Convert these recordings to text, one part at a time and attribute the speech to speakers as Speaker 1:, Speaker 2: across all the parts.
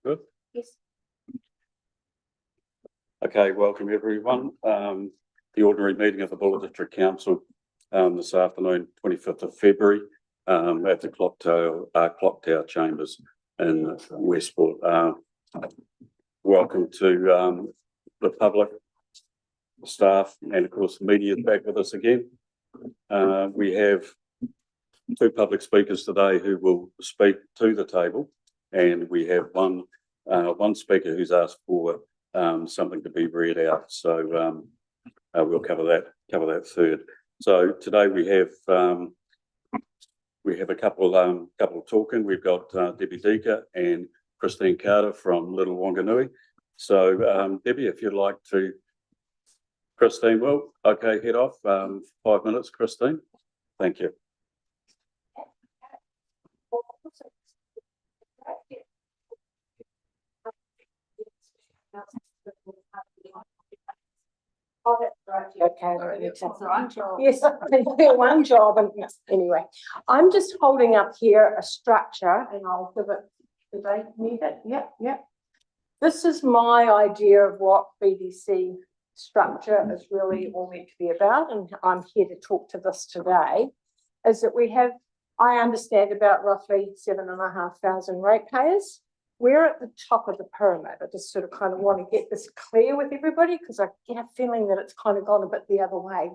Speaker 1: Good.
Speaker 2: Yes.
Speaker 1: Okay, welcome everyone. The ordinary meeting of the Buller District Council this afternoon, 25th of February, at the Clock Tower Chambers in Westport. Welcome to the public, staff, and of course the media back with us again. We have two public speakers today who will speak to the table, and we have one speaker who's asked for something to be read out. So we'll cover that third. So today we have a couple talking. We've got Debbie Deaker and Christine Carter from Little Wanganui. So Debbie, if you'd like to. Christine will. Okay, head off. 5 minutes, Christine. Thank you.
Speaker 2: Oh, that's right. Okay. Yes, one job. And anyway, I'm just holding up here a structure, and I'll give it. Do they need it? Yep. This is my idea of what BDC structure is really all meant to be about, and I'm here to talk to this today. Is that we have, I understand, about roughly 7,500 ratepayers. We're at the top of the pyramid. I just sort of kind of want to get this clear with everybody, because I get a feeling that it's kind of gone a bit the other way.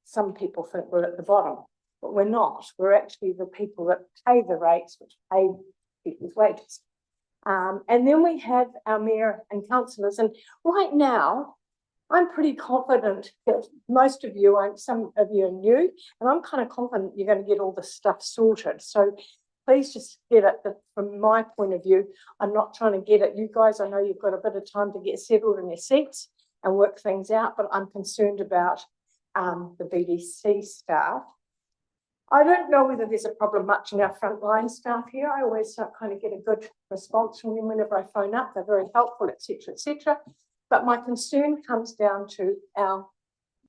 Speaker 2: Some people think we're at the bottom, but we're not. We're actually the people that pay the rates, which pay people's wages. And then we have our mayor and councillors. And right now, I'm pretty confident that most of you, some of you are new, and I'm kind of confident you're going to get all this stuff sorted. So please just get it that from my point of view, I'm not trying to get it. You guys, I know you've got a bit of time to get settled in your seats and work things out, but I'm concerned about the BDC staff. I don't know whether there's a problem much in our frontline staff here. I always kind of get a good response from them whenever I phone up. They're very helpful, etc., etc. But my concern comes down to our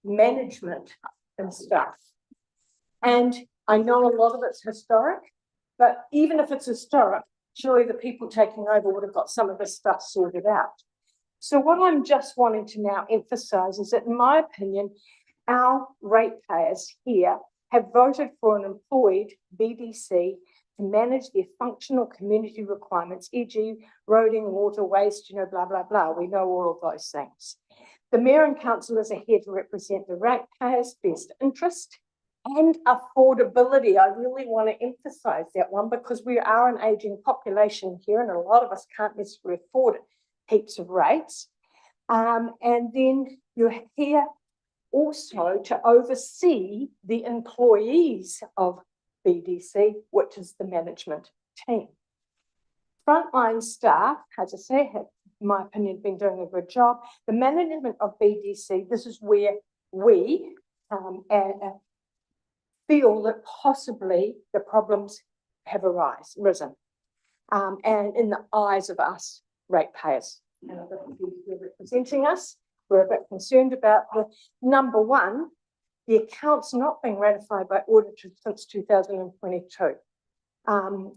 Speaker 2: management and staff. And I know a lot of it's historic, but even if it's historic, surely the people taking over would have got some of this stuff sorted out. So what I'm just wanting to now emphasise is that, in my opinion, our ratepayers here have voted for an employed BDC to manage their functional community requirements, e.g. roading, water, waste, blah, blah, blah. We know all of those things. The mayor and councillors are here to represent the ratepayers' best interest and affordability. I really want to emphasise that one, because we are an ageing population here, and a lot of us can't necessarily afford heaps of rates. And then you're here also to oversee the employees of BDC, which is the management team. Frontline staff, as I say, have, in my opinion, been doing a good job. The management of BDC, this is where we feel that possibly the problems have risen, and in the eyes of us ratepayers, and they're representing us, we're a bit concerned about the number one, the accounts not being ratified by auditors since 2022.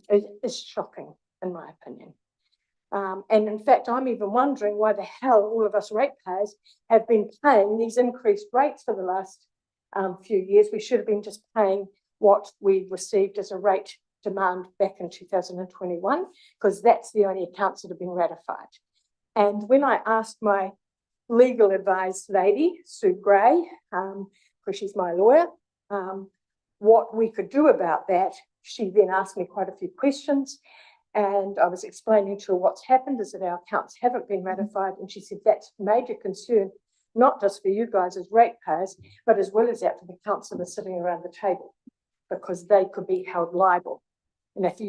Speaker 2: It is shocking, in my opinion. And in fact, I'm even wondering why the hell all of us ratepayers have been paying these increased rates for the last few years. We should have been just paying what we received as a rate demand back in 2021, because that's the only accounts that have been ratified. And when I asked my legal advice lady, Sue Gray, because she's my lawyer, what we could do about that, she then asked me quite a few questions, and I was explaining to her what's happened is that our accounts haven't been ratified, and she said that's a major concern, not just for you guys as ratepayers, but as well as that for the councillors sitting around the table, because they could be held liable. And if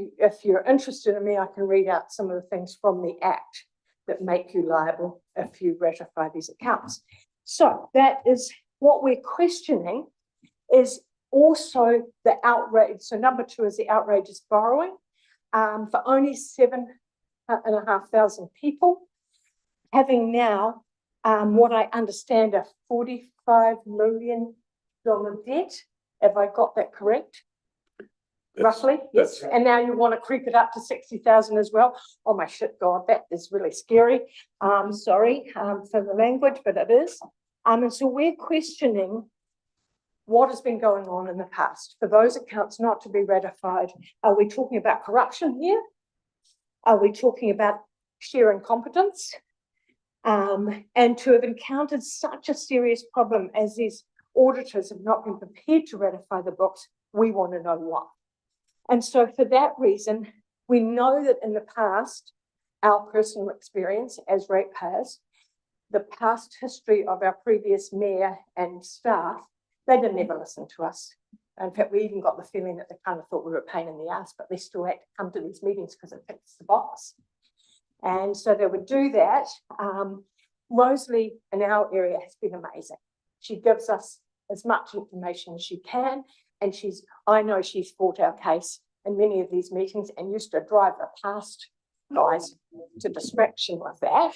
Speaker 2: you're interested in me, I can read out some of the things from the Act that make you liable if you ratify these accounts. So that is what we're questioning, is also the outrage. So number two is the outrageous borrowing for only 7,500 people, having now what I understand a $45 million debt. Have I got that correct? roughly, yes,
Speaker 1: that's-
Speaker 2: and now you want to creep it up to 60,000 as well. Oh my shit, God, that is really scary. Sorry, for the language, but it is. And so we're questioning what has been going on in the past for those accounts not to be ratified. Are we talking about corruption here? Are we talking about sheer incompetence? And to have encountered such a serious problem as these auditors have not been prepared to ratify the books, we want to know why. And so for that reason, we know that in the past, our personal experience as ratepayers, the past history of our previous mayor and staff, they didn't ever listen to us. In fact, we even got the feeling that they kind of thought we were a pain in the ass, but they still had to come to these meetings because it ticks the box. And so they would do that. Rosalie in our area has been amazing. She gives us as much information as she can. And I know she's fought our case in many of these meetings and used to drive the past guys to distraction with that.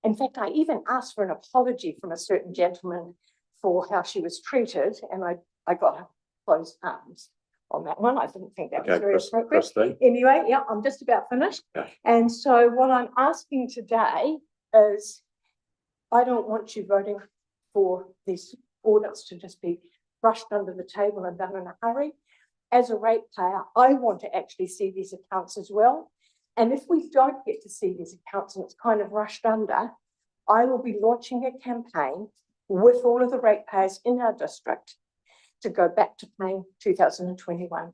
Speaker 2: In fact, I even asked for an apology from a certain gentleman for how she was treated. And I got her closed arms on that one. I didn't think that was very appropriate.
Speaker 1: Christine.
Speaker 2: Anyway, yeah, I'm just about finished.
Speaker 1: Okay.
Speaker 2: And so what I'm asking today is, I don't want you voting for these audits to just be brushed under the table and done in a hurry. As a ratepayer, I want to actually see these accounts as well. And if we don't get to see these accounts and it's kind of rushed under, I will be launching a campaign with all of the ratepayers in our district to go back to paying 2021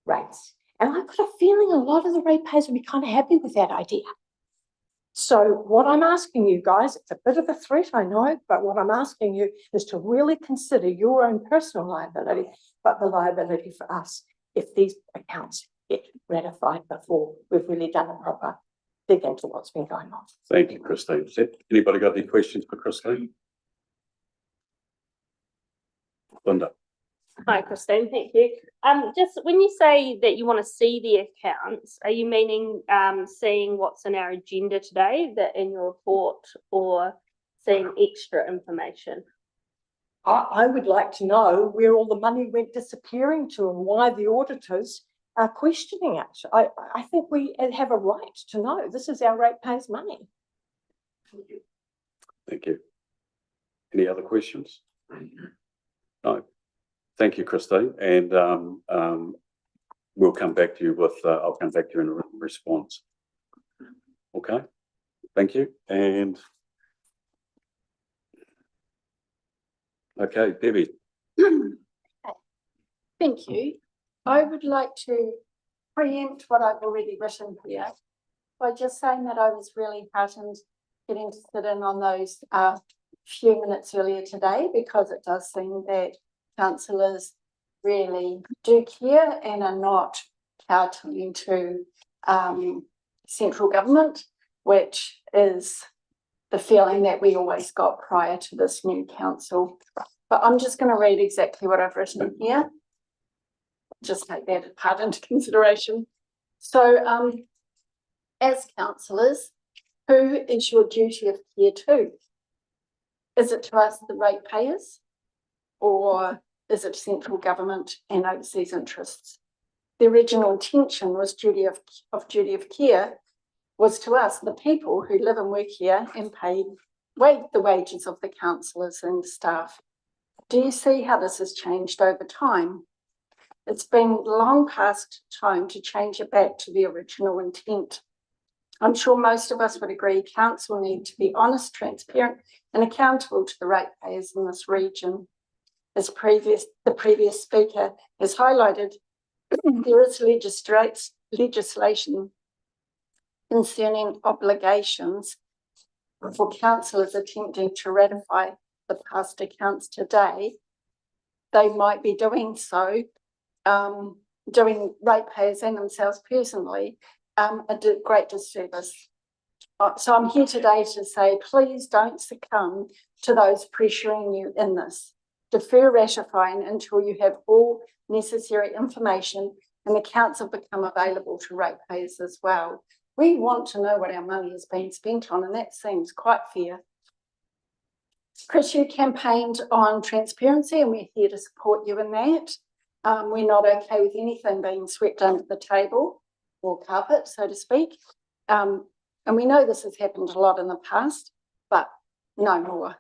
Speaker 2: rates. And I've got a feeling a lot of the ratepayers will be kind of happy with that idea. So what I'm asking you guys, it's a bit of a threat, I know, but what I'm asking you is to really consider your own personal liability, but the liability for us if these accounts get ratified before we've really done a proper dig into what's been going on.
Speaker 1: Thank you, Christine. Anybody got any questions for Christine? Linda.
Speaker 3: Hi, Christine, thank you. Just when you say that you want to see the accounts, are you meaning seeing what's in our agenda today, that in your report, or seeing extra information?
Speaker 2: I would like to know where all the money went disappearing to and why the auditors are questioning it. I think we have a right to know. This is our ratepayers' money.
Speaker 1: Thank you. Any other questions? No. Thank you, Christine. And we'll come back to you with, I'll come back to you in a written response. Okay. Thank you. And okay, Debbie.
Speaker 4: Thank you. I would like to preempt what I've already written here by just saying that I was really heartened getting to sit in on those few minutes earlier today, because it does seem that councillors really do care and are not kowtowing to central government, which is the feeling that we always got prior to this new council. But I'm just going to read exactly what I've written here. Just take that part into consideration. So as councillors, who is your duty of care to? Is it to us, the ratepayers, or is it central government and overseas interests? The original intention was duty of care was to us, the people who live and work here and pay the wages of the councillors and staff. Do you see how this has changed over time? It's been long past time to change it back to the original intent. I'm sure most of us would agree council need to be honest, transparent and accountable to the ratepayers in this region. As the previous speaker has highlighted, there is legislation concerning obligations for councillors attempting to ratify the past accounts today. They might be doing so, doing ratepayers and themselves personally a great disservice. So I'm here today to say, please don't succumb to those pressuring you in this. Defer ratifying until you have all necessary information and accounts have become available to ratepayers as well. We want to know what our money is being spent on, and that seems quite fair. Chris, you campaigned on transparency and we're here to support you in that. We're not okay with anything being swept under the table or carpet, so to speak. And we know this has happened a lot in the past, but no more.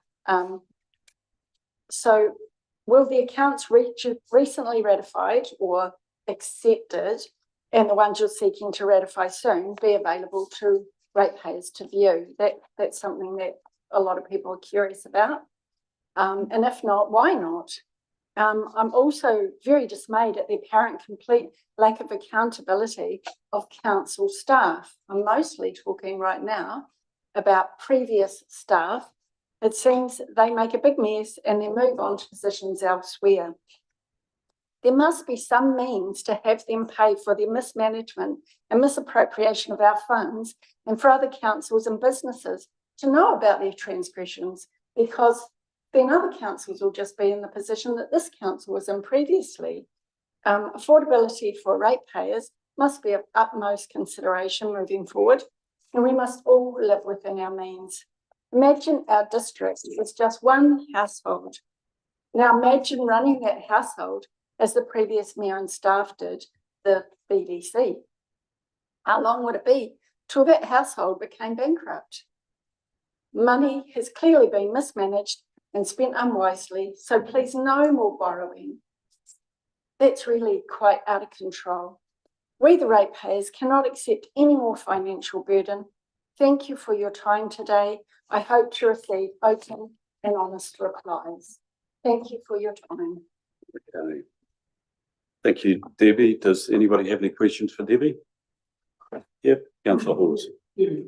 Speaker 4: So will the accounts recently ratified or accepted, and the ones you're seeking to ratify soon, be available to ratepayers to view? That's something that a lot of people are curious about. And if not, why not? I'm also very dismayed at the apparent complete lack of accountability of council staff. I'm mostly talking right now about previous staff. It seems they make a big mess and then move on to positions elsewhere. There must be some means to have them pay for their mismanagement and misappropriation of our funds, and for other councils and businesses to know about their transgressions, because then other councils will just be in the position that this council was in previously. Affordability for ratepayers must be of utmost consideration moving forward, and we must all live within our means. Imagine our district is just one household. Now imagine running that household as the previous mayor and staff did, the BDC. How long would it be till that household became bankrupt? Money has clearly been mismanaged and spent unwisely, so please no more borrowing. That's really quite out of control. We, the ratepayers, cannot accept any more financial burden. Thank you for your time today. I hope to receive open and honest replies. Thank you for your time.
Speaker 1: Okay. Thank you, Debbie. Does anybody have any questions for Debbie? Yep, Councillor Halls.
Speaker 5: Yeah.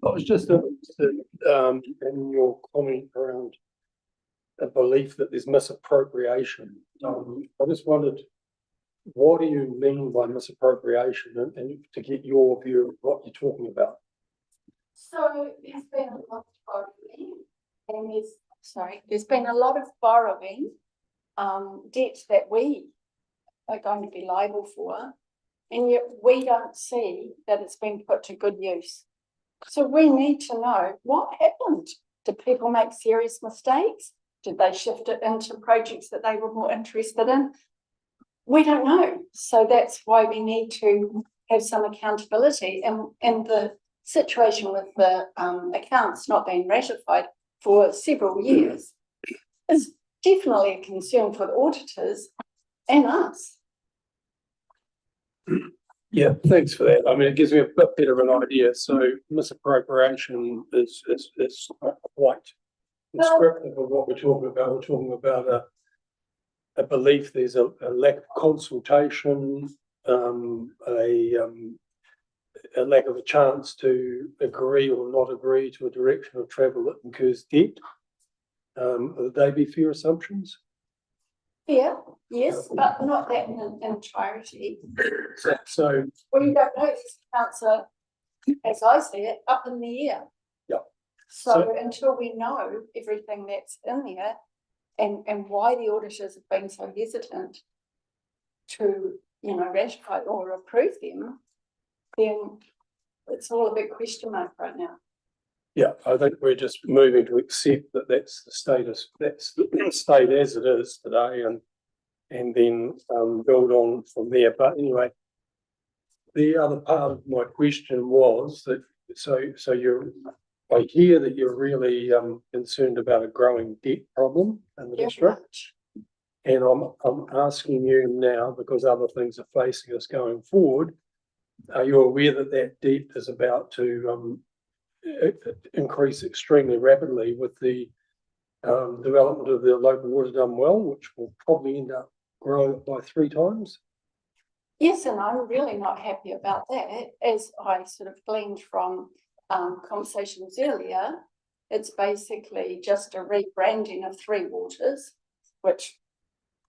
Speaker 5: I was just interested in your comment around a belief that there's misappropriation. I just wondered, what do you mean by misappropriation, and to get your view of what you're talking about?
Speaker 4: So there's been a lot of borrowing, and there's been a lot of borrowing, debt that we are going to be liable for, and yet we don't see that it's been put to good use. So we need to know what happened. Did people make serious mistakes? Did they shift it into projects that they were more interested in? We don't know. So that's why we need to have some accountability. And the situation with the accounts not being ratified for several years is definitely a concern for the auditors and us.
Speaker 5: Yeah, thanks for that. I mean, it gives me a bit better of an idea. So misappropriation is quite descriptive of what we're talking about. We're talking about a belief there's a lack of consultation, a lack of a chance to agree or not agree to a direction of travel that incurs debt. Would they be fair assumptions?
Speaker 4: Yeah, yes, but not that in entirety.
Speaker 5: So
Speaker 4: We don't know, these accounts are, as I see it, up in the air.
Speaker 5: Yeah.
Speaker 4: So until we know everything that's in there and why the auditors have been so hesitant to, ratify or approve them, then it's all a big question mark right now.
Speaker 5: yeah, I think we're just moving to accept that that's the status, that's the state as it is today, and then build on from there. But anyway, the other part of my question was that I hear that you're really concerned about a growing debt problem in the district, and I'm asking you now, because other things are facing us going forward. Are you aware that that debt is about to increase extremely rapidly with the development of the local water done well, which will probably end up growing by 3 times?
Speaker 4: Yes, and I'm really not happy about that. As I sort of gleaned from conversations earlier, it's basically just a rebranding of Three Waters, which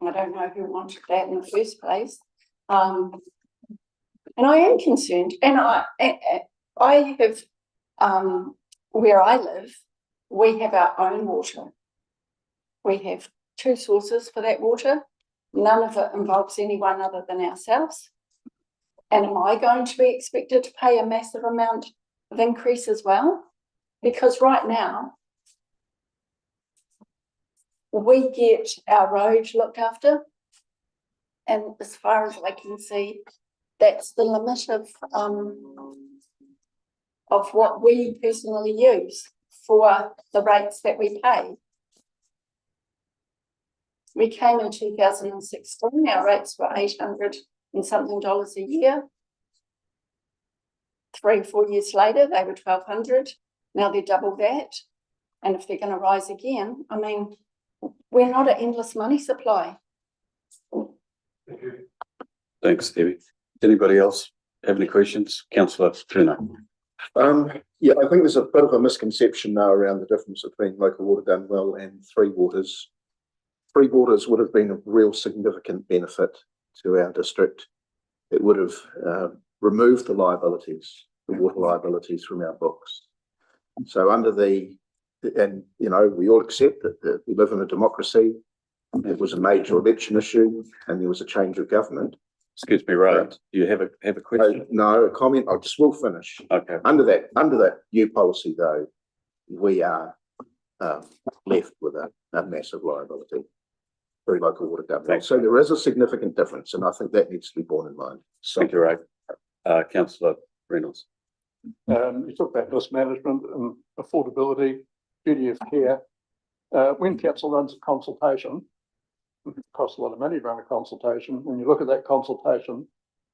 Speaker 4: I don't know who wanted that in the first place. And I am concerned, and I have, where I live, we have our own water. We have 2 sources for that water. None of it involves anyone other than ourselves. And am I going to be expected to pay a massive amount of increase as well? Because right now, we get our road looked after. And as far as I can see, that's the limit of what we personally use for the rates that we pay. We came in 2016, our rates were $800 and something a year. 3 or 4 years later, they were $1,200. Now they're double that. And if they're going to rise again, I mean, we're not an endless money supply.
Speaker 1: Thanks, Debbie. Does anybody else have any questions? Councillor Turner.
Speaker 6: Yeah, I think there's a bit of a misconception now around the difference between Local Water Done Well and Three Waters. Three Waters would have been a real significant benefit to our district. It would have removed the liabilities, the water liabilities from our books. So under and you know, we all accept that we live in a democracy. It was a major election issue and there was a change of government.
Speaker 1: Excuse me, Ray, do you have a question?
Speaker 6: No, a comment. I just will finish.
Speaker 1: Okay.
Speaker 6: Under that new policy, though, we are left with a massive liability. Very Local Water Done Well. So there is a significant difference, and I think that needs to be borne in mind. So,
Speaker 1: Thank you, Ray. Councillor Reynolds.
Speaker 7: You talk about mismanagement and affordability, duty of care. When council runs a consultation, it costs a lot of money to run a consultation. When you look at that consultation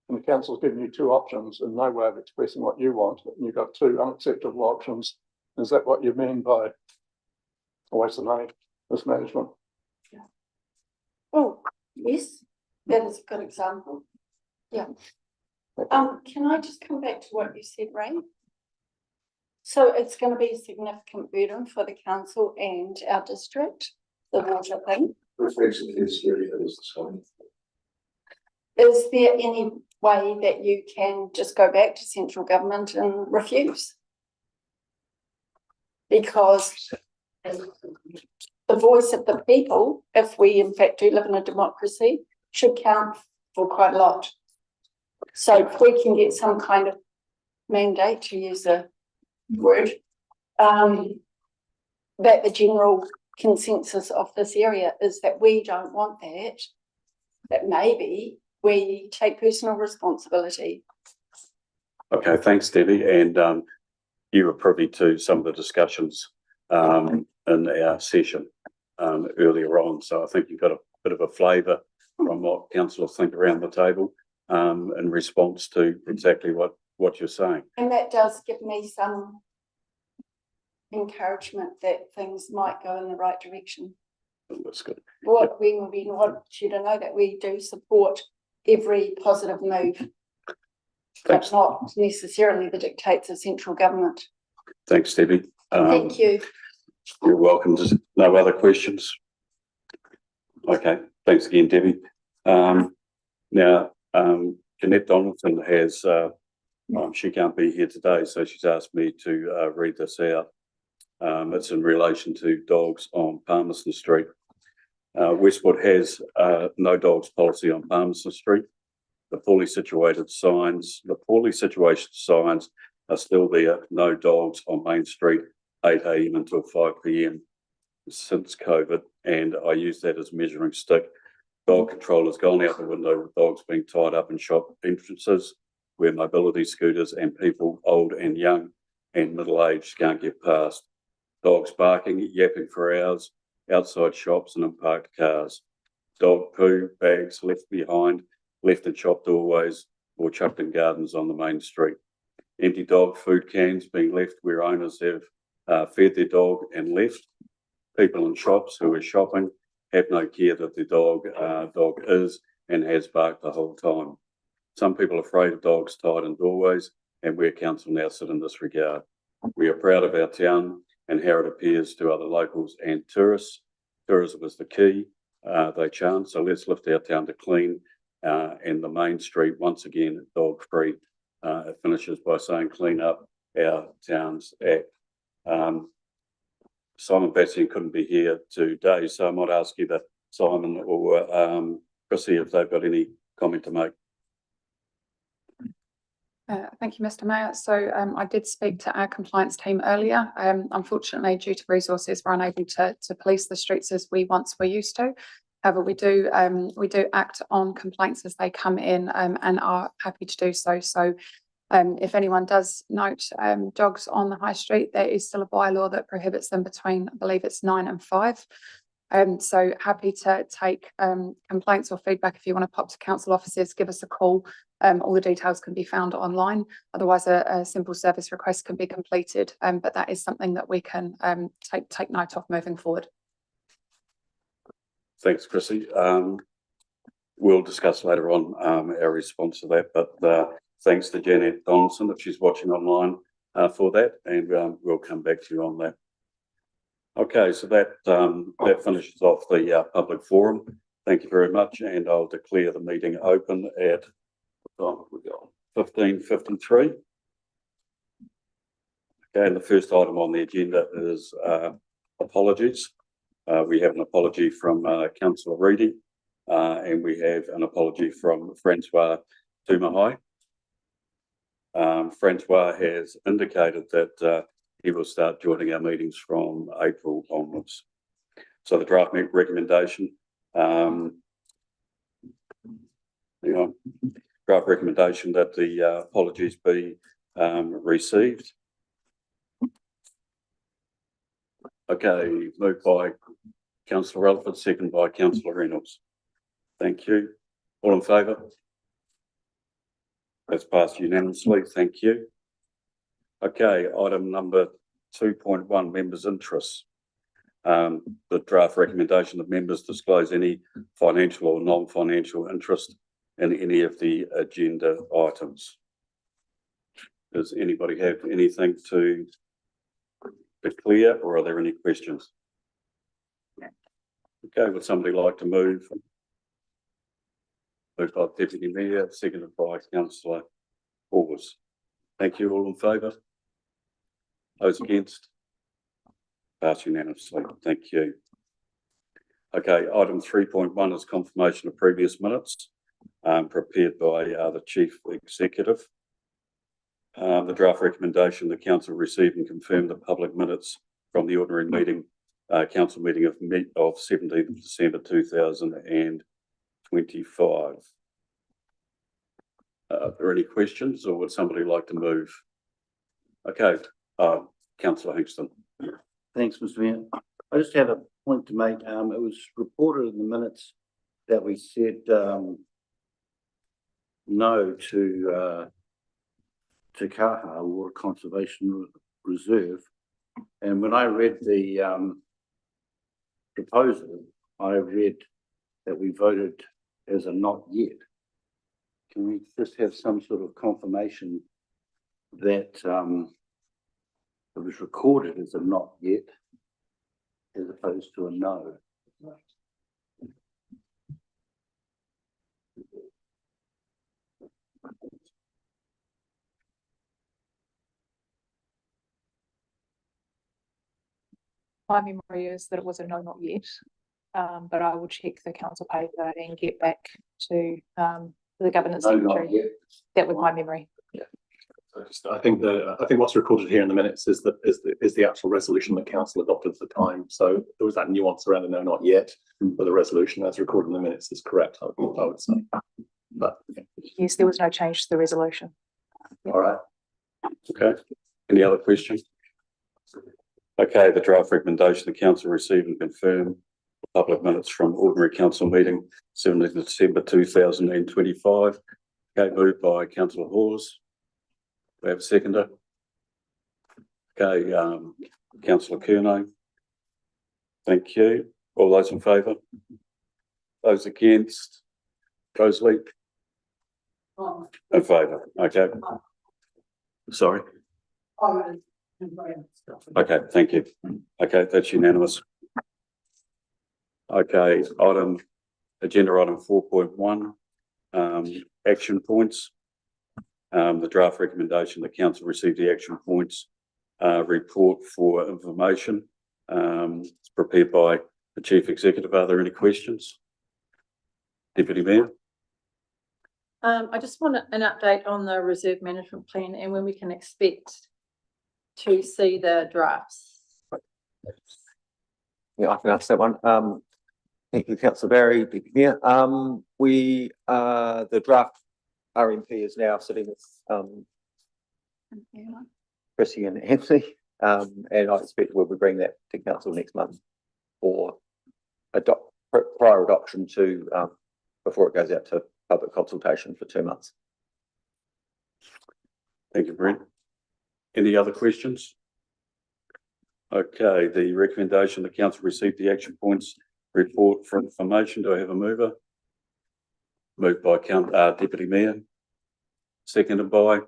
Speaker 7: and the council's giving you 2 options and no way of expressing what you want, and you've got 2 unacceptable options, is that what you mean by a waste of money, mismanagement?
Speaker 4: Oh, yes, that is a good example. Yeah. Can I just come back to what you said, Ray? So it's going to be a significant burden for the council and our district, the water thing. Is there any way that you can just go back to central government and refuse? Because the voice of the people, if we in fact do live in a democracy, should count for quite a lot. So if we can get some kind of mandate, to use a word, that the general consensus of this area is that we don't want that maybe we take personal responsibility.
Speaker 1: Okay, thanks, Debbie. And you were privy to some of the discussions in our session earlier on. So I think you've got a bit of a flavour from what councillors think around the table in response to exactly what you're saying.
Speaker 4: And that does give me some encouragement that things might go in the right direction.
Speaker 1: That's good.
Speaker 4: What we want you to know that we do support every positive move,
Speaker 1: Thanks.
Speaker 4: but not necessarily the dictates of central government.
Speaker 1: Thanks, Debbie.
Speaker 4: Thank you.
Speaker 1: You're welcome. No other questions? Okay, thanks again, Debbie. Now, Jeanette Donaldson has, she can't be here today, so she's asked me to read this out. It's in relation to dogs on Palmerston Street. Westwood has no dogs policy on Palmerston Street. The poorly situated signs are still there. No dogs on Main Street, 8 a.m. until 5 p.m. since COVID, and I use that as a measuring stick. Dog control has gone out the window with dogs being tied up in shop entrances where mobility scooters and people old and young and middle-aged can't get past. Dogs barking, yapping for hours outside shops and in parked cars. Dog poo bags left behind, left in shop doorways or chucked in gardens on the main street. Empty dog food cans being left where owners have fed their dog and left. People in shops who are shopping have no care that their dog is and has barked the whole time. Some people are afraid of dogs tied in doorways, and where council now sit in this regard. We are proud of our town and how it appears to other locals and tourists. Tourism is the key, they chant, so let's lift our town to clean and the main street once again dog free. It finishes by saying clean up our town's act. Simon Bassian couldn't be here today, so I might ask either Simon or Chrissy if they've got any comment to make.
Speaker 8: Thank you, Mr. Mayor. So I did speak to our compliance team earlier. Unfortunately, due to resources, we're unable to police the streets as we once were used to. However, we do act on complaints as they come in and are happy to do so. So if anyone does note dogs on the high street, there is still a bylaw that prohibits them between, I believe it's 9 and 5. So happy to take complaints or feedback. If you want to pop to council offices, give us a call. All the details can be found online. Otherwise, a simple service request can be completed. But that is something that we can take note of moving forward.
Speaker 1: Thanks, Chrissy. We'll discuss later on our response to that, but thanks to Janet Donaldson, if she's watching online, for that, and we'll come back to you on that. Okay, so that finishes off the public forum. Thank you very much, and I'll declare the meeting open at 15:53. Okay, and the first item on the agenda is apologies. We have an apology from Councillor Reedy, and we have an apology from Francois Tumahai. Francois has indicated that he will start joining our meetings from April onwards. So the draft recommendation, draft recommendation that the apologies be received. Okay, moved by Councillor Rutherford, second by Councillor Reynolds. Thank you. All in favour? That's passed unanimously. Thank you. Okay, item number 2.1, members' interests. The draft recommendation that members disclose any financial or non-financial interest in any of the agenda items. Does anybody have anything to declare, or are there any questions? Okay, would somebody like to move? Moved by Deputy Mayor, seconded by Councillor Hawes. Thank you. All in favour? Those against? Passed unanimously. Thank you. Okay, item 3.1 is confirmation of previous minutes prepared by the Chief Executive. The draft recommendation the council received and confirmed the public minutes from the ordinary meeting, council meeting of 17th of December 2025. Are there any questions, or would somebody like to move? Okay, Councillor Hingston.
Speaker 9: Thanks, Mr. Mayor. I just have a point to make. It was reported in the minutes that we said no to Te Kaha Water Conservation Reserve, and when I read the proposal, I read that we voted as a not yet. Can we just have some sort of confirmation that it was recorded as a not yet, as opposed to a no?
Speaker 10: My memory is that it was a no, not yet, but I will check the council paper and get back to the governance
Speaker 9: No,
Speaker 10: secretary.
Speaker 9: not yet.
Speaker 10: That was my memory.
Speaker 5: I think what's recorded here in the minutes is the actual resolution that council adopted at the time. So there was that nuance around the no, not yet, but the resolution as recorded in the minutes is correct, I would say. But yeah.
Speaker 10: Yes, there was no change to the resolution.
Speaker 9: All right.
Speaker 1: Okay, any other questions? Okay, the draft recommendation the council received and confirmed the public minutes from ordinary council meeting 17th December 2025. Okay, moved by Councillor Hawes. We have a seconder. Okay, Councillor Curnow. Thank you. All those in favour? Those against? Mosley? In favour. Okay. Sorry. Okay, thank you. Okay, that's unanimous. Okay, agenda item 4.1, action points. The draft recommendation, the council received the action points report for information. It's prepared by the Chief Executive. Are there any questions? Deputy Mayor?
Speaker 4: I just want an update on the reserve management plan and when we can expect to see the drafts.
Speaker 11: Yeah, I can answer that one. Thank you, councillor Barry, being here. The draft RMP is now sitting with, Chrissy and Anthony. And I expect we'll be bringing that to council next month for prior adoption to, before it goes out to public consultation for 2 months.
Speaker 1: Thank you, Brent. Any other questions? Okay, the recommendation, the council received the action points report for information. Do I have a mover? Moved by Deputy Mayor. Seconded by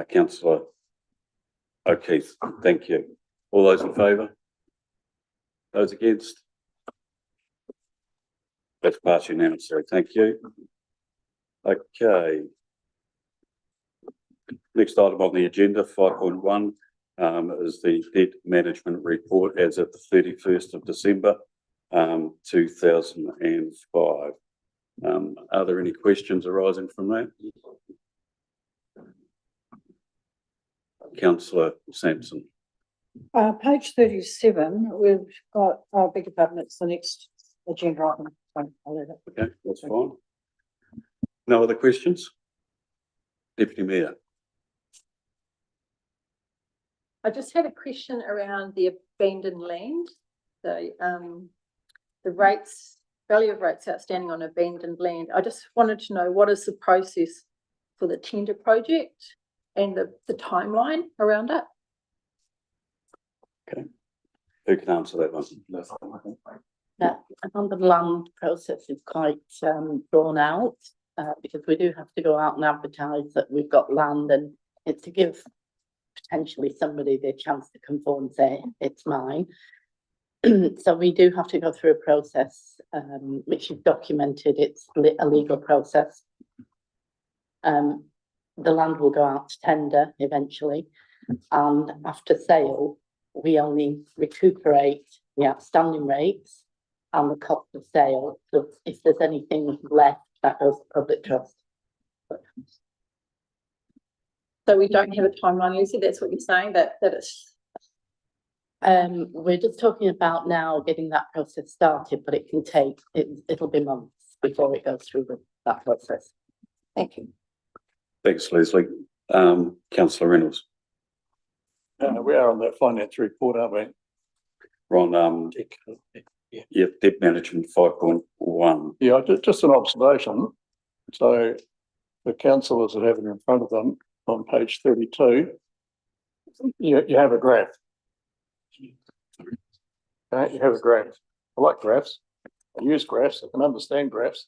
Speaker 1: councillor O'Keefe. Thank you. All those in favour? Those against? That's passed unanimously. Thank you. Okay. Next item on the agenda, 5.1, is the debt management report as of the 31st of December, 2005. Are there any questions arising from that? Councillor Sampson.
Speaker 12: Page 37, we've got, beg your pardon, it's the next agenda item.
Speaker 1: Okay, that's fine. No other questions? Deputy Mayor.
Speaker 4: I just had a question around the abandoned land. The rates, value of rates outstanding on abandoned land. I just wanted to know what is the process for the tender project and the timeline around it?
Speaker 1: Okay. Who can answer that one?
Speaker 13: Yeah, I think the land process is quite drawn out because we do have to go out and advertise that we've got land, and it's to give potentially somebody the chance to come forward and say it's mine. So we do have to go through a process which is documented. It's a legal process. The land will go out to tender eventually, and after sale we only recuperate the outstanding rates and the cost of sale. So if there's anything left, that goes to public trust.
Speaker 4: So we don't have a timeline, Lucy, that's what you're saying, that it's...
Speaker 13: We're just talking about now getting that process started, but it can take, it'll be months before it goes through that process.
Speaker 4: Thank you.
Speaker 1: Thanks, Leslie. Councillor Reynolds.
Speaker 7: We are on that finance report, aren't we?
Speaker 1: We're on, debt management 5.1.
Speaker 7: Yeah, just an observation. So the councillors that have it in front of them on page 32, you have a graph. Okay, you have a graph. I like graphs. I use graphs. I can understand graphs.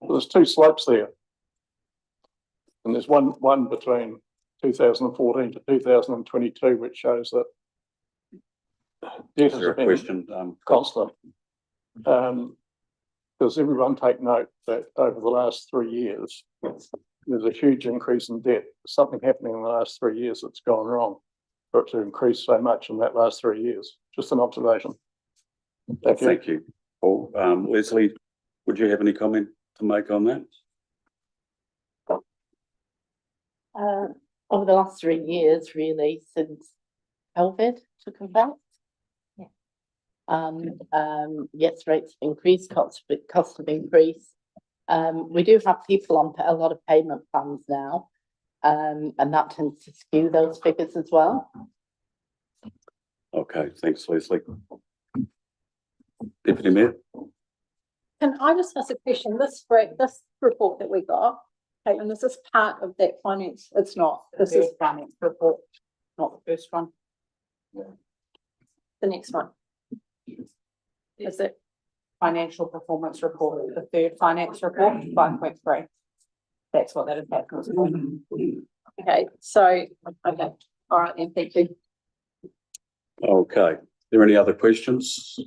Speaker 7: But there's two slopes there. And there's one between 2014 to 2022, which shows that debt has been
Speaker 1: Question,
Speaker 7: constant. Does everyone take note that over the last 3 years, there's a huge increase in debt? Something happening in the last 3 years that's gone wrong for it to increase so much in that last 3 years. Just an observation.
Speaker 1: Thank you, Paul. Leslie, would you have any comment to make on that?
Speaker 13: Over the last 3 years, really, since COVID took effect. Yeah. Yes, rates have increased, costs have increased. We do have people on a lot of payment plans now, and that tends to skew those figures as well.
Speaker 1: Okay, thanks, Leslie. Deputy Mayor.
Speaker 4: Can I just ask a question? This report that we got, okay, and this is part of that finance, it's not, this is
Speaker 12: finance report, not the first one.
Speaker 4: the next one. Is it?
Speaker 12: Financial performance report, the third finance report, 5.3. That's what that is.
Speaker 4: Okay, so, okay, all right then, thank you.
Speaker 1: Okay, are there any other questions?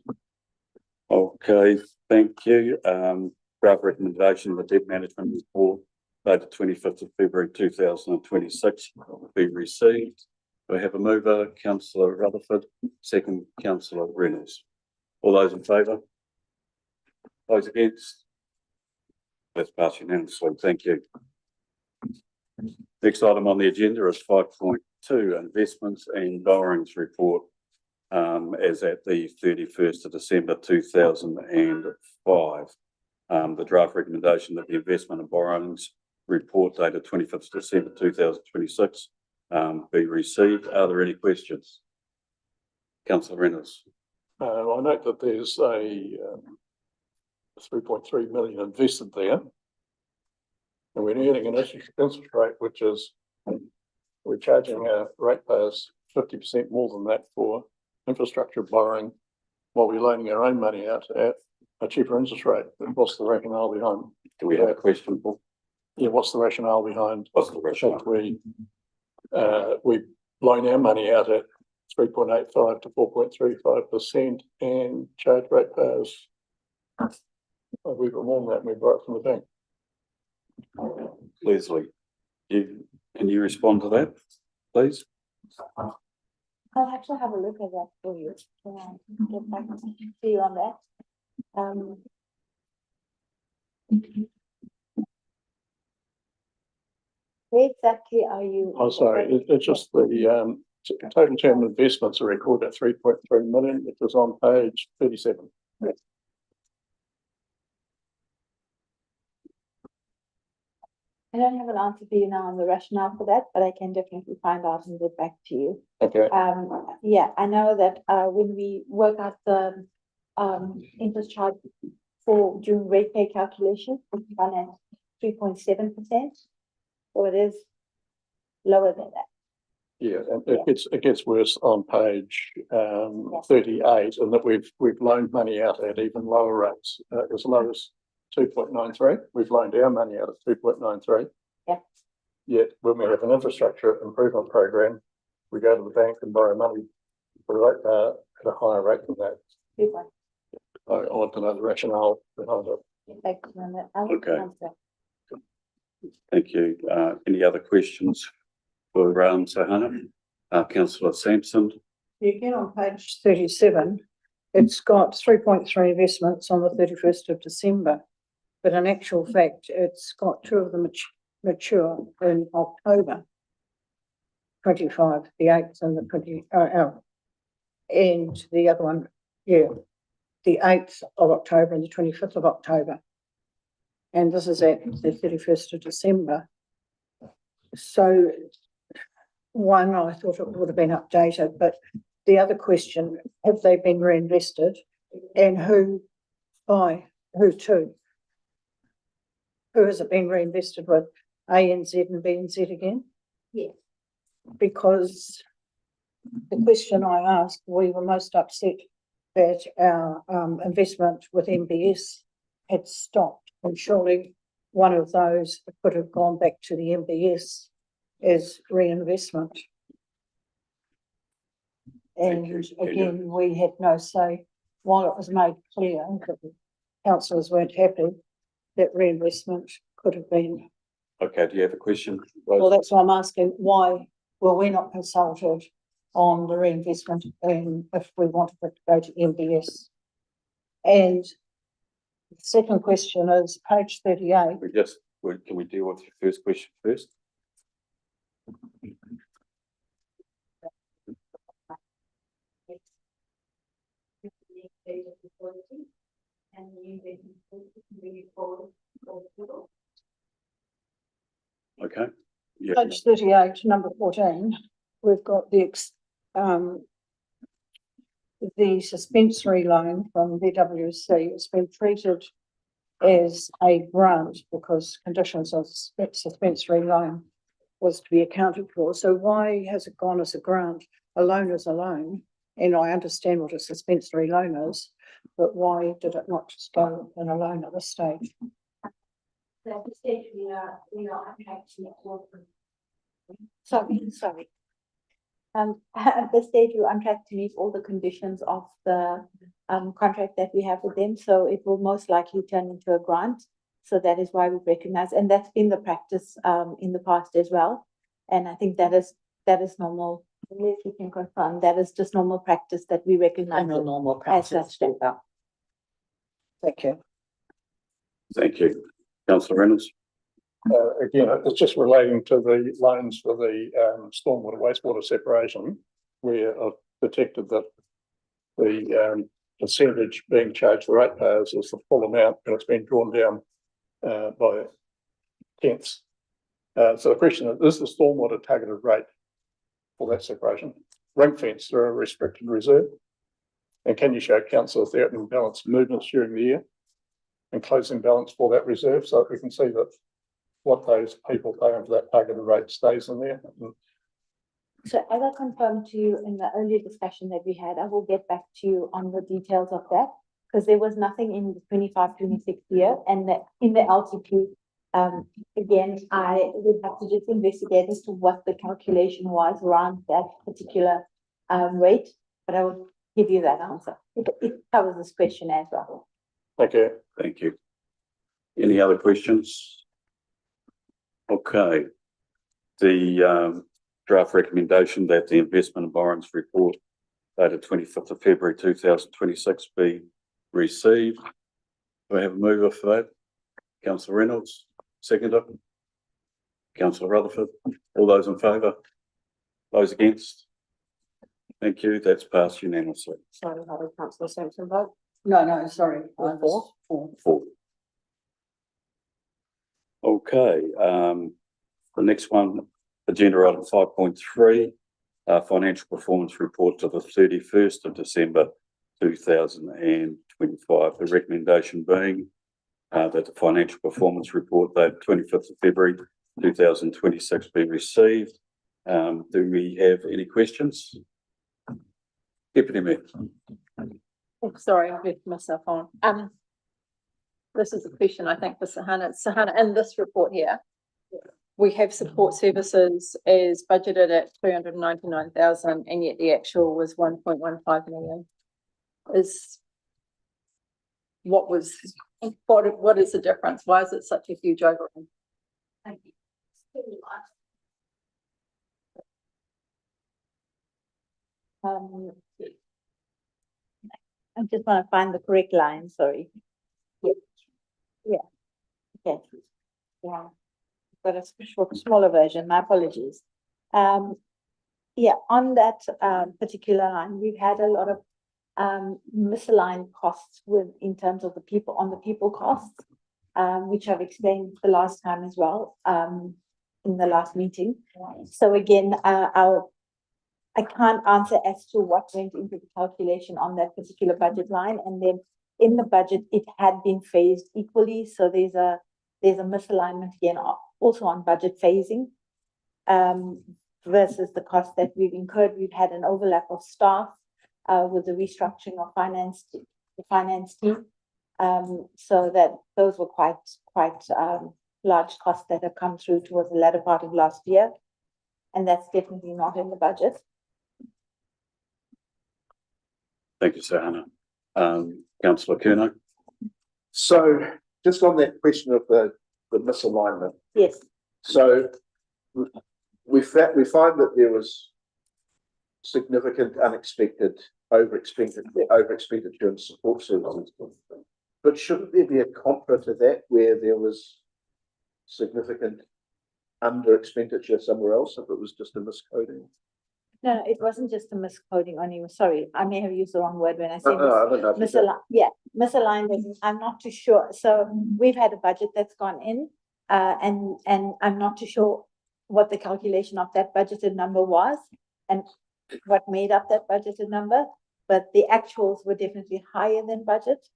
Speaker 1: Okay, thank you. Draft recommendation of the debt management report dated 25th of February 2026 will be received. We have a mover, Councillor Rutherford, second Councillor Reynolds. All those in favour? Those against? That's passed unanimously. Thank you. Next item on the agenda is 5.2 investments and borrowings report. As at the 31st of December 2005. The draft recommendation that the investment and borrowings report dated 25th December 2026 be received. Are there any questions? Councillor Reynolds.
Speaker 7: I note that there's a 3.3 million invested there. And we're earning an interest rate, which is, we're charging our ratepayers 50% more than that for infrastructure borrowing while we're loaning our own money out at a cheaper interest rate. What's the rationale behind?
Speaker 1: Do we have a question, Paul?
Speaker 7: Yeah, what's the rationale behind?
Speaker 1: What's the rationale?
Speaker 7: We loan our money out at 3.85 to 4.35% and charge ratepayers we've got more than that, and we borrow it from the bank.
Speaker 1: Leslie, can you respond to that, please?
Speaker 4: I'll have to have a look at that for you. Get back to you on that. Where exactly are you?
Speaker 7: Oh, sorry, it's just the total term investments are recorded at 3.3 million, which was on page 37.
Speaker 4: I don't have an answer for you now on the rationale for that, but I can definitely find out and get back to you.
Speaker 7: Okay.
Speaker 4: Yeah, I know that when we work out the interest charge for during rate pay calculation, it's done at 3.7%. So it is lower than that.
Speaker 7: Yeah, and it gets worse on page 38, and that we've loaned money out at even lower rates, as low as 2.93. We've loaned our money out at 2.93.
Speaker 4: Yeah.
Speaker 7: Yet when we have an infrastructure improvement program, we go to the bank and borrow money for at a higher rate than that. I want to know the rationale behind it.
Speaker 1: Okay. Thank you. Any other questions for Sahana? Councillor Sampson.
Speaker 12: Again, on page 37, it's got 3.3 investments on the 31st of December. But in actual fact, it's got two of them mature in October 25, the 8th and the 20, and the other one, yeah, the 8th of October and the 25th of October. And this is at the 31st of December. So one, I thought it would have been updated, but the other question, have they been reinvested and who by, who to? Who has it been reinvested with? ANZ and BNZ again?
Speaker 4: Yes.
Speaker 12: Because the question I asked, we were most upset that our investment with MBS had stopped, and surely one of those could have gone back to the MBS as reinvestment. And again, we had no say, while it was made clear that the councillors weren't happy, that reinvestment could have been.
Speaker 1: Okay, do you have a question?
Speaker 12: Well, that's why I'm asking, why were we not consulted on the reinvestment and if we wanted it to go to MBS? And the second question is page 38.
Speaker 1: Can we deal with your first question first? Okay. Yeah.
Speaker 12: Page 38, number 14, we've got the suspensory loan from BWC. It's been treated as a grant because conditions of suspensory loan was to be accounted for. So why has it gone as a grant? A loan is a loan, and I understand what a suspensory loan is, but why did it not just go in a loan at this stage?
Speaker 4: At this stage, we are actually sorry. At this stage, we're on track to meet all the conditions of the contract that we have with them. So it will most likely turn into a grant. So that is why we recognize, and that's been the practice in the past as well. And I think that is normal. Unless we can confirm, that is just normal practice that we recognize.
Speaker 13: Normal practice.
Speaker 12: Thank you.
Speaker 1: Thank you. Councillor Reynolds.
Speaker 7: Again, it's just relating to the loans for the stormwater wastewater separation, where I've detected that the percentage being charged to ratepayers is the full amount, and it's been drawn down by tenths. So the question is the stormwater targeted rate for that separation ring fenced through a restricted reserve? And can you show council if there are imbalanced movements during the year and closing balance for that reserve, so that we can see that what those people pay into that targeted rate stays in there?
Speaker 14: So as I confirmed to you in the earlier discussion that we had, I will get back to you on the details of that. Because there was nothing in the 25-26 year, and that in the LTP, again, I would have to just investigate as to what the calculation was around that particular rate, but I will give you that answer. It covers this question as well.
Speaker 7: Thank you.
Speaker 1: Thank you. Any other questions? Okay. The draft recommendation that the investment and borrowings report dated 25th of February 2026 be received. Do I have a mover for that? Councillor Reynolds, seconder. Councillor Rutherford, all those in favour? Those against? Thank you, that's passed unanimously.
Speaker 2: Sorry, how did councillor Sampson vote?
Speaker 12: No, sorry. I was for.
Speaker 1: Four. Okay, the next one, agenda item 5.3, financial performance report to the 31st of December 2025. The recommendation being that the financial performance report dated 25th of February 2026 be received. Do we have any questions? Deputy Mayor.
Speaker 12: Oh, sorry, I've left myself on. This is a question, I think, for Sahana. Sahana, in this report here, we have support services is budgeted at 399,000, and yet the actual was 1.15 million. What is the difference? Why is it such a huge overrun?
Speaker 14: Thank you. I just want to find the correct line, sorry. Yeah. Okay. Yeah. But a smaller version, my apologies. Yeah, on that particular line, we've had a lot of misaligned costs in terms of the people costs, which I've explained the last time as well, in the last meeting. So again, I can't answer as to what went into the calculation on that particular budget line, and then in the budget, it had been phased equally. So there's a misalignment again, also on budget phasing, versus the cost that we've incurred. We've had an overlap of staff with the restructuring of the finance team. So that those were quite large costs that have come through towards the latter part of last year. And that's definitely not in the budget.
Speaker 1: Thank you, Sahana. Councillor Curnow.
Speaker 6: So just on that question of the misalignment.
Speaker 14: Yes.
Speaker 6: So we find that there was significant unexpected over-expenditure in support services. But shouldn't there be a contra to that where there was significant under-expenditure somewhere else if it was just a miscoding?
Speaker 14: No, it wasn't just a miscoding on you. Sorry, I may have used the wrong word when I said
Speaker 6: misaligned.
Speaker 14: Yeah, misaligned. I'm not too sure. So we've had a budget that's gone in, and I'm not too sure what the calculation of that budgeted number was and what made up that budgeted number. But the actuals were definitely higher than budget,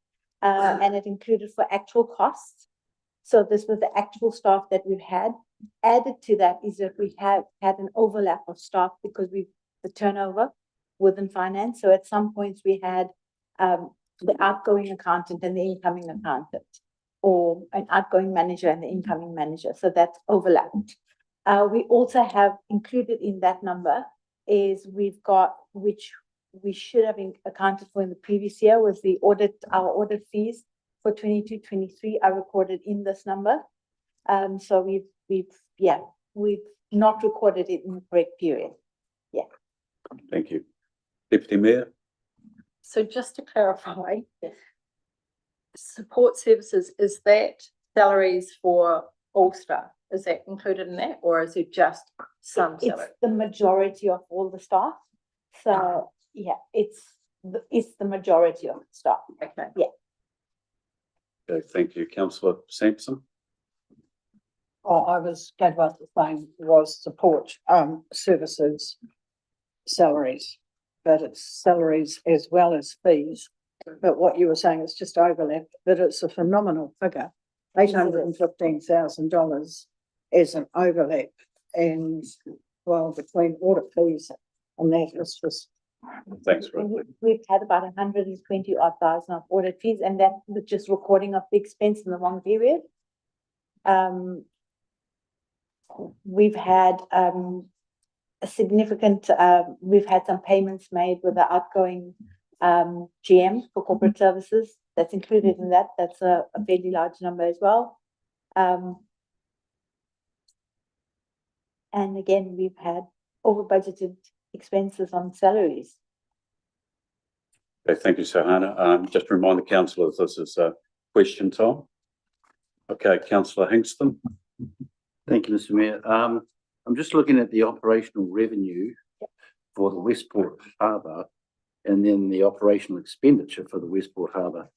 Speaker 14: and it included for actual costs. So this was the actual staff that we've had. Added to that is that we have had an overlap of staff because the turnover within finance. So at some points we had the outgoing accountant and the incoming accountant, or an outgoing manager and the incoming manager. So that's overlapped. We also have included in that number is we've got, which we should have accounted for in the previous year, was the our audit fees for 22-23 are recorded in this number. So we've not recorded it in the correct period. Yeah.
Speaker 1: Thank you. Deputy Mayor.
Speaker 12: So just to clarify, support services, is that
Speaker 4: salaries for all staff. Is that included in that, or is it just some salary?
Speaker 14: It's the majority of all the staff. So, yeah, it's the majority of the staff.
Speaker 4: Okay.
Speaker 14: Yeah.
Speaker 1: Okay, thank you. Councillor Sampson?
Speaker 12: Oh, I was going to ask the same, was support, services salaries, but it's salaries as well as fees. But what you were saying is just overlap, but it's a phenomenal figure, $815,000 as an overlap, and well, between audit fees and that, it's just.
Speaker 1: Thanks, Ridley.
Speaker 14: We've had about 120 odd thousand of audit fees, and that was just recording of the expense in the wrong period. We've had a significant, we've had some payments made with the outgoing GM for corporate services. That's included in that. That's a fairly large number as well. And again, we've had over budgeted expenses on salaries.
Speaker 1: Okay, thank you, Sohana. Just to remind the councillors, this is question time. Okay, Councillor Hingston.
Speaker 9: Thank you, Mr. Mayor. I'm just looking at the operational revenue for the Westport Harbour and then the operational expenditure for the Westport Harbour.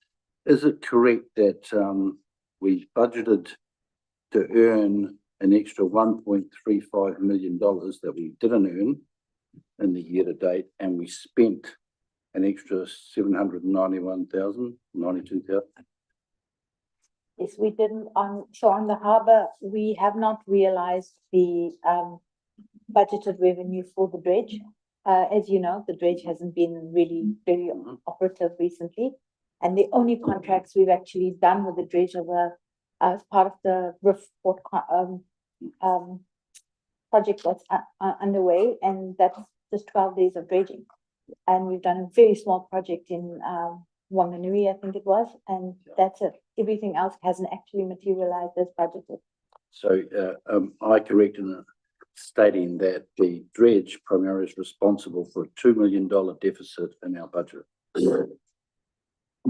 Speaker 9: Is it correct that we budgeted to earn an extra $1.35 million that we didn't earn in the year to date, and we spent an extra 791,000, 92,000?
Speaker 14: Yes, we didn't so on the harbour, we have not realized the budgeted revenue for the dredge. As you know, the dredge hasn't been really very operative recently. And the only contracts we've actually done with the dredge are as part of the Riftport project that's underway, and that's just 12 days of dredging. And we've done a very small project in Wanganui, I think it was, and that's it. Everything else hasn't actually materialized as budgeted.
Speaker 9: So I correct in stating that the dredge primarily is responsible for a $2 million deficit in our budget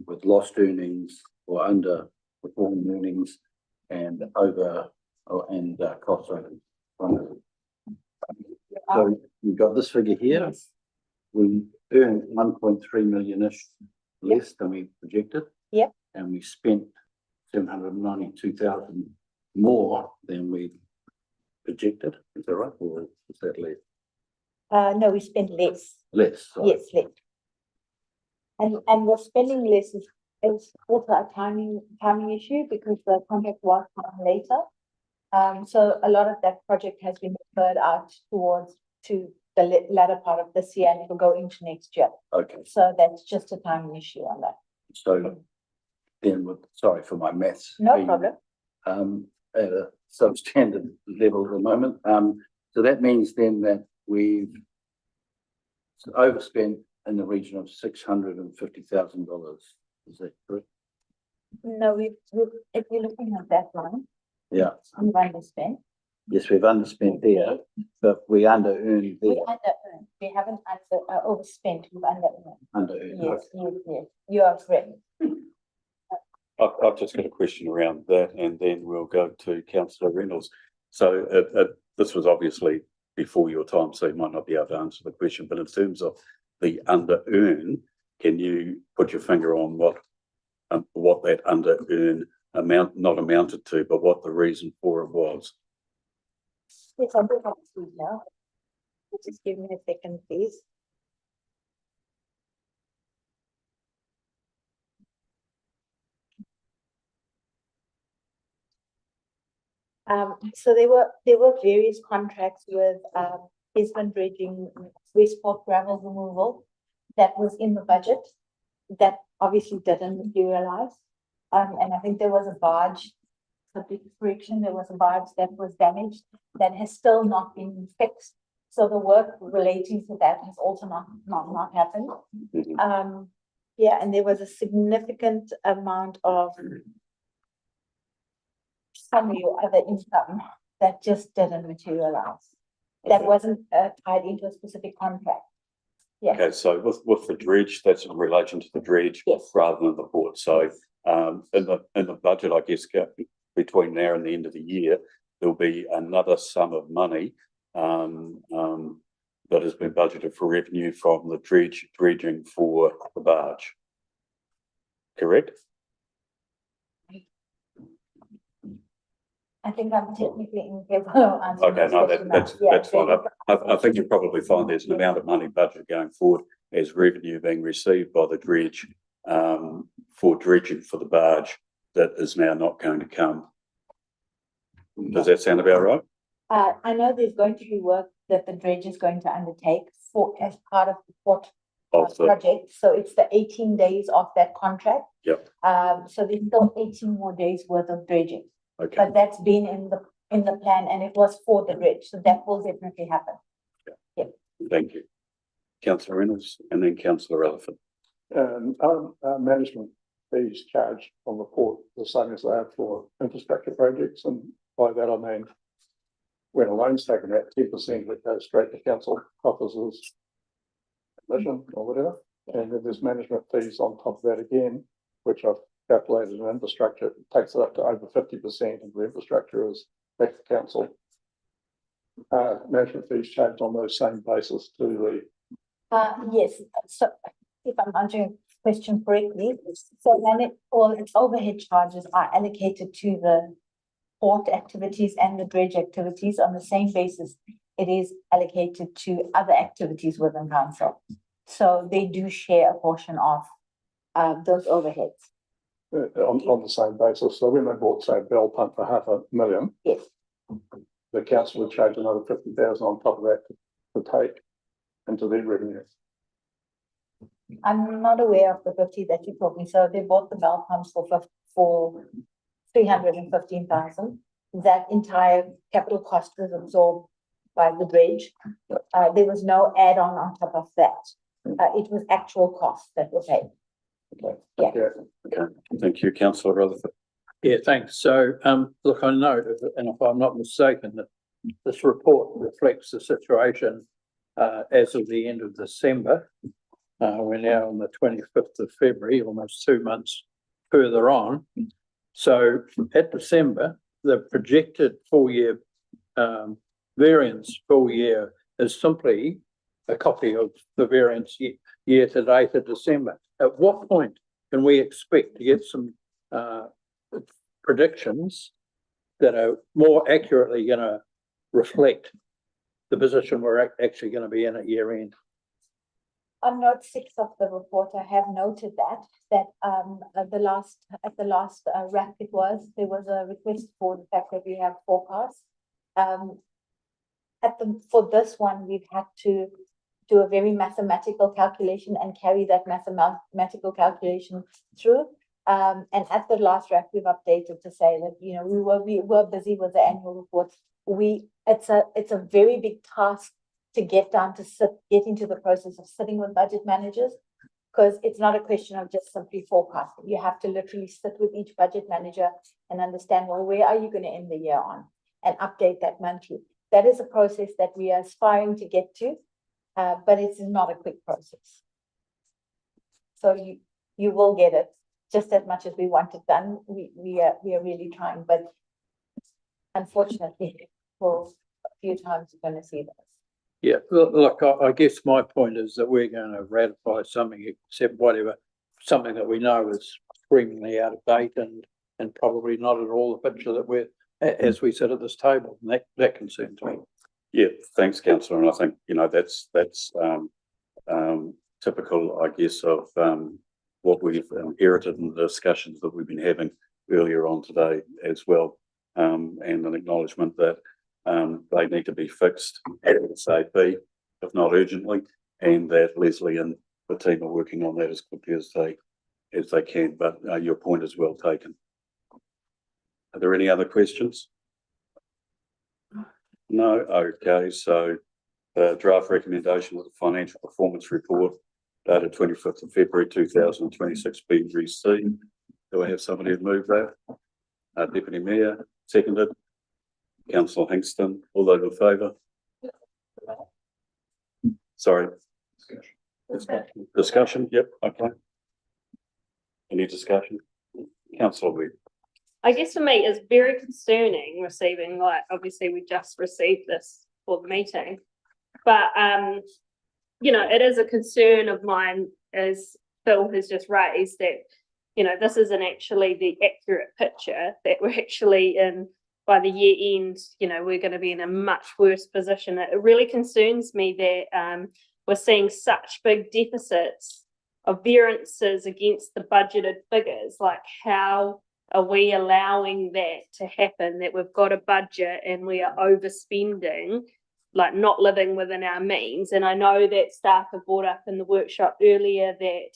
Speaker 9: with lost earnings or underperforming earnings and cost over. So you've got this figure here.
Speaker 14: Yes.
Speaker 9: We earned 1.3 million-ish less than we projected.
Speaker 14: Yep.
Speaker 9: And we spent 792,000 more than we projected. Is that right? Or is that less?
Speaker 14: No, we spent less.
Speaker 9: Less. Sorry.
Speaker 14: Yes, less. And the spending less is also a timing issue because the contract was done later. So a lot of that project has been referred out to the latter part of this year, and it will go into next year.
Speaker 9: Okay.
Speaker 14: So that's just a timing issue on that.
Speaker 9: So then, sorry for my maths.
Speaker 14: No problem.
Speaker 9: At a substandard level at the moment. So that means then that we've overspent in the region of $650,000. Is that correct?
Speaker 14: No, if you're looking at that line,
Speaker 9: Yeah.
Speaker 14: we've underspent.
Speaker 9: Yes, we've underspent there, but we under-earned there.
Speaker 14: We under-earned. We haven't overspent, we've under-earned.
Speaker 9: Under-earned.
Speaker 14: Yes, yes. You are correct.
Speaker 1: I've just got a question around that, and then we'll go to Councillor Reynolds. So this was obviously before your time, so you might not be able to answer the question, but in terms of the under-earn, can you put your finger on what that under-earn not amounted to, but what the reason for it was?
Speaker 14: Yes, I'll bring up the speed now. Just give me a second, please. So there were various contracts with Gisborne Dredging, Westport gravel removal that was in the budget that obviously didn't materialize. And I think there was a barge, a big correction, there was a barge that was damaged that has still not been fixed. So the work relating to that has also not happened. Yeah, and there was a significant amount of some other income that just didn't materialize. That wasn't tied into a specific contract. Yeah.
Speaker 1: Okay, so with the dredge, that's in relation to the dredge
Speaker 14: Yes.
Speaker 1: rather than the port. So in the budget, I guess, between now and the end of the year, there'll be another sum of money that has been budgeted for revenue from the dredging for the barge. Correct?
Speaker 14: I think I'm technically incapable of answering.
Speaker 1: Okay,
Speaker 14: this
Speaker 1: no,
Speaker 14: question
Speaker 1: that's
Speaker 14: now. Yeah,
Speaker 1: fine. I think you'll probably find there's an amount of money budgeted going forward as revenue being received by the dredge for dredging for the barge that is now not going to come. Does that sound about right?
Speaker 14: I know there's going to be work that the dredge is going to undertake as part of the port
Speaker 1: Of the,
Speaker 14: project. So it's the 18 days of that contract.
Speaker 1: yep,
Speaker 14: So there's still 18 more days worth of dredging,
Speaker 1: okay.
Speaker 14: but that's been in the plan and it was for the dredge. So that will definitely happen.
Speaker 1: Thank you. Councillor Reynolds and then Councillor Elephant.
Speaker 7: Our management fees charged on the port the same as they are for infrastructure projects, and by that I mean when a loan's taken out, 10% it goes straight to council officers' admission or whatever, and then there's management fees on top of that again, which I've calculated in infrastructure, it takes it up to over 50%, and the infrastructure is back to council. Management fees charged on those same basis to the.
Speaker 14: Yes, so if I'm answering the question correctly, so then all its overhead charges are allocated to the port activities and the dredge activities on the same basis. It is allocated to other activities within council. So they do share a portion of those overheads.
Speaker 7: On the same basis. So when they bought, say, a bell pump for $500,000.
Speaker 14: Yes.
Speaker 7: The council would charge another 50,000 on top of that to take into their revenue.
Speaker 14: I'm not aware of the 50 that you told me. So they bought the bell pumps for 315,000. That entire capital cost was absorbed by the dredge. There was no add-on on top of that. It was actual costs that were paid.
Speaker 7: Okay.
Speaker 14: Yeah.
Speaker 1: Okay, thank you, Councillor Rutherford.
Speaker 5: Yeah, thanks. So, look, I know, and if I'm not mistaken, that this report reflects the situation as of the end of December. We're now on the 25th of February, almost 2 months further on. So at December, the projected full-year variance full year is simply a copy of the variance year to date of December. At what point can we expect to get some predictions that are more accurately going to reflect the position we're actually going to be in at year end?
Speaker 14: On note 6 of the report, I have noted that at the last RAP there was a request for the fact that we have forecasts. For this one, we've had to do a very mathematical calculation and carry that mathematical calculation through. And at the last RAP, we've updated to say that, you know, we were busy with the annual reports. It's a very big task to get into the process of sitting with budget managers, because it's not a question of just simply forecasting. You have to literally sit with each budget manager and understand, well, where are you going to end the year on, and update that monthly. That is a process that we are aspiring to get to, but it's not a quick process. So you will get it just as much as we want it done. We are really trying, but unfortunately, for a few times you're going to see this.
Speaker 5: Yeah, look, I guess my point is that we're going to ratify something, except something that we know is screamingly out of date and probably not at all the picture that we're, as we sit at this table, and that concerns me.
Speaker 1: Yeah, thanks, Councillor. And I think, you know, that's typical, I guess, of what we've inherited in the discussions that we've been having earlier on today as well, and an acknowledgement that they need to be fixed ASAP, if not urgently, and that Leslie and the team are working on that as quickly as they can. But your point is well taken. Are there any other questions? No? Okay, so the draft recommendation of the financial performance report dated 25th of February 2026 being received. Do I have somebody to move that? Deputy Mayor, seconded. Councillor Hingston, all those in favour? Sorry. Discussion? Yep, okay. Any discussion? Councillor Webb.
Speaker 3: I guess for me, it's very concerning receiving, like, obviously we just received this for the meeting. But, you know, it is a concern of mine, as Phil has just raised, that, you know, this isn't actually the accurate picture, that we're actually in, by the year end, you know, we're going to be in a much worse position. It really concerns me that we're seeing such big deficits of variances against the budgeted figures. Like, how are we allowing that to happen, that we've got a budget and we are overspending, like not living within our means? And I know that staff have brought up in the workshop earlier that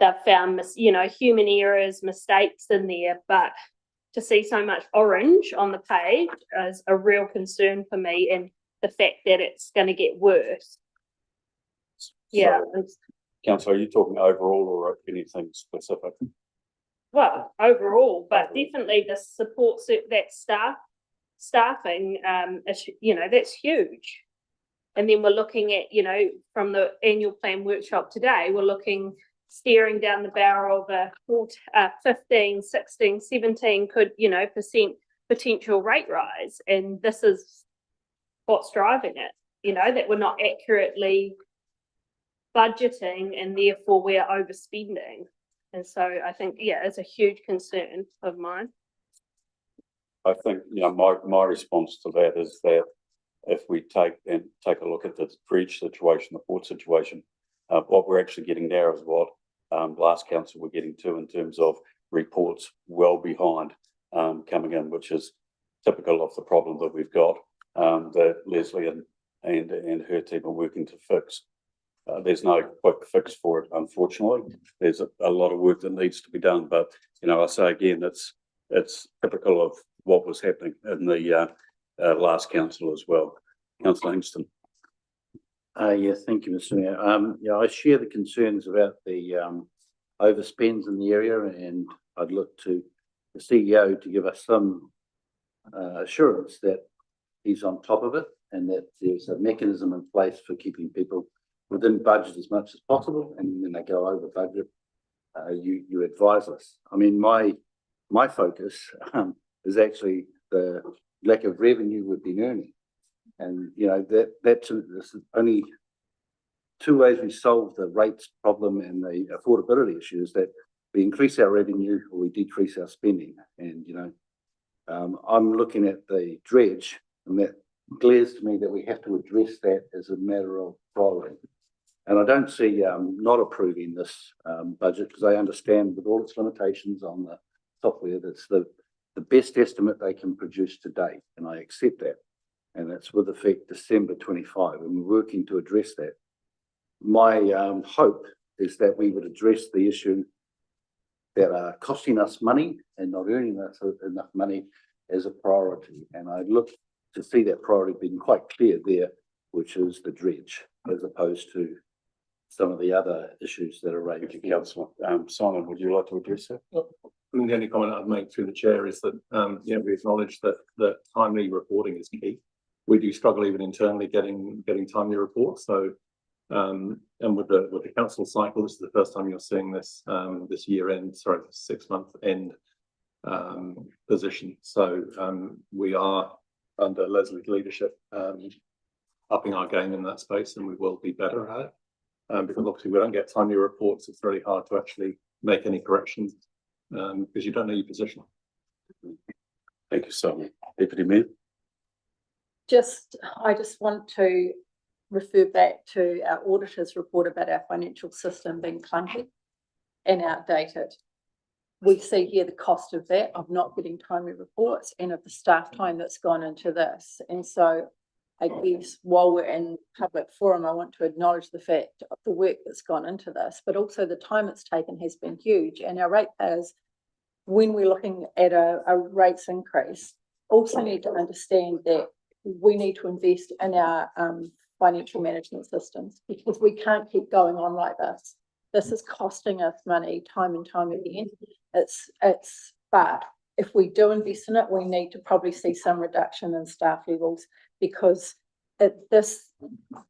Speaker 3: they've found, you know, human errors, mistakes in there, but to see so much orange on the page is a real concern for me, and the fact that it's going to get worse. Yeah.
Speaker 1: Councillor, are you talking overall or anything specific?
Speaker 3: Well, overall, but definitely the support that staffing, you know, that's huge. And then we're looking at, you know, from the annual plan workshop today, we're looking, staring down the barrel of a 15, 16, 17 % potential rate rise. And this is what's driving it, you know, that we're not accurately budgeting and therefore we are overspending. And so I think, yeah, it's a huge concern of mine.
Speaker 1: I think, you know, my response to that is that if we take a look at the dredge situation, the port situation, what we're actually getting now is what last council were getting to in terms of reports well behind coming in, which is typical of the problem that we've got, that Leslie and her team are working to fix. There's no quick fix for it, unfortunately. There's a lot of work that needs to be done, but you know, I say again, it's typical of what was happening in the last council as well. Councillor Hingston.
Speaker 9: Yeah, thank you, Mr. Mayor. Yeah, I share the concerns about the overspends in the area, and I'd look to the CEO to give us some assurance that he's on top of it and that there's a mechanism in place for keeping people within budget as much as possible, and when they go over budget, you advise us. I mean, my focus is actually the lack of revenue we've been earning, and you know there's only two ways we solve the rates problem and the affordability issues: that we increase our revenue or we decrease our spending. And you know, I'm looking at the dredge, and that glares to me that we have to address that as a matter of priority. And I don't see not approving this budget, because I understand with all its limitations on the software, that's the best estimate they can produce to date, and I accept that. And that's with effect December 25, and we're working to address that. My hope is that we would address the issue that are costing us money and not earning us enough money as a priority. And I look to see that priority being quite clear there, which is the dredge, as opposed to some of the other issues that are raised.
Speaker 1: Thank you, Councillor. Simon, would you like to address that?
Speaker 15: I mean, the only comment I'd make through the chair is that yeah, we acknowledge that timely reporting is key. We do struggle even internally getting timely reports. So and with the council cycle, this is the first time you're seeing this this year end, sorry, 6 month end position. So we are under Leslie's leadership upping our game in that space, and we will be better at it. Because obviously we don't get timely reports, it's very hard to actually make any corrections because you don't know your position.
Speaker 1: Thank you, Simon. Deputy Mayor.
Speaker 4: I just want to refer back to our auditor's report about our financial system being clunky and outdated. We see here the cost of that, of not getting timely reports, and of the staff time that's gone into this. And so I guess while we're in public forum, I want to acknowledge the fact of the work that's gone into this, but also the time it's taken has been huge. And our ratepayers, when we're looking at a rates increase, also need to understand that we need to invest in our financial management systems, because we can't keep going on like this. This is costing us money time and time again. But if we do invest in it, we need to probably see some reduction in staff levels, because this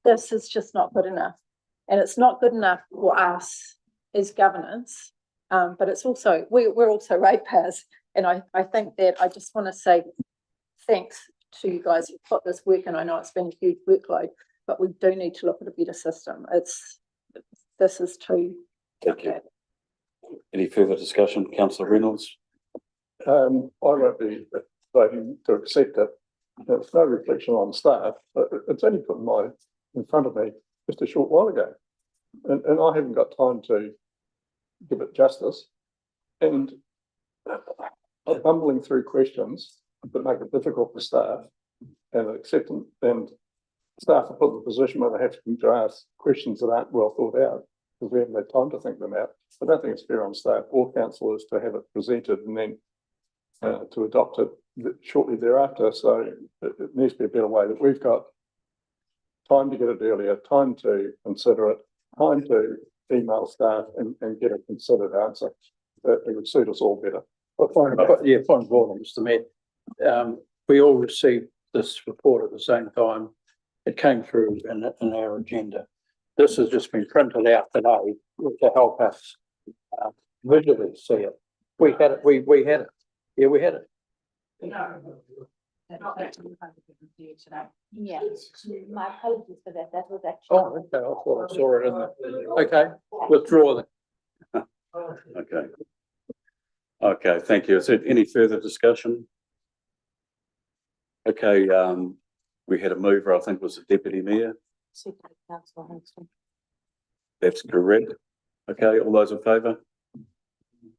Speaker 4: is just not good enough. And it's not good enough for us as governance, but it's also, we're also ratepayers, And I think that I just want to say thanks to you guys who put this work, and I know it's been a huge workload, but we do need to look at a better system. This is too.
Speaker 1: Thank you. Any further discussion, councillor Reynolds?
Speaker 7: I won't be voting to accept it. There's no reflection on staff, but it's only put in front of me just a short while ago. And I haven't got time to give it justice. And I'm bumbling through questions that make it difficult for staff and acceptance, and staff are put in a position where they have to ask questions that aren't well thought out because we haven't had time to think them out. I don't think it's fair on staff or councillors to have it presented and then to adopt it shortly thereafter. So it needs to be a better way that we've got time to get it earlier, time to consider it, time to email staff and get a considered answer. That it would suit us all better.
Speaker 16: Point of order, Mr. Mayor. We all received this report at the same time. It came through in our agenda. This has just been printed out today to help us visually see it. We had it. We had it. Yeah, we had it.
Speaker 14: Yeah, my apologies for that. That was actually.
Speaker 16: Oh, okay. I thought I saw it in there. Okay, withdraw then.
Speaker 1: Okay. Okay, thank you. Is there any further discussion? Okay, we had a mover, I think it was the deputy mayor. That's correct. Okay, all those in favour?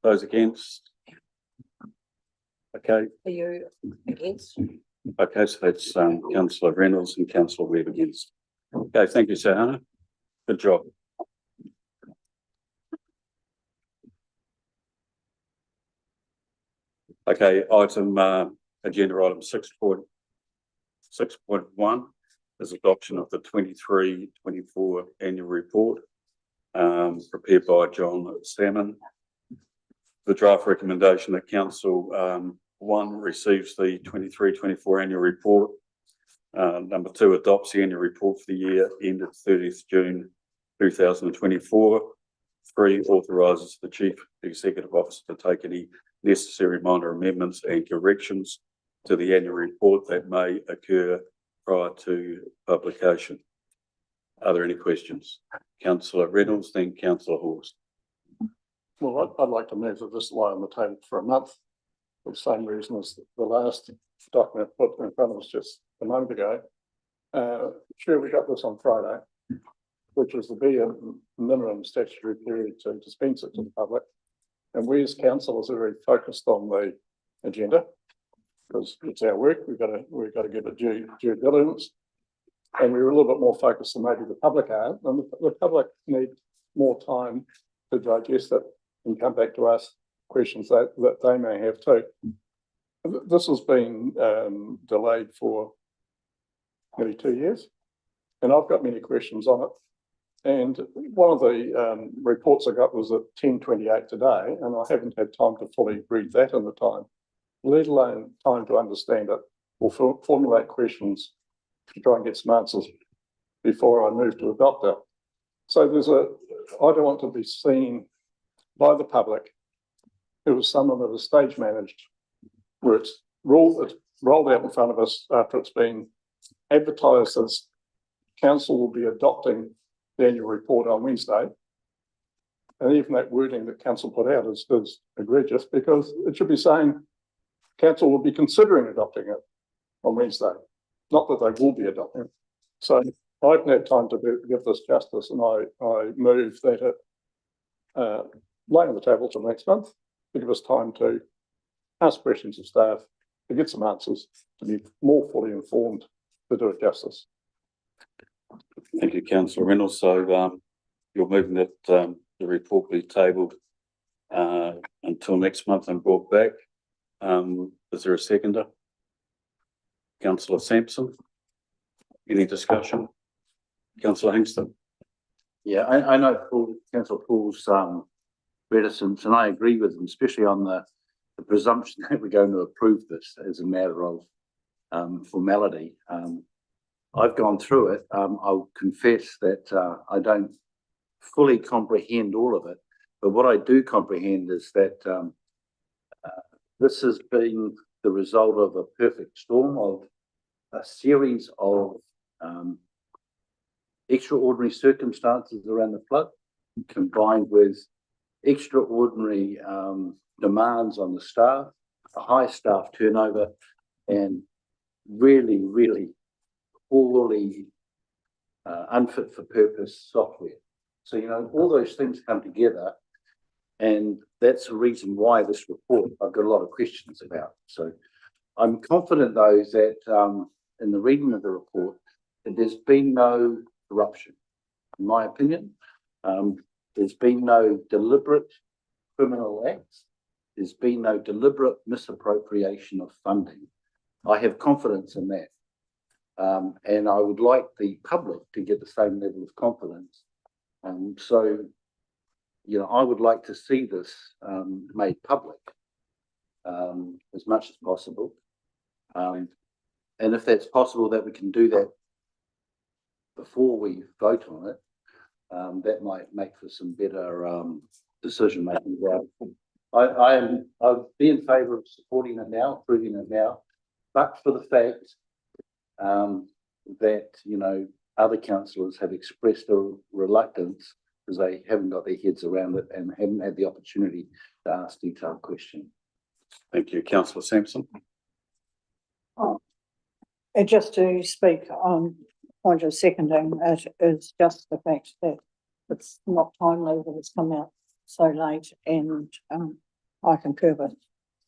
Speaker 1: Those against? Okay.
Speaker 2: Are you against?
Speaker 1: Okay, so that's councillor Reynolds and councillor Webb against. Okay, thank you, Sahana. Good job. Okay, agenda item 6.1 is adoption of the 23-24 annual report prepared by John Salmon. The draft recommendation that council 1 receives the 23-24 annual report. Number 2 adopts the annual report for the year ended 30th June 2024. 3 authorises the Chief Executive Officer to take any necessary minor amendments and corrections to the annual report that may occur prior to publication. Are there any questions? Councillor Reynolds, then councillor Hawes.
Speaker 7: Well, I'd like to move that this lie on the table for a month for the same reason as the last document put in front of us just a moment ago. Sure, we got this on Friday, which was the bare minimum statutory period to dispense it to the public. And we as councillors are very focused on the agenda because it's our work. We've got to give it due diligence. And we're a little bit more focused than maybe the public are. And the public need more time to digest it and come back to us questions that they may have too. This has been delayed for nearly 2 years, and I've got many questions on it. And one of the reports I got was at 10:28 today, and I haven't had time to fully read that in the time, let alone time to understand it or formulate questions to try and get some answers before I move to adopt it. So I don't want to be seen by the public it was someone that was stage managed, where it's rolled out in front of us after it's been advertised as council will be adopting the annual report on Wednesday. And even that wording that council put out is egregious, because it should be saying council will be considering adopting it on Wednesday, not that they will be adopting it. So I haven't had time to give this justice, and I move that it lay on the table till next month to give us time to ask questions of staff, to get some answers, to be more fully informed, to do it justice.
Speaker 1: Thank you, Councillor Reynolds. So you're moving that the report be tabled until next month and brought back. Is there a seconder? Councillor Sampson? Any discussion? Councillor Hingston?
Speaker 9: Yeah, I know Councillor Paul's reticence, and I agree with him, especially on the presumption that we're going to approve this as a matter of formality. I've gone through it. I'll confess that I don't fully comprehend all of it, but what I do comprehend is that this has been the result of a perfect storm of a series of extraordinary circumstances around the flood, combined with extraordinary demands on the staff, a high staff turnover, and really, really poorly unfit for purpose software. So, you know, all those things come together, and that's the reason why this report I've got a lot of questions about. So I'm confident, though, that in the reading of the report, that there's been no corruption, in my opinion. There's been no deliberate criminal acts. There's been no deliberate misappropriation of funding. I have confidence in that. And I would like the public to get the same level of confidence. So, you know, I would like to see this made public as much as possible. And if that's possible, that we can do that before we vote on it, that might make for some better decision making. I'd be in favour of supporting it now, approving it now, but for the fact that, you know, other councillors have expressed a reluctance because they haven't got their heads around it and haven't had the opportunity to ask detailed questions.
Speaker 1: Thank you, Councillor Sampson.
Speaker 12: And just to speak on point of seconding, it is just the fact that it's not timely that it's come out so late, and I concur with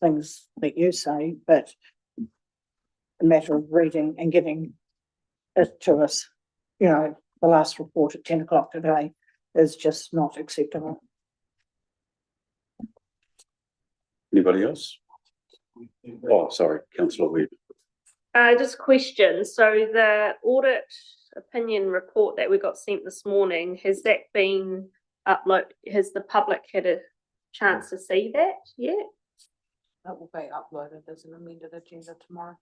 Speaker 12: things that you say, but a matter of reading and getting it to us, you know, the last report at 10 o'clock today is just not acceptable.
Speaker 1: Anybody else? Oh, sorry, Councillor Webb.
Speaker 3: Just a question. So the audit opinion report that we got sent this morning, has that been uploaded? Has the public had a chance to see that yet?
Speaker 10: That will be uploaded as an amended agenda tomorrow.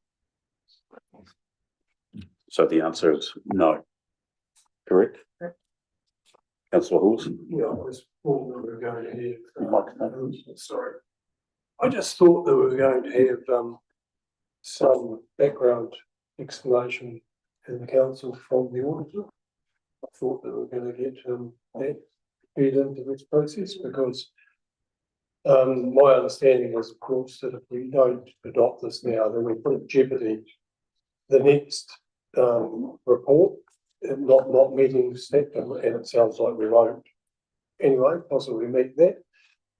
Speaker 1: So the answer is no. Correct?
Speaker 10: Correct.
Speaker 1: Councillor Halls?
Speaker 5: Yeah, I just thought that we were going to have, sorry. I just thought that we were going to have some background explanation in the council from the auditor. I thought that we were going to get that feed into this process, because my understanding is, of course, that if we don't adopt this now, then we put in jeopardy the next report, not meeting step, and it sounds like we won't anyway possibly meet that.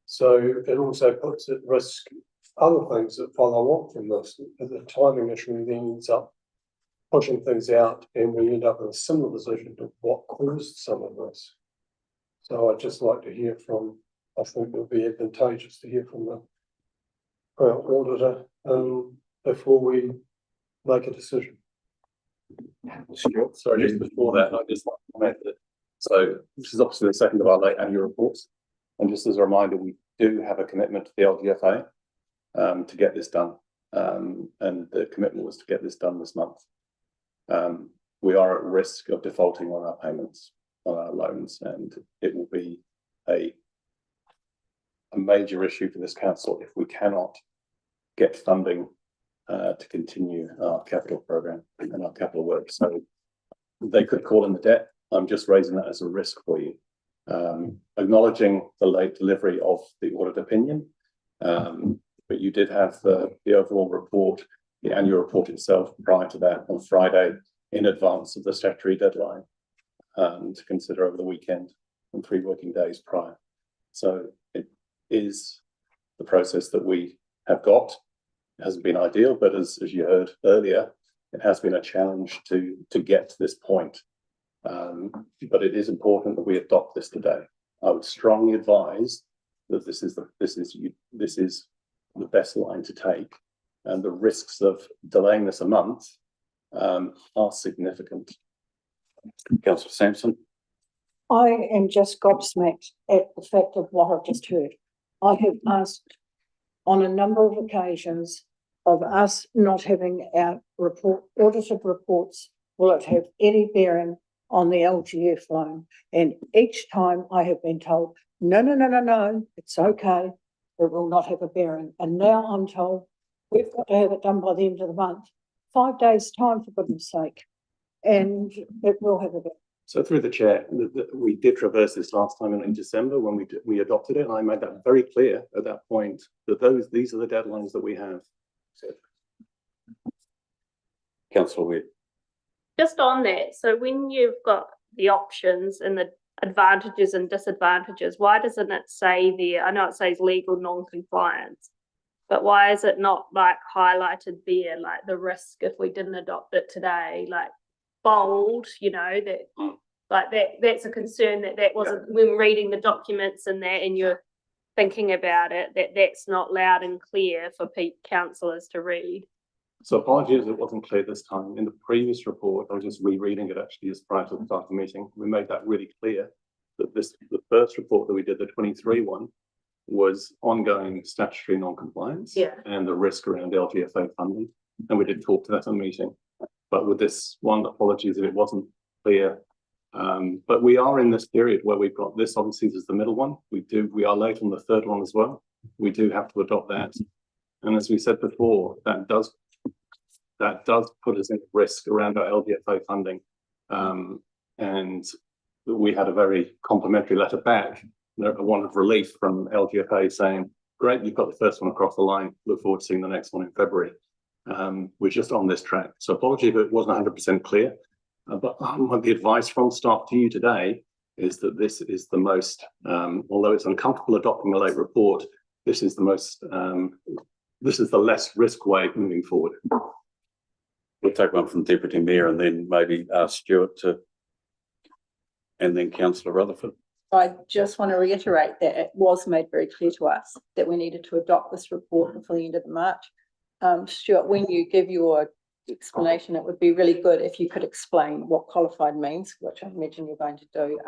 Speaker 5: So it also puts at risk other things that follow on from this. The timing issue then ends up pushing things out, and we end up in a similar position to what caused some of this. So I'd just like to hear from, I think it would be advantageous to hear from the auditor before we make a decision.
Speaker 15: Sorry, just before that, I'd just like to comment that, so this is obviously the second of our late annual reports. And just as a reminder, we do have a commitment to the LGFA to get this done. And the commitment was to get this done this month. We are at risk of defaulting on our payments, on our loans, and it will be a major issue for this council if we cannot get funding to continue our capital program and our capital work. So they could call in the debt. I'm just raising that as a risk for you. Acknowledging the late delivery of the audit opinion, but you did have the overall report, the annual report itself prior to that on Friday in advance of the statutory deadline to consider over the weekend and 3 working days prior. So it is the process that we have got. It hasn't been ideal, but as you heard earlier, it has been a challenge to get to this point. But it is important that we adopt this today. I would strongly advise that this is the best line to take, and the risks of delaying this a month are significant. Councillor Sampson.
Speaker 12: I am just gobsmacked at the fact of what I've just heard. I have asked on a number of occasions of us not having our audited reports, will it have any bearing on the LGF loan? And each time I have been told, no, it's okay. it will not have a bearing. And now I'm told we've got to have it done by the end of the month. 5 days' time, for goodness sake. And it will have a bearing.
Speaker 15: So through the chair, we did traverse this last time in December when we adopted it, and I made that very clear at that point that these are the deadlines that we have.
Speaker 1: Councillor Webb.
Speaker 3: Just on that, so when you've got the options and the advantages and disadvantages, why doesn't it say there, I know it says legal non-compliance, but why is it not like highlighted there, like the risk if we didn't adopt it today, like bold, you know, that like that's a concern that wasn't when reading the documents and that, and you're thinking about it, that's not loud and clear for councillors to read.
Speaker 15: So apologies, it wasn't clear this time. In the previous report, I was just rereading it actually just prior to the start of the meeting. We made that really clear that the first report that we did, the 23 one, was ongoing statutory non-compliance and the risk around LGFA funding. And we did talk to that in the meeting. But with this one, apologies if it wasn't clear. But we are in this period where we've got this, obviously, this is the middle one. We are late on the third one as well. We do have to adopt that. And as we said before, that does put us in risk around our LGFA funding. And we had a very complimentary letter back, one of relief from LGFA saying, great, you've got the first one across the line. Look forward to seeing the next one in February. We're just on this track. So apology if it wasn't 100% clear. But the advice from staff to you today is that this is the most, although it's uncomfortable adopting a late report, this is the most, this is the less risk way moving forward.
Speaker 1: We'll take one from Deputy Mayor and then maybe ask Stuart to, and then Councillor Rutherford.
Speaker 17: I just want to reiterate that it was made very clear to us that we needed to adopt this report before the end of March. Stuart, when you give your explanation, it would be really good if you could explain what qualified means, which I imagine you're going to do.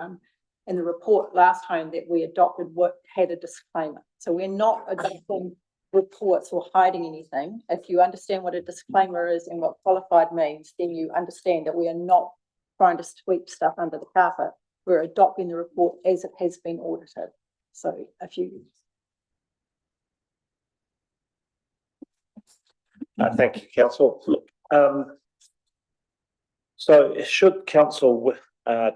Speaker 17: In the report last time that we adopted, what had a disclaimer. So we're not adopting reports or hiding anything. If you understand what a disclaimer is and what qualified means, then you understand that we are not trying to sweep stuff under the carpet. We're adopting the report as it has been audited. So if you...
Speaker 18: Thank you, Council. So should Council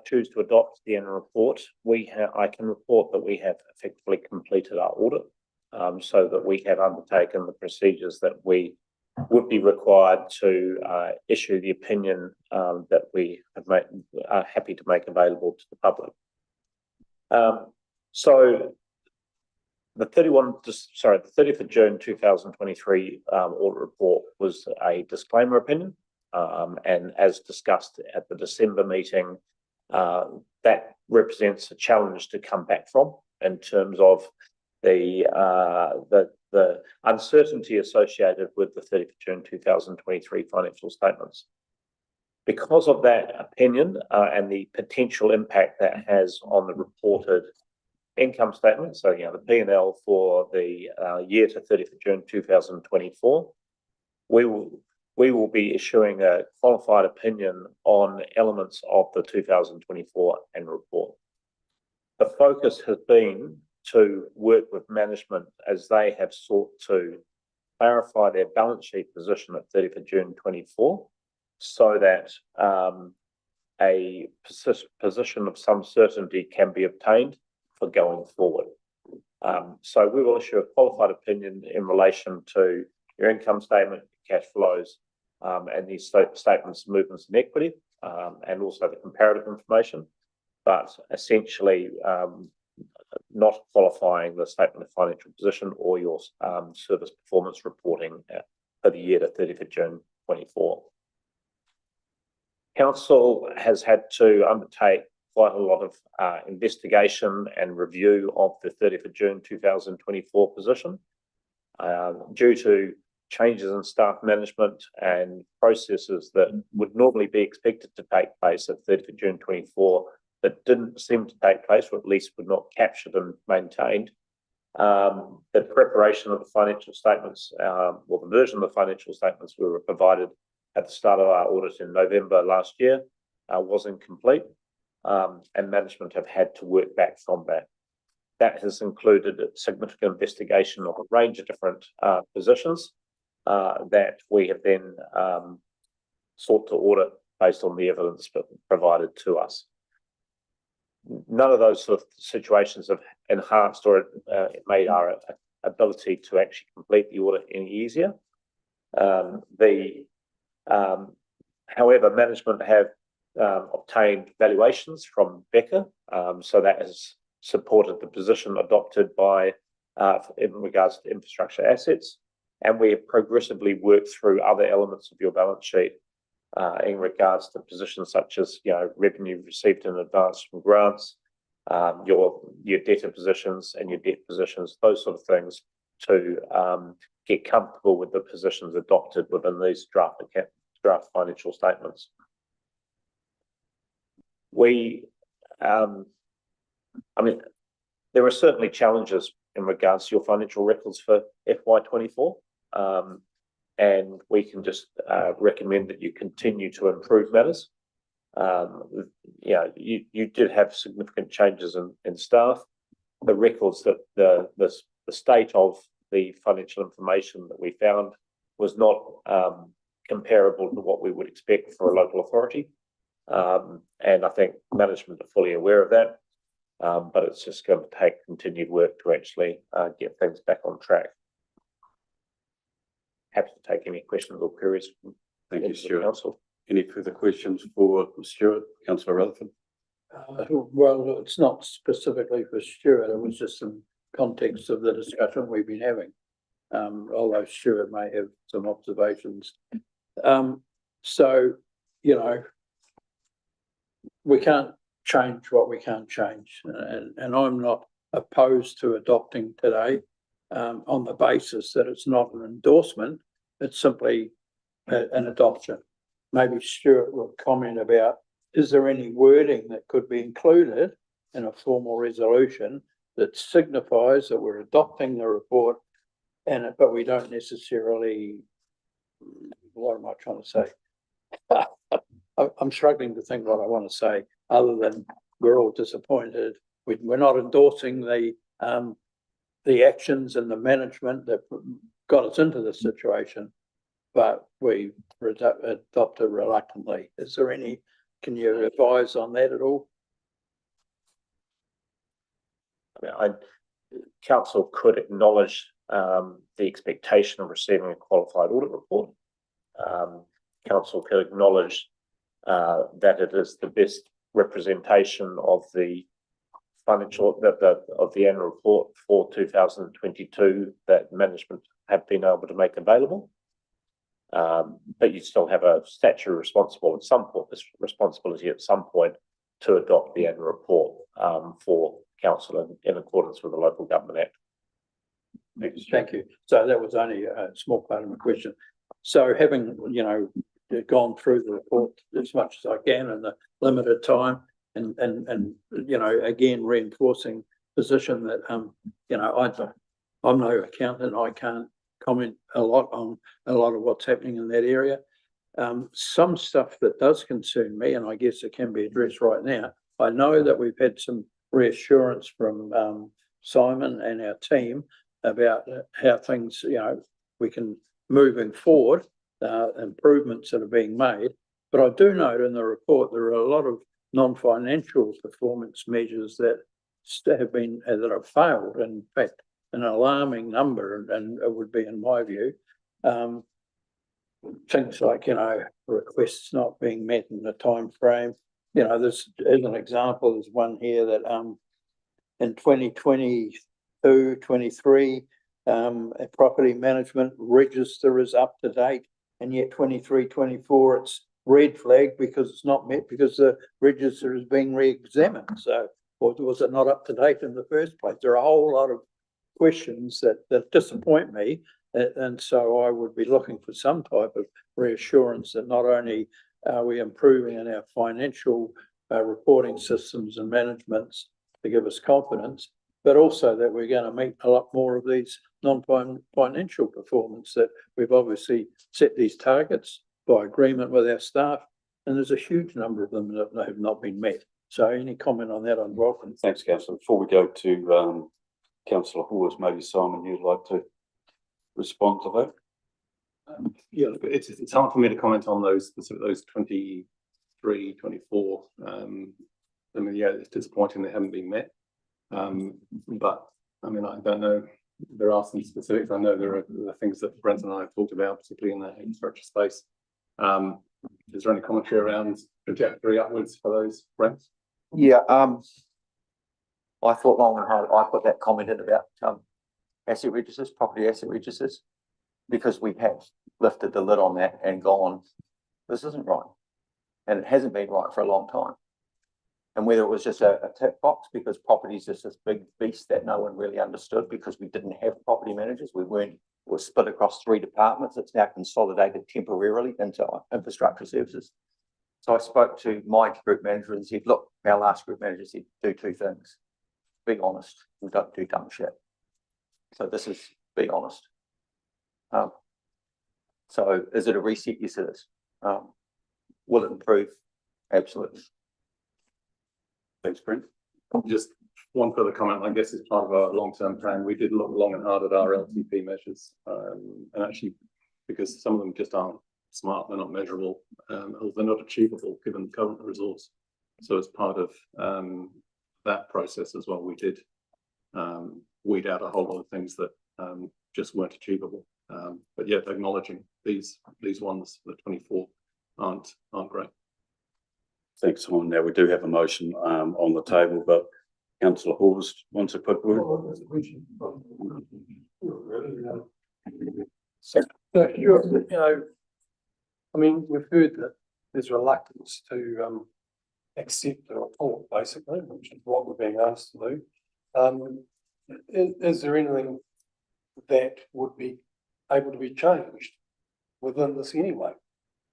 Speaker 18: choose to adopt the annual report, I can report that we have effectively completed our audit, so that we have undertaken the procedures that we would be required to issue the opinion that we are happy to make available to the public. So the 30th of June 2023 audit report was a disclaimer opinion, and as discussed at the December meeting, that represents a challenge to come back from in terms of the uncertainty associated with the 30th of June 2023 financial statements. Because of that opinion and the potential impact that has on the reported income statement, so the P&L for the year to 30th of June 2024, we will be issuing a qualified opinion on elements of the 2024 annual report. The focus has been to work with management as they have sought to clarify their balance sheet position at 30th of June 24, so that a position of some certainty can be obtained for going forward. So we will issue a qualified opinion in relation to your income statement, cash flows, and these statements, movements in equity, and also the comparative information, but essentially not qualifying the statement of financial position or your service performance reporting for the year to 30th of June 24. Council has had to undertake quite a lot of investigation and review of the 30th of June 2024 position due to changes in staff management and processes that would normally be expected to take place at 30th of June 24 that didn't seem to take place, or at least were not captured and maintained. The preparation of the financial statements, or the version of the financial statements we were provided at the start of our audit in November last year was incomplete, and management have had to work back from that. that has included a significant investigation of a range of different positions that we have then sought to audit based on the evidence provided to us. None of those sort of situations have enhanced or made our ability to actually complete the audit any easier. However, management have obtained valuations from Becker, so that has supported the position adopted by in regards to infrastructure assets, and we have progressively worked through other elements of your balance sheet in regards to positions such as revenue received in advance from grants, your debtor positions and your debt positions, those sort of things, to get comfortable with the positions adopted within these draft financial statements. There are certainly challenges in regards to your financial records for FY24, and we can just recommend that you continue to improve matters. You did have significant changes in staff. The records that the state of the financial information that we found was not comparable to what we would expect for a local authority. And I think management are fully aware of that, but it's just going to take continued work to actually get things back on track. Happy to take any questions or queries.
Speaker 1: Thank you, Stuart. Council. Any further questions for Stuart, Councillor Rutherford?
Speaker 16: Well, it's not specifically for Stuart. It was just some context of the discussion we've been having. Although Stuart may have some observations. So, we can't change what we can't change. And I'm not opposed to adopting today on the basis that it's not an endorsement, it's simply an adoption. Maybe Stuart will comment about, is there any wording that could be included in a formal resolution that signifies that we're adopting the report, but we don't necessarily, what am I trying to say? I'm struggling to think what I want to say, other than we're all disappointed. We're not endorsing the actions and the management that got us into this situation, but we adopted reluctantly. Is there any, can you advise on that at all?
Speaker 18: Council could acknowledge the expectation of receiving a qualified audit report. Council could acknowledge that it is the best representation of the financial of the annual report for 2022 that management have been able to make available. But you still have a statutory responsibility at some point to adopt the annual report for council in accordance with the Local Government Act.
Speaker 16: Thank you. So that was only a small part of my question. So having, gone through the report as much as I can in the limited time, and again reinforcing position that I'm no accountant, I can't comment a lot on a lot of what's happening in that area. Some stuff that does concern me, and I guess it can be addressed right now. I know that we've had some reassurance from Simon and our team about how things, we can moving forward, improvements that are being made. But I do note in the report there are a lot of non-financial performance measures that have failed. In fact, an alarming number, and it would be, in my view, things like requests not being met in the time frame. This as an example, there's one here that in 2022-23 a property management register is up to date, and yet 23-24 it's red flag because it's not met because the register is being re-examined. So, or was it not up to date in the first place? There are a whole lot of questions that disappoint me, and so I would be looking for some type of reassurance that not only are we improving in our financial reporting systems and managements to give us confidence, but also that we're going to meet a lot more of these non-financial performance, that we've obviously set these targets by agreement with our staff, and there's a huge number of them that have not been met. So any comment on that, I'm welcome.
Speaker 1: Thanks, councillor. Before we go to councillor Hawes, maybe Simon, you'd like to respond to that?
Speaker 15: Yeah, look, it's hard for me to comment on those specific, those 23, 24. I mean, yeah, it's disappointing they haven't been met. But I mean, I don't know. There are some specifics. I know there are things that Brent and I have talked about, particularly in the infrastructure space. Is there any commentary around trajectory upwards for those, Brent?
Speaker 11: Yeah, I thought long and hard, I put that comment in about, asset registers, property asset registers, because we have lifted the lid on that and gone, this isn't right. And it hasn't been right for a long time. And whether it was just a tick box, because property is just this big beast that no one really understood because we didn't have property managers. We were split across 3 departments. It's now consolidated temporarily into infrastructure services. So I spoke to my group manager and said, look, our last group manager said, do 2 things. Be honest and don't do dumb shit. So this is be honest. So is it a reset? Yes, it is. Will it improve? Absolutely.
Speaker 1: Thanks, Brent.
Speaker 15: Just one further comment, I guess, as part of our long-term plan, we did look long and hard at our LTP measures. And actually, because some of them just aren't smart, they're not measurable, or they're not achievable given the current resource. So as part of that process as well, we did weed out a whole lot of things that just weren't achievable. But yet acknowledging these ones, the 24, aren't great.
Speaker 1: Thanks, Simon. Now, we do have a motion on the table, but councillor Hawes wants a quick word.
Speaker 5: Sure, you know, I mean, we've heard that there's reluctance to accept the report, basically, which is what we're being asked to do. Is there anything that would be able to be changed within this anyway?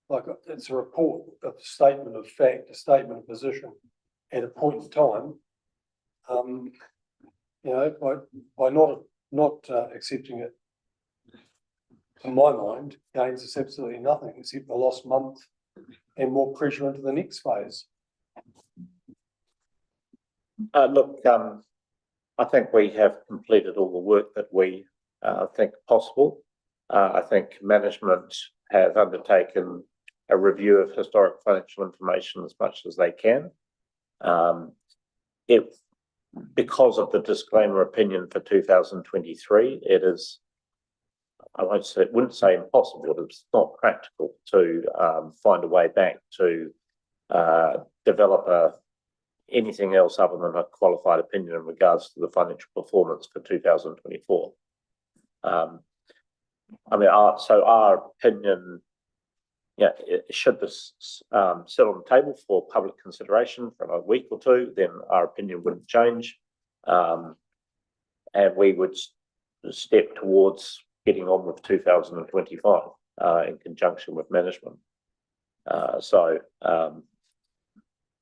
Speaker 5: Like it's a report, a statement of fact, a statement of position at a point in time. You know, by not accepting it, in my mind, gains us absolutely nothing except a lost month and more pressure into the next phase.
Speaker 18: Look, I think we have completed all the work that we think possible. I think management have undertaken a review of historic financial information as much as they can. Because of the disclaimer opinion for 2023, it is, I wouldn't say impossible, but it's not practical to find a way back to develop anything else other than a qualified opinion in regards to the financial performance for 2024. I mean, our opinion, yeah, should this sit on the table for public consideration for a week or 2, then our opinion wouldn't change, and we would step towards getting on with 2025 in conjunction with management.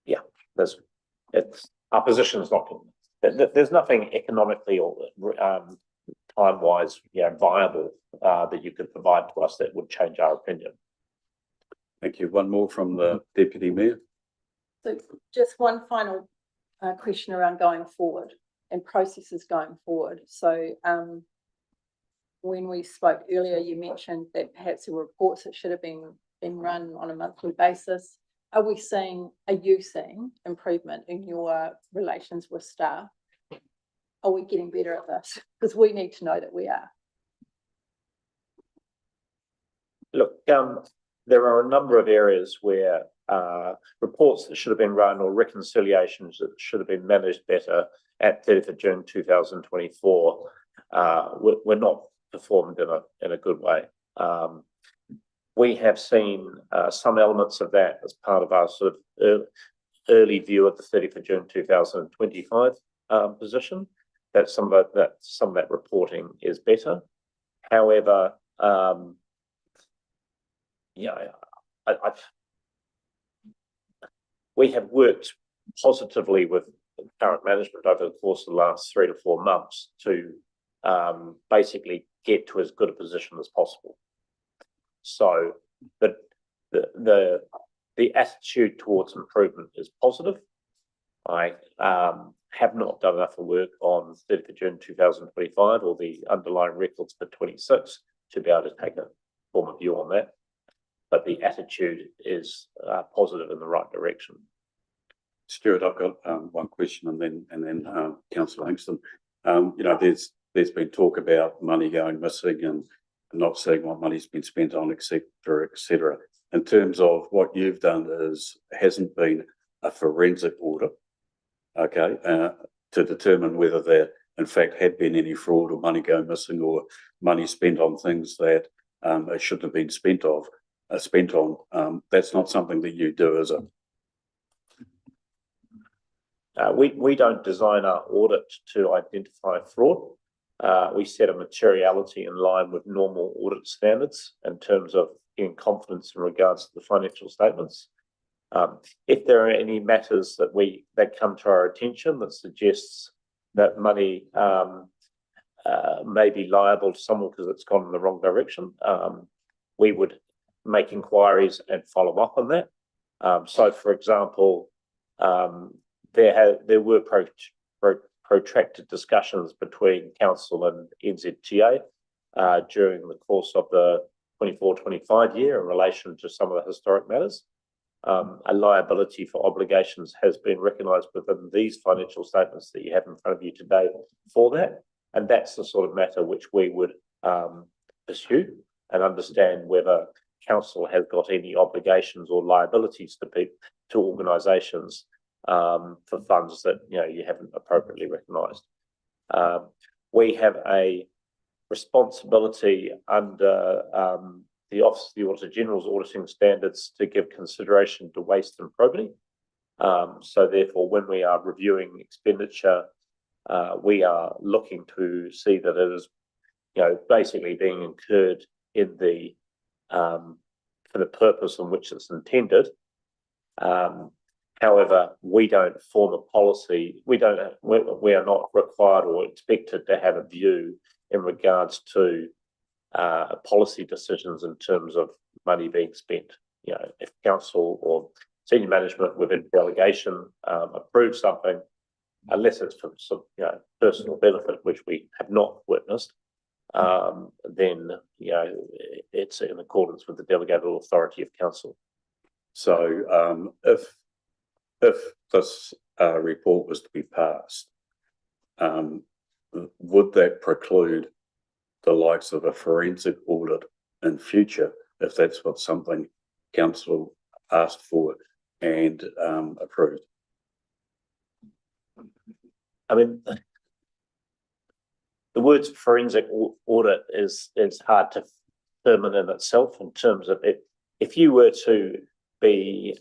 Speaker 18: Yeah, our position is not. There's nothing economically or time-wise, viable that you could provide to us that would change our opinion.
Speaker 1: Thank you. One more from the Deputy Mayor.
Speaker 17: So just one final question around going forward and processes going forward. So when we spoke earlier, you mentioned that perhaps there were reports that should have been run on a monthly basis. Are you seeing improvement in your relations with staff? Are we getting better at this? Because we need to know that we are.
Speaker 18: Look, there are a number of areas where reports that should have been run or reconciliations that should have been managed better at 30th of June 2024 were not performed in a good way. We have seen some elements of that as part of our sort of early view of the 30th of June 2025 position, that some of that reporting is better. However, we have worked positively with current management over the course of the last 3 to 4 months to basically get to as good a position as possible. So the attitude towards improvement is positive. I have not done enough work on 30th of June 2025 or the underlying records for 26 to be able to take a form of view on that. But the attitude is positive in the right direction.
Speaker 1: Stuart, I've got one question and then Councillor Hingston. You know, there's been talk about money going missing and not seeing what money's been spent on, et cetera. In terms of what you've done hasn't been a forensic audit, okay, to determine whether there in fact had been any fraud or money go missing or money spent on things that it shouldn't have been spent on. That's not something that you do, is it?
Speaker 18: We don't design our audit to identify fraud. We set a materiality in line with normal audit standards in terms of getting confidence in regards to the financial statements. If there are any matters that come to our attention that suggests that money may be liable to someone because it's gone in the wrong direction, we would make inquiries and follow up on that. So, for example, there were protracted discussions between council and NZTA during the course of the 24-25 year in relation to some of the historic matters. A liability for obligations has been recognised within these financial statements that you have in front of you today for that, and that's the sort of matter which we would pursue and understand whether council has got any obligations or liabilities to organisations for funds that you haven't appropriately recognised. We have a responsibility under the Office of the Auditor General's auditing standards to give consideration to waste and probity. So therefore, when we are reviewing expenditure, we are looking to see that it is, basically being incurred in the for the purpose in which it's intended. However, we don't form a policy. We are not required or expected to have a view in regards to policy decisions in terms of money being spent. If council or senior management within delegation approves something, unless it's for some personal benefit, which we have not witnessed, then it's in accordance with the delegated authority of council.
Speaker 1: So if this report was to be passed, would that preclude the likes of a forensic audit in future if that's what something council asked for and approved?
Speaker 18: I mean, the words forensic audit is hard to determine in itself in terms of it. If you were to be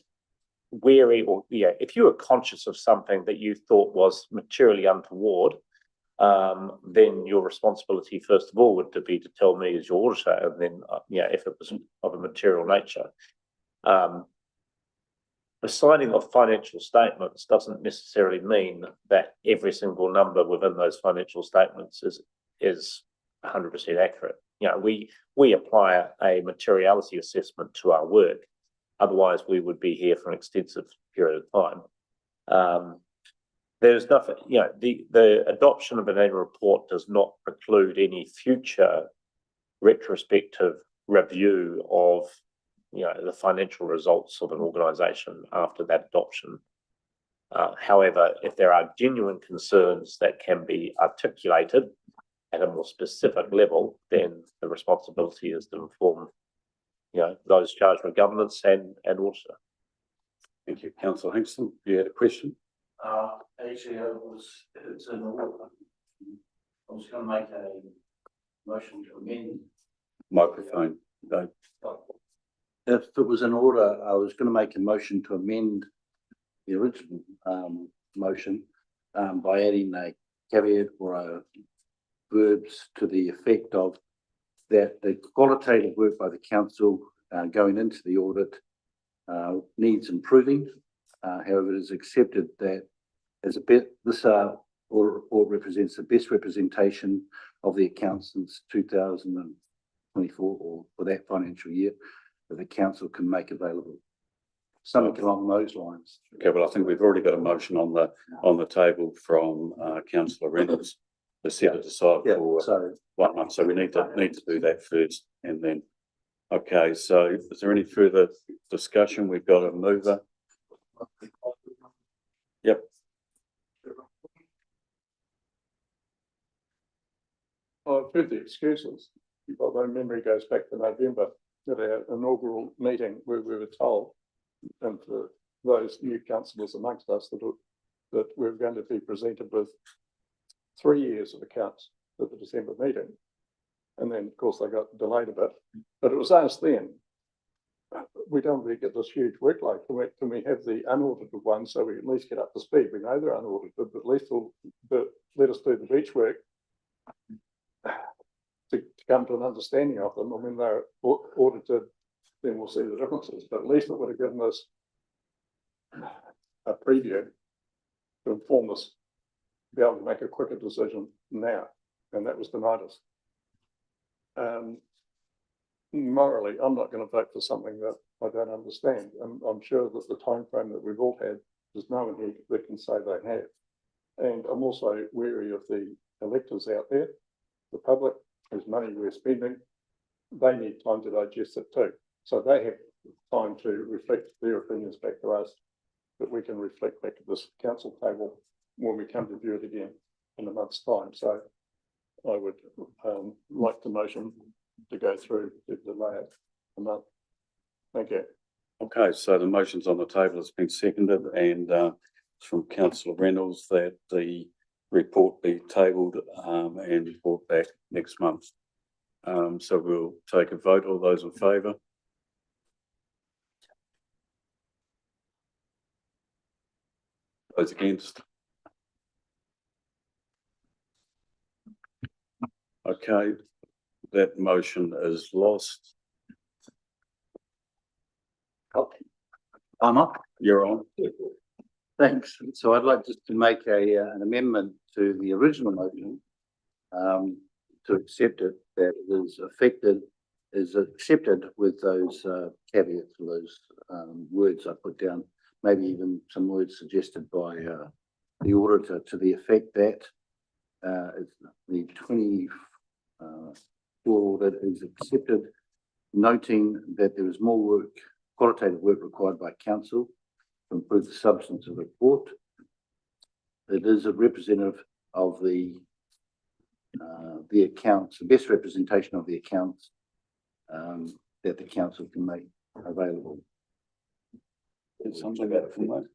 Speaker 18: wary or if you were conscious of something that you thought was materially untoward, then your responsibility first of all would be to tell me as your auditor, and then if it was of a material nature. The signing of financial statements doesn't necessarily mean that every single number within those financial statements is 100% accurate. We apply a materiality assessment to our work. Otherwise, we would be here for an extensive period of time. There's nothing, the adoption of an annual report does not preclude any future retrospective review of, the financial results of an organisation after that adoption. However, if there are genuine concerns that can be articulated at a more specific level, then the responsibility is to inform those charged with governance and auditor.
Speaker 1: Thank you. Councillor Hingston, you had a question?
Speaker 9: Actually, it's an order. I was going to make a motion to amend.
Speaker 1: Microphone, no.
Speaker 9: If it was an order, I was going to make a motion to amend the original motion by adding a caveat or a verbs to the effect of that the qualitative work by the council going into the audit needs improving. However, it is accepted that as a bit, this audit represents the best representation of the accounts since 2024 or for that financial year that the council can make available. something along those lines.
Speaker 1: Okay, well, I think we've already got a motion on the table from councillor Reynolds to set it aside
Speaker 9: Yeah,
Speaker 1: for
Speaker 9: so
Speaker 1: 1 month, so we need to do that first and then. Okay, so is there any further discussion? We've got a mover. Yep.
Speaker 7: I've heard the excuses, but my memory goes back to November, at our inaugural meeting where we were told, and for those new councillors amongst us, that we're going to be presented with 3 years of accounts at the December meeting. And then, of course, they got delayed a bit, but it was asked then, we don't really get this huge workload. Can we have the unaudited one so we at least get up to speed? We know they're unaudited, but at least let us do the beach work to come to an understanding of them. And when they're audited, then we'll see the differences. But at least it would have given us a preview to inform us, be able to make a quicker decision now. And that was denied us. Morally, I'm not going to vote for something that I don't understand. I'm sure that the time frame that we've all had, there's no one here that can say they have. And I'm also wary of the electors out there, the public, whose money we're spending. They need time to digest it too. So they have time to reflect their opinions back to us, that we can reflect back at this council table when we come to view it again in a month's time. So I would like the motion to go through to delay it a month. Thank you.
Speaker 1: Okay, so the motion's on the table, it's been seconded, and it's from councillor Reynolds that the report be tabled and brought back next month. So we'll take a vote. All those in favour? Those against? Okay, that motion is lost.
Speaker 9: I'm up.
Speaker 1: You're on.
Speaker 9: Thanks. So I'd like just to make an amendment to the original motion to accept it, that it is accepted with those caveats, those words I put down, maybe even some words suggested by the auditor to the effect that the 24 audit is accepted, noting that there is more work, qualitative work required by council to improve the substance of the report. It is a representative of the accounts, the best representation of the accounts that the council can make available.
Speaker 1: There's something about it from that.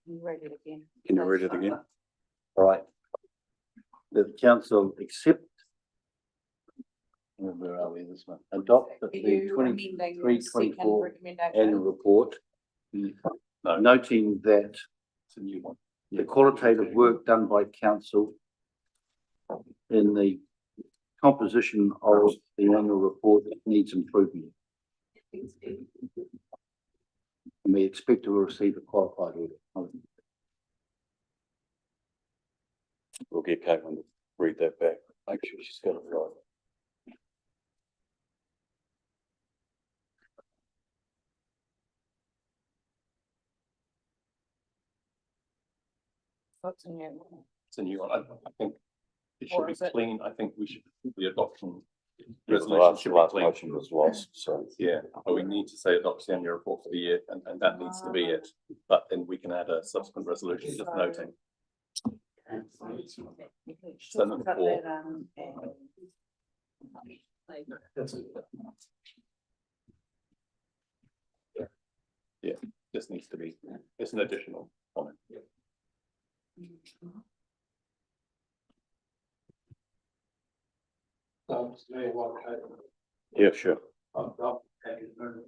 Speaker 10: Can you read it again?
Speaker 1: Can you read it again?
Speaker 9: All right. The council accept. Where are we this one? Adopt the 23-24 annual report, noting that
Speaker 1: It's a new one.
Speaker 9: the qualitative work done by council in the composition of the annual report needs improvement. And we expect to receive a qualified audit.
Speaker 1: We'll get Caitlin to read that back. Make sure she's got it right.
Speaker 10: What's a new one?
Speaker 15: It's a new one. I think it
Speaker 10: Or
Speaker 15: should
Speaker 10: is
Speaker 15: be
Speaker 10: it-
Speaker 15: clean. I think we should, the adoption
Speaker 1: The
Speaker 15: resolution
Speaker 1: last
Speaker 15: should be
Speaker 1: last
Speaker 15: clean.
Speaker 1: motion was lost, so.
Speaker 15: Yeah, but we need to say adopt the annual report for the year, and that needs to be it. But then we can add a subsequent resolution just noting. So number 4. Yeah, this needs to be, it's an additional comment.
Speaker 1: Yeah, sure.
Speaker 16: I've got package movement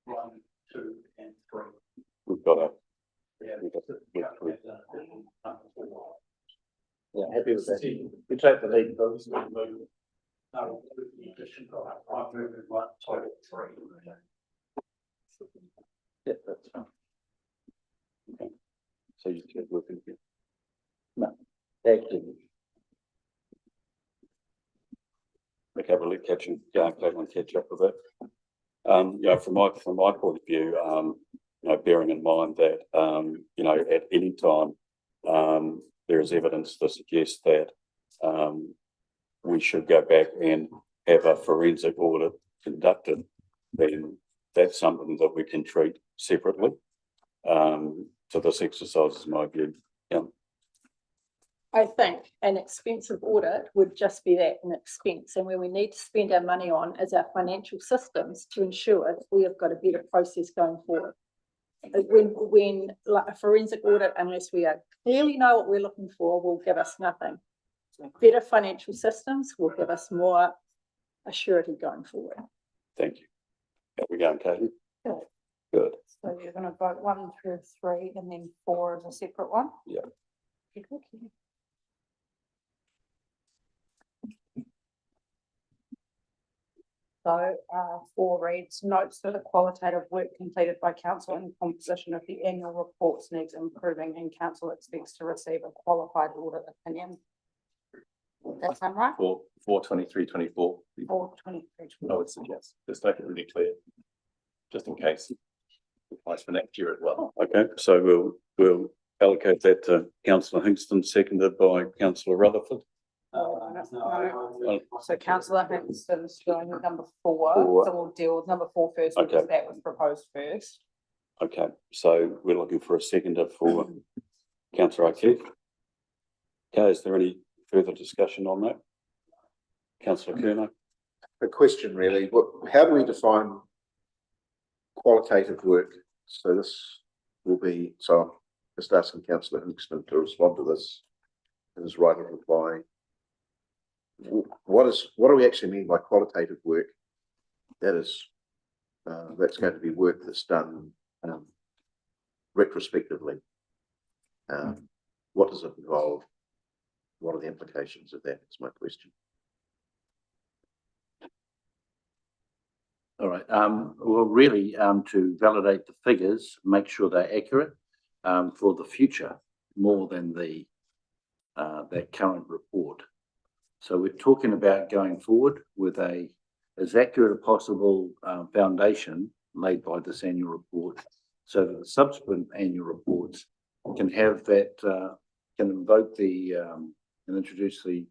Speaker 16: 1, 2, and 3.
Speaker 1: We've got a.
Speaker 16: Yeah.
Speaker 1: we've got-
Speaker 9: Yeah, happy with that. We take the lead, Bill.
Speaker 16: No, in addition, I've moved 1, 2, 3.
Speaker 9: Yeah, that's fine.
Speaker 1: So you can work in here.
Speaker 9: No, actually,
Speaker 1: Okay, we'll let Caitlin catch up with that. From my point of view, bearing in mind that, at any time, there is evidence to suggest that, we should go back and have a forensic audit conducted, then that's something that we can treat separately. So this exercise is my view. Yeah.
Speaker 17: I think an expensive audit would just be that, an expense, and where we need to spend our money on is our financial systems to ensure that we have got a better process going forward. When like a forensic audit, unless we clearly know what we're looking for, will give us nothing. Better financial systems will give us more assurity going forward.
Speaker 1: Thank you. There we go, Katie.
Speaker 10: Good.
Speaker 1: Good.
Speaker 10: So you're gonna vote 1 through 3 and then 4 as a separate one?
Speaker 1: Yeah.
Speaker 10: Okay. So, 4 reads, notes that the qualitative work completed by council and composition of the annual reports needs improving and council expects to receive a qualified audit opinion. That sound right?
Speaker 15: 4/23/24.
Speaker 10: 4/23.
Speaker 15: I would suggest, just make it really clear, just in case. Applies for next year as well.
Speaker 1: Okay, so we'll allocate that to councillor Hingston, seconded by councillor Rutherford.
Speaker 10: No. So councillor Hingston's doing number 4,
Speaker 1: Four.
Speaker 10: so we'll deal with number 4 first because
Speaker 1: Okay.
Speaker 10: that was proposed first.
Speaker 1: Okay, so we're looking for a seconder for councillor O'Keefe. Okay, is there any further discussion on that? Councillor Kerno?
Speaker 6: A question really, how do we define qualitative work? So this will be, so I'm just asking councillor Hingston to respond to this in his right of reply. What do we actually mean by qualitative work? That is, that's going to be work that's done retrospectively. What does it involve? What are the implications of that? Is my question.
Speaker 9: All right, well, really, to validate the figures, make sure they're accurate, for the future, more than that current report. So we're talking about going forward with as accurate as possible, foundation laid by this annual report, so that the subsequent annual reports can have that, can invoke and introduce the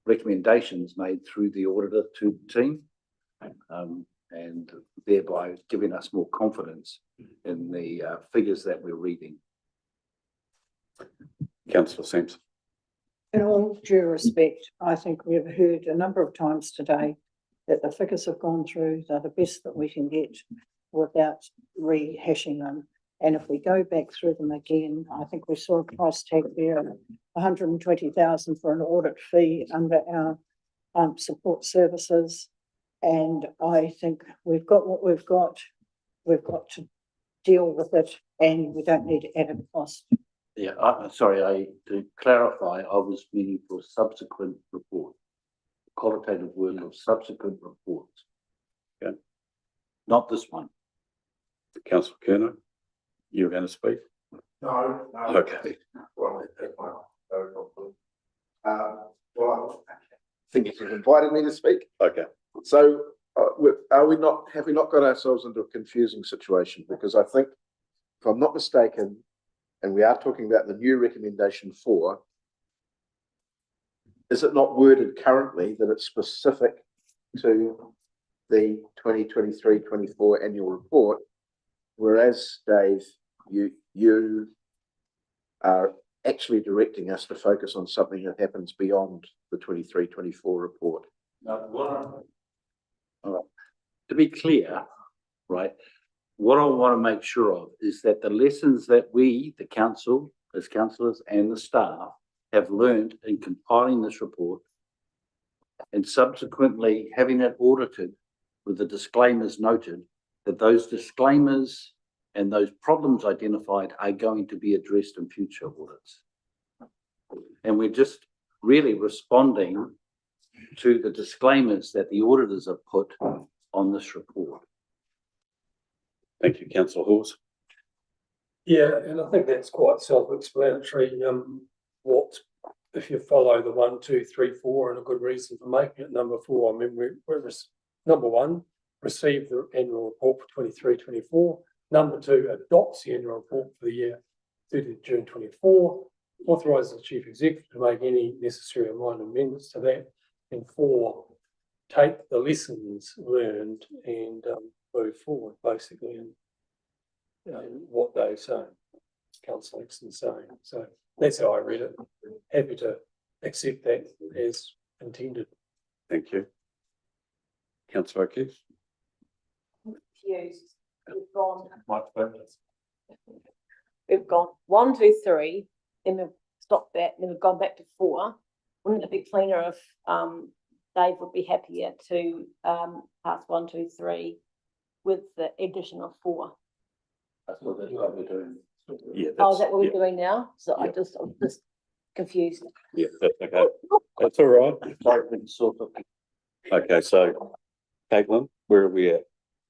Speaker 9: recommendations made through the auditor to the team. And thereby giving us more confidence in the figures that we're reading.
Speaker 1: Councillor Simpson.
Speaker 12: In all due respect, I think we've heard a number of times today that the figures have gone through, they're the best that we can get without rehashing them. And if we go back through them again, I think we saw a price tag there of 120,000 for an audit fee under our support services. And I think we've got what we've got to deal with it, and we don't need added cost.
Speaker 9: Yeah, sorry, to clarify, I was meaning for subsequent report, qualitative work of subsequent reports.
Speaker 1: Okay.
Speaker 9: Not this one.
Speaker 1: Councillor Kerno, you were going to speak?
Speaker 6: No.
Speaker 1: Okay.
Speaker 6: Well, I think you've invited me to speak.
Speaker 1: Okay.
Speaker 6: So have we not got ourselves into a confusing situation? Because I think, if I'm not mistaken, and we are talking about the new recommendation 4, is it not worded currently that it's specific to the 2023-24 annual report? Whereas, Dave, you are actually directing us to focus on something that happens beyond the 23-24 report.
Speaker 9: All right. To be clear, right, what I want to make sure of is that the lessons that we, the council, as councillors and the staff, have learned in compiling this report and subsequently having it audited with the disclaimers noted, that those disclaimers and those problems identified are going to be addressed in future audits. And we're just really responding to the disclaimers that the auditors have put on this report.
Speaker 1: Thank you, councillor Hawes.
Speaker 5: Yeah, and I think that's quite self-explanatory. What if you follow the 1, 2, 3, 4, and a good reason for making it number 4? I mean, we're number 1. receive the annual report for 23-24. Number two, adopts the annual report for the year 30th June 24. Authorises the chief executive to make any necessary or minor amendments to that. And 4, take the lessons learned and move forward, basically, and what they say, Councillor Hickson's saying. So that's how I read it. Happy to accept that as intended.
Speaker 1: Thank you. Councillor O'Keefe.
Speaker 2: Confused.
Speaker 15: We've
Speaker 2: gone 1, 2, 3, then we've stopped that, then we've gone back to 4. Wouldn't it be cleaner if Dave would be happier to pass 1, 2, 3 with the addition of 4?
Speaker 9: That's what we're doing.
Speaker 1: Yeah.
Speaker 2: Oh, is that what we're doing now? So I'm just confused.
Speaker 1: Yeah, that's okay. That's all right. Okay, so Caitlin, where are we at?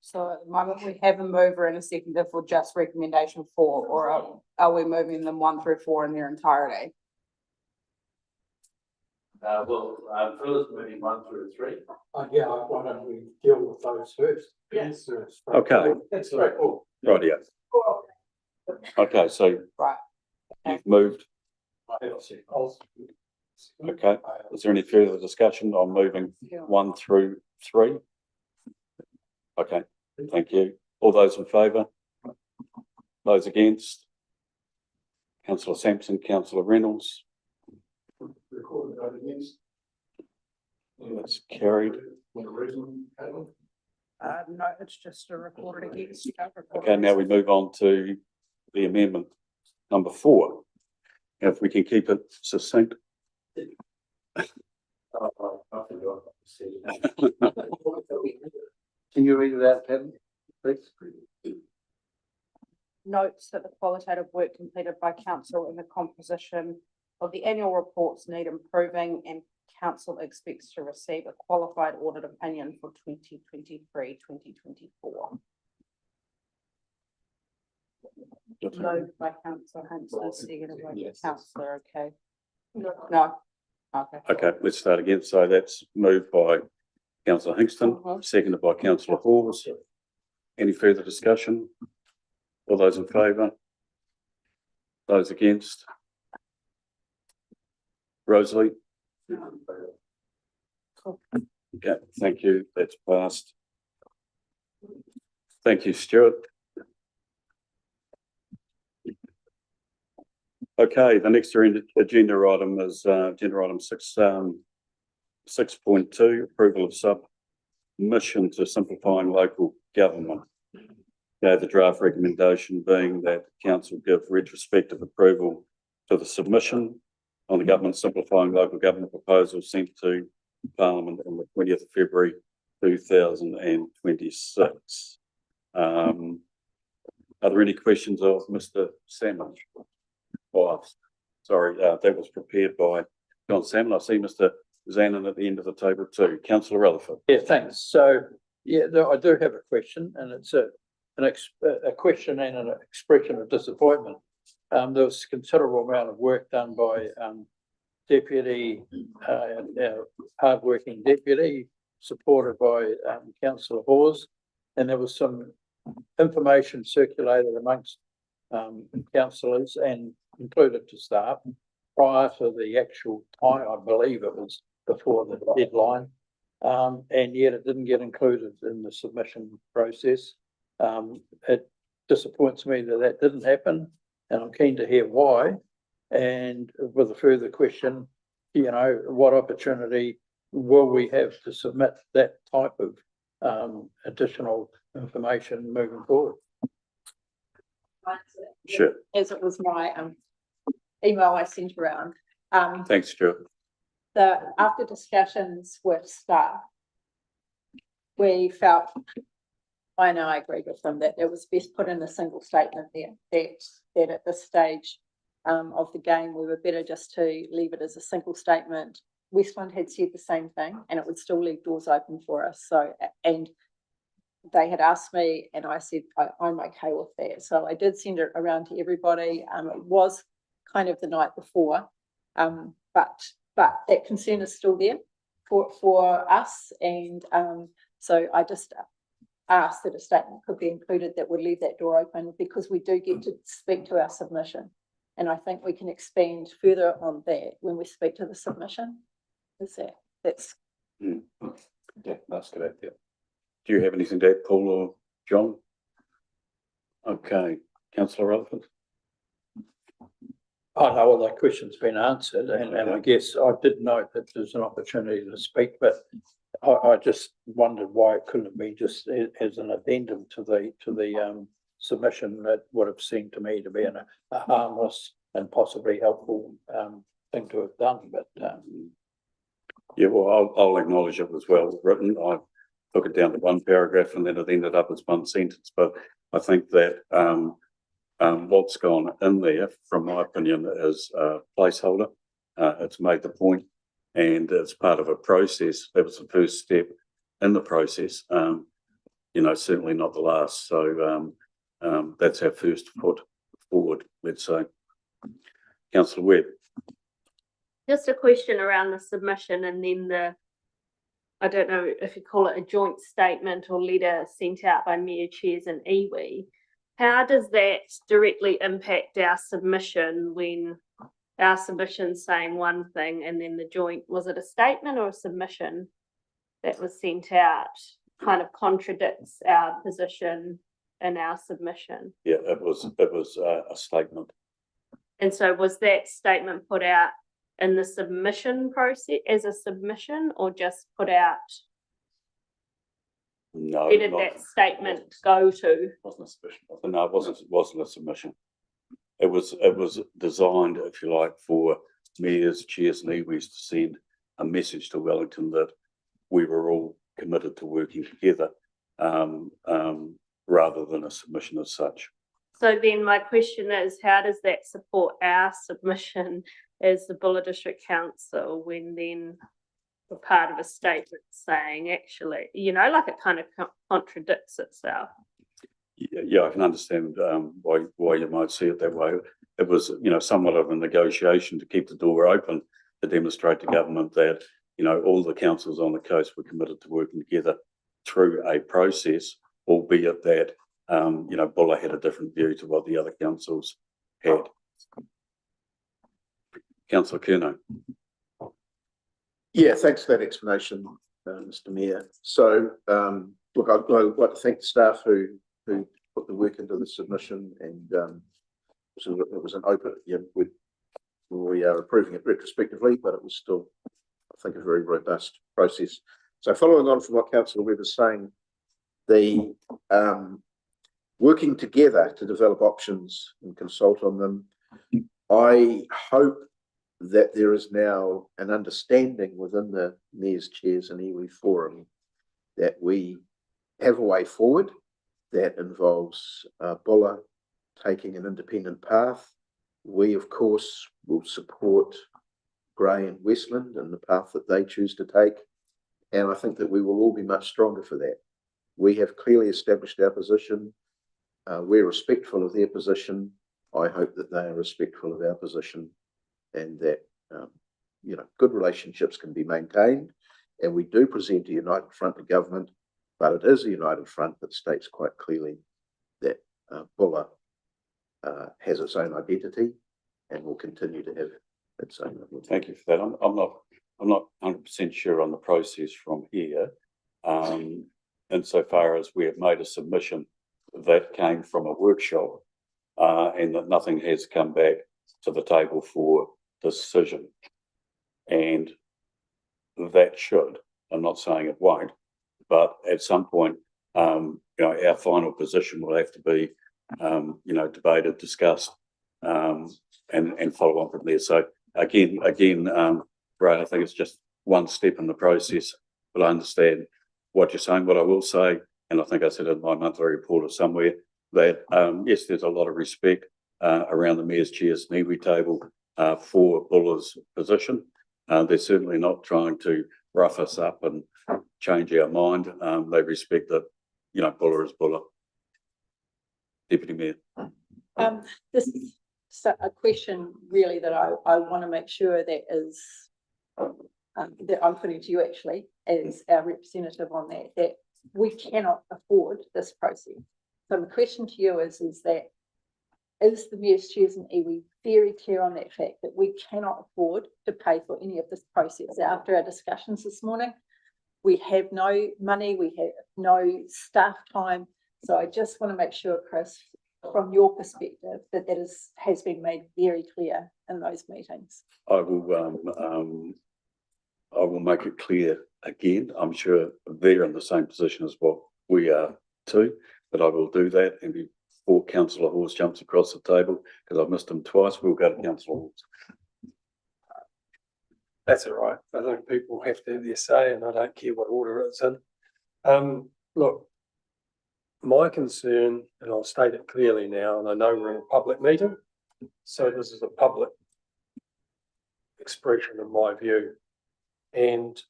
Speaker 10: So at the moment, we have a mover and a seconder for just recommendation 4, or are we moving them 1 through 4 in their entirety?
Speaker 16: Phil's moving 1 through 3. Yeah, why don't we deal with those first? Yes.
Speaker 1: Okay.
Speaker 16: That's straightforward.
Speaker 1: Right, yeah. Okay, so
Speaker 10: Right.
Speaker 1: you've moved. Okay, is there any further discussion on moving 1 through 3? Okay, thank you. All those in favour? Those against? Councillor Sampson, Councillor Reynolds. That's carried.
Speaker 10: No, it's just a recorded against.
Speaker 1: Okay, now we move on to the amendment number 4. If we can keep it succinct.
Speaker 9: Can you read it out, Kevin, please?
Speaker 10: Notes that the qualitative work completed by council in the composition of the annual reports need improving, and council expects to receive a qualified audit opinion for 2023-2024. Moved by councillor Hinkson, seconded by councillor okay. No. Okay.
Speaker 1: Okay, let's start again. So that's moved by councillor Hingston, seconded by councillor Halls. Any further discussion? All those in favour? Those against? Rosalie? Okay, thank you. That's passed. Thank you, Stuart. Okay, the next agenda item is agenda item 6.2, approval of submission to simplifying local government. The draft recommendation being that council give retrospective approval to the submission on the government simplifying local government proposal sent to Parliament on the 20th of February 2026. Are there any questions of Mr. Salmon? Oh, sorry, that was prepared by John Salmon. I see Mr. Zanin at the end of the table too. Councillor Rutherford.
Speaker 16: Yeah, thanks. So, yeah, I do have a question, and it's a question and an expression of disappointment. There was a considerable amount of work done by deputy, hardworking deputy, supported by Councillor Hawes, and there was some information circulated amongst councillors and included to staff prior to the actual time. I believe it was before the deadline, and yet it didn't get included in the submission process. It disappoints me that that didn't happen, and I'm keen to hear why. And with a further question, you know, what opportunity will we have to submit that type of additional information moving forward?
Speaker 1: Sure.
Speaker 17: As it was my email I sent around.
Speaker 1: Thanks, Stuart.
Speaker 17: After discussions with staff, we felt, I know I agreed with them, that it was best put in a single statement there, that at this stage of the game, we were better just to leave it as a single statement. Westmont had said the same thing, and it would still leave doors open for us. So, and they had asked me, and I said, I'm okay with that. So I did send it around to everybody. It was kind of the night before, but that concern is still there for us. And so I just asked that a statement could be included that would leave that door open, because we do get to speak to our submission. And I think we can expand further on that when we speak to the submission. That's
Speaker 1: Yeah, that's good. Yeah. Do you have anything to add, Paul or John? Okay, councillor Rutherford.
Speaker 16: I know all that question's been answered, and I guess I did note that there's an opportunity to speak, but I just wondered why it couldn't have been just as an addendum to the submission. That would have seemed to me to be a harmless and possibly helpful thing to have done, but
Speaker 1: Yeah, well, I'll acknowledge it was well written. I took it down to one paragraph and then it ended up as one sentence, but I think that what's gone in there, from my opinion, is a placeholder. It's made the point, and it's part of a process. That was the first step in the process. Certainly not the last. So that's our first foot forward, let's say. Councillor Webb.
Speaker 3: Just a question around the submission and then I don't know if you call it a joint statement or letter sent out by Mayor Chairs and iwi. How does that directly impact our submission when our submission's saying one thing and then the joint, was it a statement or a submission that was sent out, kind of contradicts our position in our submission?
Speaker 1: Yeah, it was a statement.
Speaker 3: And so was that statement put out in the submission process as a submission, or just put out?
Speaker 1: No,
Speaker 3: Where did that statement go to?
Speaker 1: Wasn't a submission. No, it wasn't a submission. It was designed, if you like, for mayors, chairs, and iwis to send a message to Wellington that we were all committed to working together, rather than a submission as such.
Speaker 3: So then my question is, how does that support our submission as the Buller District Council when then we're part of a statement saying actually, like it kind of contradicts itself?
Speaker 1: Yeah, I can understand why you might see it that way. It was, somewhat of a negotiation to keep the door open to demonstrate to government that, all the councils on the coast were committed to working together through a process, albeit that, Buller had a different view to what the other councils had. Councillor Curnow.
Speaker 6: Yeah, thanks for that explanation, Mr. Mayor. So, look, I'd like to thank the staff who put the work into the submission, and so it was an open, we are approving it retrospectively, but it was still, I think, a very robust process. So following on from what Councillor Webb was saying, the working together to develop options and consult on them, I hope that there is now an understanding within the Mayors, Chairs and iwi Forum that we have a way forward that involves Buller taking an independent path. We, of course, will support Grey and Westland and the path that they choose to take. And I think that we will all be much stronger for that. We have clearly established our position. We're respectful of their position. I hope that they are respectful of our position, and that, good relationships can be maintained. And we do present a united front to government, but it is a united front that states quite clearly that Buller has its own identity and will continue to have its own identity.
Speaker 1: Thank you for that. I'm not 100% sure on the process from here. Insofar as we have made a submission that came from a workshop, and that nothing has come back to the table for decision. And that should, I'm not saying it won't, but at some point, our final position will have to be, debated, discussed, and follow on from there. So again, Ray, I think it's just one step in the process, but I understand what you're saying. What I will say, and I think I said in my monthly report or somewhere, that yes, there's a lot of respect around the Mayor's, Chairs and iwi table for Buller's position. They're certainly not trying to rough us up and change our mind. They respect that, Buller is Buller. Deputy Mayor.
Speaker 17: This is a question really that I want to make sure that is that I'm putting to you actually as our representative on that we cannot afford this process. So my question to you is that, is the Mayor's Chairs and iwi very clear on that fact that we cannot afford to pay for any of this process? After our discussions this morning, we have no money, we have no staff time. So I just want to make sure, Chris, from your perspective, that has been made very clear in those meetings.
Speaker 1: I will make it clear again. I'm sure they're in the same position as what we are too, but I will do that. And before Councillor Hawes jumps across the table, because I've missed him twice, we'll go to Councillor Hawes.
Speaker 5: That's all right. I think people have to have their say, and I don't care what order it's in. Look, my concern, and I'll state it clearly now, and I know we're in a public meeting, so this is a public expression of my view. And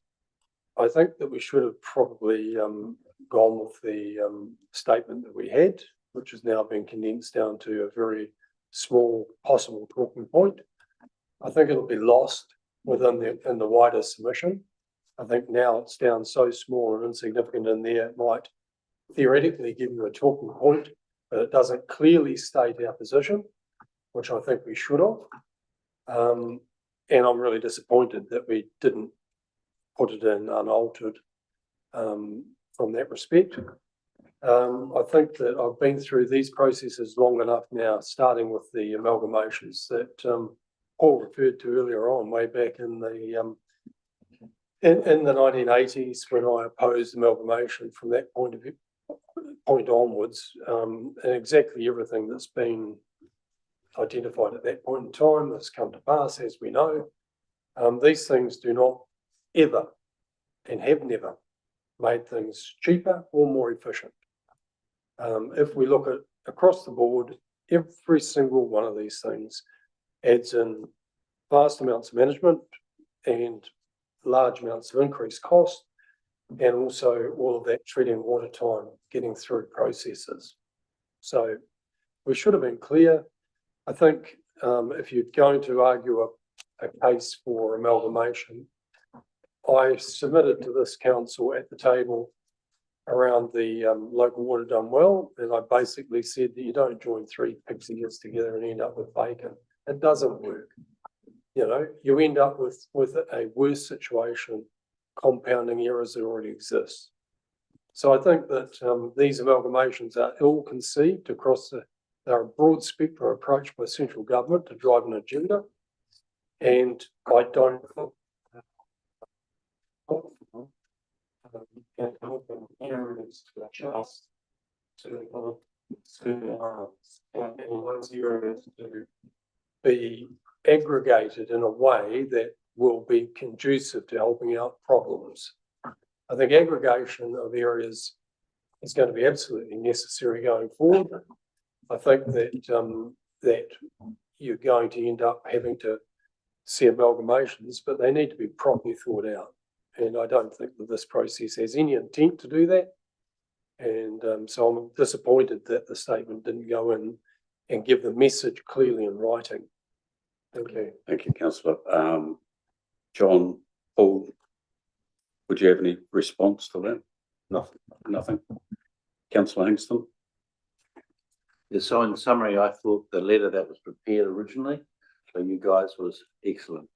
Speaker 5: I think that we should have probably gone with the statement that we had, which has now been condensed down to a very small possible talking point. I think it'll be lost in the wider submission. I think now it's down so small and insignificant in there, it might theoretically give you a talking point, but it doesn't clearly state our position, which I think we should have. And I'm really disappointed that we didn't put it in unaltered from that respect. I think that I've been through these processes long enough now, starting with the amalgamations that Paul referred to earlier on, way back in the 1980s, when I opposed amalgamation. From that point onwards, and exactly everything that's been identified at that point in time has come to pass, as we know. These things do not ever, and have never, made things cheaper or more efficient. If we look at across the board, every single one of these things adds in vast amounts of management and large amounts of increased cost, and also all of that treating water time, getting through processes. So we should have been clear. I think if you're going to argue a case for amalgamation, I submitted to this council at the table around the local water done well, and I basically said that you don't join three pigs ears together and end up with bacon. It doesn't work. You know, you end up with a worse situation, compounding errors that already exist. So I think that these amalgamations are ill-conceived across they're a broad spectrum approach by central government to drive an agenda, and I don't think areas to adjust to be aggregated in a way that will be conducive to helping out problems. I think aggregation of areas is going to be absolutely necessary going forward. I think that that you're going to end up having to see amalgamations, but they need to be properly thought out. And I don't think that this process has any intent to do that. And so I'm disappointed that the statement didn't go in and give the message clearly in writing. Thank you.
Speaker 1: Thank you, Councillor. John, Paul, would you have any response to that?
Speaker 6: Nothing.
Speaker 1: Nothing. Councillor Hingston?
Speaker 9: Yeah, so in summary, I thought the letter that was prepared originally for you guys was excellent.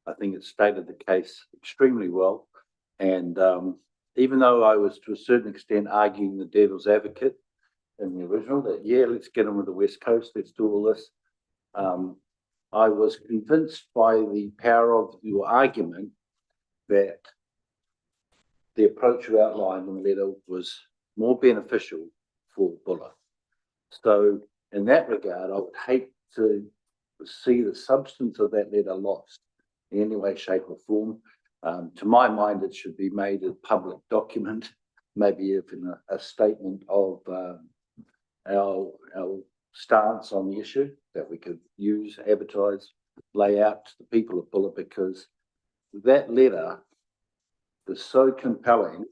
Speaker 9: I think it stated the case extremely well. And even though I was to a certain extent arguing the devil's advocate in the original, that yeah, let's get on with the West Coast, let's do all this. I was convinced by the power of your argument that the approach you outlined in the letter was more beneficial for Buller. So in that regard, I would hate to see the substance of that letter lost in any way, shape or form. To my mind, it should be made a public document, maybe even a statement of our stance on the issue that we could use, advertise, lay out to the people of Buller, because that letter is so compelling.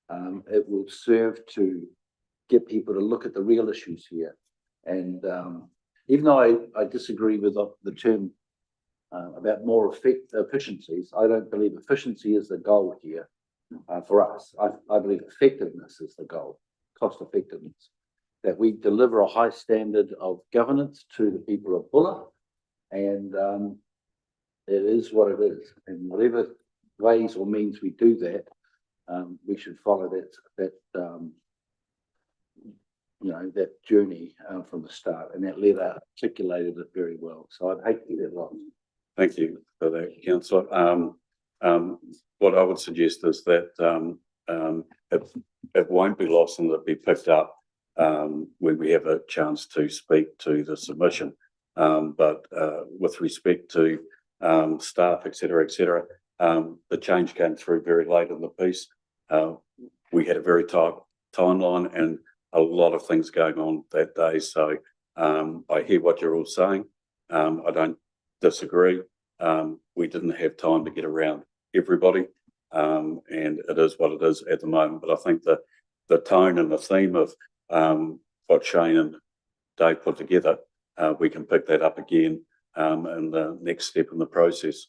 Speaker 9: It will serve to get people to look at the real issues here. And even though I disagree with the term about more efficiencies, I don't believe efficiency is the goal here. for us. I believe effectiveness is the goal, cost effectiveness. That we deliver a high standard of governance to the people of Bulla, and it is what it is. And whatever ways or means we do that, we should follow that that journey from the start. And that letter articulated it very well. So I'd hate to get that lost.
Speaker 1: Thank you for that, councillor. What I would suggest is that it won't be lost and it'll be picked up when we have a chance to speak to the submission. But with respect to staff, et cetera, the change came through very late in the piece. We had a very tight timeline and a lot of things going on that day. So I hear what you're all saying. I don't disagree. We didn't have time to get around everybody, and it is what it is at the moment. But I think that the tone and the theme of what Shane and Dave put together, we can pick that up again in the next step in the process.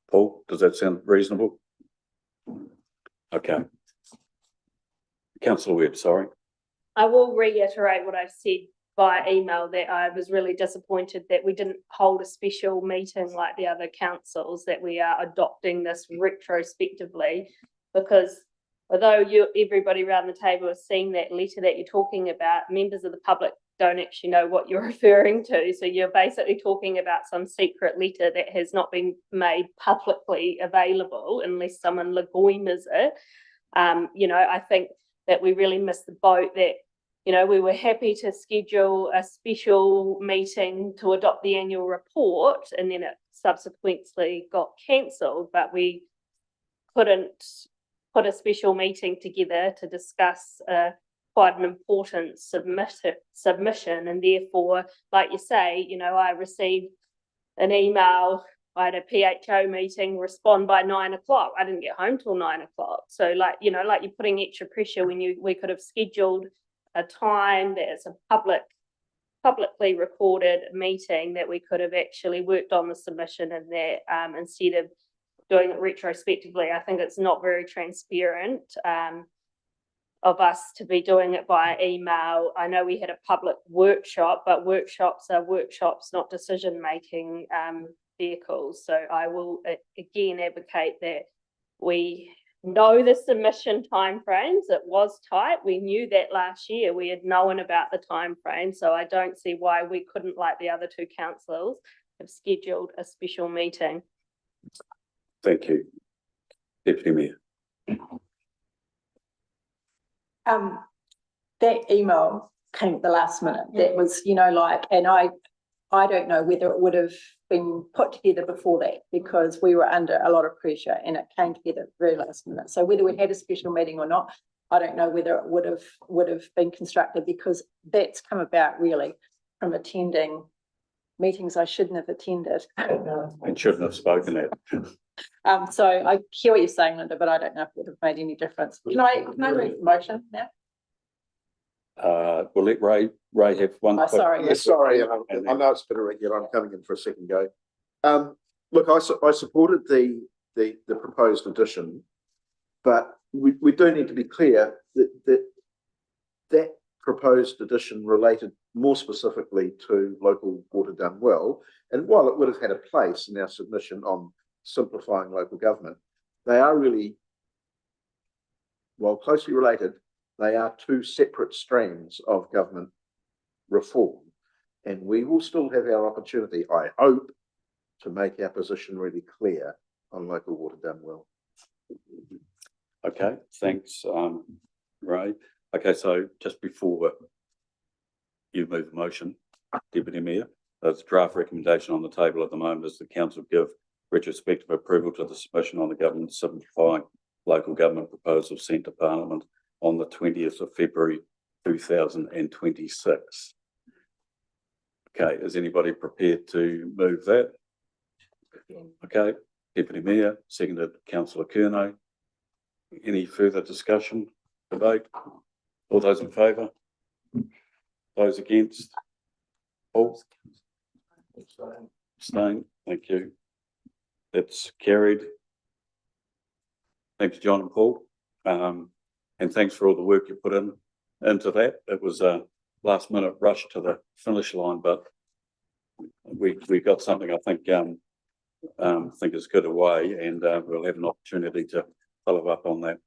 Speaker 1: Paul, does that sound reasonable? Okay. Councillor Webb, sorry.
Speaker 3: I will reiterate what I said via email, that I was really disappointed that we didn't hold a special meeting like the other councils, that we are adopting this retrospectively, because although everybody around the table has seen that letter that you're talking about, members of the public don't actually know what you're referring to. So you're basically talking about some secret letter that has not been made publicly available unless someone legoimes it. I think that we really missed the boat, that we were happy to schedule a special meeting to adopt the annual report, and then it subsequently got cancelled, but we couldn't put a special meeting together to discuss quite an important submission. And therefore, like you say, I received an email, I had a PHO meeting, respond by 9 o'clock. I didn't get home till 9 o'clock. So like you're putting extra pressure when we could have scheduled a time that is a publicly recorded meeting, that we could have actually worked on the submission and that instead of doing it retrospectively. I think it's not very transparent of us to be doing it via email. I know we had a public workshop, but workshops are workshops, not decision-making vehicles. So I will again advocate that we know the submission timeframes. It was tight. We knew that last year. We had known about the timeframe. So I don't see why we couldn't, like the other two councils, have scheduled a special meeting.
Speaker 1: Thank you. Deputy Mayor.
Speaker 17: That email came at the last minute. That was, and I don't know whether it would have been put together before that, because we were under a lot of pressure and it came together very last minute. So whether we had a special meeting or not, I don't know whether it would have been constructed, because that's come about really from attending meetings I shouldn't have attended.
Speaker 1: And shouldn't have spoken at.
Speaker 17: So I hear what you're saying, Linda, but I don't know if it would have made any difference. Can I read the motion now?
Speaker 1: We'll let Ray have one.
Speaker 17: Oh, sorry.
Speaker 6: Yeah, sorry, I know it's a bit irregular. I'm coming in for a second go. Look, I supported the proposed addition, but we do need to be clear that proposed addition related more specifically to local water done well. And while it would have had a place in our submission on simplifying local government, they are really, while closely related, they are two separate strands of government reform. And we will still have our opportunity, I hope, to make our position really clear on local water done well.
Speaker 1: Okay, thanks, Ray. Okay, so just before you move the motion, Deputy Mayor, there's a draft recommendation on the table at the moment is the council give retrospective approval to the submission on the government simplifying local government proposal sent to Parliament on the 20th of February 2026. Okay, is anybody prepared to move that? Okay, Deputy Mayor, seconded Councillor Curnow. Any further discussion, debate? All those in favour? Those against? All? Abstain. Thank you. That's carried. Thanks, John and Paul. And thanks for all the work you put into that. It was a last minute rush to the finish line, but we got something I think is good away, and we'll have an opportunity to follow up on that.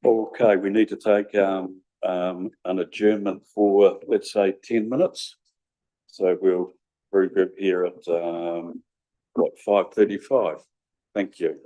Speaker 1: Okay, we need to take an adjournment for, let's say, 10 minutes. So we'll regroup here at 5:35. Thank you.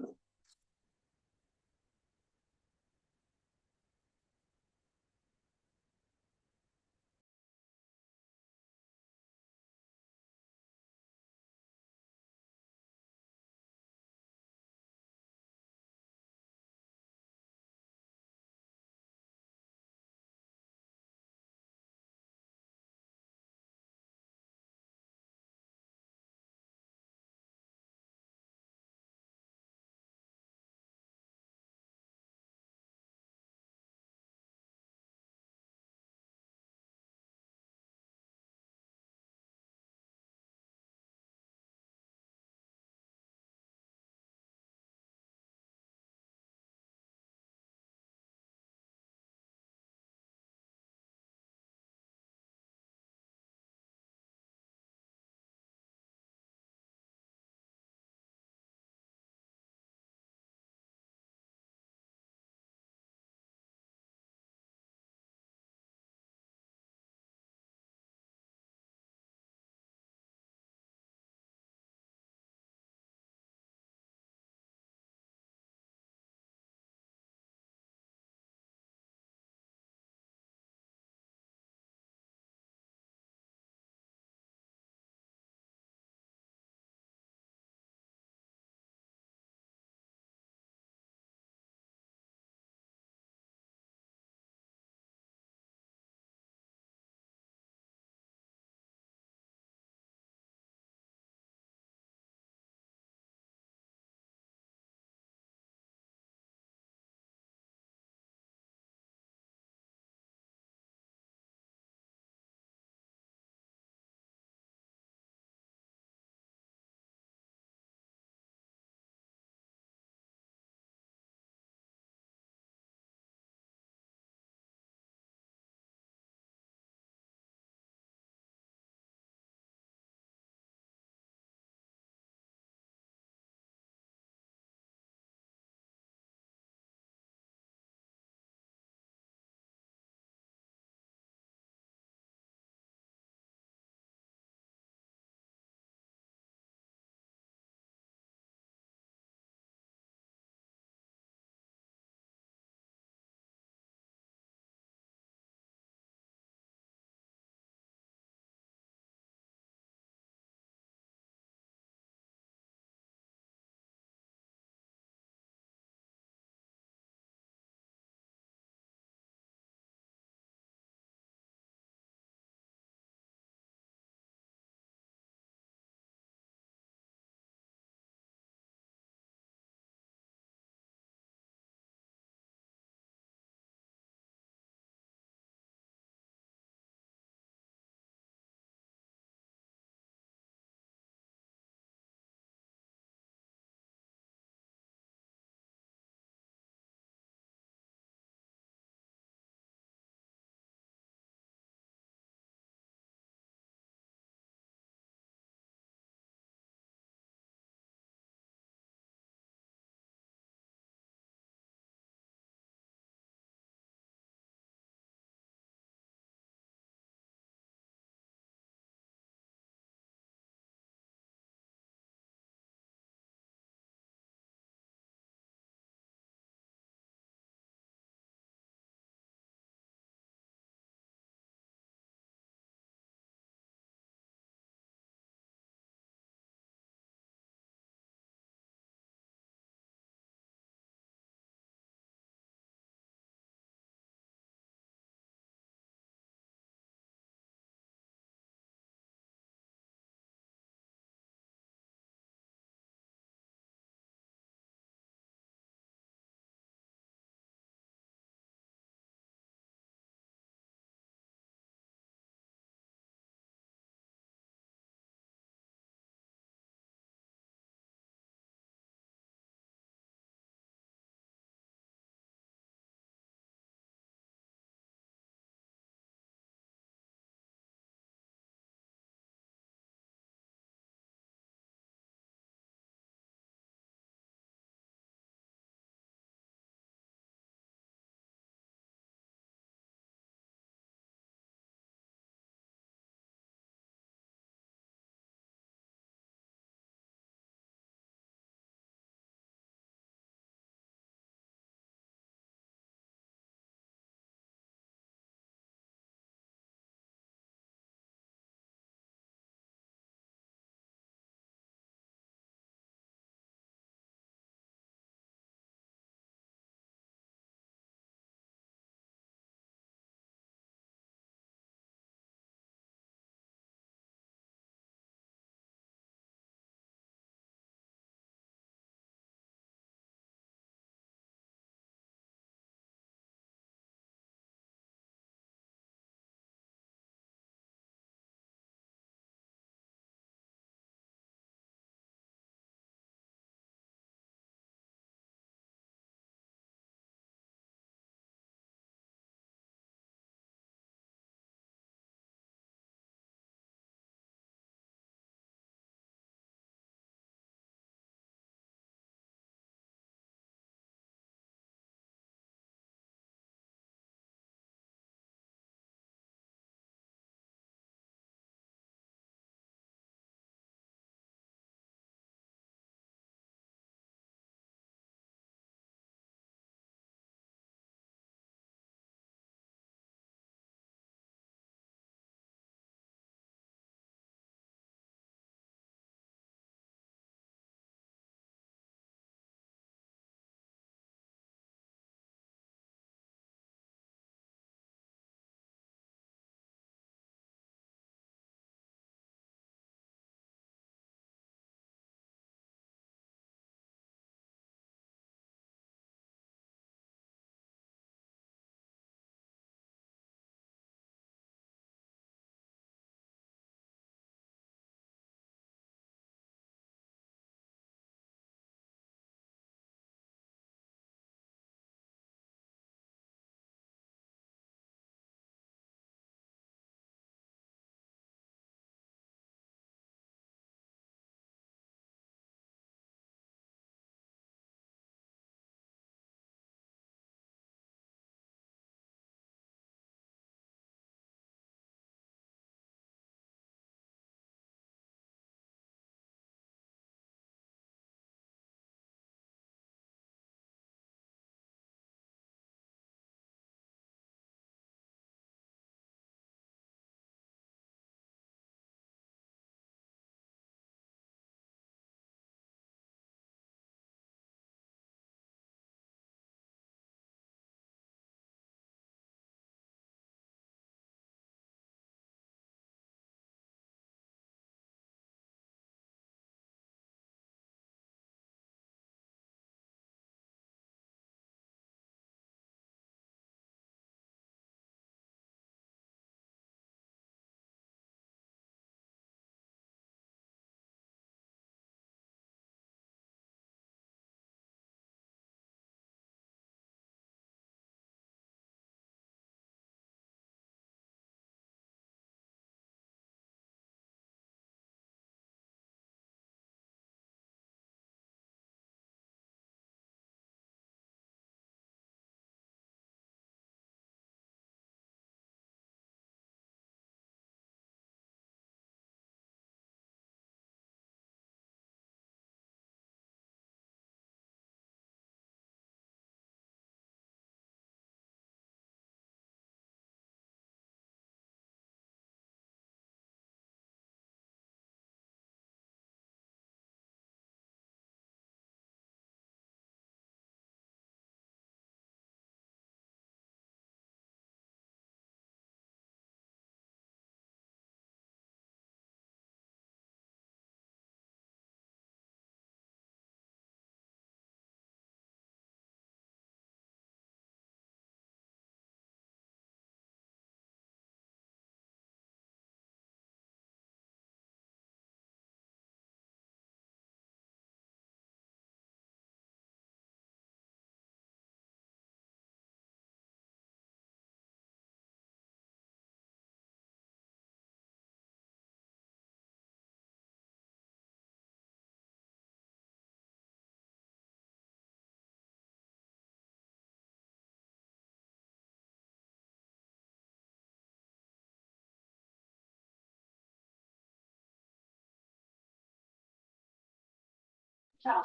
Speaker 1: One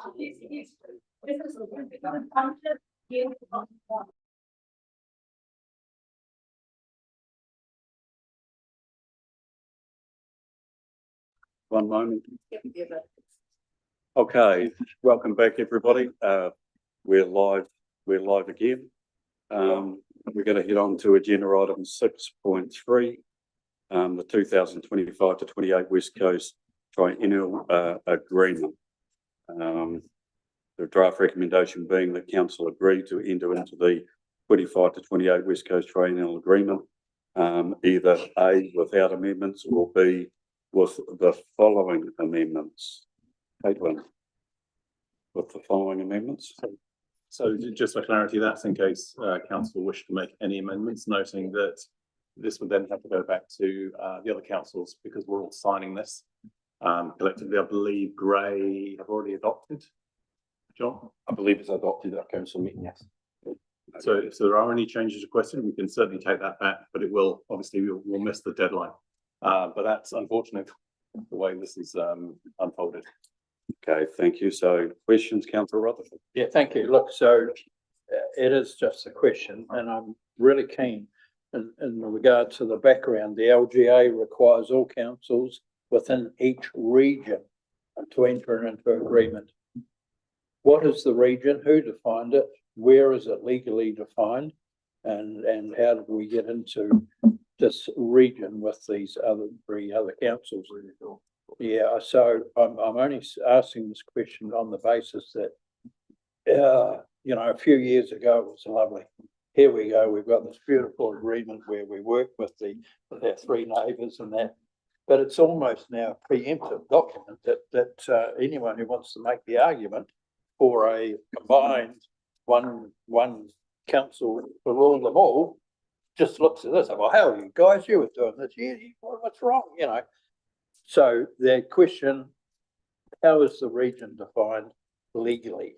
Speaker 1: moment. Okay, welcome back, everybody. We're live again. We're going to head on to agenda item 6.3, the 2025 to 28 West Coast Triennial Agreement. The draft recommendation being that council agree to enter into the 25 to 28 West Coast Triennial Agreement, either A, without amendments, or B, with the following amendments. Caitlin, with the following amendments.
Speaker 15: So just for clarity, that's in case council wish to make any amendments, noting that this would then have to go back to the other councils because we're all signing this collectively. I believe Gray have already adopted. John?
Speaker 9: I believe it's adopted at a council meeting, yes.
Speaker 15: So if there are any changes requested, we can certainly take that back, but it will, obviously, we'll miss the deadline. But that's unfortunate, the way this is unfolded.
Speaker 1: Okay, thank you. So questions, councillor Rutherford?
Speaker 16: Yeah, thank you. Look, so it is just a question and I'm really keen in regard to the background. The LGA requires all councils within each region to enter into agreement. What is the region? Who defined it? Where is it legally defined? And how did we get into this region with these three other councils? Yeah, so I'm only asking this question on the basis that, you know, a few years ago it was lovely. Here we go, we've got this beautiful agreement where we work with our three neighbours and that, but it's almost now a preemptive document that anyone who wants to make the argument for a combined one council for all them all just looks at this. Well, how are you guys? You were doing this. What's wrong? You know. So the question: how is the region defined legally?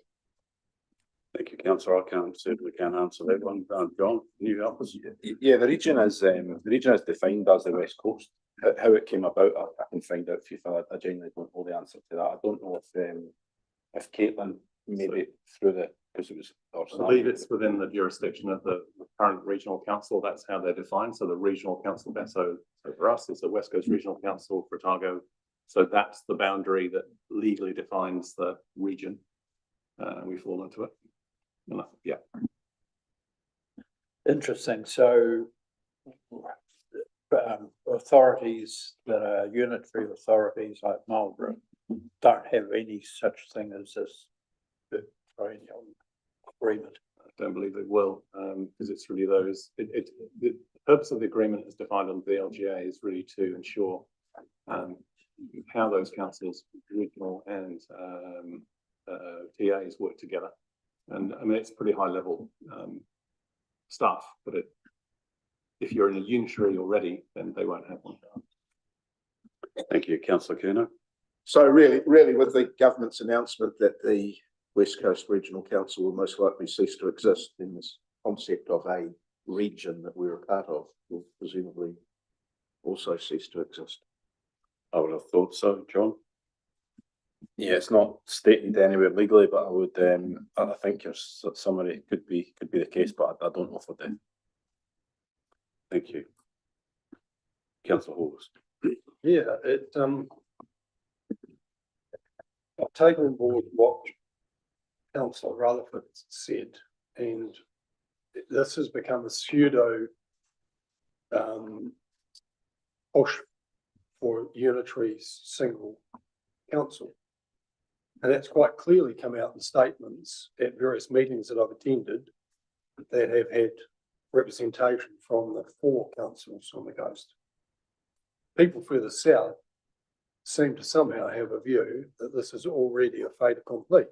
Speaker 1: Thank you, councillor. I certainly can't answer that one. John, can you help us?
Speaker 9: Yeah, the region is defined as the West Coast. How it came about, I can find out for you. I genuinely don't know the answer to that. I don't know if Caitlin maybe through the because it was.
Speaker 15: I believe it's within the jurisdiction of the current regional council. That's how they're defined. So the regional council, so for us, it's the West Coast Regional Council for Otago. So that's the boundary that legally defines the region. We fall into it. Yeah.
Speaker 16: Interesting. So authorities that are unitary authorities like Marlborough don't have any such thing as this triennial agreement.
Speaker 15: I don't believe they will, because it's really those. The purpose of the agreement as defined on the LGA is really to ensure how those councils, regional and TAs, work together. And I mean, it's pretty high level stuff, but if you're in a unitary already, then they won't have one.
Speaker 1: Thank you, councillor Kerno.
Speaker 6: So really with the government's announcement that the West Coast Regional Council will most likely cease to exist, then this concept of a region that we're a part of will presumably also cease to exist.
Speaker 1: I would have thought so, John.
Speaker 9: Yeah, it's not stated anywhere legally, but I would. I think your summary could be the case, but I don't know for them.
Speaker 1: Thank you, councillor Hawes.
Speaker 5: Yeah, I've taken on board what councillor Rutherford said, and this has become a pseudo push for unitary single council. And that's quite clearly come out in statements at various meetings that I've attended that have had representation from the 4 councils on the coast. People further south seem to somehow have a view that this is already a fait accompli.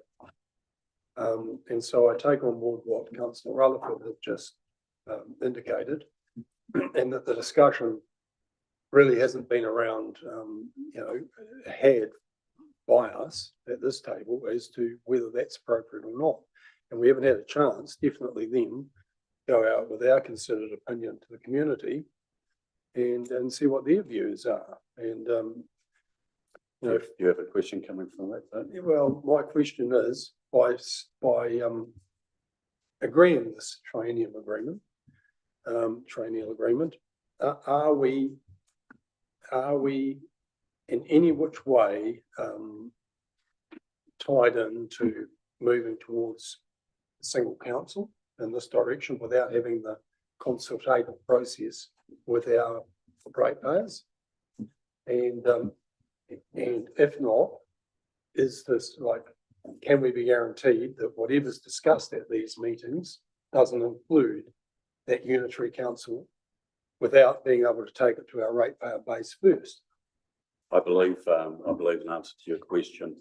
Speaker 5: And so I take on board what Councillor Rutherford has just indicated, and that the discussion really hasn't been around, had by us at this table as to whether that's appropriate or not. And we haven't had a chance, definitely then, go out with our considered opinion to the community and see what their views are. And You know,
Speaker 1: You have a question coming from that, don't you?
Speaker 5: well, my question is, by agreeing this triennial agreement, are we in any which way, tied into moving towards a single council in this direction without having the consultative process with our ratepayers? And if not, is this like, can we be guaranteed that whatever's discussed at these meetings doesn't include that unitary council without being able to take it to our ratepayer base first?
Speaker 1: I believe in answer to your question,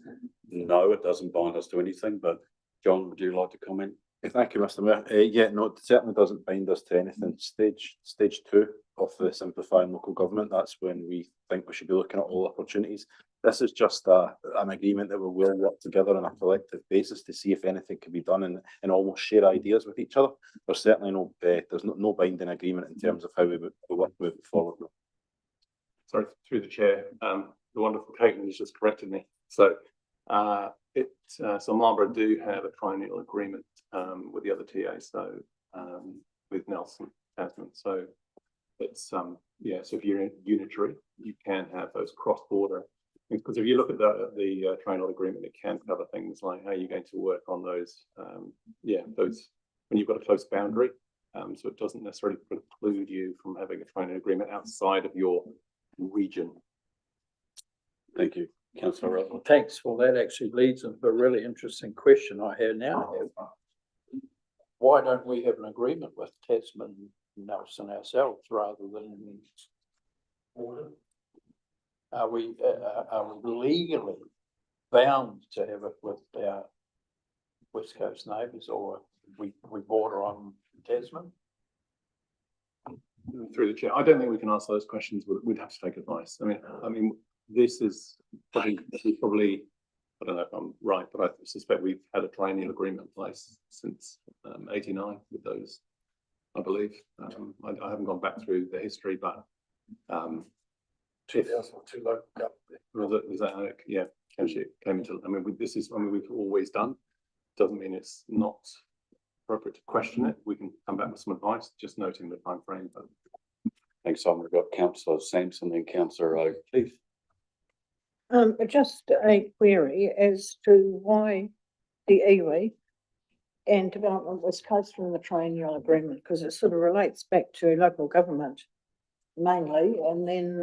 Speaker 1: no, it doesn't bind us to anything, but John, would you like to comment?
Speaker 19: Thank you, Mr. Mayor. Yeah, no, it certainly doesn't bind us to anything. Stage two of the simplifying local government, that's when we think we should be looking at all opportunities. This is just an agreement that we will work together on a collective basis to see if anything can be done and almost share ideas with each other. There's certainly there's no binding agreement in terms of how we work moving forward.
Speaker 15: Sorry, through the chair, the wonderful Caitlin has just corrected me. So so Marlborough do have a triennial agreement with the other TAs, so with Nelson Tasman. So it's so if you're unitary, you can have those cross-border, because if you look at the triennial agreement, it can cover things like how you're going to work on those those when you've got a close boundary. So it doesn't necessarily preclude you from having a triennial agreement outside of your region.
Speaker 1: Thank you, Councillor Russell.
Speaker 16: Well, thanks. Well, that actually leads into a really interesting question I have now. Why don't we have an agreement with Tasman and Nelson ourselves rather than are we legally bound to have it with our West Coast neighbours, or we border on Tasman?
Speaker 15: Through the chair, I don't think we can answer those questions. We'd have to take advice. I mean, this is probably, I don't know if I'm right, but I suspect we've had a triennial agreement in place since 89 with those, I believe. I haven't gone back through the history, but
Speaker 5: 2002 local government.
Speaker 15: Was that how it, yeah, actually it came into, we've always done. Doesn't mean it's not appropriate to question it. We can come back with some advice, just noting the time frame. But
Speaker 1: Thanks, Simon. We've got Councillor Sampson and Councillor O'Keefe.
Speaker 12: Just a query as to why the iwi and Development West Coast are in the triennial agreement, because it sort of relates back to local government mainly, and then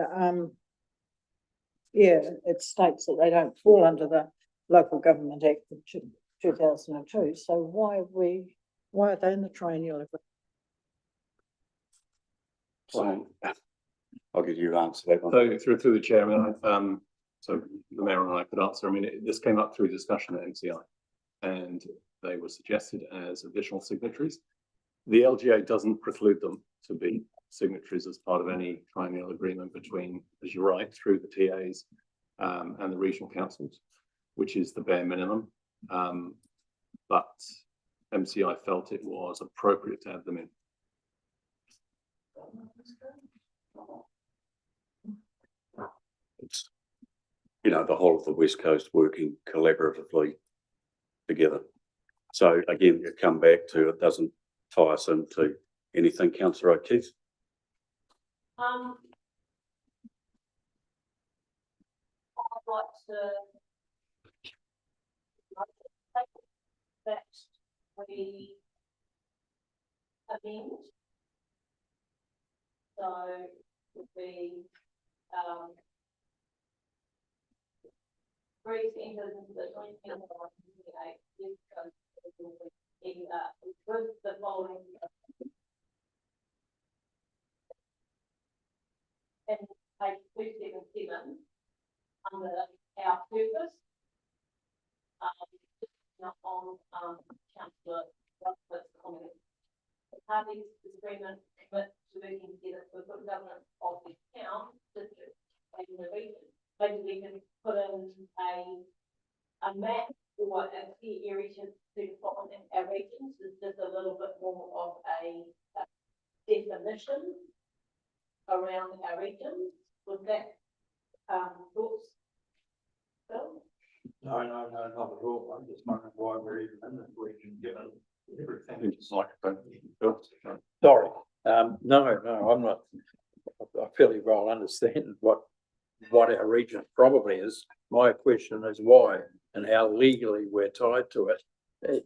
Speaker 12: it states that they don't fall under the Local Government Act of 2002. So why are they in the triennial agreement?
Speaker 1: So I'll give you an answer to that one.
Speaker 15: So through the chair, so the mayor and I could answer. This came up through discussion at MCI, and they were suggested as additional signatories. The LGA doesn't preclude them to be signatories as part of any triennial agreement between, as you're right, through the TAs and the regional councils, which is the bare minimum. But MCI felt it was appropriate to have them in.
Speaker 1: It's, the whole of the West Coast working collaboratively together. So again, you come back to, it doesn't tie us into anything. Councillor O'Keefe.
Speaker 3: I'd like to that we amend. So would be three centres into the 2028 with the following. And page 277 under our purpose. On Councillor Russell's comment. The parties agreement commit to working together for good governance of the town, district, and the region. Maybe we can put in a map or a key area to define our regions. It's just a little bit more of a definition around our regions. With that, thoughts?
Speaker 16: No, not at all. I'm just wondering why we're even in this region, given everything. Sorry, no, I'm not. I fairly well understand what our region probably is. My question is why and how legally we're tied to it.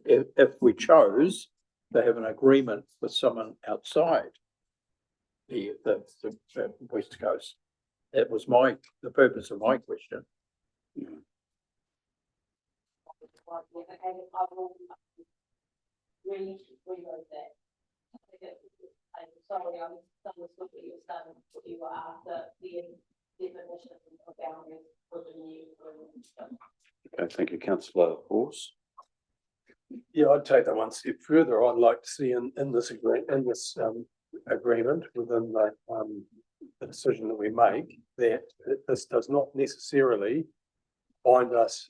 Speaker 16: If we chose to have an agreement with someone outside the West Coast, that was the purpose of my question.
Speaker 2: Rewrote that. I'm sorry, I misunderstood what you were saying, what you were after, the definition of boundaries for the new agreement.
Speaker 1: Okay, thank you, councillor Hawes.
Speaker 5: Yeah, I'd take that one step further. I'd like to see in this agreement within the decision that we make, that this does not necessarily bind us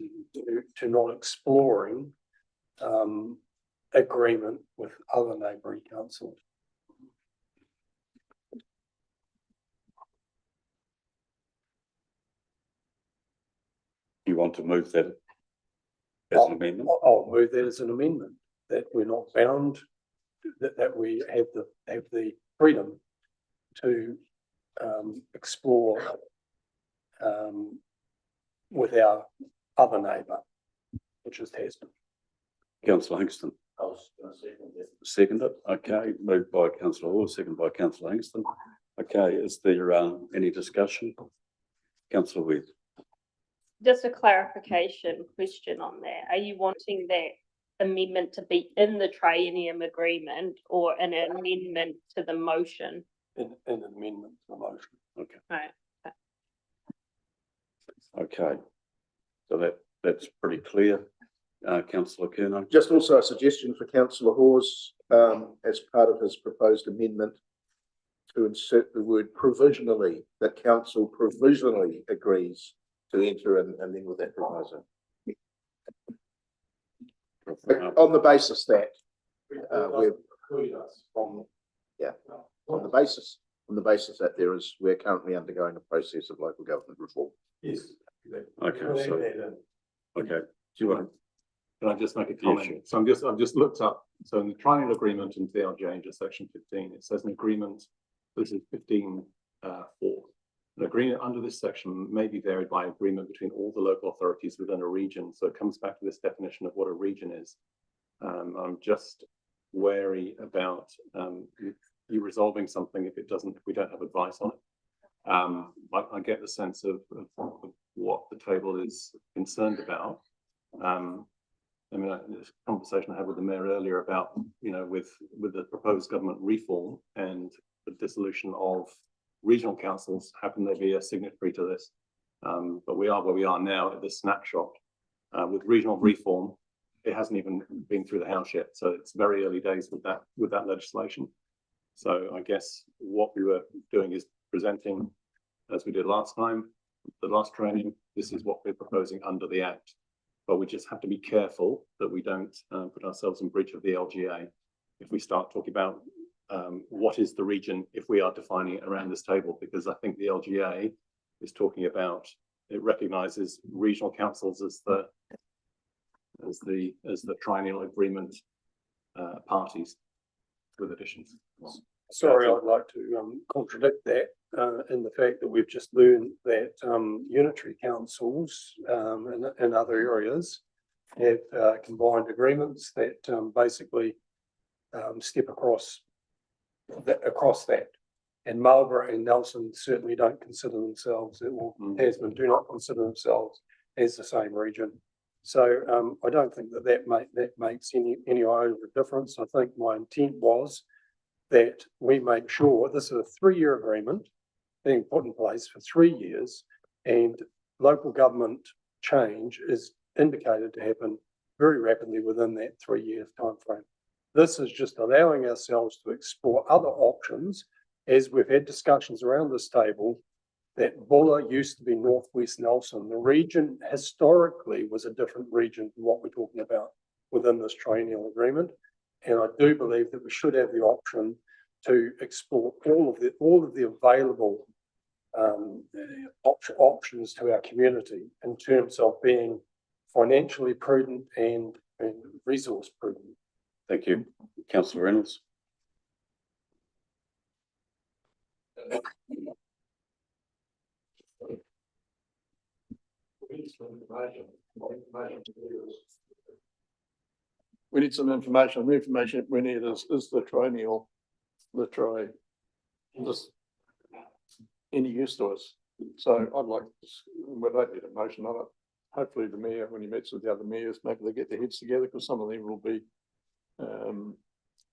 Speaker 5: to not exploring agreement with other neighbouring councils.
Speaker 1: You want to move that as an amendment?
Speaker 5: I'll move that as an amendment, that we're not bound, that we have the freedom to explore with our other neighbour, which is Tasman.
Speaker 1: Councillor Hingston.
Speaker 9: I was going to second that.
Speaker 1: Second it, okay, moved by councillor Hall, second by councillor Hingston. Okay, is there any discussion? Councillor Webb.
Speaker 3: Just a clarification question on that. Are you wanting that amendment to be in the triennium agreement or an amendment to the motion?
Speaker 5: In an amendment to the motion.
Speaker 1: Okay.
Speaker 3: Right.
Speaker 1: Okay, so that's pretty clear. Councillor Kerno.
Speaker 6: Just also a suggestion for councillor Hawes, as part of his proposed amendment, to insert the word provisionally, that council provisionally agrees to enter and then with that proviso. On the basis that on the basis that we're currently undergoing a process of local government reform.
Speaker 5: Yes.
Speaker 1: Okay, so okay. Do you want?
Speaker 15: Can I just make a
Speaker 1: Yeah,
Speaker 15: comment?
Speaker 1: sure.
Speaker 15: So I've just looked up, so in the triennial agreement in the LGA, under section 15, it says an agreement, this is 15 4. An agreement under this section may be varied by agreement between all the local authorities within a region. So it comes back to this definition of what a region is. I'm just wary about you resolving something if we don't have advice on it. I get the sense of what the table is concerned about. I mean, this conversation I had with the mayor earlier about, with the proposed government reform and the dissolution of regional councils, how can they be a signatory to this? But we are where we are now at this snapshot. With regional reform, it hasn't even been through the House yet, so it's very early days with that legislation. So I guess what we were doing is presenting, as we did last time, the last training, this is what we're proposing under the Act. But we just have to be careful that we don't put ourselves in breach of the LGA if we start talking about what is the region if we are defining it around this table, because I think the LGA is talking about, it recognises regional councils as the triennial agreement parties with additions.
Speaker 5: Sorry, I'd like to contradict that in the fact that we've just learned that unitary councils in other areas have combined agreements that basically step across that. And Marlborough and Nelson certainly don't consider themselves, or Tasman do not consider themselves as the same region. So I don't think that makes any iota of difference. I think my intent was that we make sure this is a 3-year agreement being put in place for 3 years, and local government change is indicated to happen very rapidly within that 3-year timeframe. This is just allowing ourselves to explore other options, as we've had discussions around this table, that Buller used to be Northwest Nelson. The region historically was a different region from what we're talking about within this triennial agreement. And I do believe that we should have the option to explore all of the available options to our community in terms of being financially prudent and resource prudent.
Speaker 1: Thank you. Councillor Reynolds.
Speaker 7: We need some information. The information we need is the triennial, just any use to us. So I'd like, we don't need a motion on it. Hopefully the mayor, when he meets with the other mayors, maybe they get their heads together, because some of them will be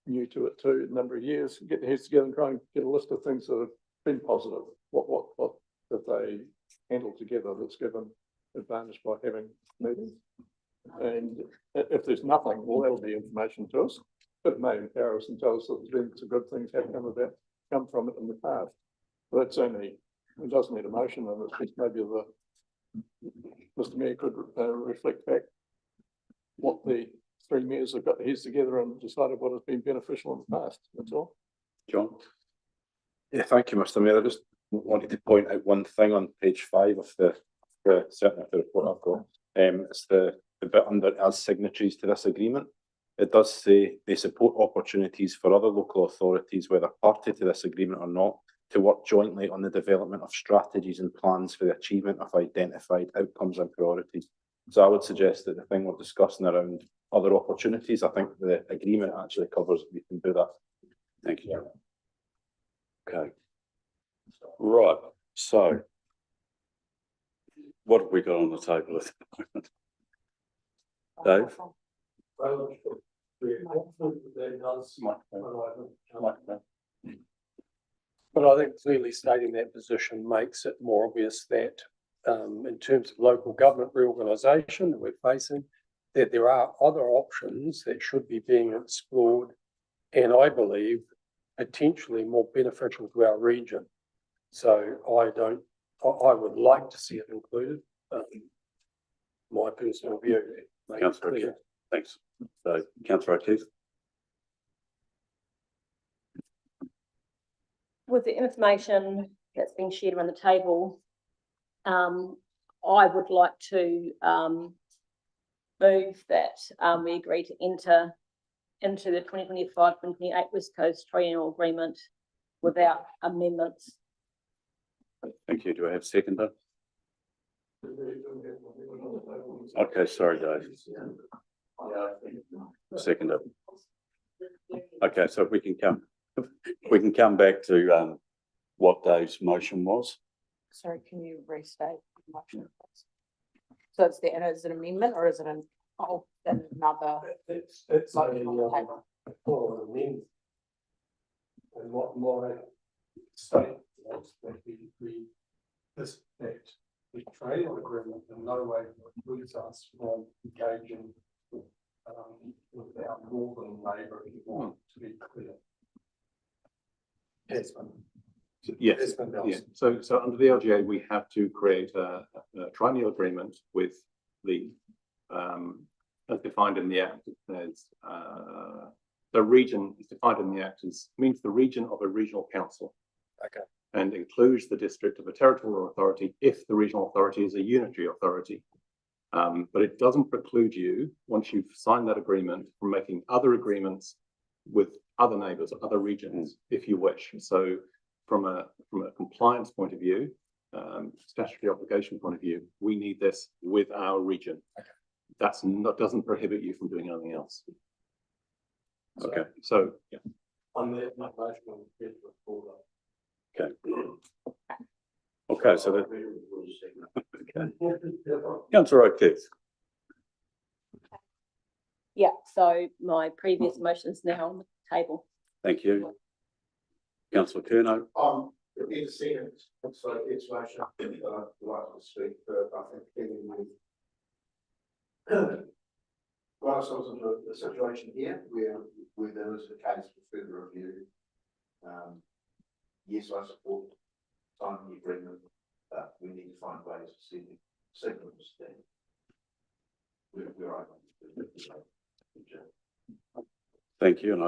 Speaker 7: new to it too, a number of years, get their heads together and try and get a list of things that have been positive. What that they handled together that's given advantage by having meetings. And if there's nothing, well, that'll be information to us. It may empower us and tell us that there's been some good things have come from it in the past. But that's only, it doesn't need a motion, and it's just maybe Mr. Mayor could reflect back what the three mayors have got their heads together and decided what has been beneficial in the past. That's all.
Speaker 1: John.
Speaker 19: Yeah, thank you, Mr. Mayor. I just wanted to point out one thing on page 5 of certainly the report I've got. It's the bit under as signatories to this agreement. It does say they support opportunities for other local authorities, whether party to this agreement or not, to work jointly on the development of strategies and plans for the achievement of identified outcomes and priorities. So I would suggest that the thing we're discussing around other opportunities, I think the agreement actually covers, we can do that.
Speaker 1: Thank you. Okay. Right, so what have we got on the table at the moment? Dave?
Speaker 5: But I think clearly stating that position makes it more obvious that in terms of local government reorganisation that we're facing, that there are other options that should be being explored, and I believe potentially more beneficial to our region. So I would like to see it included. My personal view.
Speaker 1: Councillor O'Keefe. Thanks. So, Councillor O'Keefe.
Speaker 2: With the information that's been shared around the table, I would like to move that we agree to enter into the 2025-2028 West Coast Triennial Agreement without amendments.
Speaker 1: Thank you. Do I have a seconder? Okay, sorry, Dave. Seconder. Okay, so we can come back to what Dave's motion was.
Speaker 10: Sorry, can you restate the motion? So it's and is it an amendment or is it another?
Speaker 5: It's a amendment. And what my state was that that the triennial agreement in no way precludes us from engaging with our northern neighbour, if you want to be clear. Tasman.
Speaker 15: Yes, yeah. So under the LGA, we have to create a triennial agreement with the, as defined in the Act, as the region is defined in the Act as means the region of a regional council.
Speaker 5: Okay.
Speaker 15: And includes the district of a territorial authority if the regional authority is a unitary authority. But it doesn't preclude you, once you've signed that agreement, from making other agreements with other neighbours, other regions, if you wish. So from a compliance point of view, statutory obligation point of view, we need this with our region. Okay. Doesn't prohibit you from doing anything else.
Speaker 1: Okay.
Speaker 15: So yeah.
Speaker 5: On the motion,
Speaker 1: okay. Okay, so that. Okay. Councillor O'Keefe.
Speaker 2: Yeah, so my previous motion is now on the table.
Speaker 1: Thank you. Councillor Curnow.
Speaker 6: In a second, so it's motion, I'd like to speak, but I think got ourselves into a situation here where there is a case for further review. Yes, I support signing the agreement, but we need to find ways to signal this thing. We're open to
Speaker 1: Thank you, and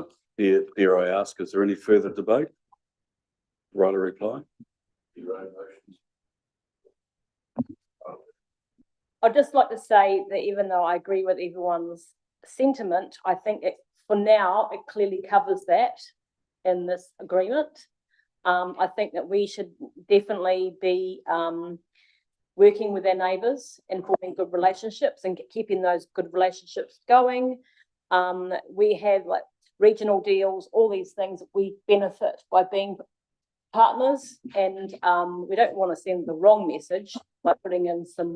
Speaker 1: dare I ask, is there any further debate? Right, a reply?
Speaker 15: Your own motions.
Speaker 2: I'd just like to say that even though I agree with everyone's sentiment, I think it, for now, it clearly covers that in this agreement. I think that we should definitely be working with our neighbours and forming good relationships and keeping those good relationships going. We have like regional deals, all these things that we benefit by being partners, and we don't want to send the wrong message by putting in some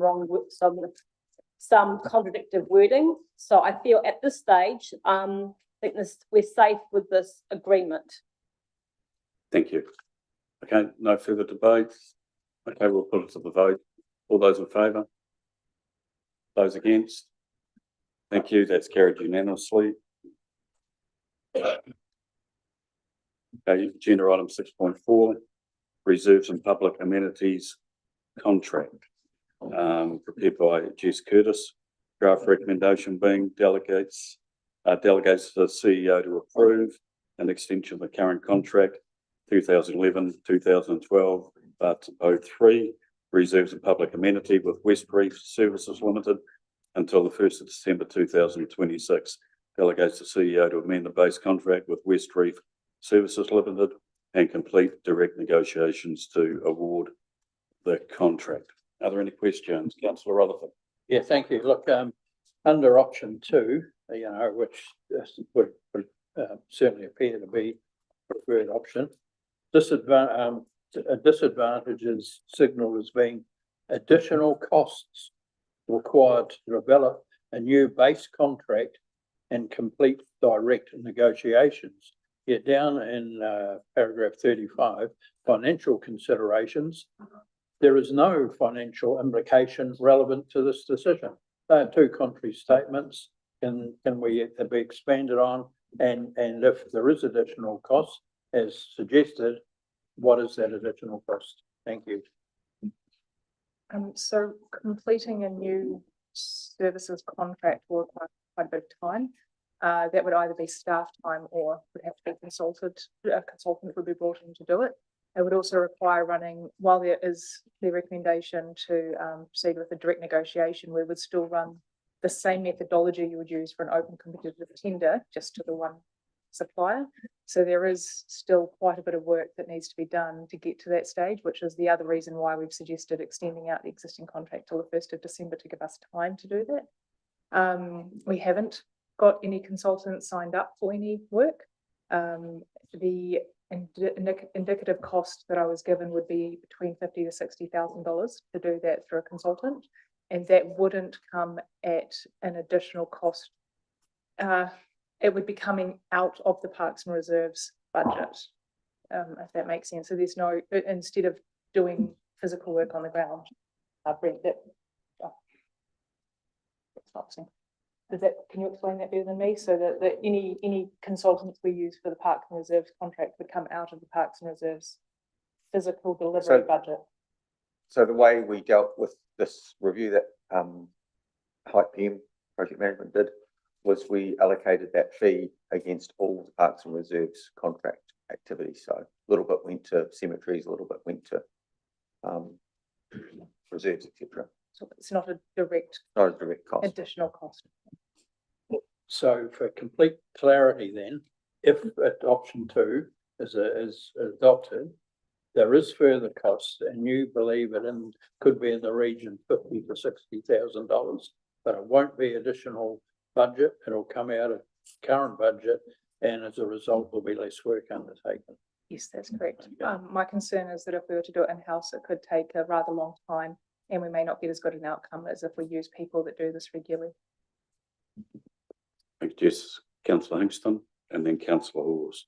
Speaker 2: contradictive wording. So I feel at this stage, I think we're safe with this agreement.
Speaker 1: Thank you. Okay, no further debate. Okay, we'll put it to the vote. All those in favour? Those against? Thank you, that's carried unanimously. Okay, agenda item 6.4, reserves and public amenities contract. Prepared by Jess Curtis. Draft recommendation being delegates to the CEO to approve an extension of the current contract 2011-2012, but 03, reserves and public amenity with West Reef Services Limited until the 1st of December 2026. Delegates the CEO to amend the base contract with West Reef Services Limited and complete direct negotiations to award the contract. Are there any questions? Councillor Rutherford.
Speaker 16: Yeah, thank you. Look, under option 2, which would certainly appear to be a preferred option, disadvantage is signalled as being additional costs required to develop a new base contract and complete direct negotiations. Yet down in paragraph 35, financial considerations, there is no financial implication relevant to this decision. They are two contrary statements. Can we be expanded on? And if there is additional cost, as suggested, what is that additional cost? Thank you.
Speaker 8: So completing a new services contract will require quite a bit of time. That would either be staff time or would have to be consulted. A consultant would be brought in to do it. It would also require running, while there is the recommendation to proceed with a direct negotiation, we would still run the same methodology you would use for an open competitive tender, just to the one supplier. So there is still quite a bit of work that needs to be done to get to that stage, which is the other reason why we've suggested extending out the existing contract till the 1st of December to give us time to do that. We haven't got any consultants signed up for any work. The indicative cost that I was given would be between $50,000 to $60,000 to do that through a consultant, and that wouldn't come at an additional cost. It would be coming out of the Parks and Reserves budget, if that makes sense. So there's no, instead of doing physical work on the ground, can you explain that better than me? So that any consultants we use for the Parks and Reserves contract would come out of the Parks and Reserves physical delivery budget.
Speaker 11: So the way we dealt with this review that Hype PM Project Management did was we allocated that fee against all the Parks and Reserves contract activities. So a little bit went to cemeteries, a little bit went to reserves, etc.
Speaker 8: So it's not a direct
Speaker 11: cost.
Speaker 8: Additional cost.
Speaker 16: So for complete clarity then, if option 2 is adopted, there is further costs and you believe it could be in the region $50,000 to $60,000, but it won't be additional budget. It'll come out of current budget, and as a result, there'll be less work undertaken.
Speaker 8: Yes, that's correct. My concern is that if we were to do it in-house, it could take a rather long time, and we may not get as good an outcome as if we use people that do this regularly.
Speaker 1: Thank you, Jess. Councillor Hingston and then Councillor Hawes.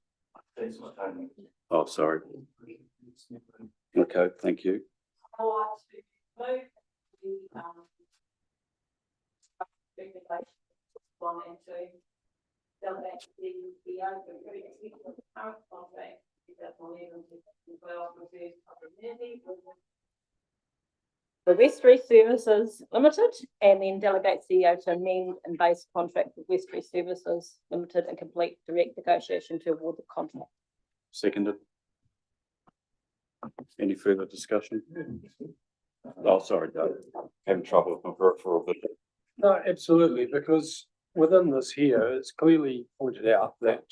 Speaker 1: Oh, sorry. Okay, thank you.
Speaker 2: The West Reef Services Limited, and then delegate CEO to amend and base contract with West Reef Services Limited and complete direct negotiation to award the contract.
Speaker 1: Seconded. Any further discussion? Oh, sorry, Dave. Having trouble with my peripheral vision.
Speaker 5: No, absolutely, because within this here, it's clearly pointed out that,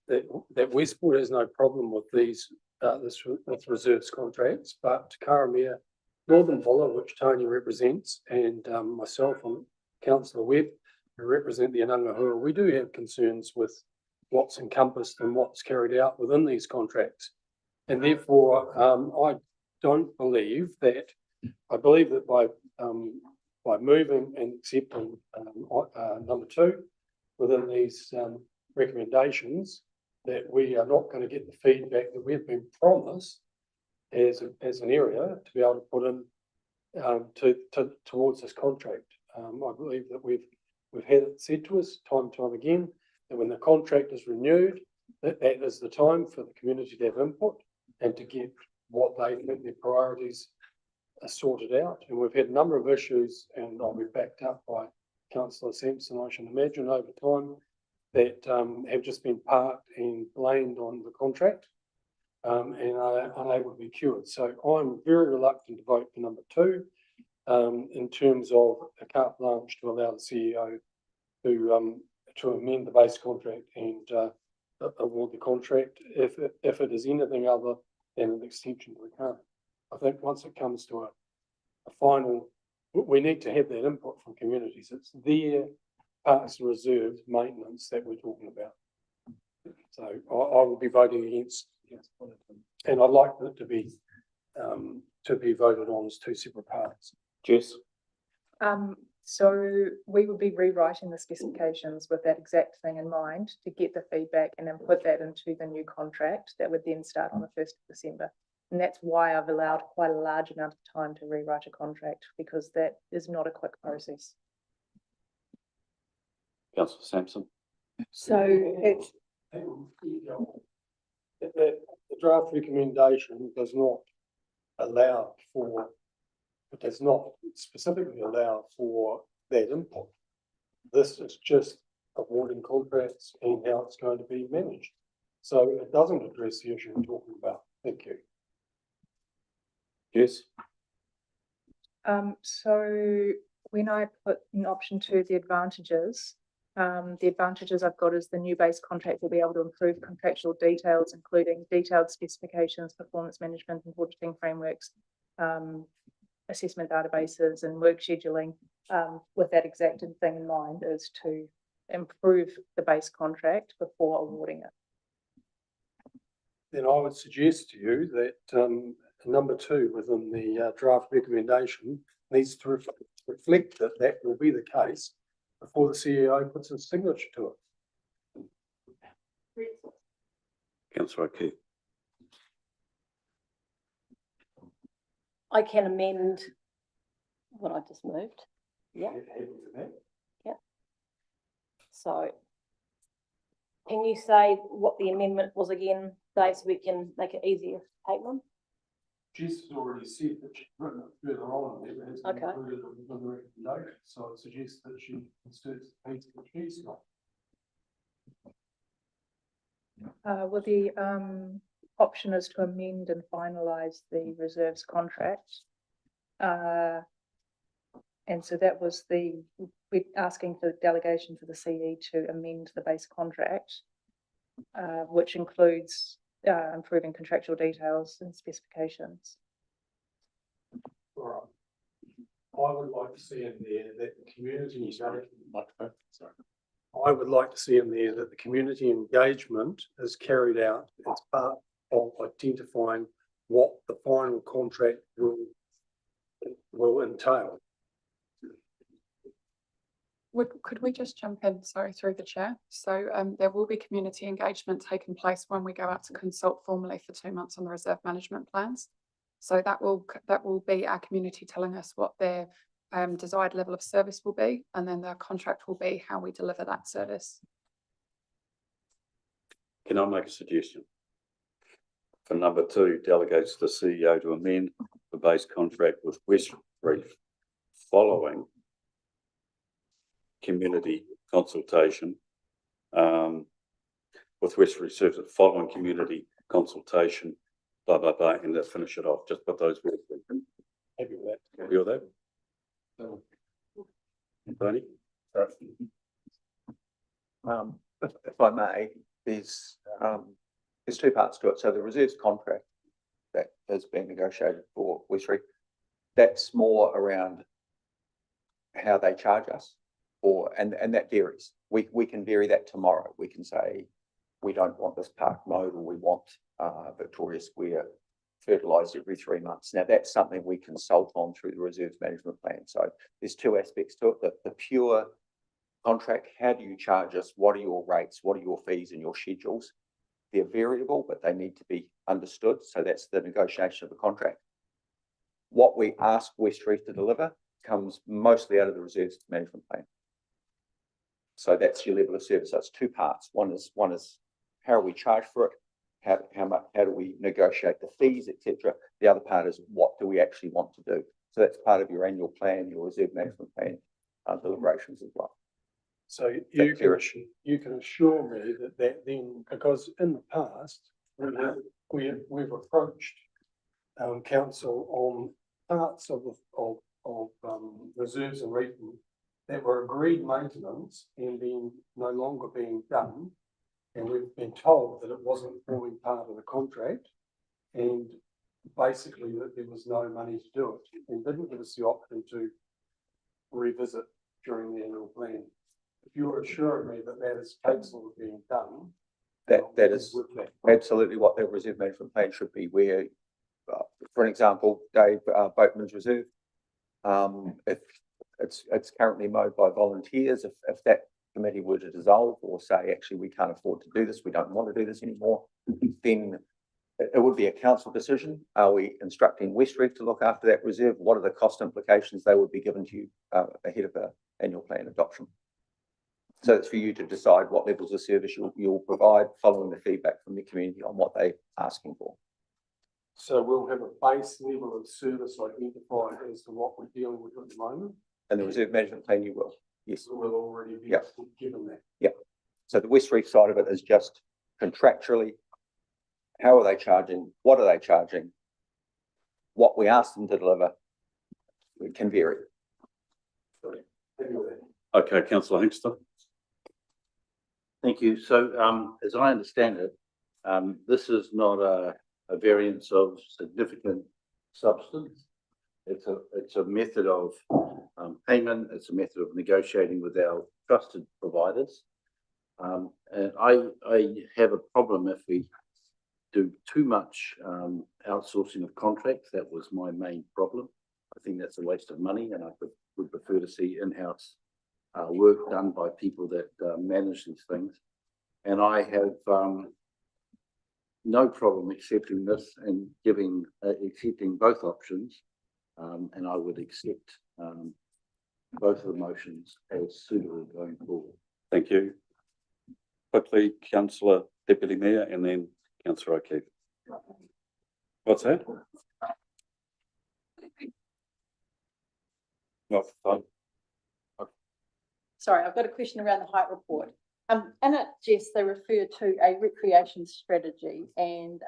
Speaker 5: that Westport has no problem with these, with reserves contracts, but Karamea, Northern Buller, which Tony represents, and, myself and Councillor Webb, who represent the Anangahura, we do have concerns with what's encompassed and what's carried out within these contracts. And therefore, I don't believe that, I believe that by moving and accepting number 2 within these recommendations, that we are not going to get the feedback that we've been promised as an area to be able to put in towards this contract. I believe that we've had it said to us time and time again that when the contract is renewed, that is the time for the community to have input and to get what they think their priorities are sorted out. And we've had a number of issues, and I'll be backed up by Councillor Sampson, I should imagine, over time, that have just been parked and blamed on the contract and are unable to be cured. So I'm very reluctant to vote for number 2 in terms of a carte blanche to allow the CEO to amend the base contract and award the contract if it is anything other than an extension to the current. I think once it comes to a final, we need to have that input from communities. It's their parks and reserves maintenance that we're talking about. So I will be voting against, and I'd like it to be voted on as 2 separate parts.
Speaker 1: Jess?
Speaker 8: So we would be rewriting the specifications with that exact thing in mind to get the feedback and then put that into the new contract that would then start on the 1st of December. And that's why I've allowed quite a large amount of time to rewrite a contract, because that is not a quick process.
Speaker 1: Councillor Sampson?
Speaker 12: So it's,
Speaker 5: The draft recommendation does not allow for, it does not specifically allow for that input. This is just awarding contracts and how it's going to be managed. So it doesn't address the issue we're talking about. Thank you.
Speaker 1: Yes.
Speaker 8: So when I put in option 2, the advantages I've got is the new base contract will be able to improve contractual details, including detailed specifications, performance management and auditing frameworks, assessment databases and work scheduling, with that exact thing in mind, is to improve the base contract before awarding it.
Speaker 5: Then I would suggest to you that number 2 within the draft recommendation needs to reflect that that will be the case before the CEO puts his signature to it.
Speaker 1: Councillor O'Keefe?
Speaker 2: I can amend what I just moved. Yeah. Yeah. So can you say what the amendment was again, Dave, so we can make it easier to take them?
Speaker 5: Jess has already said that she's written it further on, and it has been included in the recommendation, so I suggest that she inserts the piece that she's got.
Speaker 8: Well, the option is to amend and finalise the reserves contract. And so that was we're asking for the delegation for the CE to amend the base contract, which includes improving contractual details and specifications.
Speaker 5: All right. I would like to see in there that the community I would like to see in there that the community engagement is carried out as part of identifying what the final contract will entail.
Speaker 8: Could we just jump in, sorry, through the chair? So there will be community engagement taking place when we go out to consult formally for 2 months on the reserve management plans. So that will be our community telling us what their desired level of service will be, and then the contract will be how we deliver that service.
Speaker 1: Can I make a suggestion? For number 2, delegates the CEO to amend the base contract with West Reef following community consultation, with West Reef Services following community consultation blah, blah, blah, and let's finish it off, just put those words in.
Speaker 5: Happy with that.
Speaker 1: Happy with that? Tony?
Speaker 11: If I may, there's two parts to it. So the reserves contract that has been negotiated for Westbury, that's more around how they charge us, and that varies. We can vary that tomorrow. We can say, we don't want this park mowed, or we want Victoria Square fertilised every 3 months. Now, that's something we consult on through the reserves management plan. So there's two aspects to it. The pure contract, how do you charge us? What are your rates? What are your fees and your schedules? They're variable, but they need to be understood. So that's the negotiation of the contract. What we ask Westbury to deliver comes mostly out of the reserves management plan. So that's your level of service. So it's two parts. One is how are we charged for it? How do we negotiate the fees, etc. The other part is what do we actually want to do? So that's part of your annual plan, your reserve management plan deliberations as well.
Speaker 5: So you can assure me that then, because in the past, we've approached council on parts of reserves and region that were agreed maintenance and then no longer being done. And we've been told that it wasn't forming part of the contract, and basically that there was no money to do it, and didn't give us the option to revisit during the annual plan. If you're assuring me that that is capable of being done,
Speaker 11: that is absolutely what the reserve management plan should be. Where, for an example, Dave Boatman's reserve, if it's currently mowed by volunteers, if that committee were to dissolve or say, actually, we can't afford to do this, we don't want to do this anymore, then it would be a council decision. Are we instructing Westbury to look after that reserve? What are the cost implications? They would be given to you ahead of the annual plan adoption. So it's for you to decide what levels of service you'll provide following the feedback from the community on what they're asking for.
Speaker 5: So we'll have a base level of service identified as to what we're dealing with at the moment.
Speaker 11: And the reserve management plan, you will. Yes.
Speaker 5: We'll already be given that.
Speaker 11: Yeah. So the Westbury side of it is just contractually, how are they charging? What are they charging? What we ask them to deliver, it can vary.
Speaker 1: Okay, councillor Hingston.
Speaker 9: Thank you. So, as I understand it, this is not a variance of significant substance. It's a method of payment. It's a method of negotiating with our trusted providers. And I have a problem if we do too much outsourcing of contracts. That was my main problem. I think that's a waste of money, and I would prefer to see in-house work done by people that manage these things. And I have no problem accepting this and accepting both options. And I would accept both of the motions as suitable going forward.
Speaker 1: Thank you. Quickly, councillor Deputy Mayor, and then councillor O'Keefe. What's that? Not fun.
Speaker 17: Sorry, I've got a question around the height report. In it, Jess, they refer to a recreation strategy and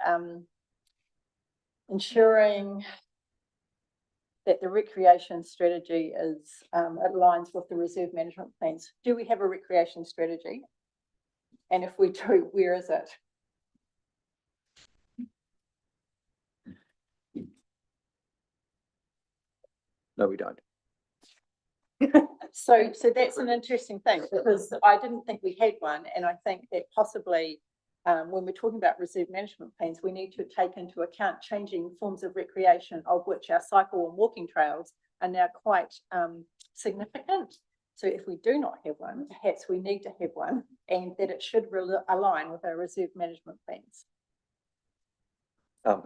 Speaker 17: ensuring that the recreation strategy is aligns with the reserve management plans. Do we have a recreation strategy? And if we do, where is it?
Speaker 11: No, we don't.
Speaker 17: So that's an interesting thing, because I didn't think we had one, and I think that possibly when we're talking about reserve management plans, we need to take into account changing forms of recreation, of which our cycle and walking trails are now quite significant. So if we do not have one, perhaps we need to have one, and that it should align with our reserve management plans.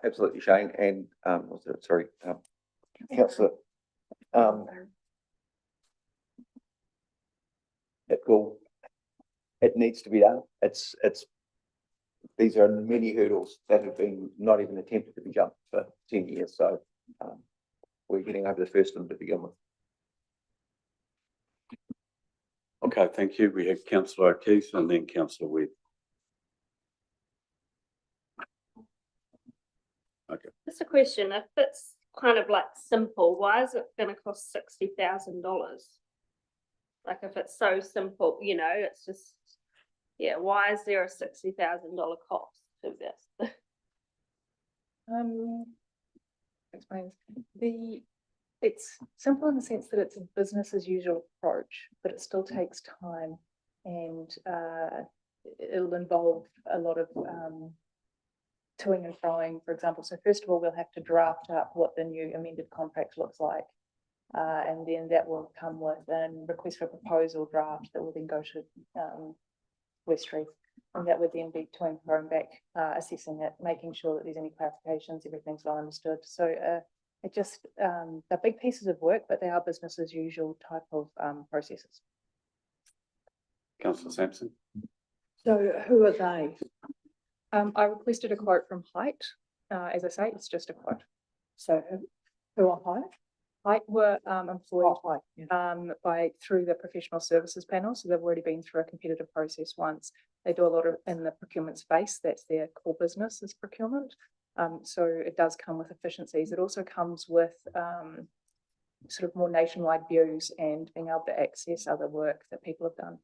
Speaker 11: Absolutely, Shane, and councillor. It needs to be done. These are many hurdles that have been not even attempted to be jumped for 10 years. So we're getting over the first of them to begin with.
Speaker 1: Okay, thank you. We have councillor O'Keefe and then councillor Webb.
Speaker 3: Just a question, if it's kind of like simple, why is it gonna cost $60,000? Like if it's so simple, you know, it's just, yeah, why is there a $60,000 cost to this?
Speaker 8: Explains it's simple in the sense that it's a business as usual approach, but it still takes time and it'll involve a lot of toing and froing, for example. So first of all, we'll have to draft up what the new amended contract looks like. And then that will come with a request for proposal draft that will then go to Westry. And that would then be toing and froing back, assessing it, making sure that there's any clarifications, everything's well understood. So it just, they're big pieces of work, but they are business as usual type of processes.
Speaker 1: Councillor Sampson.
Speaker 12: So who are they?
Speaker 8: I requested a quote from Height. As I say, it's just a quote.
Speaker 12: So who are hired?
Speaker 8: Height were employed through the professional services panel, so they've already been through a competitive process once. They do a lot of in the procurement space. That's their core business is procurement. So it does come with efficiencies. It also comes with sort of more nationwide views and being able to access other work that people have done.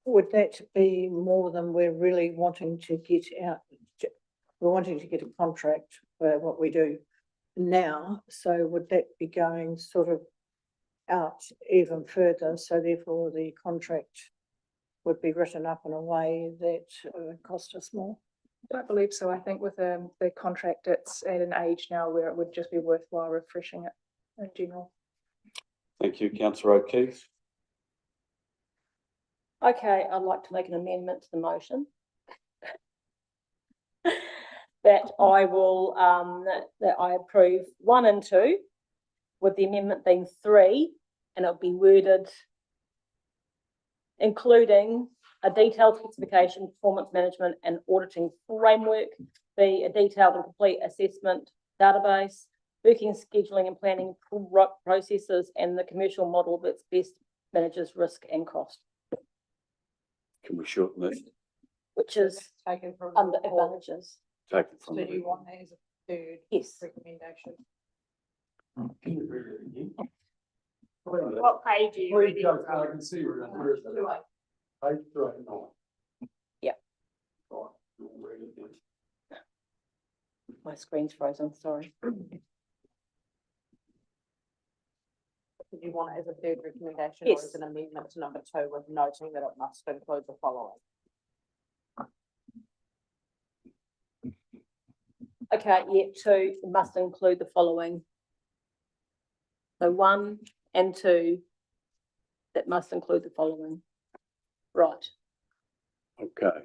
Speaker 12: Would that be more than we're really wanting to get out? We're wanting to get a contract for what we do now. So would that be going sort of out even further? So therefore the contract would be written up in a way that would cost us more?
Speaker 8: I don't believe so. I think with the contract, it's at an age now where it would just be worthwhile refreshing it in general.
Speaker 1: Thank you, councillor O'Keefe.
Speaker 2: Okay, I'd like to make an amendment to the motion. That I will, that I approve 1 and 2, with the amendment being 3, and it'll be worded including a detailed specification, performance management and auditing framework, be a detailed and complete assessment database, working, scheduling and planning processes, and the commercial model that's best manages risk and cost.
Speaker 1: Can we shorten this?
Speaker 2: Which is
Speaker 10: taken from
Speaker 2: under advantages.
Speaker 1: Taken
Speaker 10: So
Speaker 1: from
Speaker 10: do you want that as a third
Speaker 2: Yes.
Speaker 10: recommendation?
Speaker 3: What page are you reading
Speaker 7: I
Speaker 3: from?
Speaker 7: can see we're on Thursday. Page 3.
Speaker 2: Yep. My screen's frozen, sorry.
Speaker 10: Do you want it as a third recommendation or
Speaker 2: Yes.
Speaker 10: as an amendment to number 2 with noting that it must include the following?
Speaker 2: Okay, yeah, 2 must include the following. So 1 and 2, that must include the following. Right.
Speaker 1: Okay.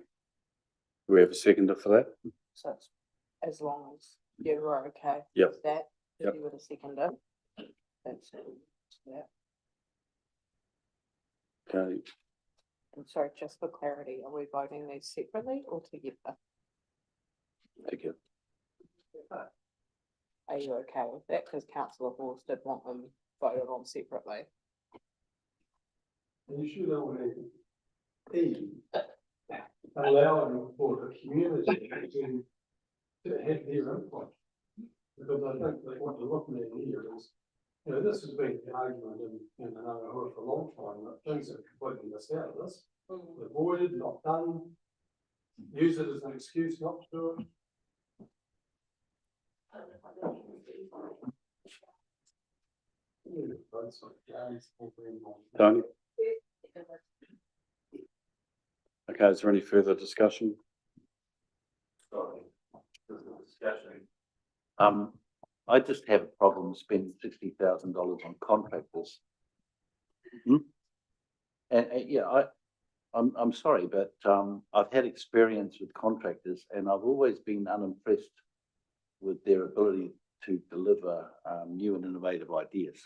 Speaker 1: Do we have a seconder for that?
Speaker 10: So it's as long as you're okay
Speaker 1: Yep.
Speaker 10: with that, if
Speaker 1: Yep.
Speaker 10: you were to seconder. That's yeah.
Speaker 1: Okay.
Speaker 10: And sorry, just for clarity, are we voting these separately or together?
Speaker 1: Together.
Speaker 10: Are you okay with that? Because councillor Hawes did want them voted on separately.
Speaker 5: And you should only allowing for the community to have their input. Because I think that what you're looking at here is, you know, this has been the argument in Aotearoa for a long time, that things are completely missed out of this. Avoided, not done, use it as an excuse not to do it.
Speaker 1: Tony? Okay, is there any further discussion?
Speaker 9: I just have a problem spending $60,000 on contractors. And yeah, I'm sorry, but I've had experience with contractors and I've always been unimpressed with their ability to deliver new and innovative ideas.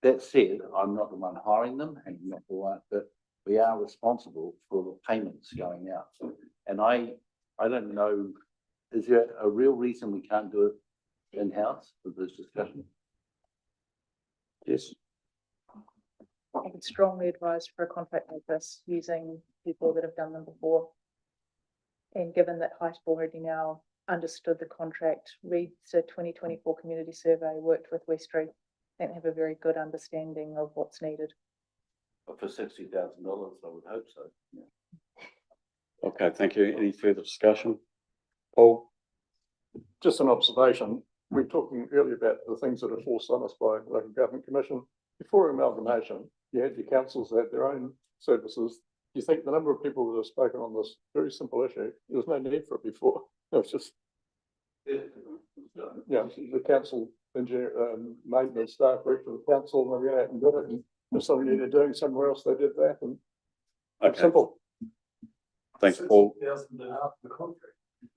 Speaker 9: That said, I'm not the one hiring them and not the one, but we are responsible for the payments going out. And I don't know, is there a real reason we can't do it in-house with this discussion?
Speaker 1: Yes.
Speaker 8: I would strongly advise for a contract like this, using people that have done them before. And given that Height already now
Speaker 20: understood the contract, read the 2024 community survey, worked with Westry, and have a very good understanding of what's needed.
Speaker 9: But for $60,000, I would hope so.
Speaker 1: Okay, thank you. Any further discussion? Paul?
Speaker 7: Just an observation. We were talking earlier about the things that are forced on us by local government commission. Before amalgamation, you had your councils that had their own services. Do you think the number of people that have spoken on this very simple issue, there was no need for it before? It was just, yeah, the council engineer, maintenance staff worked for the council, and they went out and did it. And if somebody needed doing somewhere else, they did that. And
Speaker 1: Okay.
Speaker 7: simple.
Speaker 1: Thanks, Paul.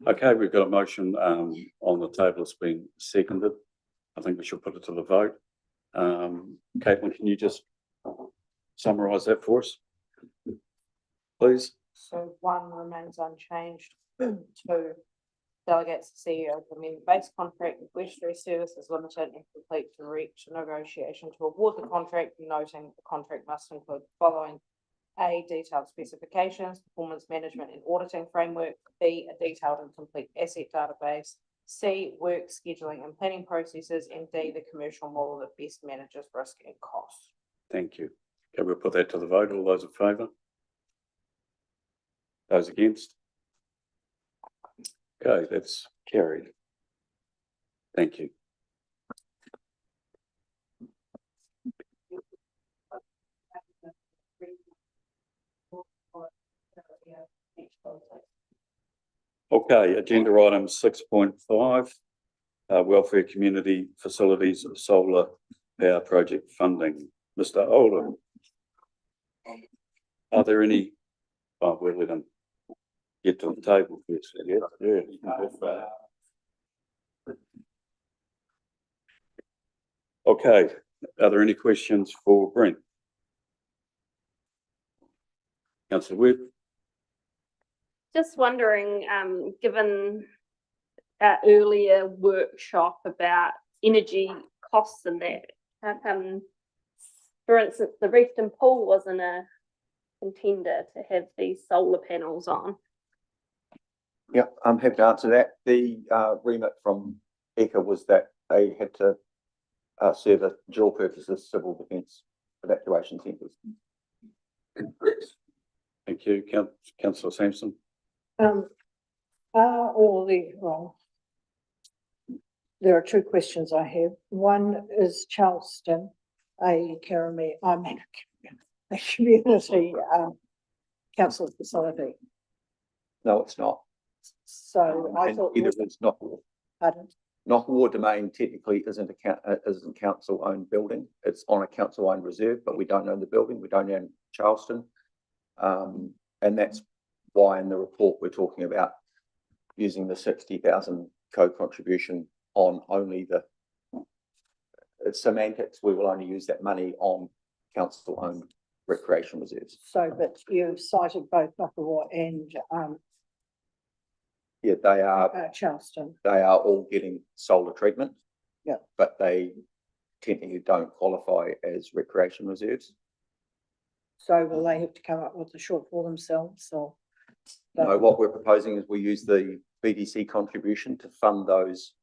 Speaker 1: Okay, we've got a motion on the table. It's been seconded. I think we should put it to the vote. Caitlin, can you just summarise that for us, please?
Speaker 10: So one remains unchanged. Two, delegates the CEO to amend the base contract with Westry Services Limited and complete to reach a negotiation to award the contract, noting the contract must include the following: A, detailed specifications, performance management and auditing framework; B, a detailed and complete asset database; C, work scheduling and planning processes; and D, the commercial model that best manages risk and cost.
Speaker 1: Thank you. Okay, we'll put that to the vote. All those in favour? Those against? Okay, that's carried. Thank you. Okay, agenda item 6.5, welfare community facilities solar power project funding. Mr. Oldham. Are there any? Oh, we'll let them get to the table first. Yeah. Okay, are there any questions for Brent? Councillor Webb.
Speaker 3: Just wondering, given our earlier workshop about energy costs and that, how come, for instance, the Reefton Pool wasn't a contender to have these solar panels on?
Speaker 11: Yeah, I'm happy to answer that. The remit from ECA was that they had to serve a dual purposes civil defence evacuation centres.
Speaker 1: Thank you, Councillor Sampson.
Speaker 12: Are all the, well, there are two questions I have. One is Charleston, a Karami, I mean, a community council facility.
Speaker 11: No, it's not.
Speaker 12: So I
Speaker 11: And
Speaker 12: thought.
Speaker 11: either it's not.
Speaker 12: Pardon?
Speaker 11: Knockawar Domain technically isn't council owned building. It's on a council owned reserve, but we don't own the building. We don't own Charleston. And that's why in the report we're talking about using the 60,000 co-contribution on only the it's semantics. We will only use that money on council owned recreation reserves.
Speaker 12: So, but you've cited both Knockawar and
Speaker 11: yeah, they are
Speaker 12: Charleston.
Speaker 11: They are all getting solar treatment.
Speaker 12: Yeah.
Speaker 11: But they technically don't qualify as recreation reserves.
Speaker 12: So will they have to come up with the shortfall themselves or?
Speaker 11: No, what we're proposing is we use the BDC contribution to fund those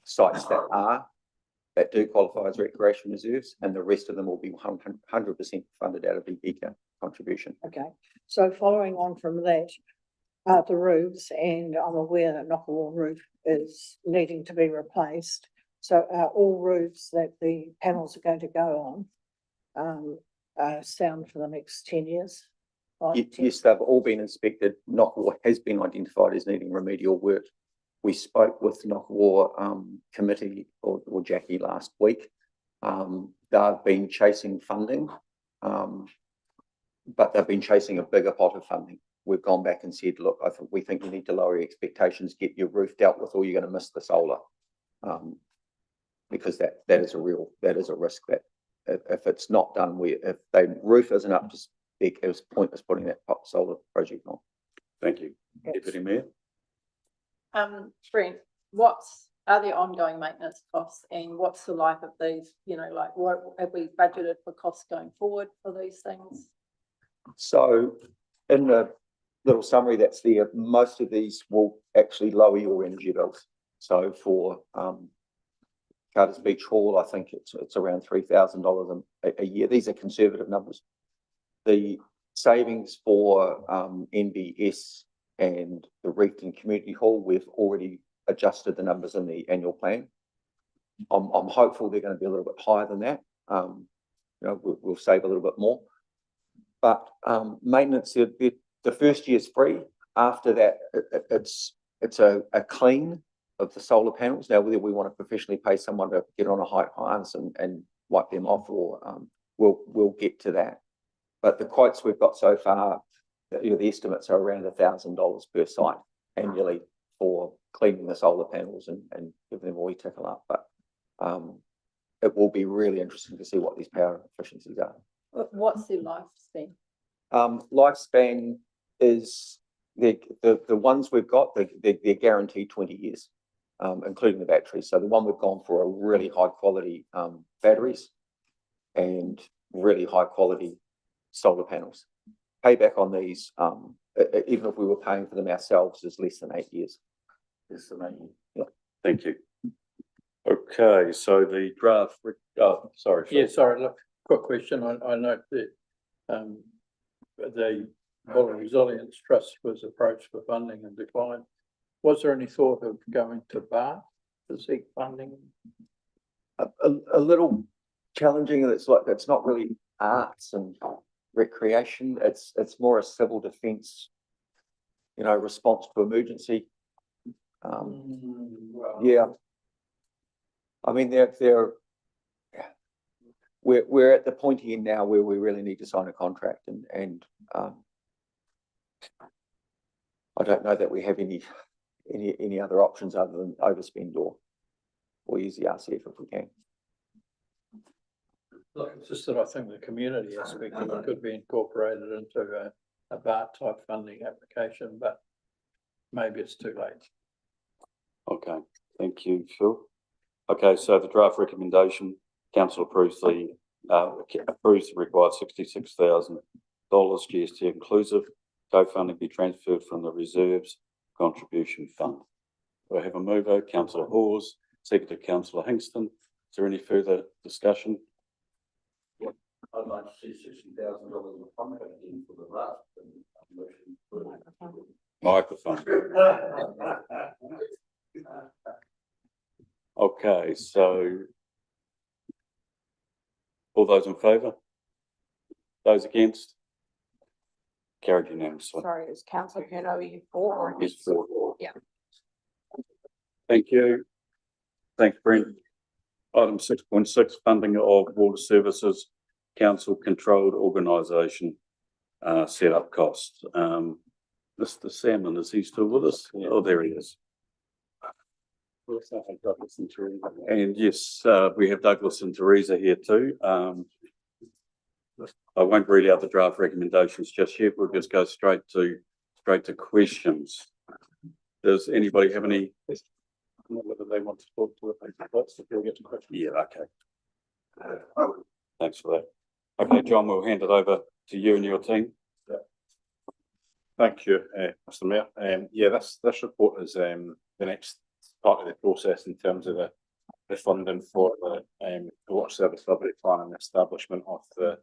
Speaker 11: sites that do qualify as recreation reserves, and the rest of them will be 100% funded out of the ECA contribution.
Speaker 12: Okay, so following on from that, the roofs, and I'm aware that Knockawar roof is needing to be replaced. So are all roofs that the panels are going to go on sound for the next 10 years?
Speaker 11: Yes, they've all been inspected. Knockawar has been identified as needing remedial work. We spoke with Knockawar committee or Jackie last week. They've been chasing funding, but they've been chasing a bigger pot of funding. We've gone back and said, look, we think you need to lower your expectations, get your roof dealt with, or you're going to miss the solar. Because that is a risk that if it's not done, if the roof isn't up to spec, it was pointless putting that solar project on.
Speaker 1: Thank you. Deputy Mayor.
Speaker 17: Brent, are there ongoing maintenance costs, and what's the life of these? You know, like what have we budgeted for costs going forward for these things?
Speaker 11: So in the little summary that's there, most of these will actually lower your energy bills. So for Carter's Beach Hall, I think it's around $3,000 a year. These are conservative numbers. The savings for NBS and the Reefton Community Hall, we've already adjusted the numbers in the annual plan. I'm hopeful they're going to be a little bit higher than that. You know, we'll save a little bit more. But maintenance, the first year is free. After that, it's a clean of the solar panels. Now, whether we want to professionally pay someone to get on a height harness and wipe them off, or we'll get to that. But the quotes we've got so far, you know, the estimates are around $1,000 per site annually for cleaning the solar panels and giving them a wee tickle up. But it will be really interesting to see what these power efficiencies are.
Speaker 4: What's the lifespan?
Speaker 11: Lifespan is the ones we've got, they're guaranteed 20 years, including the batteries. So the one we've gone for are really high quality batteries and really high quality solar panels. Payback on these, even if we were paying for them ourselves, is less than 8 years. Less than 8 years. Yeah.
Speaker 1: Thank you. Okay, so the draft, sorry. Phil.
Speaker 16: Yeah, sorry, look, quick question. I note that the Buller Resilience Trust was approached for funding and declined. Was there any thought of going to Bath to seek funding?
Speaker 11: A little challenging. It's not really arts and recreation. It's more a civil defence, you know, response to emergency. Yeah. I mean, we're at the point here now where we really need to sign a contract, and I don't know that we have any other options other than overspend or use the RCF if we can.
Speaker 16: Look, it's just that I think the community aspect of it could be incorporated into a BART type funding application, but maybe it's too late.
Speaker 1: Okay, thank you, Phil. Okay, so the draft recommendation, council approves the required $66,000 GST inclusive. Co-funding be transferred from the reserves contribution fund. We have a mover, Councillor Hawes, seconded Councillor Hingston. Is there any further discussion?
Speaker 9: I'd like to see $60,000 of contract in for the draft.
Speaker 1: Microphone. Okay, so all those in favour? Those against? Carried unanimously.
Speaker 10: Sorry, is councillor Kerno, are you for or
Speaker 1: Yes,
Speaker 10: against?
Speaker 1: for.
Speaker 10: Yeah.
Speaker 1: Thank you. Thanks, Brent. Item 6.6, funding of water services, council controlled organisation, setup costs. Mr. Salmon, is he still with us? Yeah. Oh, there he is. And yes, we have Douglas and Teresa here too. I won't read out the draft recommendations just yet. We'll just go straight to questions. Does anybody have any?
Speaker 15: Whether they want to talk to it, let's get to questions.
Speaker 1: Yeah, okay. Thanks for that. Okay, John, we'll hand it over to you and your team.
Speaker 19: Thank you, Mr. Mayor. Yeah, this report is the next part of the process in terms of the funding for the water service delivery plan and the establishment of the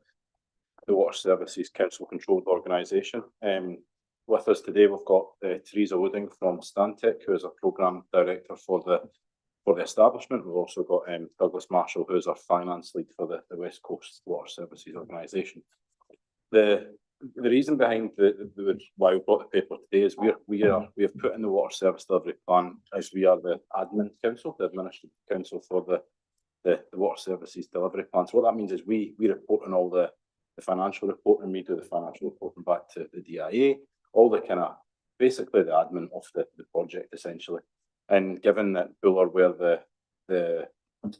Speaker 19: Water Services Council controlled organisation. With us today, we've got Teresa Wooding from Stantec, who is a programme director for the establishment. We've also got Douglas Marshall, who is our finance lead for the West Coast Water Services organisation. The reason behind why we brought the paper today is we have put in the Water Service Delivery Plan as we are the admin council, the administrative council for the Water Services Delivery Plan. So what that means is we report on all the financial reporting, we do the financial reporting back to the DIA, all the kind of basically the admin of the project essentially. And given that Buller were the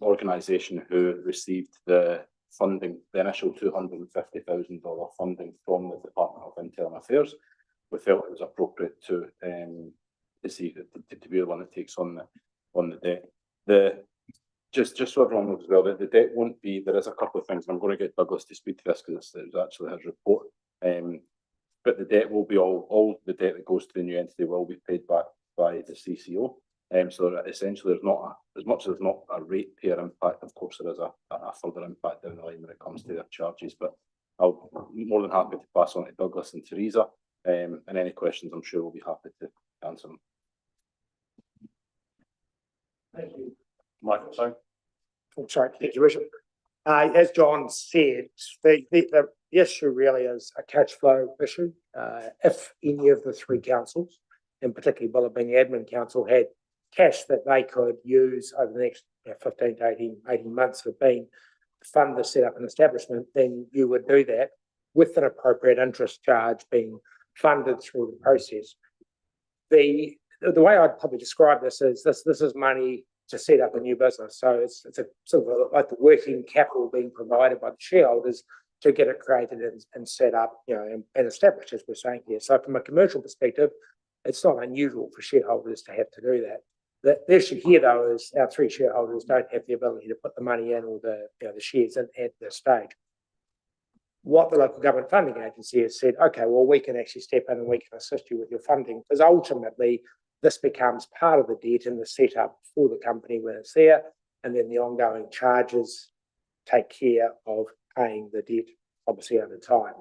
Speaker 19: organisation who received the funding, the initial $250,000 funding from the Department of Internal Affairs, we felt it was appropriate to see to be the one that takes on the debt. Just so everyone knows as well, that the debt won't be. There is a couple of things, and I'm going to get Douglas to speak to this because it was actually his report. but the debt will be all the debt that goes to the new entity will be paid back by the CCO. So that essentially there's not as much as there's not a ratepayer impact, of course there is a further impact down the line when it comes to their charges, but I'll more than happy to pass on to Douglas and Teresa, and any questions I'm sure we'll be happy to answer them.
Speaker 15: Thank you. Michael, sorry.
Speaker 21: Sorry, thank you, Richard. As John said, the issue really is a cash flow issue. If any of the three councils, and particularly Bulla being the admin council, had cash that they could use over the next 15 to 18 months of being fund the setup and establishment, then you would do that with an appropriate interest charge being funded through the process. The way I'd probably describe this is this is money to set up a new business. So it's a sort of like the working capital being provided by the shareholders to get it created and set up, and established, as we're saying here. So from a commercial perspective, it's not unusual for shareholders to have to do that. The issue here, though, is our three shareholders don't have the ability to put the money in or the shares in at this stage. What the local government funding agency has said, okay, well, we can actually step in and we can assist you with your funding, because ultimately this becomes part of the debt and the setup for the company when it's there, and then the ongoing charges take care of paying the debt, obviously, over time.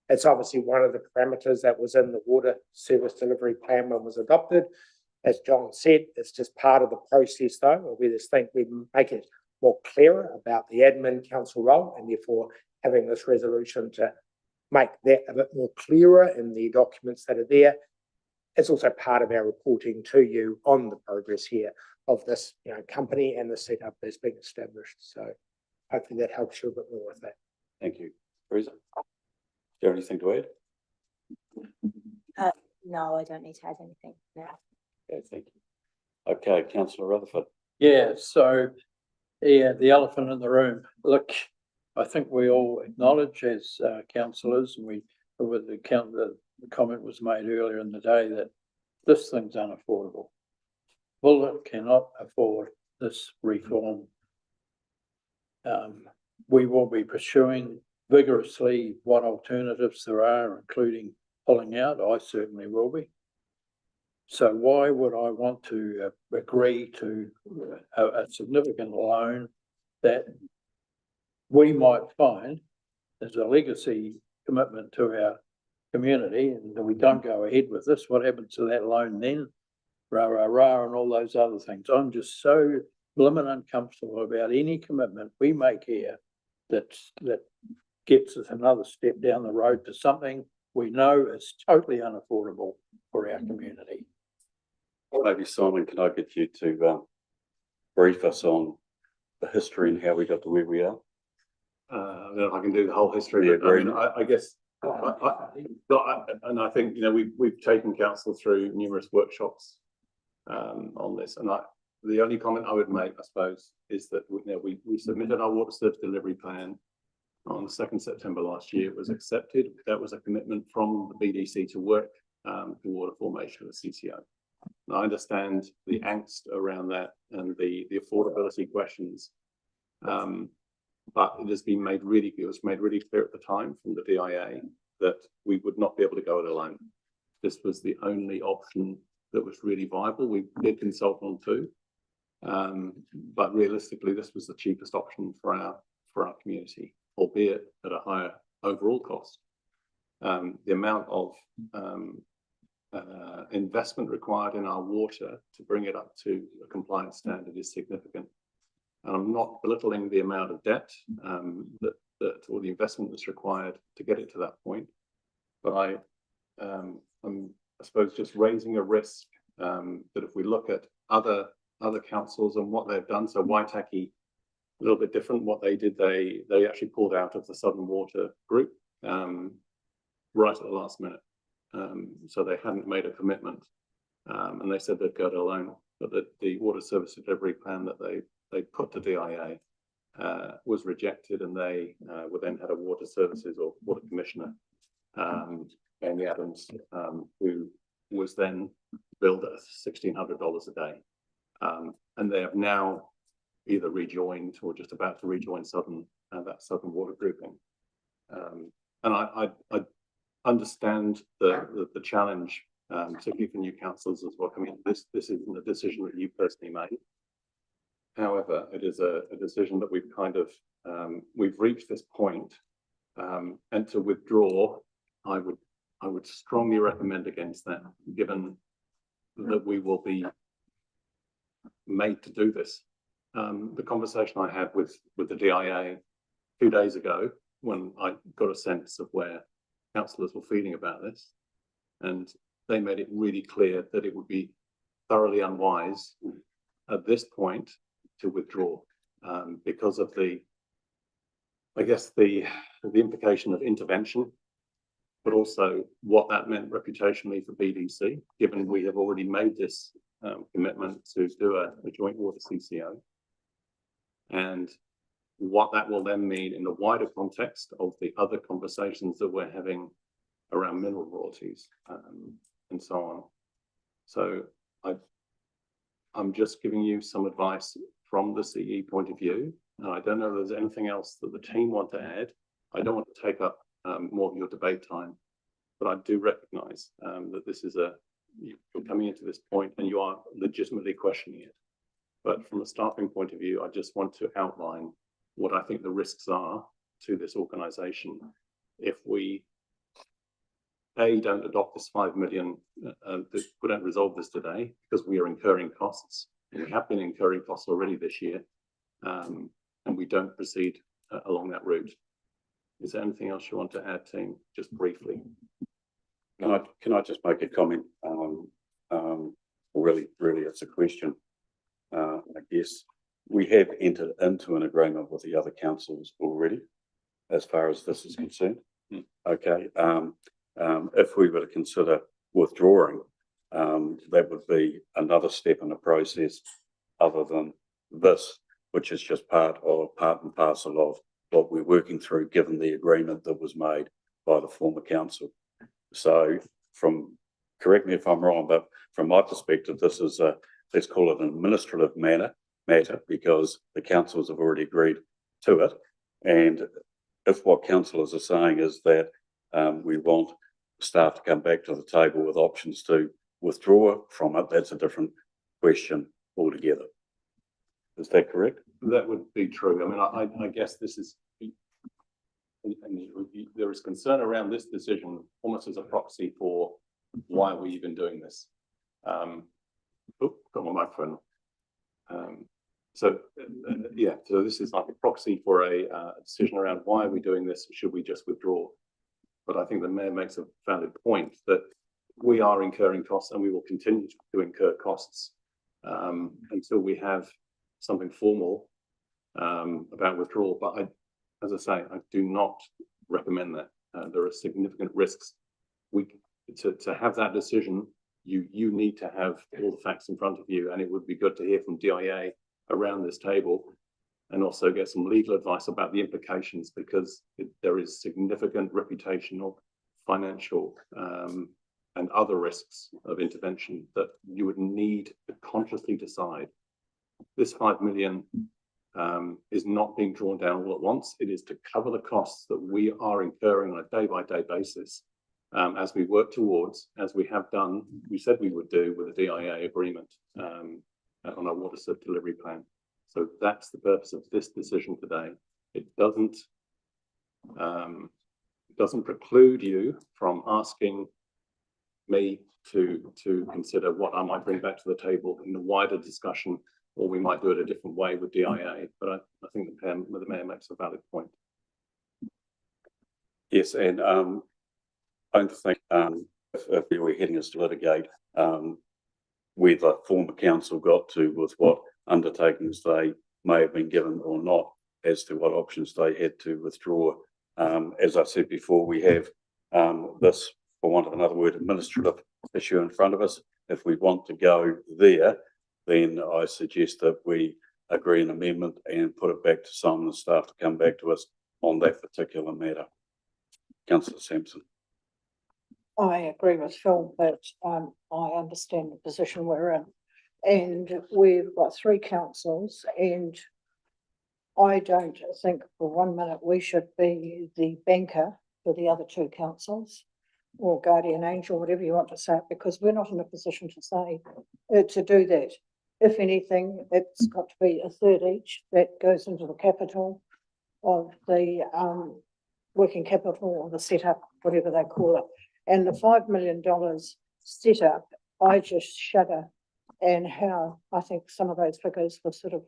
Speaker 21: It's obviously one of the parameters that was in the water service delivery plan when it was adopted. As John said, it's just part of the process, though. We just think we make it more clearer about the admin council role, and therefore having this resolution to make that a bit more clearer in the documents that are there. It's also part of our reporting to you on the progress here of this, company and the setup that's been established. So hopefully that helps you a bit more with that.
Speaker 1: Thank you. Teresa, do you have anything to add?
Speaker 14: No, I don't need to add anything now.
Speaker 1: Okay, thank you. Okay, Councillor Rutherford.
Speaker 16: Yeah, so, the elephant in the room. Look, I think we all acknowledge as councillors, and the comment was made earlier in the day that this thing's unaffordable. Bulla cannot afford this reform. We will be pursuing vigorously what alternatives there are, including pulling out. I certainly will be. So why would I want to agree to a significant loan that we might find as a legacy commitment to our community, and we don't go ahead with this? What happens to that loan then? Rah, rah, rah, and all those other things. I'm just so blimmin' uncomfortable about any commitment we make here that gets us another step down the road to something we know is totally unaffordable for our community.
Speaker 1: Maybe Simon, can I get you to brief us on the history and how we got to where we are?
Speaker 15: Then I can do the whole history. I guess, and I think, we've taken council through numerous workshops on this, and the only comment I would make, I suppose, is that we submitted our water service delivery plan on the 2nd September last year. It was accepted. That was a commitment from the BDC to work toward a formation of a CCO. And I understand the angst around that and the affordability questions, but it was made really clear at the time from the DIA that we would not be able to go it alone. This was the only option that was really viable. We did consult on two, but realistically, this was the cheapest option for our community, albeit at a higher overall cost. The amount of investment required in our water to bring it up to a compliance standard is significant. And I'm not belittling the amount of debt or the investment that's required to get it to that point, but I'm, I suppose, just raising a risk that if we look at other councils and what they've done. So Waitaki, a little bit different. What they did, they actually pulled out of the Southern Water Group right at the last minute. So they hadn't made a commitment, and they said they'd go it alone. But the water service delivery plan that they put to DIA was rejected, and they were then had a water services or water commissioner, Andy Adams, who was then billed at $1,600 a day, and they have now either rejoined or just about to rejoin that Southern Water grouping. And understand the challenge, particularly for new councillors as well. I mean, this isn't a decision that you personally made. However, it is a decision that we've kind of, we've reached this point, and to withdraw, I would strongly recommend against that, given that we will be made to do this. The conversation I had with the DIA 2 days ago, when I got a sense of where councillors were feeling about this, and they made it really clear that it would be thoroughly unwise at this point to withdraw, because of the, I guess, the implication of intervention, but also what that meant reputationally for BDC, given we have already made this commitment to do a joint water CCO, and what that will then mean in the wider context of the other conversations that we're having around mineral royalties, and so on. So I'm just giving you some advice from the CE point of view. And I don't know if there's anything else that the team want to add. I don't want to take up more of your debate time, but I do recognise that this is you're coming into this point and you are legitimately questioning it. But from a staffing point of view, I just want to outline what I think the risks are to this organisation if we don't adopt this 5 million, we don't resolve this today because we are incurring costs. And we have been incurring costs already this year, and we don't proceed along that route. Is there anything else you want to add, team, just briefly?
Speaker 1: Can I just make a comment? Really, it's a question. I guess we have entered into an agreement with the other councils already, as far as this is concerned. Okay. If we were to consider withdrawing, that would be another step in the process other than this, which is just part and parcel of what we're working through, given the agreement that was made by the former council. So correct me if I'm wrong, but from my perspective, this is let's call it an administrative matter, because the councils have already agreed to it. And if what councillors are saying is that we want staff to come back to the table with options to withdraw from it, that's a different question altogether. Is that correct?
Speaker 15: That would be true. I mean, I guess this is, there is concern around this decision almost as a proxy for why are we even doing this. Got my microphone. So this is like a proxy for a decision around why are we doing this? Should we just withdraw? But I think the mayor makes a valid point that we are incurring costs and we will continue to incur costs until we have something formal about withdrawal. But as I say, I do not recommend that. There are significant risks. To have that decision, you need to have all the facts in front of you, and it would be good to hear from DIA around this table and also get some legal advice about the implications, because there is significant reputational, financial, and other risks of intervention that you would need to consciously decide. This 5 million is not being drawn down all at once. It is to cover the costs that we are incurring on a day-by-day basis as we work towards, as we have done, we said we would do with the DIA agreement on our water delivery plan. So that's the purpose of this decision today. It doesn't preclude you from asking me to consider what I might bring back to the table in the wider discussion, or we might do it a different way with DIA. But I think the mayor makes a valid point.
Speaker 1: Yes, and I don't think if we were heading us to litigate where the former council got to with what undertakings they may have been given or not as to what options they had to withdraw. As I said before, we have this, for want of another word, administrative issue in front of us. If we want to go there, then I suggest that we agree an amendment and put it back to Simon and staff to come back to us on that particular matter. Councillor Sampson.
Speaker 12: I agree with Phil that I understand the position we're in, and we've got 3 councils, and I don't think for 1 minute we should be the banker for the other 2 councils. or guardian angel, whatever you want to say, because we're not in a position to say, to do that. If anything, it's got to be a third each that goes into the capital of the, working capital or the setup, whatever they call it. And the $5 million setup, I just shudder, and how I think some of those figures were sort of,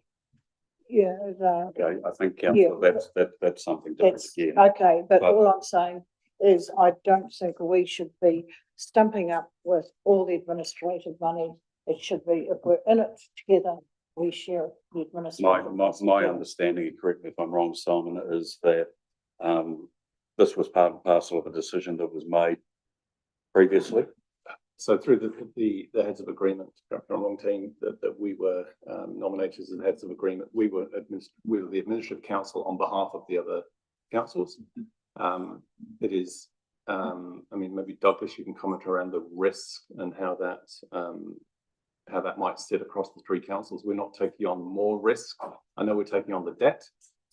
Speaker 12: yeah,
Speaker 1: Okay, I think,
Speaker 12: Yeah.
Speaker 1: councillor, that's something different
Speaker 12: that's,
Speaker 1: again.
Speaker 12: okay, but
Speaker 1: But-
Speaker 12: all I'm saying is I don't think we should be stumping up with all the administrative money. It should be, if we're in it together, we share the administrative.
Speaker 1: My understanding, and correct me if I'm wrong, Simon, is that, this was part and parcel of a decision that was made previously.
Speaker 15: So through the heads of agreement, from long team that we were nominated as the heads of agreement, we were the administrative council on behalf of the other councils. It is, I mean, maybe Douglas, you can comment around the risk and how that might sit across the three councils. We're not taking on more risk. I know we're taking on the debt,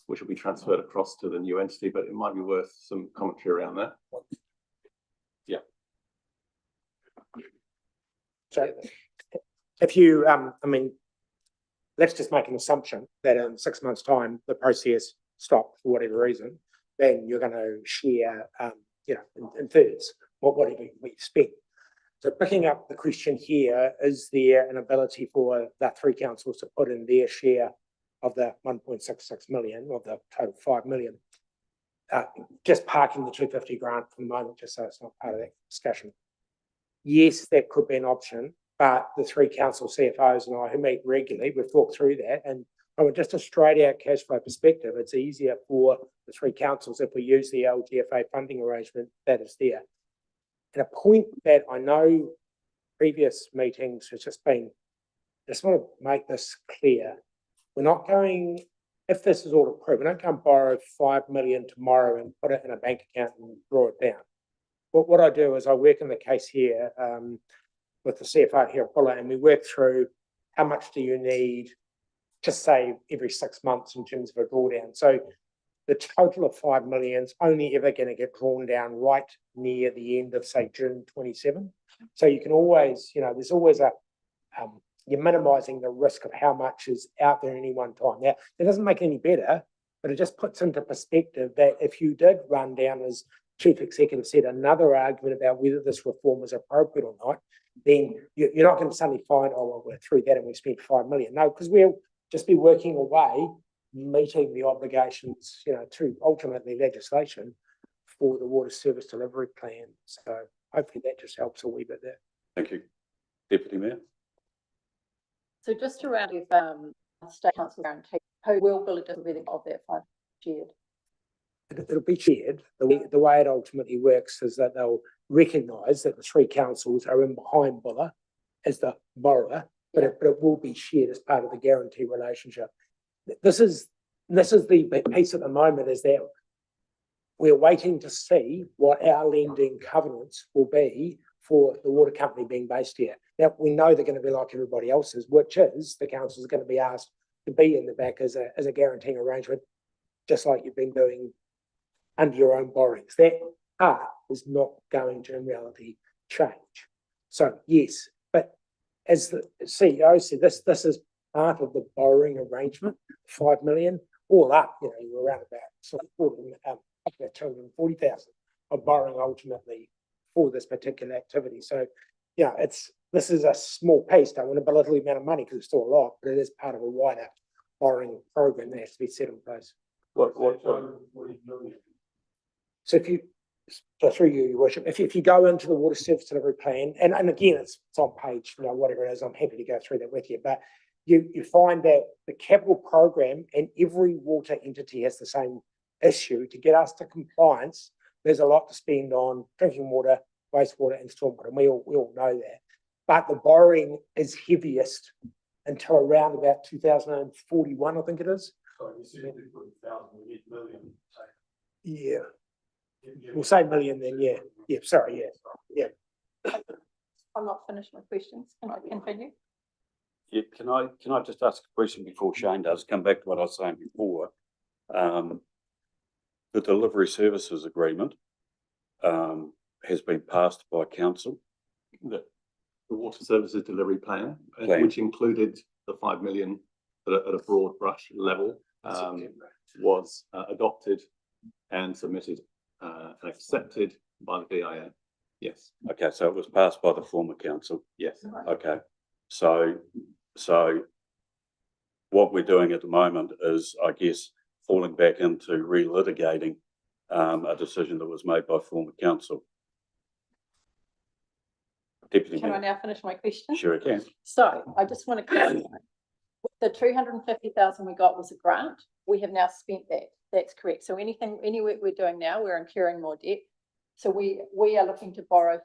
Speaker 15: which will be transferred across to the new entity, but it might be worth some commentary around that. Yeah.
Speaker 21: So if you, I mean, let's just make an assumption that in 6 months' time, the process stopped for whatever reason, then you're going to share, in thirds, whatever we spend. So picking up the question here, is there an ability for the three councils to put in their share of the 1.66 million, of the total 5 million? Just parking the 250 grant for the moment, just so it's not part of that discussion. Yes, that could be an option, but the three council CFOs and I who meet regularly, we've talked through that, and from just a straight out cash flow perspective, it's easier for the three councils if we use the LGFA funding arrangement that is there. And a point that I know previous meetings has just been, just want to make this clear. We're not going, if this is all approved, we're not going to borrow 5 million tomorrow and put it in a bank account and draw it down. What I do is I work in the case here with the CFO here at Buller, and we work through how much do you need, just say every 6 months in terms of a drawdown. So the total of 5 million is only ever going to get drawn down right near the end of, say, June 27. So you can always, there's always you're minimising the risk of how much is out there at any one time. Now, it doesn't make it any better, but it just puts into perspective that if you did run down, as Chief Executive said, another argument about whether this reform is appropriate or not, then you're not going to suddenly find, oh, well, we're through that and we spent 5 million. No, because we'll just be working away, meeting the obligations, through ultimately legislation for the water service delivery plan. So hopefully that just helps a wee bit there.
Speaker 1: Thank you. Deputy Mayor.
Speaker 17: So just around if state council guarantee, who will build a everything of that fund shared?
Speaker 21: It'll be shared. The way it ultimately works is that they'll recognise that the three councils are in behind Buller as the borrower, but it will be shared as part of the guarantee relationship. This is the piece at the moment, is that we're waiting to see what our lending covenants will be for the water company being based here. Now, we know they're going to be like everybody else's, which is the councils are going to be asked to be in the back as a guaranteeing arrangement, just like you've been doing under your own borrowings. That part is not going to, in reality, change. So, yes, but as the CEO said, this is part of the borrowing arrangement, 5 million, all up, you're around about up to 240,000 of borrowing ultimately for this particular activity. So, this is a small piece. Don't want to belittle the amount of money because it's still a lot, but it is part of a wider borrowing program that has to be set in place. So through you, Your Worship, if you go into the water service delivery plan, and again, it's on page, whatever it is, I'm happy to go through that with you, but you find that the capital program and every water entity has the same issue. To get us to compliance, there's a lot to spend on drinking water, wastewater and stormwater, and we all know that. But the borrowing is heaviest until around about 2041, I think it is. Yeah. We'll say million then, yeah. Yeah, sorry, yeah.
Speaker 17: I'm not finished my questions. Can I continue?
Speaker 1: Yeah, can I just ask a question before Shane does? Come back to what I was saying before. The delivery services agreement, has been passed by council.
Speaker 15: The water services delivery plan,
Speaker 1: Plan.
Speaker 15: which included the 5 million at a broad brush level, was adopted and submitted and accepted by the BIA. Yes.
Speaker 1: Okay, so it was passed by the former council.
Speaker 15: Yes.
Speaker 1: Okay, so what we're doing at the moment is, I guess, falling back into relitigating a decision that was made by former council. Deputy
Speaker 17: Can I
Speaker 1: Mayor.
Speaker 17: now finish my question?
Speaker 1: Sure can.
Speaker 17: So I just want to clarify. The 250,000 we got was a grant. We have now spent that. That's correct. So any work we're doing now, we're incurring more debt. So we are looking to borrow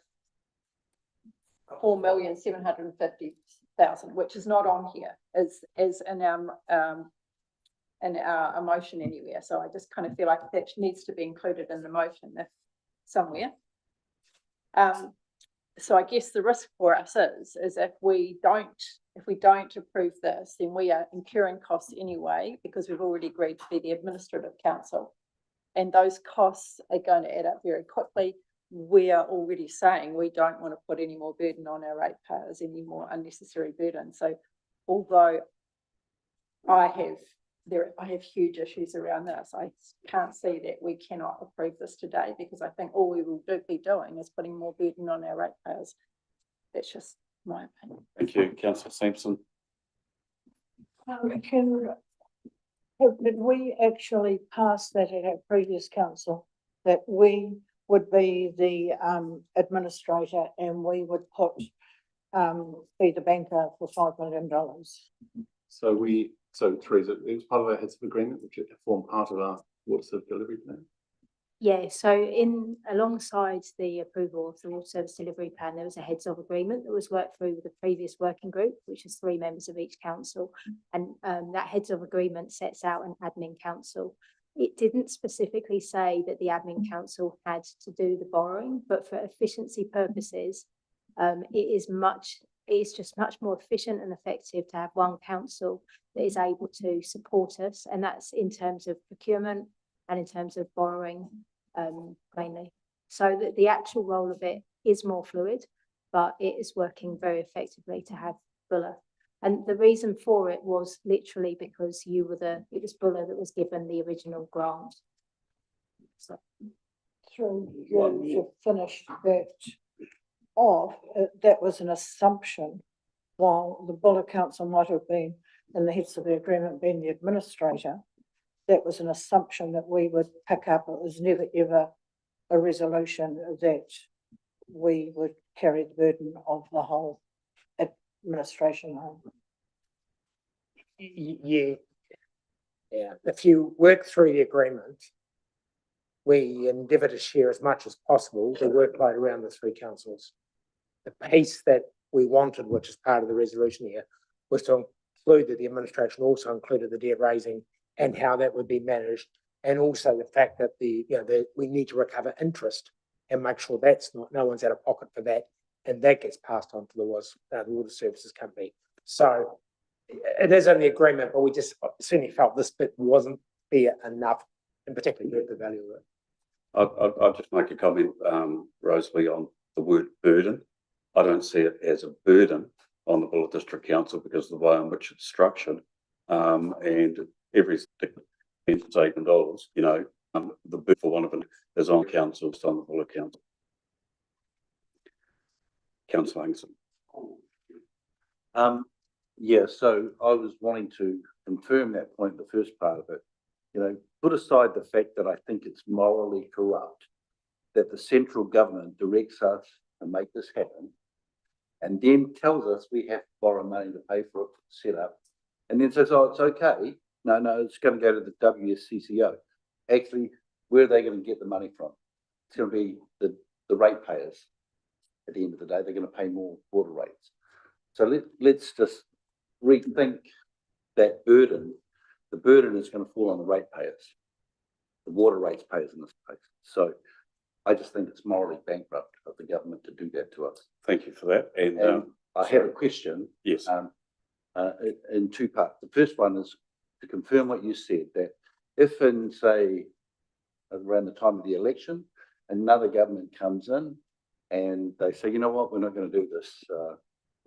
Speaker 17: 4,750,000, which is not on here as in our motion anywhere. So I just kind of feel like that needs to be included in the motion if somewhere. So I guess the risk for us is if we don't approve this, then we are incurring costs anyway, because we've already agreed to be the administrative council. And those costs are going to add up very quickly. We are already saying we don't want to put any more burden on our ratepayers, any more unnecessary burden. So although I have huge issues around this, I can't see that we cannot approve this today, because I think all we will be doing is putting more burden on our ratepayers. That's just my opinion.
Speaker 1: Thank you, Councillor Sampson.
Speaker 12: Did we actually pass that at our previous council, that we would be the administrator and we would be the banker for $5 million?
Speaker 15: So Teresa, it was part of our heads of agreement, which formed part of our water service delivery plan.
Speaker 13: Yeah, so alongside the approval of the water service delivery plan, there was a heads of agreement that was worked through with the previous working group, which is 3 members of each council. And that heads of agreement sets out an admin council. It didn't specifically say that the admin council had to do the borrowing, but for efficiency purposes, it's just much more efficient and effective to have one council that is able to support us, and that's in terms of procurement and in terms of borrowing mainly. So that the actual role of it is more fluid, but it is working very effectively to have Buller. And the reason for it was literally because it was Buller that was given the original grant. So.
Speaker 12: Through you to finish that off, that was an assumption, while the Buller Council might have been, in the heads of the agreement, being the administrator. That was an assumption that we would pick up. It was never ever a resolution that we would carry the burden of the whole administration home.
Speaker 21: Yeah. If you work through the agreement, we endeavour to share as much as possible the workload around the 3 councils. The piece that we wanted, which is part of the resolution here, was to include that the administration also included the debt raising and how that would be managed, and also the fact that we need to recover interest and make sure no one's out of pocket for that, and that gets passed on to the water services company. So it is in the agreement, but we just certainly felt this bit wasn't fair enough, and particularly the value of it.
Speaker 1: I'll just make a comment, Rosalie, on the word burden. I don't see it as a burden on the Buller District Council because of the way in which it's structured, and every $8, the bid for one of it is on council, it's on the Buller Council. Councillor Langson.
Speaker 9: Yeah, so I was wanting to confirm that point, the first part of it. Put aside the fact that I think it's morally corrupt that the central government directs us to make this happen, and then tells us we have to borrow money to pay for it to set up, and then says, oh, it's okay. No, it's going to go to the WSCCO. Actually, where are they going to get the money from? It's going to be the ratepayers. At the end of the day, they're going to pay more water rates. So let's just rethink that burden. The burden is going to fall on the ratepayers, the water rates payers in this case. So I just think it's morally bankrupt of the government to do that to us.
Speaker 1: Thank you for that.
Speaker 9: And I have a question.
Speaker 1: Yes.
Speaker 9: In 2 parts. The first one is to confirm what you said, that if in, say, around the time of the election, another government comes in and they say, you know what, we're not going to do this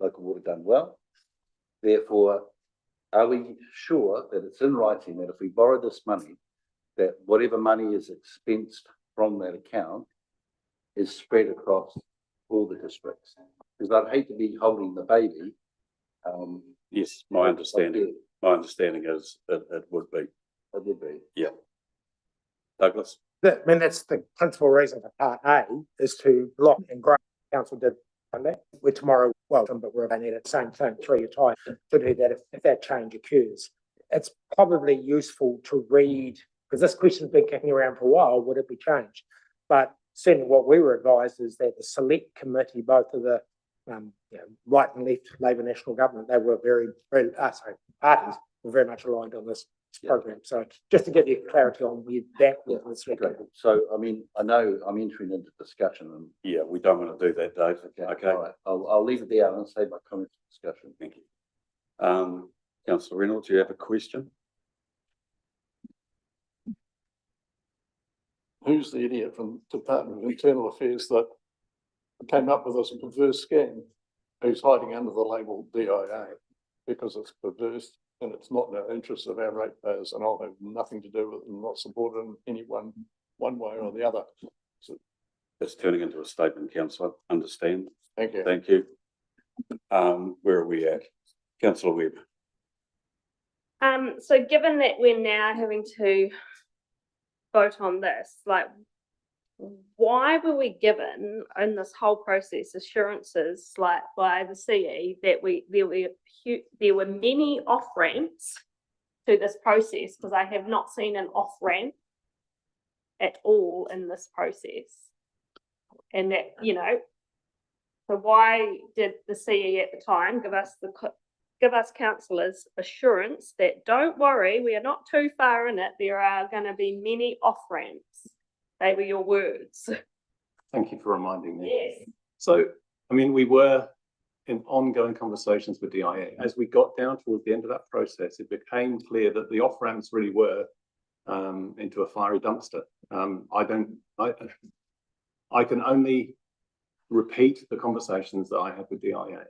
Speaker 9: local water done well. Therefore, are we sure that it's in writing that if we borrow this money, that whatever money is expensed from that account is spread across all the districts? Because I'd hate to be holding the baby.
Speaker 1: Yes, my understanding is that it would be.
Speaker 9: It would be.
Speaker 1: Yeah. Douglas?
Speaker 21: I mean, that's the principal reason for part A is to block and grow. Council did on that. We're tomorrow welcome, but we're only at the same 3-year time to do that if that change occurs. It's probably useful to read, because this question's been kicking around for a while, would it be changed? But certainly what we were advised is that the select committee, both of the right and left Labour National Government, they were parties were very much aligned on this program. So just to give you clarity on where that was.
Speaker 9: So, I mean, I know I'm entering into discussion and.
Speaker 1: Yeah, we don't want to do that, Dave. Okay.
Speaker 9: All right. I'll leave it there and save my comments for discussion.
Speaker 1: Thank you. Councillor Reynolds, do you have a question?
Speaker 7: Who's the idiot from Department of Internal Affairs that came up with this perverse scheme? Who's hiding under the label DIA? Because it's perverse and it's not in the interest of our ratepayers, and I'll have nothing to do with it and not support it in any one way or the other. So,
Speaker 1: it's turning into a statement, councillor. Understand?
Speaker 7: thank you.
Speaker 1: Thank you. Where are we at? Councillor Webb.
Speaker 3: So given that we're now having to vote on this, like, why were we given in this whole process assurances, like by the CE, that there were many off ramps to this process? Because I have not seen an off ramp at all in this process, and that, you know, so why did the CE at the time give us councillors assurance that don't worry, we are not too far in it, there are going to be many off ramps? They were your words.
Speaker 15: Thank you for reminding me.
Speaker 3: Yes.
Speaker 15: So, I mean, we were in ongoing conversations with DIA. As we got down towards the end of that process, it became clear that the off ramps really were into a fiery dumpster. I can only repeat the conversations that I had with DIA,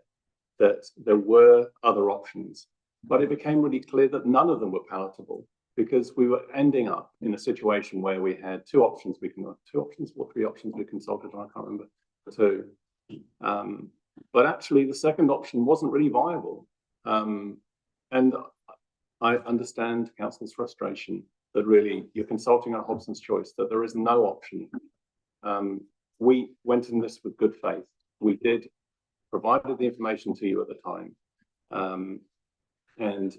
Speaker 15: that there were other options, but it became really clear that none of them were palatable, because we were ending up in a situation where we had three options we consulted on, I can't remember, two. But actually the second option wasn't really viable. And I understand council's frustration that really you're consulting on Hobson's choice, that there is no option. We went in this with good faith. We did provided the information to you at the time. And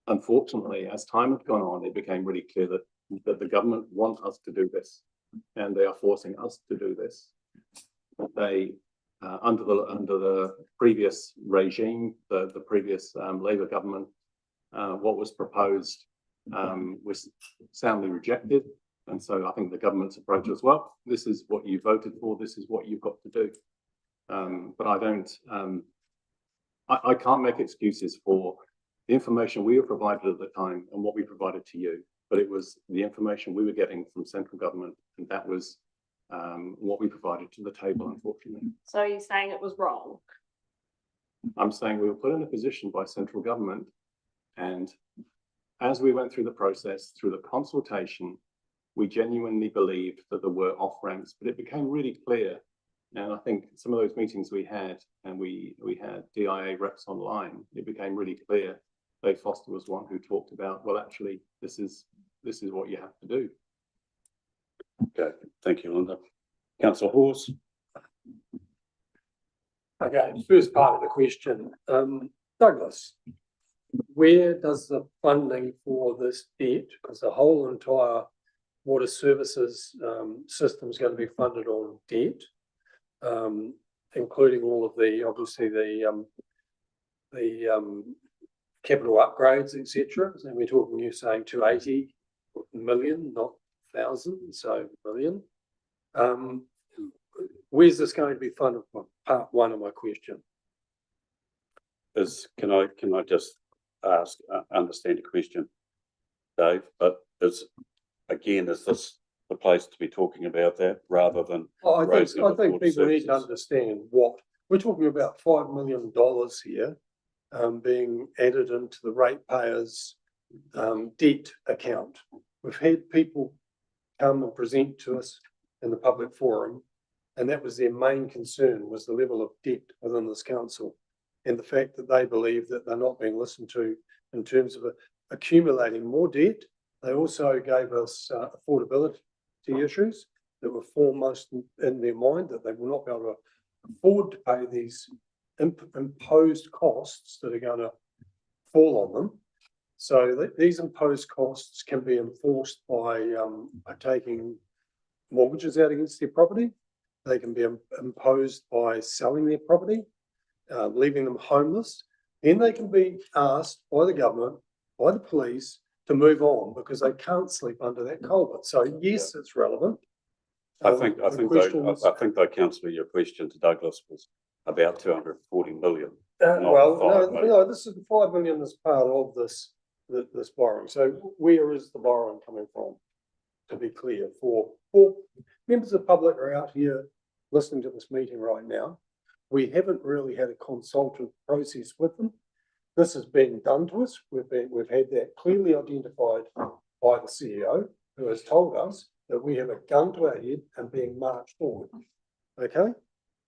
Speaker 15: unfortunately, as time had gone on, it became really clear that the government want us to do this, and they are forcing us to do this. They, under the previous regime, the previous Labour government, what was proposed was soundly rejected. And so I think the government's approach was, well, this is what you voted for, this is what you've got to do. But I can't make excuses for the information we were provided at the time and what we provided to you, but it was the information we were getting from central government, and that was what we provided to the table, unfortunately.
Speaker 3: So you're saying it was wrong?
Speaker 15: I'm saying we were put in a position by central government, and as we went through the process, through the consultation, we genuinely believed that there were off ramps, but it became really clear. And I think some of those meetings we had, and we had DIA reps online, it became really clear. Dave Foster was one who talked about, well, actually, this is what you have to do.
Speaker 1: Okay, thank you, Linda. Councillor Hawes.
Speaker 5: Okay, first part of the question, Douglas, where does the funding for this debt, because the whole entire water services system is going to be funded on debt, including all of the, obviously the capital upgrades, etc. So we're talking, you're saying 280 million, not 1,000, so million. Where's this going to be funded from? Part one of my question.
Speaker 1: Can I just ask, understand the question, Dave? But is this the place to be talking about that rather than
Speaker 5: I
Speaker 1: raising
Speaker 5: think,
Speaker 1: it
Speaker 5: I think
Speaker 1: with
Speaker 5: people need to
Speaker 1: services.
Speaker 5: understand what, we're talking about $5 million here, being added into the ratepayers' debt account. We've had people come and present to us in the public forum, and that was their main concern, was the level of debt within this council, and the fact that they believe that they're not being listened to in terms of accumulating more debt. They also gave us affordability issues that were foremost in their mind, that they will not be able to afford to pay these imposed costs that are going to fall on them. So these imposed costs can be enforced by taking mortgages out against their property. They can be imposed by selling their property, leaving them homeless. Then they can be asked by the government, by the police, to move on because they can't sleep under that culvert. So yes, it's relevant.
Speaker 1: I think though, councillor, your question to Douglas was about 240 million.
Speaker 5: No, this is the 5 million as part of this borrowing. So where is the borrowing coming from? To be clear, for members of the public are out here listening to this meeting right now. We haven't really had a consultative process with them. This has been done to us. We've had that clearly identified by the CEO, who has told us that we have a gun to our head and being marched forward. Okay,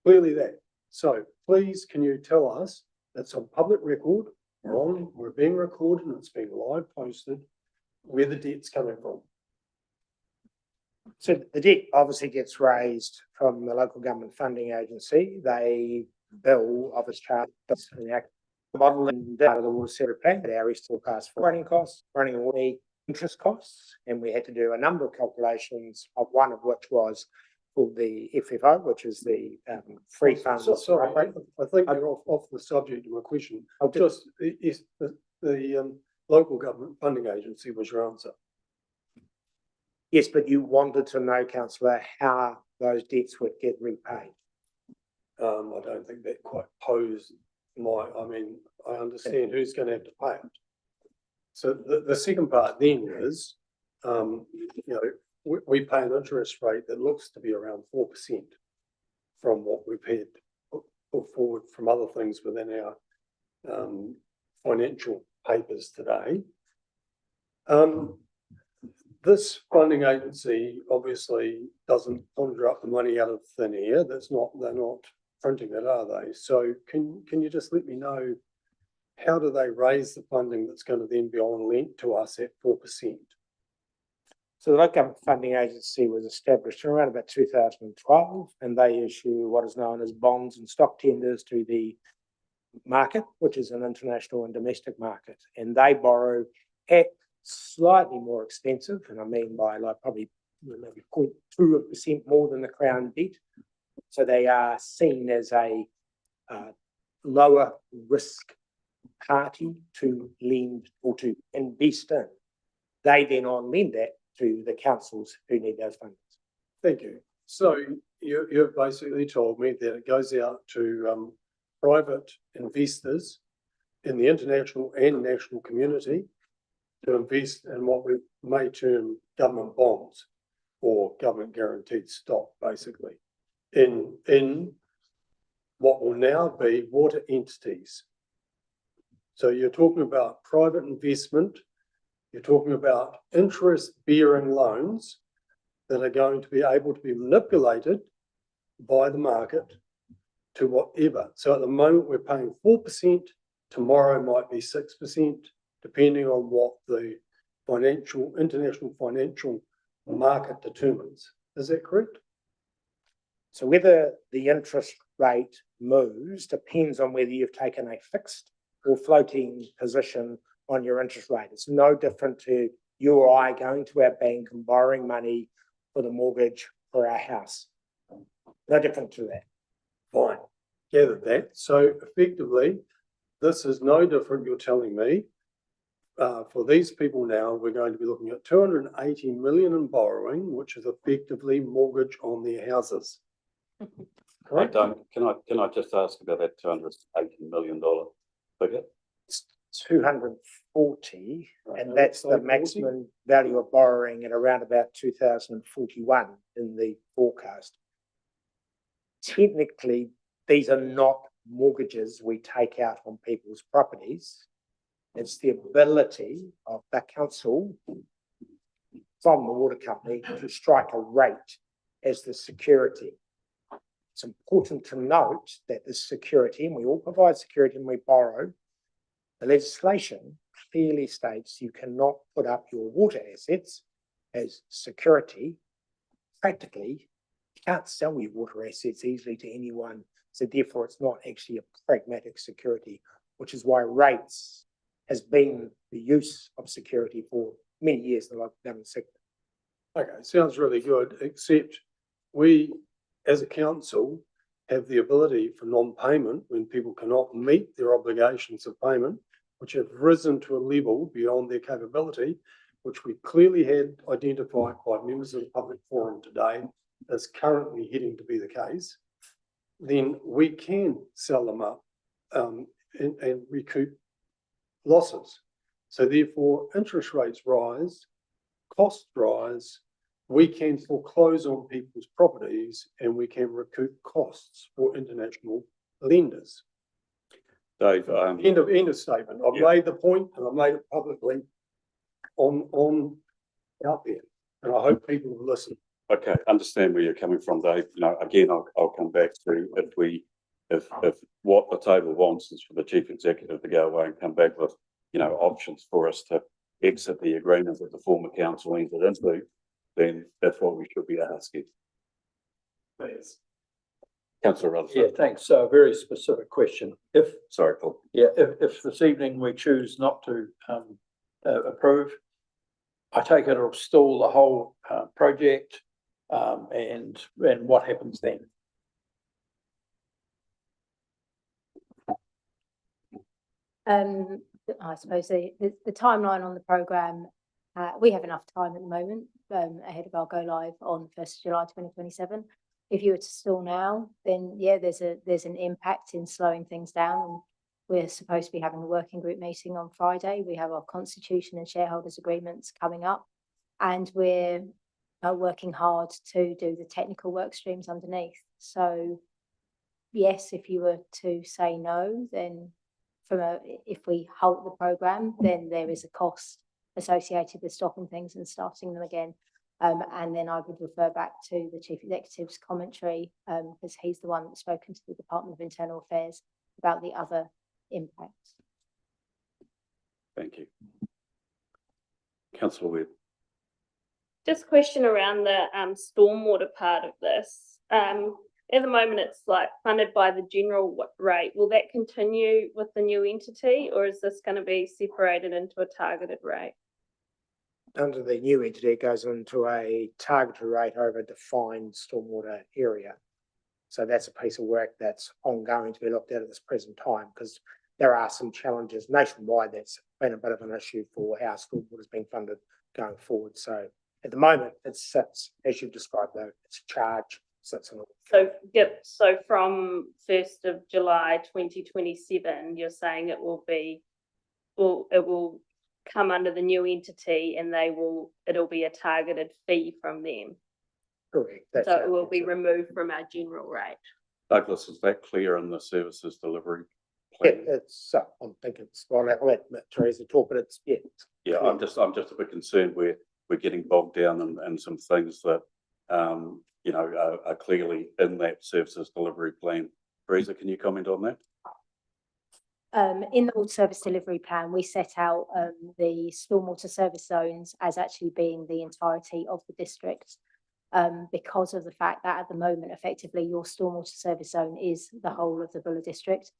Speaker 5: clearly that. So please, can you tell us, that's on public record, we're being recorded and it's being live posted, where the debt's coming from?
Speaker 21: So the debt obviously gets raised from the local government funding agency. They bill of its charges in the model and out of the water sewer plan, but our East forecast for running costs, running water interest costs, and we had to do a number of calculations, of one of which was called the FFO, which is the free funds.
Speaker 5: Sorry, I think you're off the subject of my question. Just is the local government funding agency was your answer.
Speaker 21: Yes, but you wanted to know, councillor, how those debts would get repaid.
Speaker 5: I don't think that quite posed I understand who's going to have to pay it. So the second part then is, we pay an interest rate that looks to be around 4% from what we've had put forward from other things within our financial papers today. This funding agency obviously doesn't conjure up the money out of thin air. They're not printing it, are they? So can you just let me know, how do they raise the funding that's going to then be on lent to us at 4%?
Speaker 21: So the local government funding agency was established around about 2012, and they issue what is known as bonds and stock tenders to the market, which is an international and domestic market, and they borrow at slightly more expensive, and I mean by like probably maybe 0.2% more than the Crown debt. So they are seen as a lower risk party to lend or to invest in. They then on lend that to the councils who need those funds.
Speaker 5: Thank you. So you've basically told me that it goes out to private investors in the international and national community to invest in what we may term government bonds or government guaranteed stock, basically, in what will now be water entities. So you're talking about private investment, you're talking about interest-bearing loans that are going to be able to be manipulated by the market to whatever. So at the moment we're paying 4%, tomorrow might be 6%, depending on what the international financial market determines. Is that correct?
Speaker 21: So whether the interest rate moves depends on whether you've taken a fixed or floating position on your interest rate. It's no different to you or I going to our bank and borrowing money for the mortgage for our house. No different to that.
Speaker 5: Fine, gathered that. So effectively, this is no different, you're telling me. For these people now, we're going to be looking at 280 million in borrowing, which is effectively mortgage on their houses.
Speaker 1: Correct? Can I just ask about that $280 million figure?
Speaker 21: 200 40,
Speaker 5: Right,
Speaker 21: and
Speaker 5: now
Speaker 21: that's
Speaker 5: let's
Speaker 21: the
Speaker 5: say 40.
Speaker 21: maximum value of borrowing at around about 2041 in the forecast. Technically, these are not mortgages we take out on people's properties. It's the ability of the council from the water company to strike a rate as the security. It's important to note that the security, and we all provide security and we borrow, the legislation clearly states you cannot put up your water assets as security. Practically, you can't sell your water assets easily to anyone, so therefore it's not actually a pragmatic security, which is why rates has been the use of security for many years in the local government sector.
Speaker 5: Okay, sounds really good, except we, as a council, have the ability for non-payment when people cannot meet their obligations of payment, which have risen to a level beyond their capability, which we clearly had identified by members of the public forum today as currently heading to be the case, then we can sell them up and recoup losses. So therefore, interest rates rise, costs rise, we can foreclose on people's properties and we can recoup costs for international lenders.
Speaker 1: Dave,
Speaker 5: End of statement. I've made the point and I've made it publicly on out there, and I hope people will listen.
Speaker 1: okay, understand where you're coming from, Dave. You know, again, I'll come back to if what the table wants is for the chief executive to go away and come back with, you know, options for us to exit the agreement that the former council entered into, then that's what we should be asking.
Speaker 16: Please.
Speaker 1: Councillor
Speaker 16: Yeah,
Speaker 1: Rutherford.
Speaker 16: thanks. So a very specific question.
Speaker 1: Sorry, Paul.
Speaker 16: Yeah, if this evening we choose not to approve, I take it it'll stall the whole project, and what happens then?
Speaker 13: I suppose the timeline on the programme, we have enough time at the moment, ahead of our go live on 1st of July 2027. If you were to stall now, then yeah, there's an impact in slowing things down. And we're supposed to be having a working group meeting on Friday. We have our constitution and shareholders agreements coming up, and we're working hard to do the technical work streams underneath. So yes, if you were to say no, then if we halt the programme, then there is a cost associated with stopping things and starting them again. And then I would refer back to the Chief Executive's commentary, because he's the one that's spoken to the Department of Internal Affairs about the other impacts.
Speaker 1: Thank you. Councillor Webb.
Speaker 3: Just a question around the stormwater part of this. At the moment, it's like funded by the general rate. Will that continue with the new entity, or is this going to be separated into a targeted rate?
Speaker 21: Under the new entity, it goes into a targeted rate over a defined stormwater area. So that's a piece of work that's ongoing to be looked at this present time, because there are some challenges nationwide. That's been a bit of an issue for how stormwater is being funded going forward. So at the moment, it sits, as you've described, though, it's a charge. Sits in
Speaker 3: So from 1st of July 2027, you're saying it will come under the new entity, and it'll be a targeted fee from them.
Speaker 21: Correct.
Speaker 3: So it will be removed from our general rate.
Speaker 1: Douglas, is that clear in the services delivery
Speaker 21: Yeah,
Speaker 1: plan?
Speaker 21: it's, I'm thinking it's, well, I'll let Teresa talk, but it's, yeah.
Speaker 1: Yeah, I'm just a bit concerned we're getting bogged down in some things that, you know, are clearly in that services delivery plan. Teresa, can you comment on that?
Speaker 13: In the water service delivery plan, we set out the stormwater service zones as actually being the entirety of the district, because of the fact that at the moment, effectively, your stormwater service zone is the whole of the Buller district.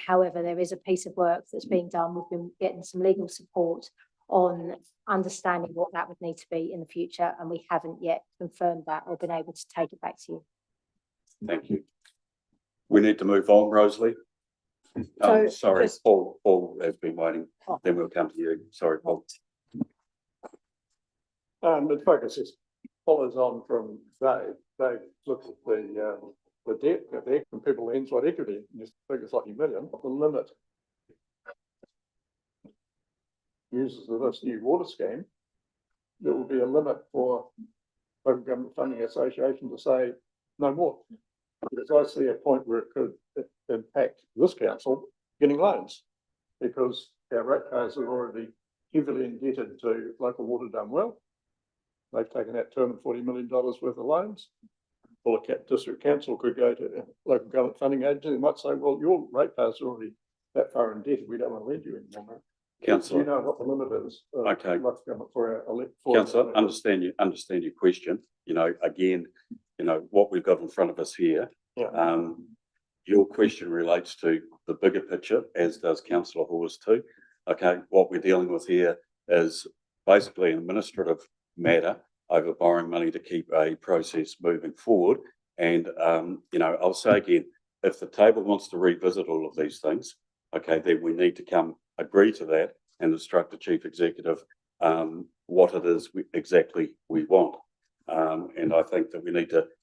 Speaker 13: However, there is a piece of work that's being done. We've been getting some legal support on understanding what that would need to be in the future, and we haven't yet confirmed that or been able to take it back to you.
Speaker 1: Thank you. We need to move on, Rosalie. Sorry, Paul has been waiting. Then we'll come to you. Sorry, Paul.
Speaker 7: The focus is follows on from Dave. Dave looks at the debt, and people inside equity, and just figures like a million, the limit. users of this new water scheme, there will be a limit for local government funding association to say no more. Because I see a point where it could impact this council getting loans. Because our ratepayers are already heavily indebted to local water done well. They've taken out $240 million worth of loans. Well, a district council could go to a local government funding agency and might say, well, your ratepayers are already that far indebted, we don't want to lend you anymore.
Speaker 1: Councillor.
Speaker 7: You know what the limit is.
Speaker 1: Okay.
Speaker 7: Local government for our.
Speaker 1: Councillor, understand your question. You know, again, you know, what we've got in front of us here.
Speaker 7: Yeah.
Speaker 1: Your question relates to the bigger picture, as does Councillor Hawes too. Okay, what we're dealing with here is basically an administrative matter over borrowing money to keep a process moving forward. And, you know, I'll say again, if the table wants to revisit all of these things, okay, then we need to come agree to that and instruct the chief executive what it is exactly we want. And I think that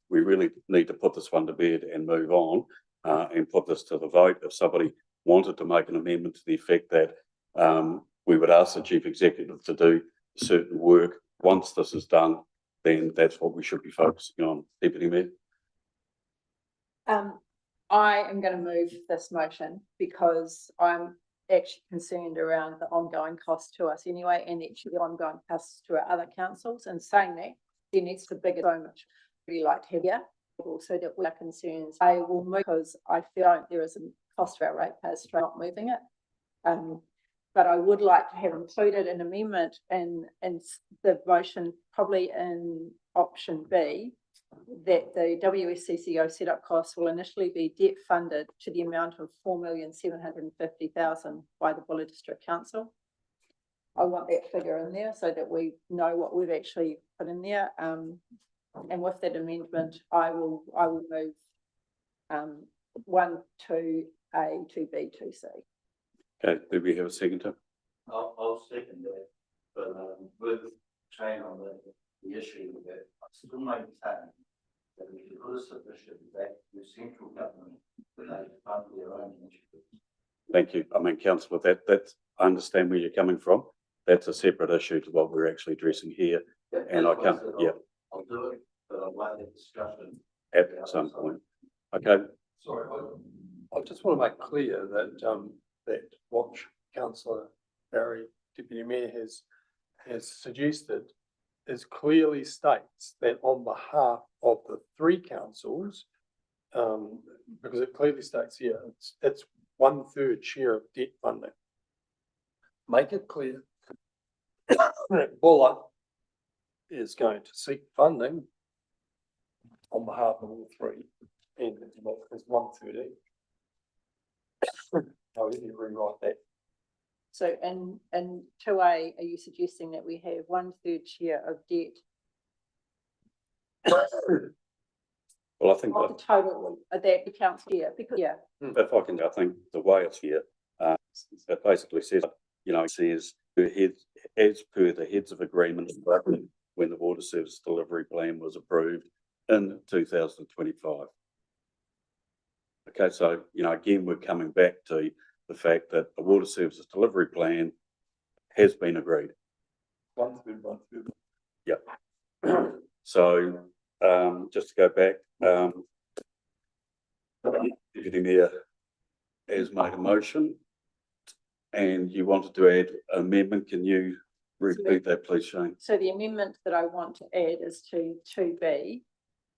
Speaker 1: we really need to put this one to bed and move on and put this to the vote. If somebody wanted to make an amendment to the effect that we would ask the chief executive to do certain work once this is done, then that's what we should be focusing on. Deputy Mayor.
Speaker 17: I am going to move this motion because I'm actually concerned around the ongoing cost to us anyway, and actually the ongoing costs to our other councils. And saying that, there needs to be so much really like heavier, so that we are concerns. I will move because I feel like there is a cost to our ratepayers for not moving it. But I would like to have included an amendment in the motion, probably in option B, that the WSCCO setup costs will initially be debt funded to the amount of $4,750,000 by the Buller District Council. I want that figure in there so that we know what we've actually put in there. And with that amendment, I will move 1, 2A, 2B, 2C.
Speaker 1: Okay, do we have a seconder?
Speaker 9: I'll second that, but with chain on the issue that I still maintain that we should put a submission back to central government that they fund their own initiatives.
Speaker 1: Thank you. I mean, councillor, that's, I understand where you're coming from. That's a separate issue to what we're actually addressing here. And I can't, yeah.
Speaker 9: I'll do it, but I'd like that discussion
Speaker 1: at some point. Okay.
Speaker 9: Sorry.
Speaker 5: I just want to make clear that that what Councillor Barry, Deputy Mayor, has suggested is clearly states that on behalf of the 3 councils, because it clearly states here, it's 1/3 share of debt funding. Make it clear that Buller is going to seek funding on behalf of all 3, and it's 1/3 each. I would rewrite that.
Speaker 17: So in 2A, are you suggesting that we have 1/3 share of debt
Speaker 1: Well, I think
Speaker 17: of the total that the council here? Because
Speaker 1: if I can, I think the way it's here, it basically says, you know, it says as per the heads of agreement when the water service delivery plan was approved in 2025. Okay, so, you know, again, we're coming back to the fact that the water services delivery plan has been agreed.
Speaker 5: 1/3.
Speaker 1: Yep. So, just to go back, Deputy Mayor has made a motion and you wanted to add amendment. Can you repeat that, please, Shane?
Speaker 17: So the amendment that I want to add is to 2B,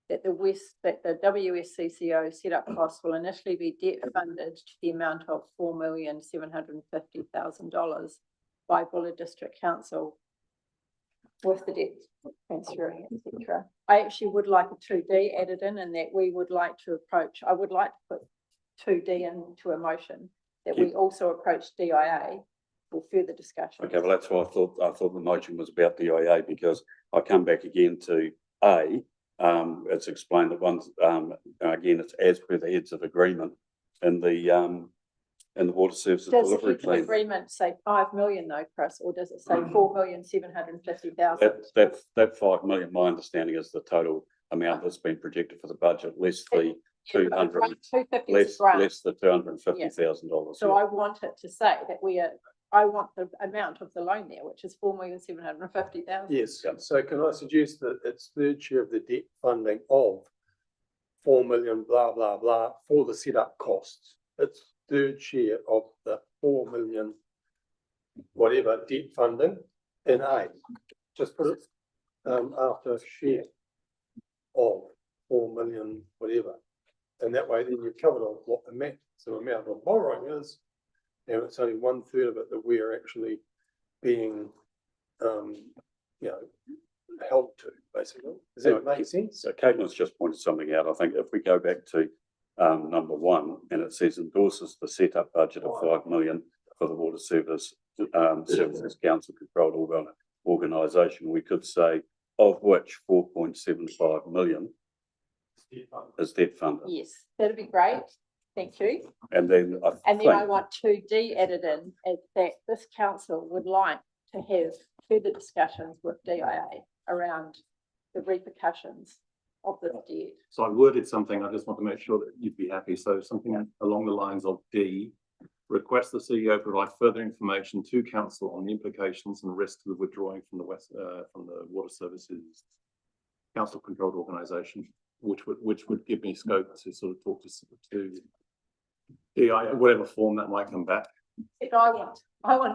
Speaker 17: that the WSCCO setup costs will initially be debt funded to the amount of $4,750,000 by Buller District Council with the debt transferring, etc. I actually would like a 2D added in, and that we would like to approach, I would like to put 2D into a motion, that we also approach DIA for further discussion.
Speaker 1: Okay, well, that's why I thought the motion was about DIA, because I come back again to A. It's explained that once, again, it's as per the heads of agreement in the water services delivery plan.
Speaker 17: Does the agreement say 5 million though, Chris, or does it say 4,750,000?
Speaker 1: That 5 million, my understanding is the total amount that's been projected for the budget, less the 200, less the $250,000.
Speaker 17: So I want it to say that we are I want the amount of the loan there, which is 4,750,000.
Speaker 5: Yes, so can I suggest that it's third share of the debt funding of 4 million, blah, blah, blah, for the setup costs. It's third share of the 4 million, whatever, debt funding in A. Just put it after share of 4 million, whatever. And that way then you're covered on what the maximum amount of borrowing is. And it's only 1/3 of it that we are actually being, held to, basically. Does that make sense?
Speaker 1: So Caitlin's just pointed something out. I think if we go back to number 1, and it says endorses the setup budget of 5 million for the Water Services Council controlled organisation, we could say of which 4.75 million is debt funded.
Speaker 17: Yes, that'd be great. Thank you.
Speaker 1: And then
Speaker 17: And then I want 2D added in, is that this council would like to have further discussions with DIA around the repercussions of this debt.
Speaker 15: So I worded something, I just want to make sure that you'd be happy. So something along the lines of D, request the CEO provide further information to council on the implications and risks of withdrawing from the Water Services Council controlled organisation, which would give me scope to sort of talk to DIA, whatever form that might come back.
Speaker 17: If I want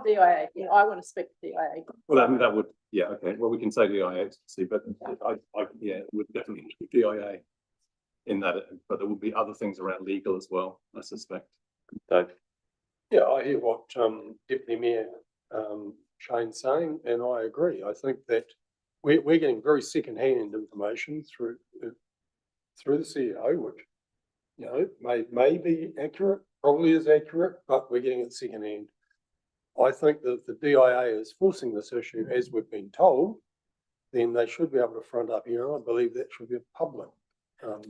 Speaker 17: DIA, I want to speak to DIA.
Speaker 15: Well, I mean, that would, yeah, okay, well, we can say DIA, see, but yeah, it would definitely be DIA in that, but there would be other things around legal as well, I suspect.
Speaker 1: Dave?
Speaker 5: Yeah, I hear what Deputy Mayor Shane's saying, and I agree. I think that we're getting very second-hand information through the CEO, which may be accurate, probably is accurate, but we're getting it second-hand. I think that if the DIA is forcing this issue, as we've been told, then they should be able to front up here, and I believe that should be a public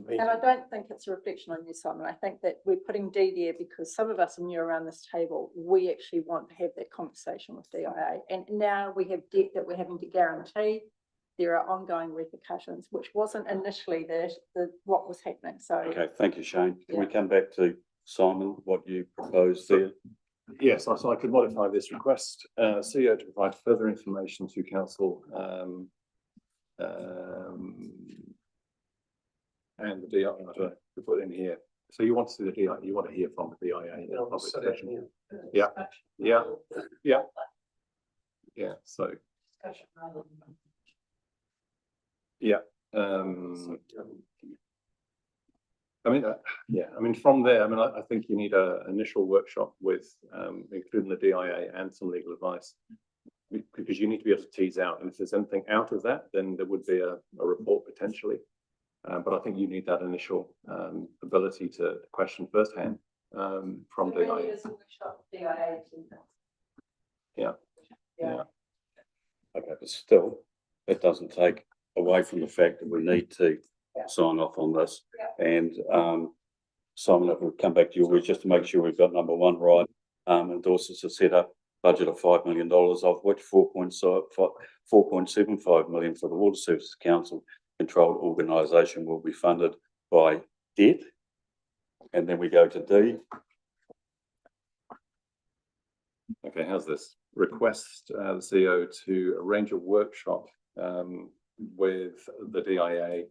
Speaker 5: meeting.
Speaker 17: And I don't think it's a reflection on you, Simon. I think that we're putting D there because some of us are new around this table. We actually want to have that conversation with DIA. And now we have debt that we're having to guarantee. There are ongoing repercussions, which wasn't initially what was happening. So
Speaker 1: Okay, thank you, Shane. Can we come back to Simon, what you proposed there?
Speaker 15: Yes, so I could modify this request, CEO to provide further information to council, and the DIA to put in here. So you want to see the DIA, you want to hear from the DIA in a public session. Yeah, yeah, yeah. Yeah, so. Yeah, I mean, from there, I think you need an initial workshop with, including the DIA and some legal advice. Because you need to be able to tease out, and if there's anything out of that, then there would be a report potentially. But I think you need that initial ability to question firsthand from DIA. Yeah. Yeah.
Speaker 1: Okay, but still, it doesn't take away from the fact that we need to sign off on this. And Simon, if we come back to you, just to make sure we've got number 1 right, endorses a set up budget of $5 million, of which 4.75 million for the Water Services Council controlled organisation will be funded by debt. And then we go to D.
Speaker 15: Okay, how's this? Request the CEO to arrange a workshop with the DIA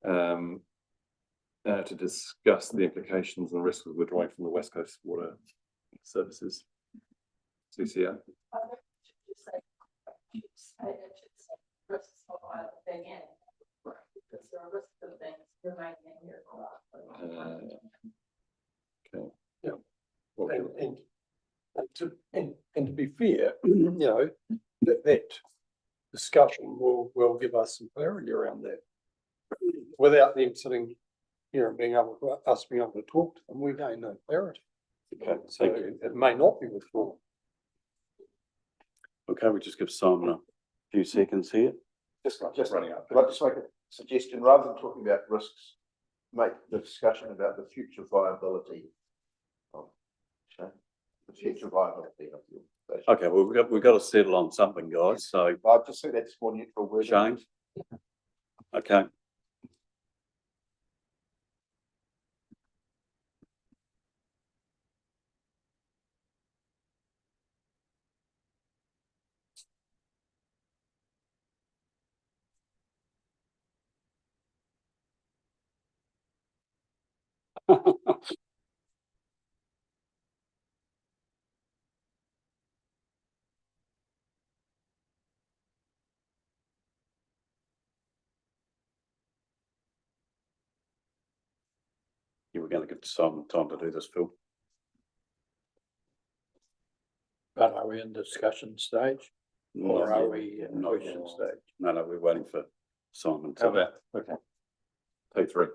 Speaker 15: to discuss the implications and risks of withdrawing from the West Coast Water Services CCO. Okay.
Speaker 5: Yeah. And to be fair, that discussion will give us some clarity around that. Without them sitting here and being able to talk to them, we gain no clarity.
Speaker 1: Okay,
Speaker 5: so it may not be withdrawn.
Speaker 1: Okay, we just give Simon a few seconds here.
Speaker 6: Just running up. Could I just make a suggestion, rather than talking about risks, make the discussion about the future viability of the future viability of the organization.
Speaker 1: Okay, well, we've got to settle on something, guys. So
Speaker 6: I just think that's more neutral wording.
Speaker 1: Shane? Okay. You were going to give Simon time to do this, Phil.
Speaker 16: But are we in discussion stage or
Speaker 1: Not
Speaker 16: are
Speaker 1: yet.
Speaker 16: we in
Speaker 1: Not
Speaker 16: question
Speaker 1: yet.
Speaker 16: stage?
Speaker 1: No, we're waiting for Simon
Speaker 15: How
Speaker 1: to.
Speaker 15: about, okay. Take three.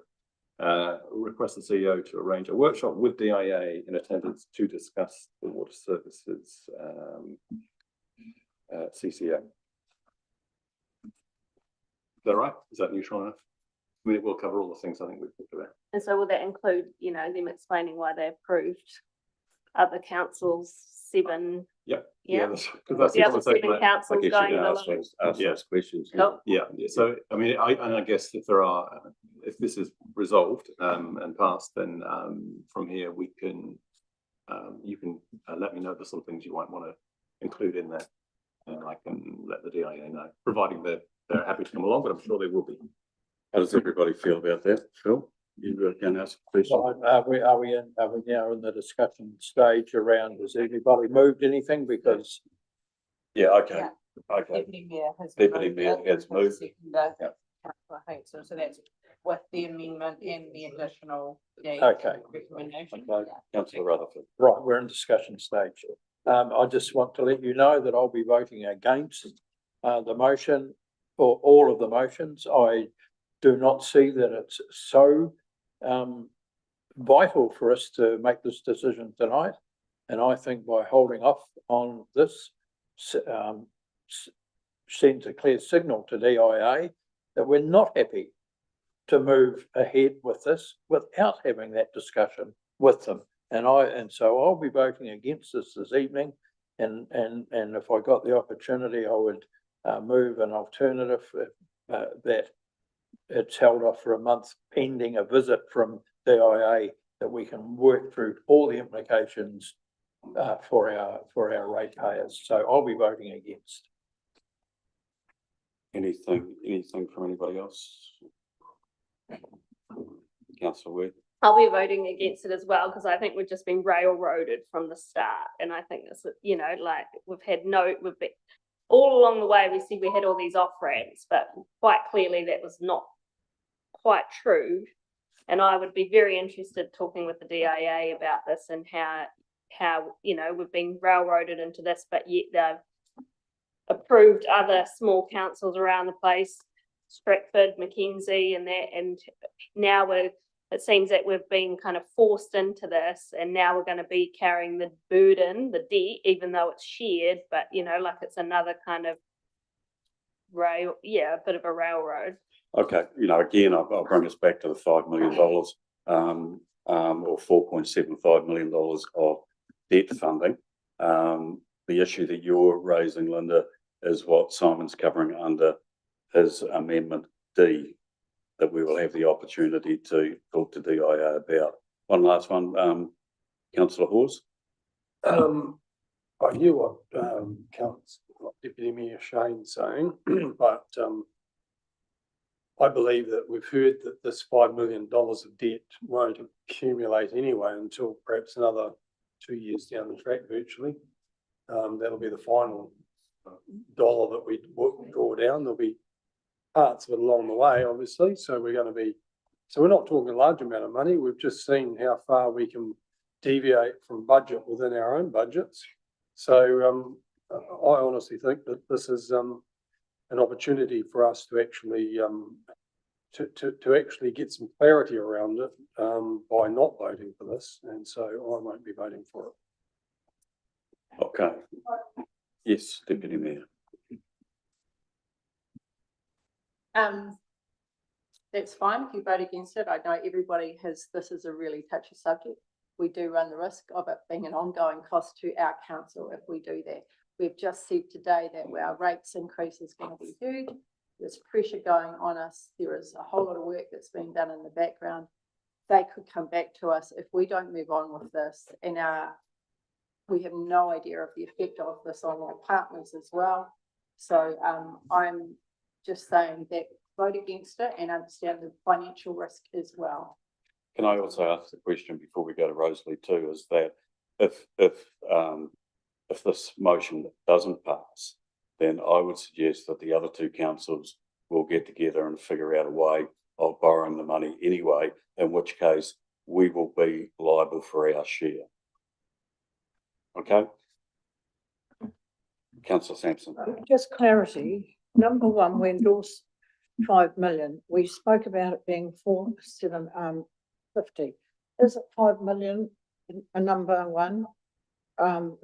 Speaker 15: Request the CEO to arrange a workshop with DIA in attendance to discuss the water services, CCA. Is that right? Is that neutral enough? I mean, it will cover all the things I think we've talked about.
Speaker 3: And so will that include, you know, them explaining why they approved other councils, 7?
Speaker 15: Yeah.
Speaker 3: Yeah.
Speaker 15: Because that's
Speaker 3: The other 7 councils going along.
Speaker 1: Ask those questions.
Speaker 3: Cool.
Speaker 15: Yeah, so I mean, I guess if there are, if this is resolved and passed, then from here we can, you can let me know the sort of things you might want to include in there, and I can let the DIA know, providing they're happy to come along, but I'm sure they will be.
Speaker 1: How does everybody feel about that, Phil? You were going to ask a question?
Speaker 16: Well, are we now in the discussion stage around, has anybody moved anything? Because
Speaker 1: Yeah, okay, okay.
Speaker 10: Deputy Mayor has.
Speaker 1: Deputy Mayor has moved.
Speaker 10: Seconder,
Speaker 1: Yep.
Speaker 10: Councillor Hayton, so that's with the amendment and the additional.
Speaker 16: Okay.
Speaker 10: Recommendation.
Speaker 1: Okay, Councillor Rutherford.
Speaker 16: right, we're in discussion stage. I just want to let you know that I'll be voting against the motion or all of the motions. I do not see that it's so vital for us to make this decision tonight. And I think by holding off on this sends a clear signal to DIA that we're not happy to move ahead with this without having that discussion with them. And so I'll be voting against this evening. And if I got the opportunity, I would move an alternative that it's held off for a month pending a visit from DIA, that we can work through all the implications for our ratepayers. So I'll be voting against.
Speaker 1: Anything from anybody else? Councillor Wade.
Speaker 3: I'll be voting against it as well, because I think we've just been railroaded from the start. And I think this, you know, like we've been all along the way, we see we had all these off ramps, but quite clearly that was not quite true. And I would be very interested talking with the DIA about this and how, you know, we've been railroaded into this, but yet they've approved other small councils around the place, Stratford, Mackenzie, and that, and now it seems that we've been kind of forced into this, and now we're going to be carrying the burden, the debt, even though it's shared, but you know, like it's another kind of a bit of a railroad.
Speaker 1: Okay, you know, again, I'll bring us back to the $5 million, or $4.75 million of debt funding. The issue that you're raising, Linda, is what Simon's covering under his amendment D, that we will have the opportunity to talk to DIA about. One last one, Councillor Hawes.
Speaker 5: I hear what Deputy Mayor Shane's saying, but I believe that we've heard that this $5 million of debt won't accumulate anyway until perhaps another 2 years down the track virtually. That'll be the final dollar that we draw down. There'll be parts of it along the way, obviously. So we're not talking a large amount of money. We've just seen how far we can deviate from budget within our own budgets. So I honestly think that this is an opportunity for us to actually to actually get some clarity around it by not voting for this, and so I won't be voting for it.
Speaker 1: Okay. Yes, Deputy Mayor.
Speaker 17: That's fine if you vote against it. I know everybody this is a really touchy subject. We do run the risk of it being an ongoing cost to our council if we do that. We've just said today that our rates increase is going to be huge. There's pressure going on us. There is a whole lot of work that's being done in the background. They could come back to us if we don't move on with this, and we have no idea of the effect of this on our partners as well. So I'm just saying that vote against it and understand the financial risk as well.
Speaker 1: Can I also ask the question before we go to Rosalie too, is that if this motion doesn't pass, then I would suggest that the other two councils will get together and figure out a way of borrowing the money anyway, in which case we will be liable for our share. Okay? Councillor Sampson.
Speaker 12: Just clarity, number one, we endorsed 5 million. We spoke about it being 4,750. Is it 5 million, a number one?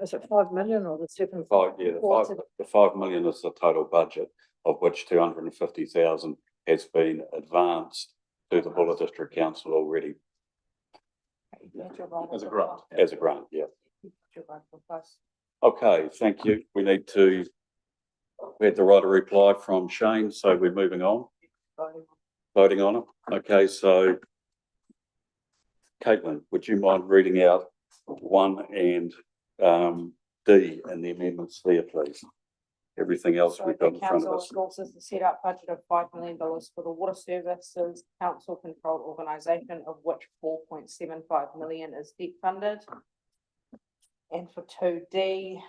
Speaker 12: Is it 5 million or the 7?
Speaker 1: The 5 million is the total budget, of which 250,000 has been advanced to the Buller District Council already.
Speaker 15: As a grant.
Speaker 1: As a grant, yeah. Okay, thank you. We had the right of reply from Shane, so we're moving on. Voting on it. Okay, so Caitlin, would you mind reading out 1 and D and the amendments there, please? Everything else
Speaker 10: So
Speaker 1: we've
Speaker 10: the
Speaker 1: got in front of
Speaker 10: council
Speaker 1: us.
Speaker 10: endorses the set up budget of $5 million for the water services council controlled organisation, of which 4.75 million is debt funded. And for 2D,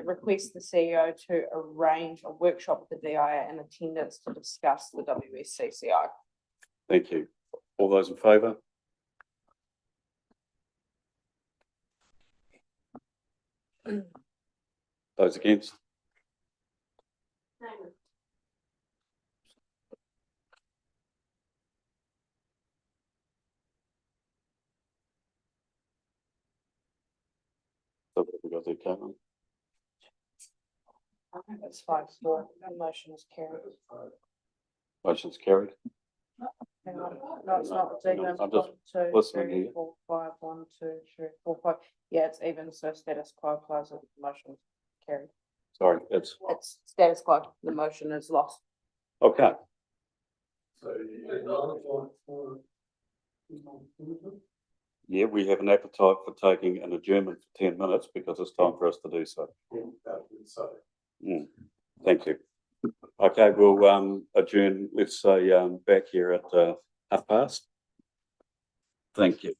Speaker 10: request the CEO to arrange a workshop with the DIA in attendance to discuss the WSCCI.
Speaker 1: Thank you. All those in favour? Those against? So what have we got there, Caitlin?
Speaker 10: That's 5-4. The motion is carried.
Speaker 1: Motion's carried.
Speaker 10: Hang on. No, it's not. It's even.
Speaker 1: I'm just
Speaker 10: 1, 2,
Speaker 1: listening
Speaker 10: 3,
Speaker 1: here.
Speaker 10: 4, 5. 1, 2, 3, 4, 5. Yeah, it's even. So status quo applies. The motion is carried.
Speaker 1: Sorry, it's
Speaker 10: Status quo. The motion is lost.
Speaker 1: okay. Yeah, we have an appetite for taking an adjournment for 10 minutes because it's time for us to do so. Thank you. Okay, we'll adjourn, let's say, back here at past. Thank you.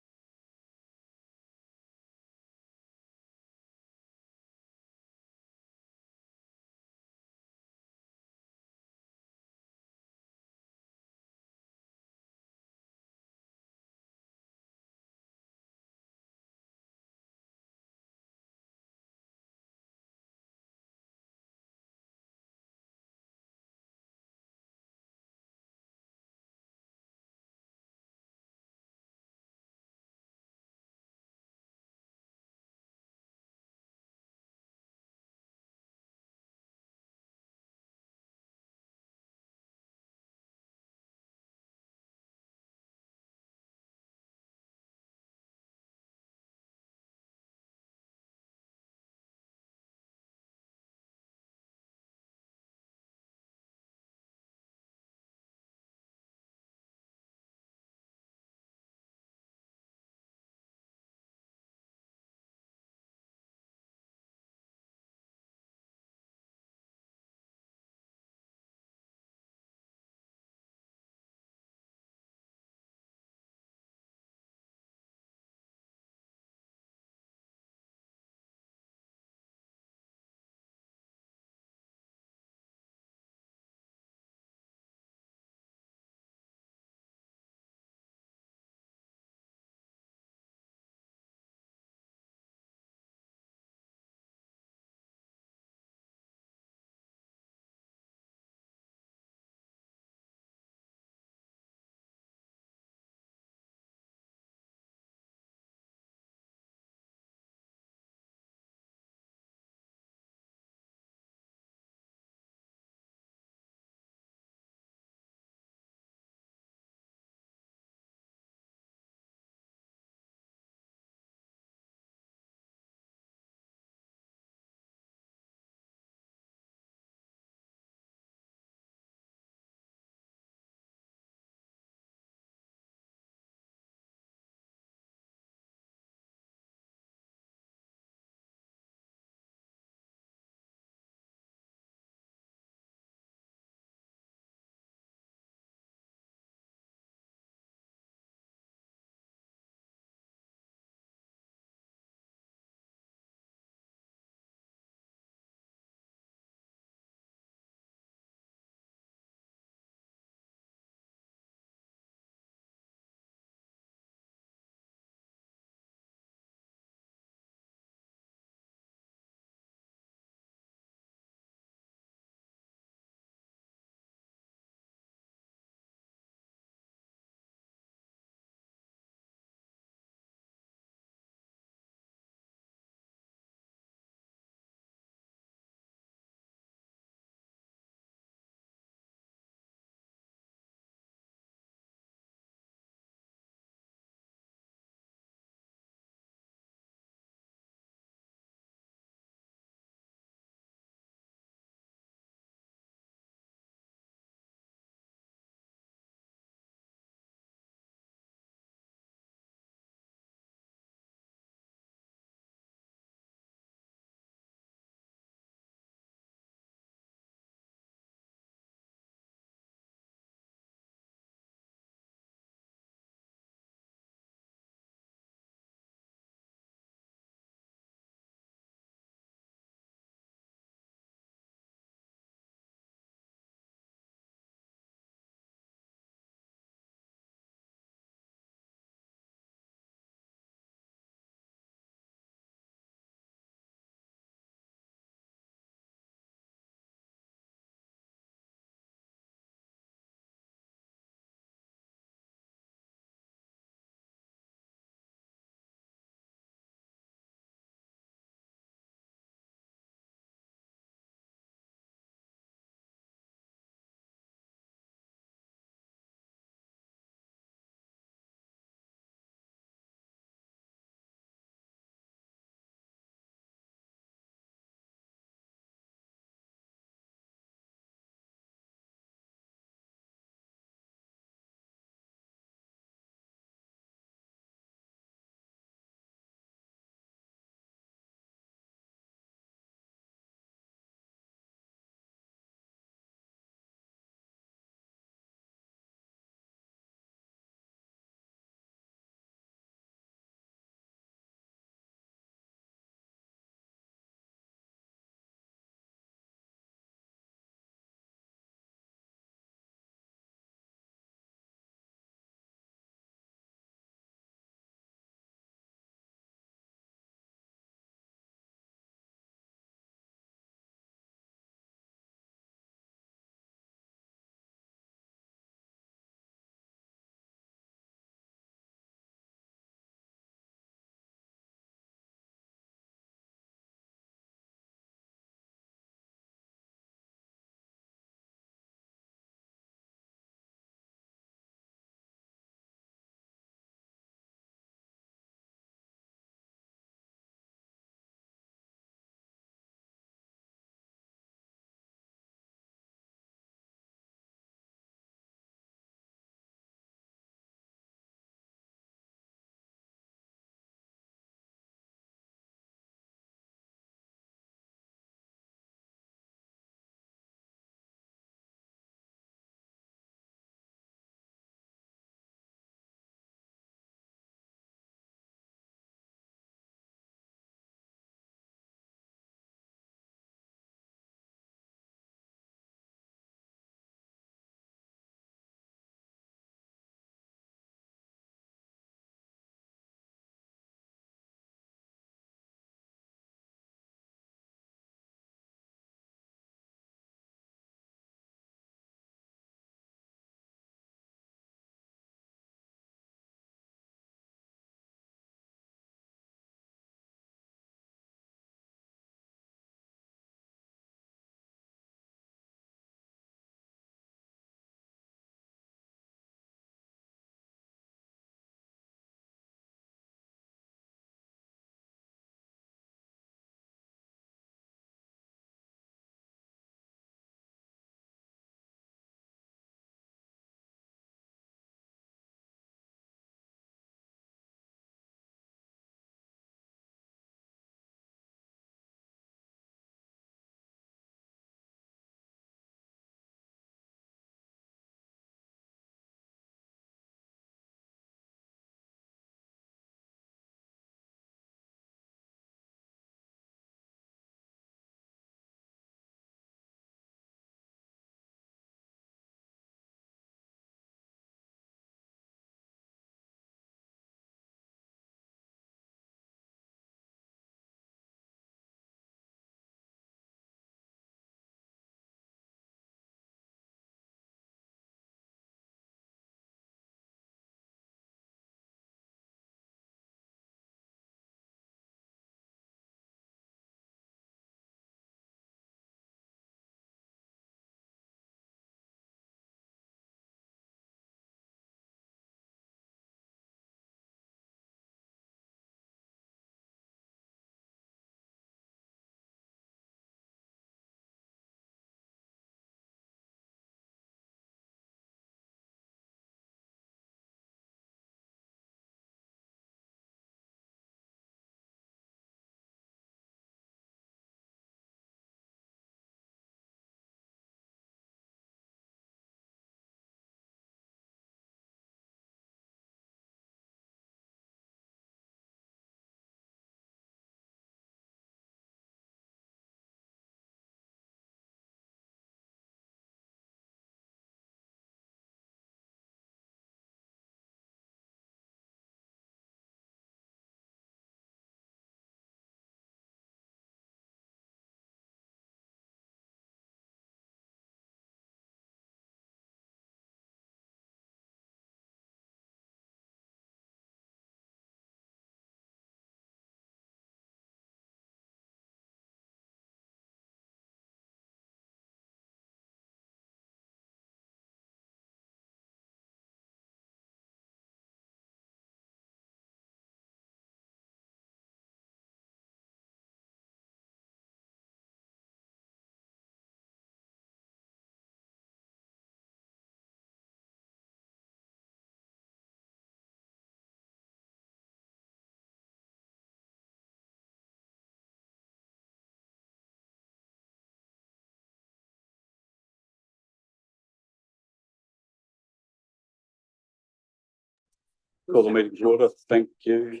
Speaker 1: Call the meeting to order. Thank you.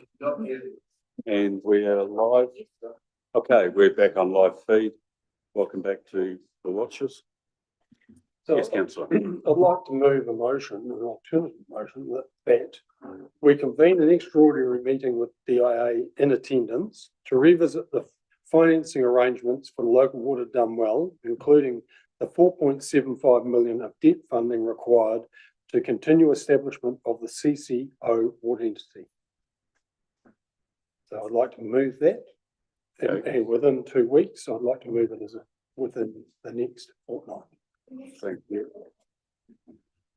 Speaker 1: And we are live. Okay, we're back on live feed. Welcome back to the watchers.
Speaker 5: So
Speaker 1: Yes, councillor.
Speaker 5: I'd like to move a motion, an alternative motion that we convene an extraordinary meeting with DIA in attendance to revisit the financing arrangements for the local water done well, including the 4.75 million of debt funding required to continue establishment of the CCO water entity. So I'd like to move that. And within 2 weeks, I'd like to move it as within the next fortnight.
Speaker 1: Thank you.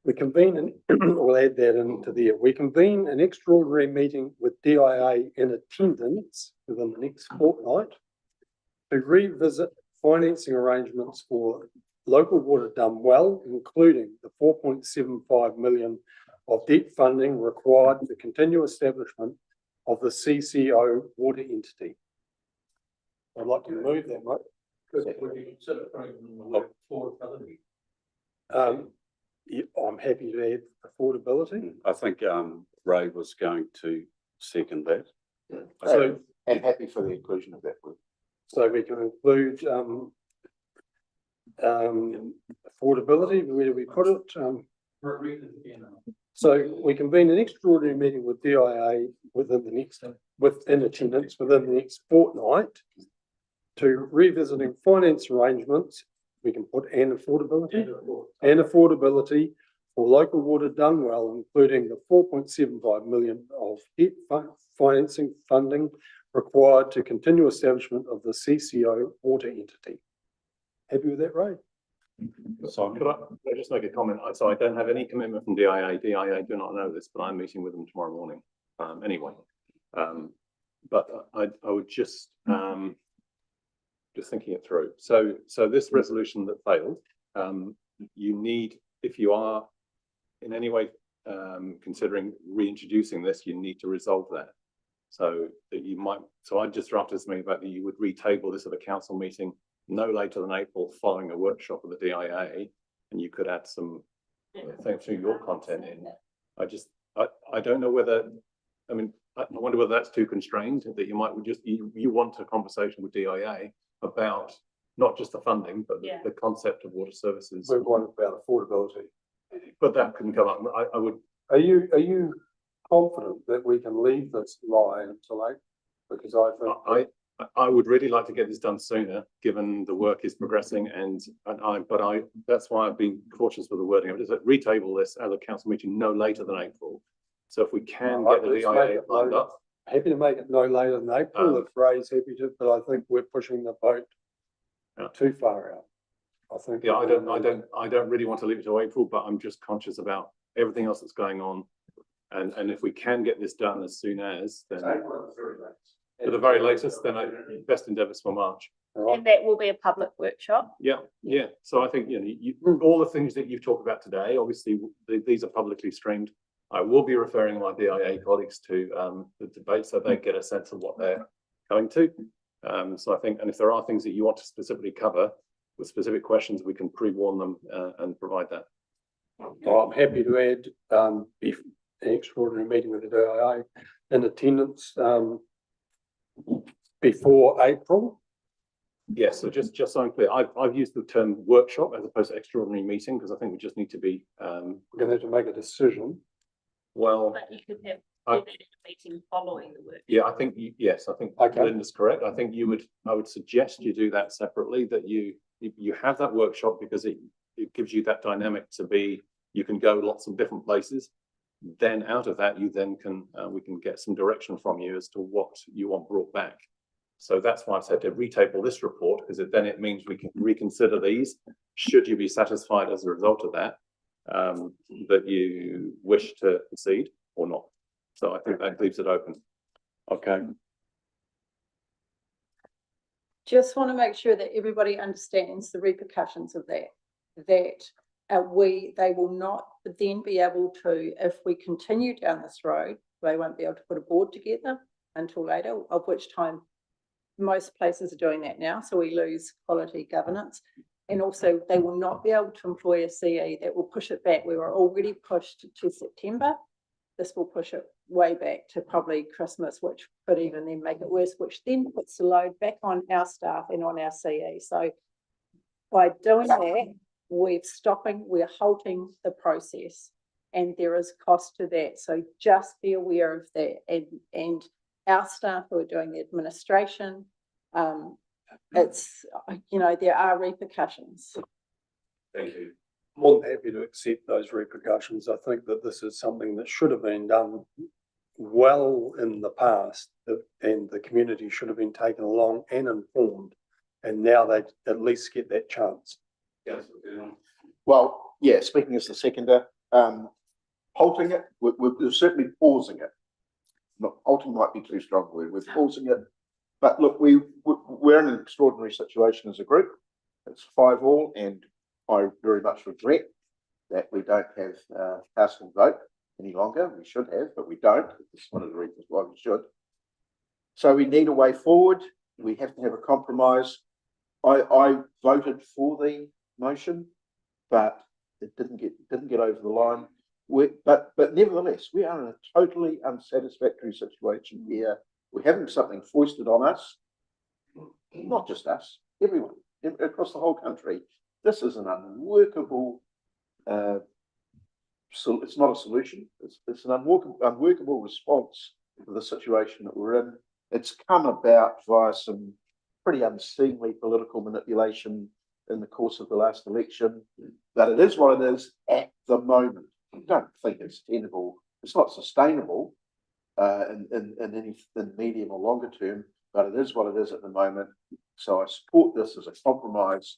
Speaker 5: We convene, we'll add that into there. We convene an extraordinary meeting with DIA in attendance within the next fortnight to revisit financing arrangements for local water done well, including the 4.75 million of debt funding required to continue establishment of the CCO water entity. I'd like to move that, mate.
Speaker 15: Would you consider throwing the affordability?
Speaker 5: Yeah, I'm happy to add affordability.
Speaker 1: I think Ray was going to second that.
Speaker 5: So,
Speaker 6: And happy for the inclusion of that word.
Speaker 5: so we can include affordability, where do we put it? So we convene an extraordinary meeting with DIA within attendance within the next fortnight to revisiting finance arrangements. We can put and affordability for local water done well, including the 4.75 million of debt financing funding required to continue establishment of the CCO water entity. Happy with that, Ray?
Speaker 15: So could I just make a comment? So I don't have any commitment from DIA. DIA do not know this, but I'm meeting with them tomorrow morning. Anyway, but I would just thinking it through. So this resolution that failed, you need, if you are in any way considering reintroducing this, you need to resolve that. So that you might. So I just drafted something about that you would retable this at a council meeting no later than April, following a workshop with the DIA, and you could add some things to your content in. I don't know whether, I mean, I wonder whether that's too constrained, that you might just, you want a conversation with DIA about not just the funding, but the concept of water services.
Speaker 5: We're one about affordability.
Speaker 15: But that can come up. I would.
Speaker 5: Are you confident that we can leave this lie until April? Because I think
Speaker 15: I would really like to get this done sooner, given the work is progressing, that's why I've been cautious with the wording. I just retable this at a council meeting no later than April. So if we can get the DIA lined up.
Speaker 5: Happy to make it no later than April, if Ray's happy to, but I think we're pushing the boat too far out. I think.
Speaker 15: Yeah, I don't really want to leave it to April, but I'm just conscious about everything else that's going on. And if we can get this done as soon as, then at the very latest, then best endeavours for March.
Speaker 3: And that will be a public workshop.
Speaker 15: Yeah. So I think, all the things that you've talked about today, obviously, these are publicly streamed. I will be referring my DIA colleagues to the debate so they get a sense of what they're going to. So I think, and if there are things that you want to specifically cover with specific questions, we can pre-warn them and provide that.
Speaker 5: I'm happy to add an extraordinary meeting with the DIA in attendance before April.
Speaker 15: Yes, so just so I'm clear, I've used the term workshop as opposed to extraordinary meeting because I think we just need to be.
Speaker 5: We're going to have to make a decision.
Speaker 15: Well,
Speaker 3: but you could have a meeting following the workshop.
Speaker 15: Yeah, I think yes, I think Linda's correct. I think I would suggest you do that separately. That you have that workshop because it gives you that dynamic to be. You can go lots of different places. Then out of that, you then can we can get some direction from you as to what you want brought back. So that's why I said to retable this report, because then it means we can reconsider these, should you be satisfied as a result of that, that you wish to proceed or not. So I think that leaves it open.
Speaker 1: Okay.
Speaker 17: Just want to make sure that everybody understands the repercussions of that, they will not then be able to, if we continue down this road, they won't be able to put a board together until later, of which time most places are doing that now, so we lose quality governance. And also they will not be able to employ a CE. That will push it back. We were already pushed to September. This will push it way back to probably Christmas, which could even then make it worse, which then puts the load back on our staff and on our CE. So by doing that, we're halting the process, and there is cost to that. So just be aware of that, and our staff who are doing the administration, it's, there are repercussions.
Speaker 1: Thank you.
Speaker 5: More than happy to accept those repercussions. I think that this is something that should have been done well in the past, and the community should have been taken along and informed, and now they at least get that chance.
Speaker 1: Yes.
Speaker 6: Well, yeah, speaking as the seconder, halting it, we're certainly pausing it. Not halting might be too strong a word, we're pausing it. But look, we're in an extraordinary situation as a group. It's 5-5, and I very much regret that we don't have cast and vote any longer. We should have, but we don't. It's one of the reasons why we should. So we need a way forward. We have to have a compromise. I voted for the motion, but it didn't get over the line. But nevertheless, we are in a totally unsatisfactory situation here. We're having something foisted on us, not just us, everyone across the whole country. This is an unworkable. So it's not a solution. It's an unworkable response to the situation that we're in. It's come about via some pretty unseemly political manipulation in the course of the last election. But it is what it is at the moment. I don't think it's tenable. It's not sustainable in medium or longer term, but it is what it is at the moment. So I support this as a compromise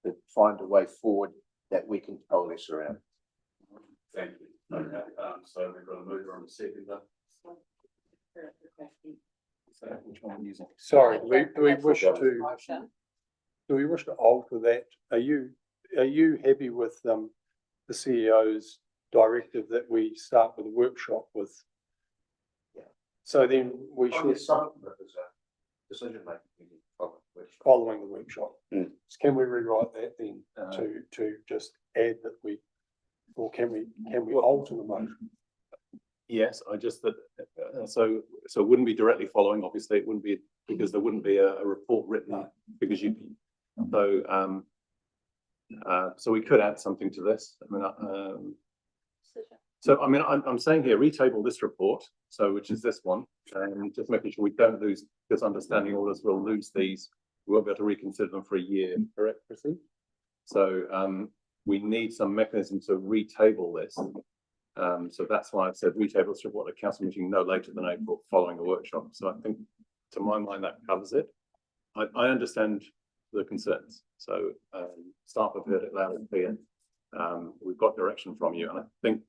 Speaker 6: to find a way forward that we can coalesce around.
Speaker 1: Thank you. Okay, so we've got a mover on the second.
Speaker 5: Sorry, do we wish to alter that? Are you happy with the CEO's directive that we start with a workshop with?
Speaker 6: Yeah.
Speaker 5: So then we should
Speaker 6: Decision making
Speaker 5: following the workshop.
Speaker 1: Mm.
Speaker 5: Can we rewrite that then to just add that we, or can we alter the motion?
Speaker 15: Yes, I just that so it wouldn't be directly following. Obviously, it wouldn't be because there wouldn't be a report written because you. So we could add something to this. I'm saying here retable this report. So which is this one, and just making sure we don't lose because understanding orders. We'll lose these. We won't be able to reconsider them for a year. Correct, Chrissy? So we need some mechanism to retable this. So that's why I said retable this report at council meeting no later than April following a workshop. So I think, to my mind, that covers it. I understand the concerns. So staff have heard it loud and clear. We've got direction from you, and I think,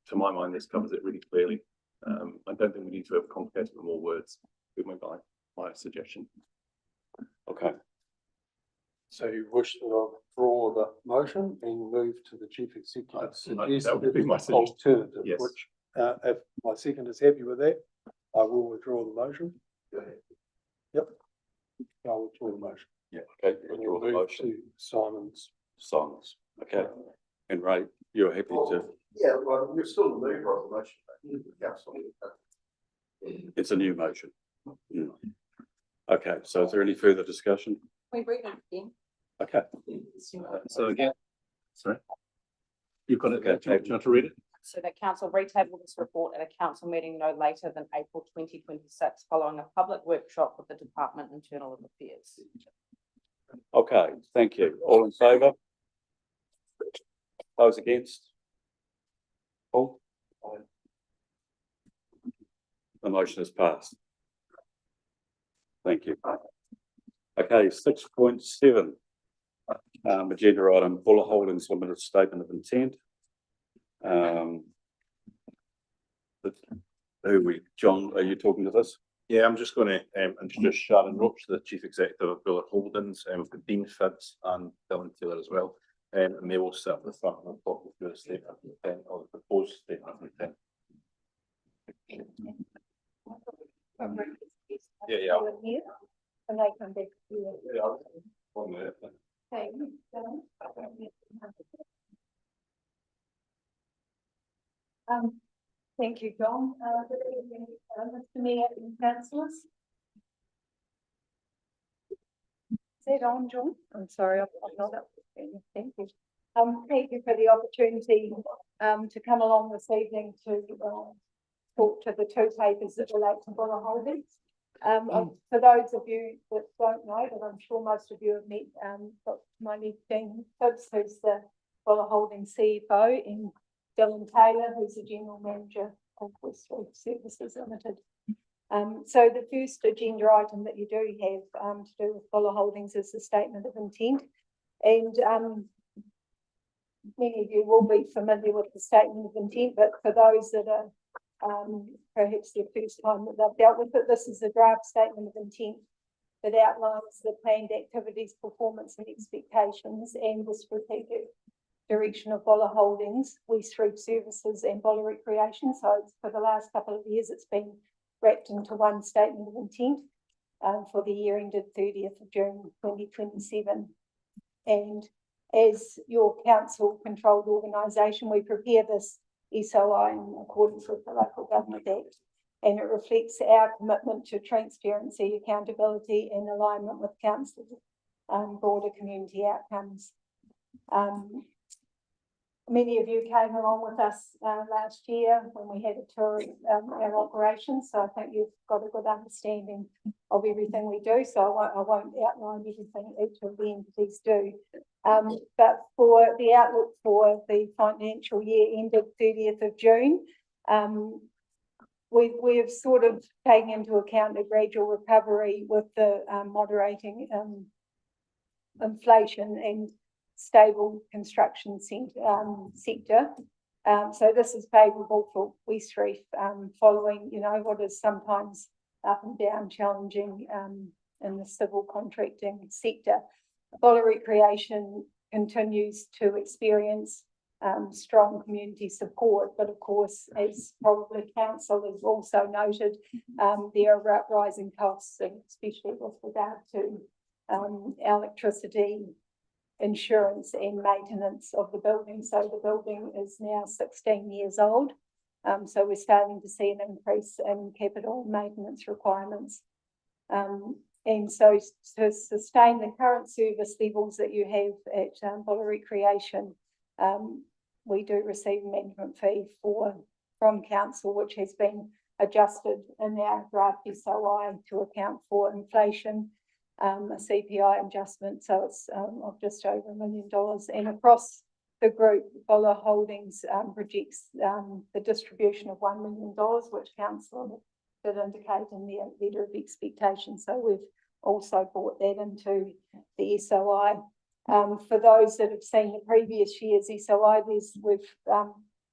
Speaker 15: to my mind, this covers it really clearly. I don't think we need to have complicated with more words. Would be my suggestion.
Speaker 1: Okay.
Speaker 5: So you wish to withdraw the motion and move to the chief executive
Speaker 15: That would be my suggestion.
Speaker 5: alternative,
Speaker 15: Yes.
Speaker 5: which if my second is happy with that, I will withdraw the motion.
Speaker 6: Go ahead.
Speaker 5: Yep. I'll withdraw the motion.
Speaker 1: Yeah. Okay.
Speaker 5: And
Speaker 1: Withdraw the
Speaker 5: move
Speaker 1: motion.
Speaker 5: to Simon's.
Speaker 1: Silence. Okay. And Ray, you're happy to?
Speaker 6: Yeah, well, we're still the mover of the motion. Council.
Speaker 1: It's a new motion. Mm. Okay. So is there any further discussion?
Speaker 17: We read it again.
Speaker 1: Okay.
Speaker 15: So again, sorry, you've got it.
Speaker 1: Okay.
Speaker 15: Do you want to read it?
Speaker 10: So that council retable this report at a council meeting no later than April 2026, following a public workshop with the Department of Internal Affairs.
Speaker 1: Okay. Thank you. All in favour? Those against? All? The motion is passed. Thank you. Okay, 6.7. Agenda item, Buller Holdings Limited Statement of Intent. John, are you talking to this?
Speaker 19: Yeah, I'm just going to introduce Sharon Roach, the Chief Executive of Buller Holdings, and we've got Dean Fitz and Dylan Taylor as well. And they will sit at the front and talk through the statement of intent or the proposed statement of intent. Yeah.
Speaker 14: And I come back to you.
Speaker 19: Yeah. 1 minute.
Speaker 14: Okay. Thank
Speaker 4: Thank you, John. Good evening, Mr Mayor and councillors. Is that on, John? I'm sorry, I've not up. Thank you. Thank you for the opportunity to come along this evening to talk to the two papers that relate to Buller Holdings. For those of you that don't know, but I'm sure most of you have met Dr. Moni Dean Phipps, who's the Buller Holdings CFO, and Dylan Taylor, who's the General Manager of Westfield Services Limited. So the first agenda item that you do have to do with Buller Holdings is the statement of intent. And many of you will be familiar with the statement of intent, but for those that are perhaps the first time that they've dealt with it, this is a draft statement of intent that outlines the planned activities, performance and expectations and the strategic direction of Buller Holdings, Westfield Services and Buller Recreation. So for the last couple of years, it's been wrapped into one statement of intent for the year ended 30th of June 2027. And as your council controlled organisation, we prepare this SOI in accordance with the Local Government Act, and it reflects our commitment to transparency, accountability and alignment with council's broader community outcomes. Many of you came along with us last year when we had a tour of our operations, so I think you've got a good understanding of everything we do, so I won't outline everything each of the entities do. But for the outlook for the financial year ended 30th of June, we've sort of taken into account a gradual recovery with the moderating inflation and stable construction sector. So this is favourable for Westreef following, what is sometimes up and down challenging in the civil contracting sector. Buller Recreation continues to experience strong community support, but of course, as probably council has also noted, there are rising costs, and especially with regard to electricity, insurance and maintenance of the building. So the building is now 16 years old. So we're starting to see an increase in capital maintenance requirements. And so to sustain the current service levels that you have at Buller Recreation, we do receive a management fee from council, which has been adjusted in our draft SOI to account for inflation, a CPI adjustment, so it's of just over $1 million. And across the group, Buller Holdings projects the distribution of $1 million, which council did indicate in their letter of expectation. So we've also brought that into the SOI. For those that have seen the previous year's SOI, we've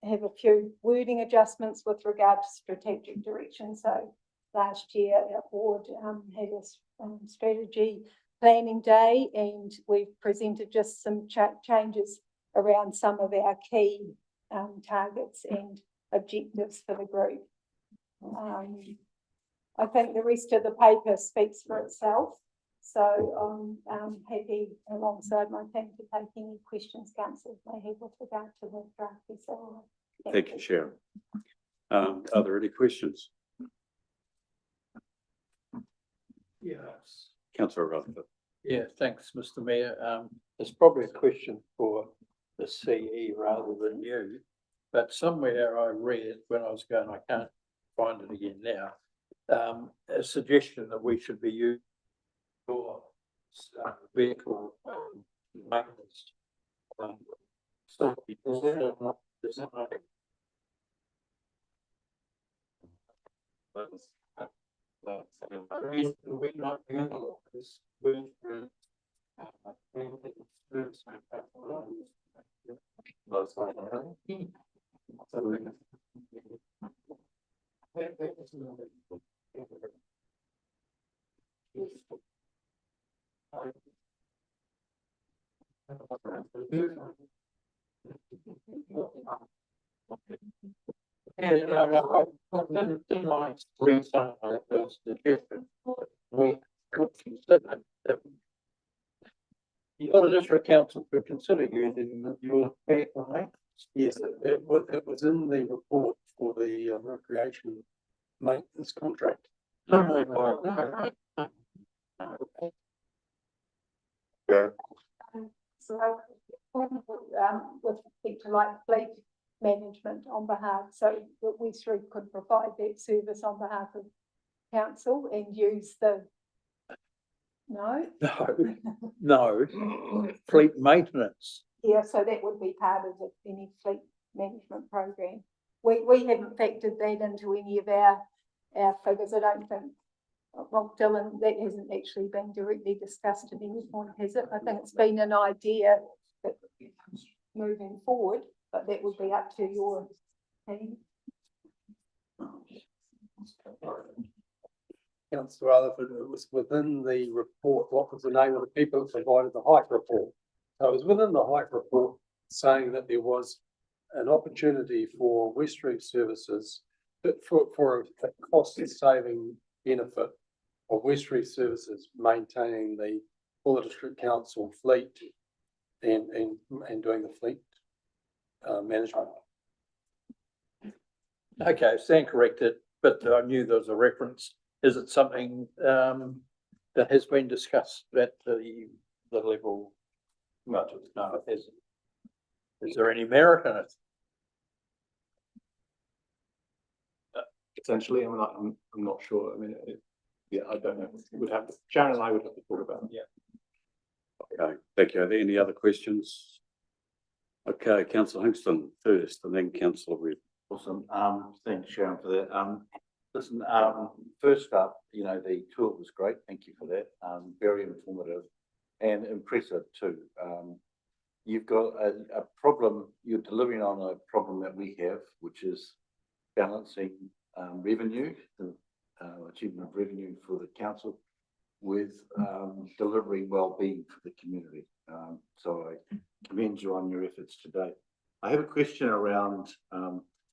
Speaker 4: have a few wording adjustments with regard to strategic direction. So last year, our board had a strategy planning day, and we've presented just some changes around some of our key targets and objectives for the group. I think the rest of the paper speaks for itself. So I'm happy alongside my team to take any questions council may have with regard to the draft SOI.
Speaker 1: Thank you, Sharon. Are there any questions?
Speaker 16: Yes.
Speaker 1: Councillor Rutherford.
Speaker 16: Yeah, thanks, Mr Mayor. It's probably a question for the CE rather than you, but somewhere I read when I was going, I can't find it again now, a suggestion that we should be using for vehicle maintenance. So is that not, is that not we not this and I didn't mind doing something like this. We could consider that the Auditor Council could consider using your vehicle maintenance. Yes, it was in the report for the the recreation maintenance contract.
Speaker 4: So, with respect to like fleet management on behalf, so that we three could provide that service on behalf of council and use the. No?
Speaker 16: No, fleet maintenance.
Speaker 4: Yeah, so that would be part of any fleet management program. We haven't factored that into any of our figures, I don't think. Well, Dylan, that hasn't actually been directly discussed at any point, has it? I think it's been an idea that moving forward, but that would be up to your team.
Speaker 5: Councillor Rutherford, it was within the report, what was the name of the people that provided the Hike report? So it was within the Hike report saying that there was an opportunity for West Street Services, but for a cost saving benefit of West Street Services maintaining the Buller District Council fleet and doing the fleet management.
Speaker 16: Okay, stand corrected, but I knew there was a reference. Is it something that has been discussed at the level? No, it hasn't. Is there any merit in it?
Speaker 15: Potentially, I'm not sure. I mean, yeah, I don't know. We'd have to, Sharon and I would have to talk about it. Yeah.
Speaker 1: Okay, thank you. Are there any other questions? Okay, councillor Hingston first and then councillor Webb.
Speaker 9: Awesome. Thanks, Sharon, for that. Listen, first up, you know, the tour was great. Thank you for that. Very informative and impressive too. You've got a problem, you're delivering on a problem that we have, which is balancing revenue, the achievement of revenue for the council with delivering well-being for the community. So I commend you on your efforts today. I have a question around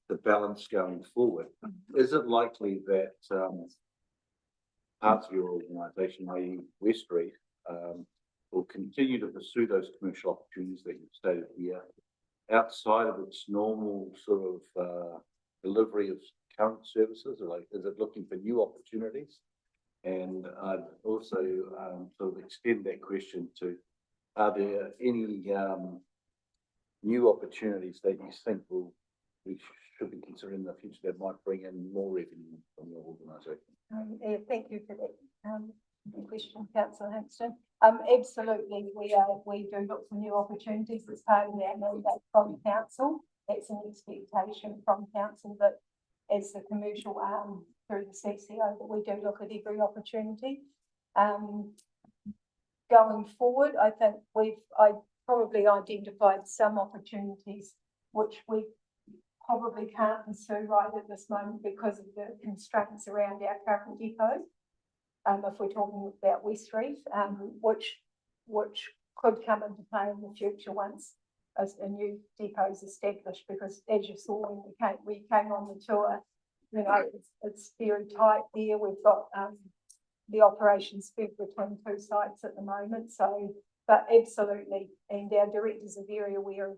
Speaker 9: the balance going forward. Is it likely that parts of your organisation, i.e. West Street, will continue to pursue those commercial opportunities that you've stated here outside of its normal sort of delivery of current services? Or like, is it looking for new opportunities? And I'd also sort of extend that question to, are there any new opportunities that you think we should be considering in the future that might bring in more revenue from your organisation?
Speaker 4: Yeah, thank you for that question, Councillor Hingston. Absolutely, we do look for new opportunities as part of our mandate from council. That's an expectation from council that as the commercial arm through the CCO that we do look at every opportunity. Going forward, I think I probably identified some opportunities which we probably can't pursue right at this moment because of the constraints around our current depot. If we're talking about West Street, which could come into play in the future once a new depot is established, because as you saw when we came on the tour, you know, it's very tight there. We've got the operations split between two sites at the moment. So, but absolutely, and our directors are very aware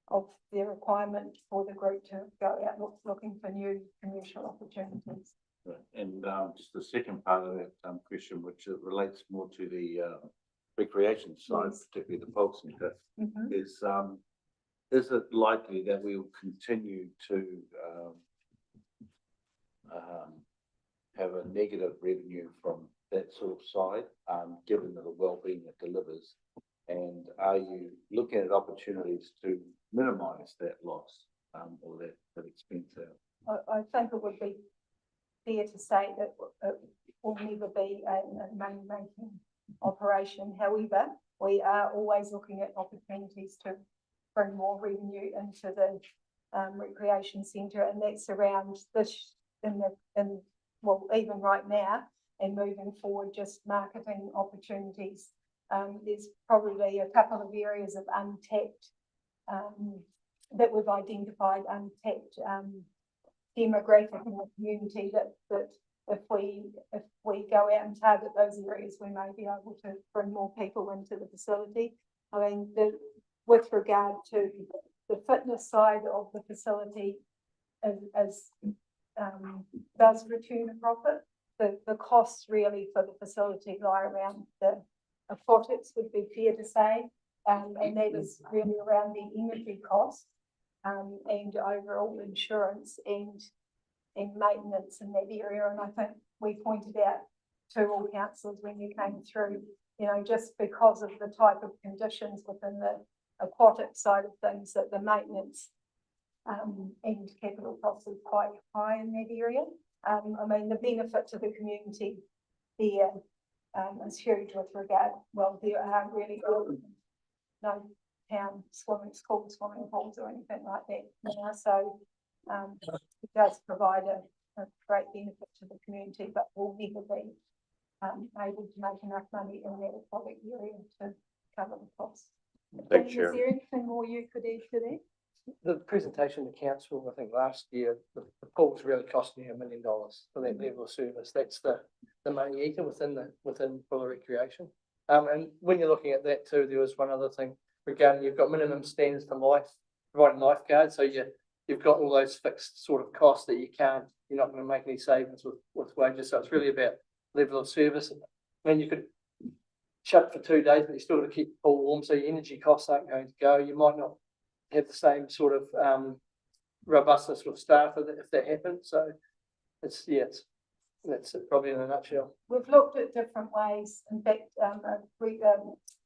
Speaker 4: of the requirement for the group to go out looking for new commercial opportunities.
Speaker 9: Right. And just the second part of that question, which relates more to the recreation side, yes, particularly the Pulse Centre, is it likely that we will continue to have a negative revenue from that sort of side, given the well-being it delivers? And are you looking at opportunities to minimise that loss or that expense out?
Speaker 4: I think it would be fair to say that it will never be a money-making operation. However, we are always looking at opportunities to bring more revenue into the recreation centre, and that's around this well, even right now and moving forward, just marketing opportunities. There's probably a couple of areas of untapped that we've identified, untapped demographic in the community that if we go out and target those areas, we may be able to bring more people into the facility. I mean, with regard to the fitness side of the facility, does return a profit. The costs really for the facility lie around the aquatics, would be fair to say. And that is really around the energy costs, and overall insurance and maintenance in that area. And I think we pointed out to all councillors when you came through, you know, just because of the type of conditions within the aquatic side of things, that the maintenance and capital costs is quite high in that area. I mean, the benefit to the community there is huge with regard, well, there are really no town school swimming pools or anything like that now, so it does provide a great benefit to the community, but will never be able to make enough money in that aquatic area to cover the costs.
Speaker 1: Thank
Speaker 4: Is
Speaker 1: you, Sharon.
Speaker 4: there anything more you could add to that?
Speaker 5: The presentation to council, I think last year, the pool's really costing you $1 million for that level of service. That's the money eater within Buller Recreation. And when you're looking at that too, there was one other thing regarding, you've got minimum standards for providing lifeguards. So you've got all those fixed sort of costs that you're not going to make any savings with wages. So it's really about level of service. I mean, you could shut it for 2 days, but you still got to keep the pool warm. So your energy costs aren't going to go. You might not have the same sort of robustness with staff if that happens. So that's it probably in a nutshell.
Speaker 4: We've looked at different ways. In fact,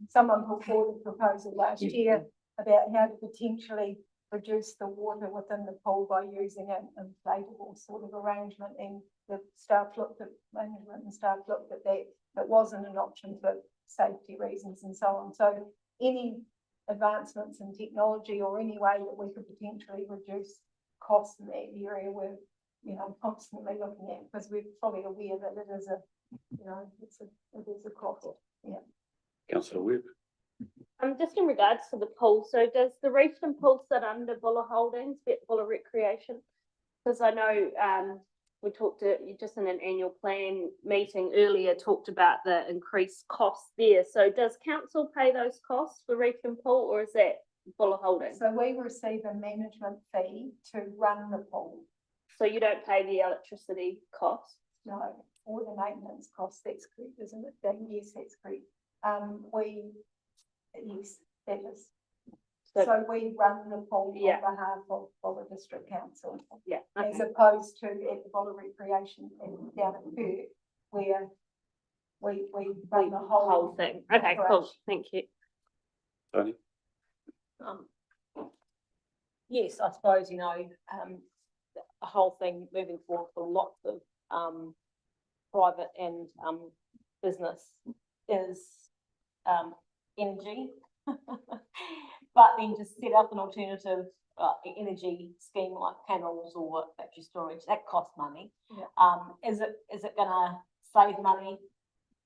Speaker 4: someone put forward a proposal last year about how to potentially reduce the water within the pool by using an inflatable sort of arrangement, and the staff looked at management and staff looked at that. It wasn't an option for safety reasons and so on. So any advancements in technology or any way that we could potentially reduce costs in that area, we're, you know, constantly looking at, because we're probably aware that it is it is a cost. Yeah.
Speaker 1: Councillor Webb.
Speaker 3: Just in regards to the pool, so does the Reefton pool sit under Buller Holdings, Buller Recreation? Because I know we talked to you just in an annual plan meeting earlier, talked about the increased costs there. So does council pay those costs for Reefton pool, or is that Buller Holdings?
Speaker 4: So we receive a management fee to run the pool.
Speaker 3: So you don't pay the electricity costs?
Speaker 4: No, or the maintenance costs. That's correct, isn't it? Yes, that's correct. Yes, that is. So we run the pool on behalf of Buller District Council.
Speaker 3: Yeah.
Speaker 4: As opposed to at the Buller Recreation down at Perth, where we run the whole
Speaker 3: thing. Okay, cool. Thank you.
Speaker 1: Tony.
Speaker 2: Yes, I suppose, you know, the whole thing moving forward for lots of private and business is energy. But then just set up an alternative energy scheme like panels or battery storage, that costs money.
Speaker 4: Yeah.
Speaker 2: Is it gonna save money?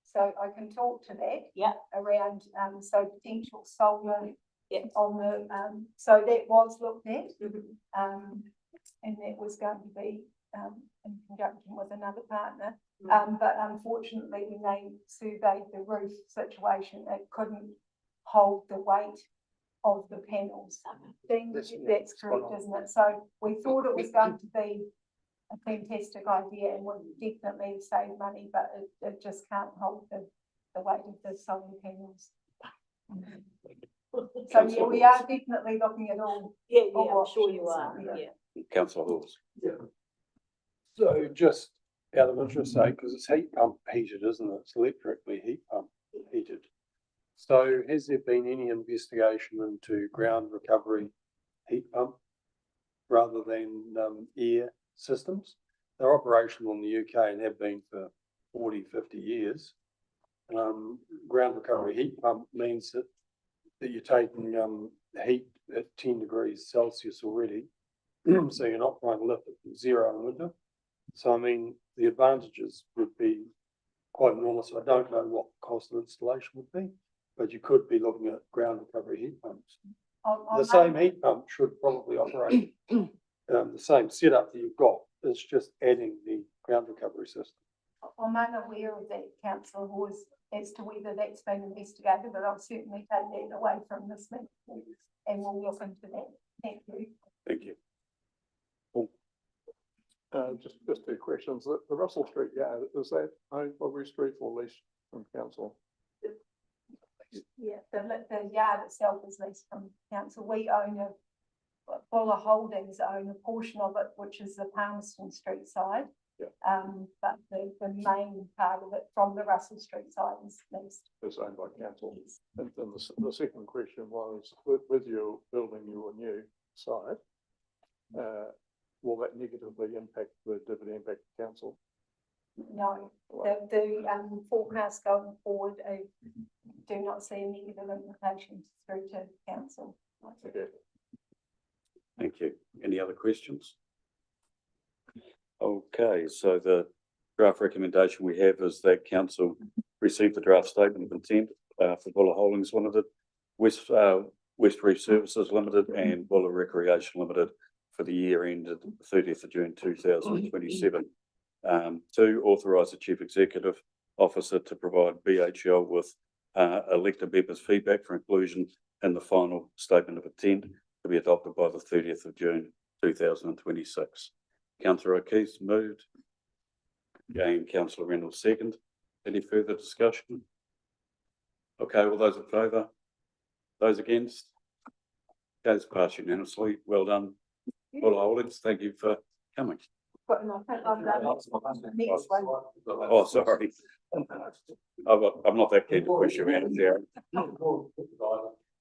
Speaker 4: So I can talk to that.
Speaker 2: Yeah.
Speaker 4: Around so potential solar. Yeah. On the so that was looked at. And that was going to be in conjunction with another partner. But unfortunately, when they surveyed the roof situation, it couldn't hold the weight of the panels. That's correct, isn't it? So we thought it was going to be a fantastic idea and would definitely save money, but it just can't hold the weight of the solar panels. So yeah, we are definitely looking at all.
Speaker 2: Yeah, I'm sure you are.
Speaker 1: Yeah. Councillor Halls.
Speaker 5: Yeah. So just out of interest sake, because it's heat pump heated, isn't it? It's electrically heat pump heated. So has there been any investigation into ground recovery heat pump rather than air systems? They're operational in the UK and have been for 40, 50 years. Ground recovery heat pump means that you're taking heat at 10 degrees Celsius already. So you're not trying to lift it from zero in winter. So I mean, the advantages would be quite enormous. I don't know what the cost of installation would be, but you could be looking at ground recovery heat pumps. The same heat pump should probably operate the same setup that you've got. It's just adding the ground recovery system.
Speaker 4: I'm unaware of that, councillor Hawes, as to whether that's been investigated, but I'll certainly take that away from this meeting and we'll look into that. Thank you.
Speaker 1: Thank you.
Speaker 7: Just two questions. The Russell Street yard, is that owned by West Street or leased from council?
Speaker 4: Yeah, the yard itself is leased from council. We own Buller Holdings own a portion of it, which is the Palmerston Street side.
Speaker 7: Yeah.
Speaker 4: But the main part of it from the Russell Street side is leased.
Speaker 7: It's owned by council. And then the second question was, with you building your new site, will that negatively impact the dividend back to council?
Speaker 4: No, the forecast going forward, do not see a negative implications through to council.
Speaker 7: Okay.
Speaker 1: Thank you. Any other questions? Okay, so the draft recommendation we have is that council receive the draft statement of intent for Buller Holdings Limited, West Reef Services Limited and Buller Recreation Limited for the year ended 30th of June 2027. To authorise the Chief Executive Officer to provide BHL with elected members' feedback for inclusion in the final statement of intent to be adopted by the 30th of June 2026. Councillor O'Keefe moved. Again, Councillor Reynolds second. Any further discussion? Okay, all those in favour? Those against? Goes past unanimously. Well done, Buller Holdings. Thank you for coming.
Speaker 4: But no, I think I've done next one.
Speaker 1: Oh, sorry. I'm not that keen to push you out, Sharon.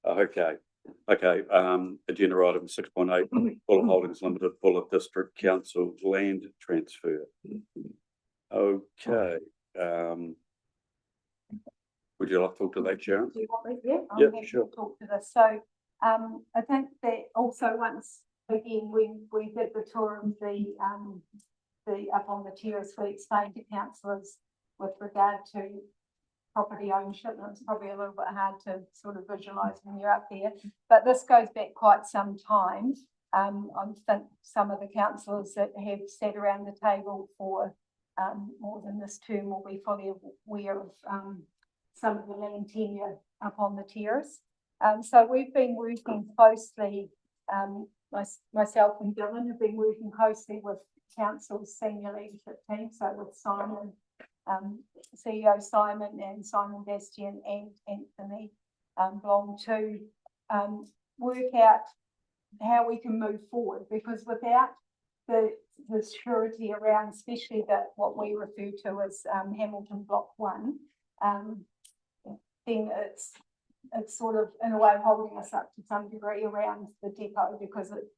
Speaker 1: Okay. Okay, agenda item 6.8, Buller Holdings Limited, Buller District Council land transfer. Okay, would you like to talk to that, Sharon?
Speaker 4: Do you want me? Yeah,
Speaker 1: Yeah,
Speaker 4: I'm happy
Speaker 1: sure.
Speaker 4: to talk to this. So, I think that also once again, we did the tour of the up on the terrace, we explained to councillors with regard to property ownership, and it's probably a little bit hard to sort of visualise when you're up there, but this goes back quite some time. I think some of the councillors that have sat around the table for more than this term will be fully aware of some of the land tenure up on the terrace. So we've been working closely, myself and Dylan have been working closely with council's senior leadership team, so with Simon, CEO Simon and Simon Bastian and Anthony Blom to work out how we can move forward, because without the surety around, especially that what we refer to as Hamilton Block 1, then it's sort of in a way holding us up to some degree around the depot, because it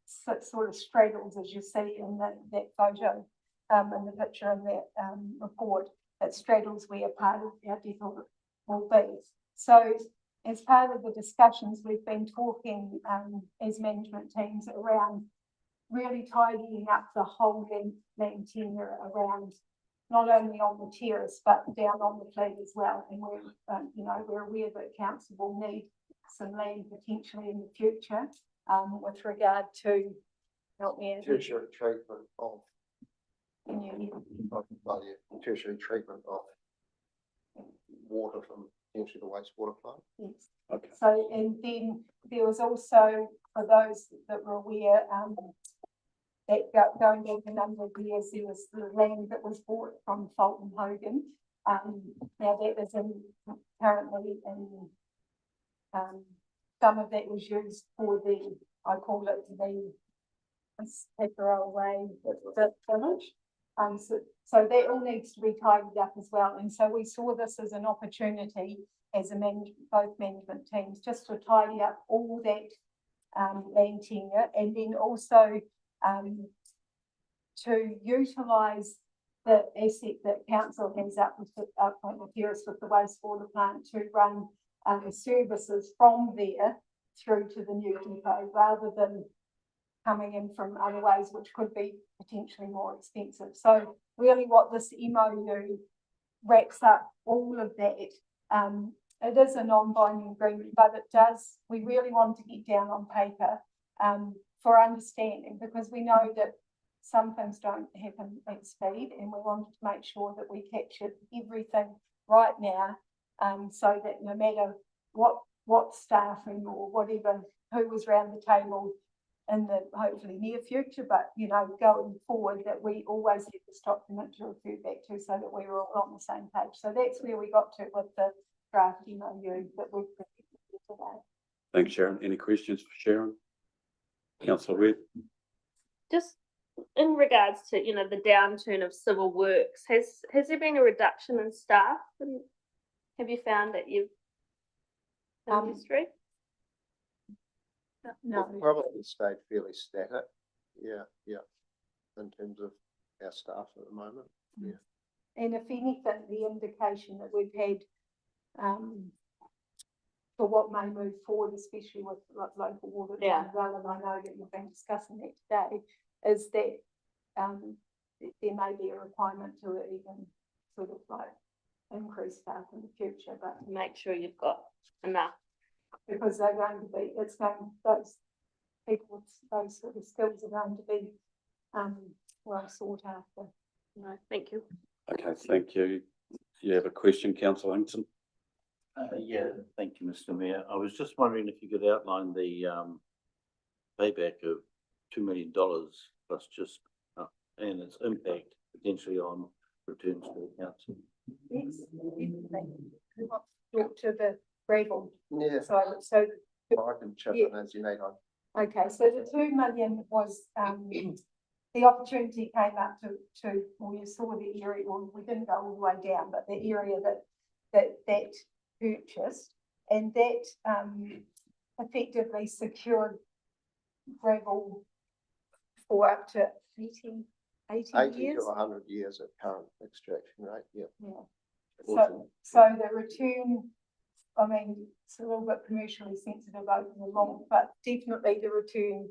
Speaker 4: sort of straddles, as you see in that photo in the picture in that report, it straddles where part of our depot will be. So as part of the discussions, we've been talking as management teams around really tidying up the whole land tenure around, not only on the terrace, but down on the fleet as well. And we're aware that council will need some land potentially in the future with regard to, help me out.
Speaker 6: Tertiary treatment of.
Speaker 4: Can you hear?
Speaker 6: Tertiary treatment of water from potentially the wastewater plant.
Speaker 4: Yes.
Speaker 1: Okay.
Speaker 4: So, and then there was also, for those that were aware, that going back a number of years, there was the land that was bought from Fulton Hogan. Now that is currently in, some of that was used for the, I call it the Pepperell Way village. So that all needs to be tidied up as well. And so we saw this as an opportunity as both management teams just to tidy up all that land tenure, and then also to utilise the asset that council has up on the terrace with the wastewater plant to run services from there through to the new depot, rather than coming in from other ways, which could be potentially more expensive. So really what this MOU wraps up all of that. It is a non-binding agreement, but it does, we really want to get down on paper for understanding, because we know that some things don't happen at speed, and we wanted to make sure that we captured everything right now, so that no matter what staffing or whatever, who was around the table, in the hopefully near future, but you know, going forward, that we always have this document to refer back to so that we were all on the same page. So that's where we got to with the draft MOU that we've presented today.
Speaker 1: Thanks, Sharon. Any questions for Sharon? Councillor Webb?
Speaker 3: Just in regards to, you know, the downturn of civil works, has there been a reduction in staff? And have you found that you've in history?
Speaker 4: No.
Speaker 6: Probably stayed fairly static. Yeah, in terms of our staff at the moment. Yeah.
Speaker 4: And if anything, the indication that we've had for what may move forward, especially with local water,
Speaker 3: Yeah.
Speaker 4: and I know that you've been discussing that today, is that there may be a requirement to even sort of like increase staff in the future, but
Speaker 3: Make sure you've got enough.
Speaker 4: because they're going to be, those people, those sort of skills are going to be well sought after.
Speaker 3: No, thank you.
Speaker 1: Okay, thank you. You have a question, Councillor Hinton?
Speaker 9: Yeah, thank you, Mr. Mayor. I was just wondering if you could outline the payback of $2 million plus just and its impact potentially on returns to the council.
Speaker 4: Yes, definitely. We want to talk to the gravel.
Speaker 6: Yeah.
Speaker 4: So
Speaker 6: I can chip
Speaker 4: Yeah.
Speaker 6: in as you need.
Speaker 4: okay, so the 2 million was the opportunity came up to, well, you saw the area, well, we didn't go all the way down, but the area that purchased, and that effectively secured gravel for up to 80
Speaker 6: 80
Speaker 4: years.
Speaker 6: to 100 years at current extraction rate, yeah.
Speaker 4: Yeah.
Speaker 6: Awesome.
Speaker 4: So the return, I mean, it's a little bit commercially sensitive over the long, but definitely the return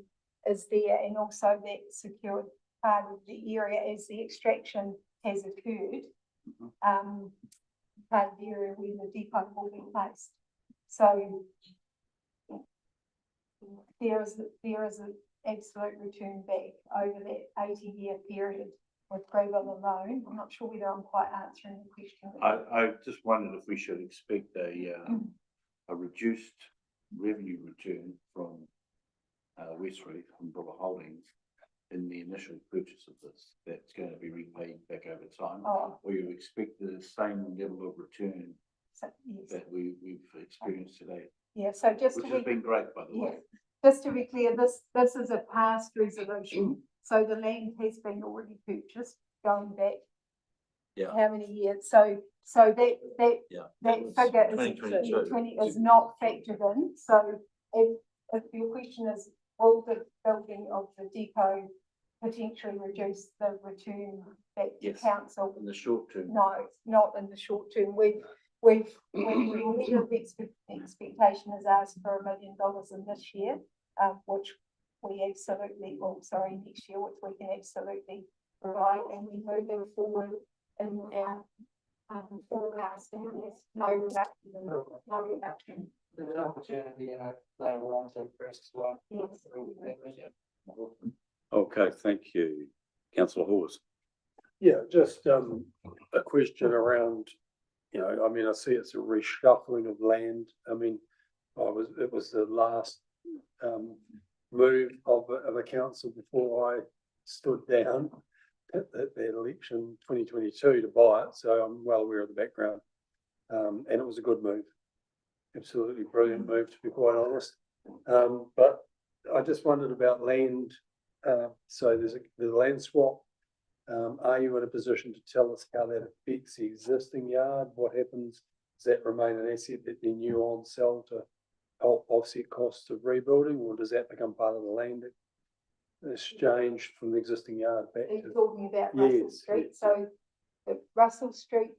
Speaker 4: is there, and also that secured part of the area as the extraction has occurred. Part of the area where the depot will be placed. So there is an absolute return back over that 80-year period with gravel alone. I'm not sure whether I'm quite answering the question.
Speaker 9: I just wondered if we should expect a reduced revenue return from Westreef from Buller Holdings in the initial purchase of this, that's going to be repaid back over time, or you expect the same level of return that we've experienced today?
Speaker 4: Yeah, so just
Speaker 9: which
Speaker 4: to
Speaker 9: has
Speaker 4: be,
Speaker 9: been great, by the way.
Speaker 4: just to be clear, this is a past resolution. So the land has been already purchased, going back how many years? So that figure is 20 is not factored in. So if your question is, will the building of the depot potentially reduce the return back to council?
Speaker 9: In the short term.
Speaker 4: No, not in the short term. The expectation is asked for $1 million in this year, which we absolutely, next year, which we can absolutely provide, and we moving forward in our forecast, and there's no reduction.
Speaker 5: There's an opportunity, later on to address as well.
Speaker 4: Yes.
Speaker 1: Okay, thank you. Councillor Hawes?
Speaker 5: Yeah, just a question around, I mean, I see it's a reshuffling of land. I mean, it was the last move of a council before I stood down at the election 2022 to buy it, so I'm well aware of the background. And it was a good move. Absolutely brilliant move, to be quite honest. But I just wondered about land. So there's a land swap. Are you in a position to tell us how that affects the existing yard? What happens? Does that remain an asset that then you on sell to help offset costs of rebuilding, or does that become part of the land exchange from the existing yard back?
Speaker 4: Are you talking about Russell Street?
Speaker 5: Yes.
Speaker 4: So the Russell Street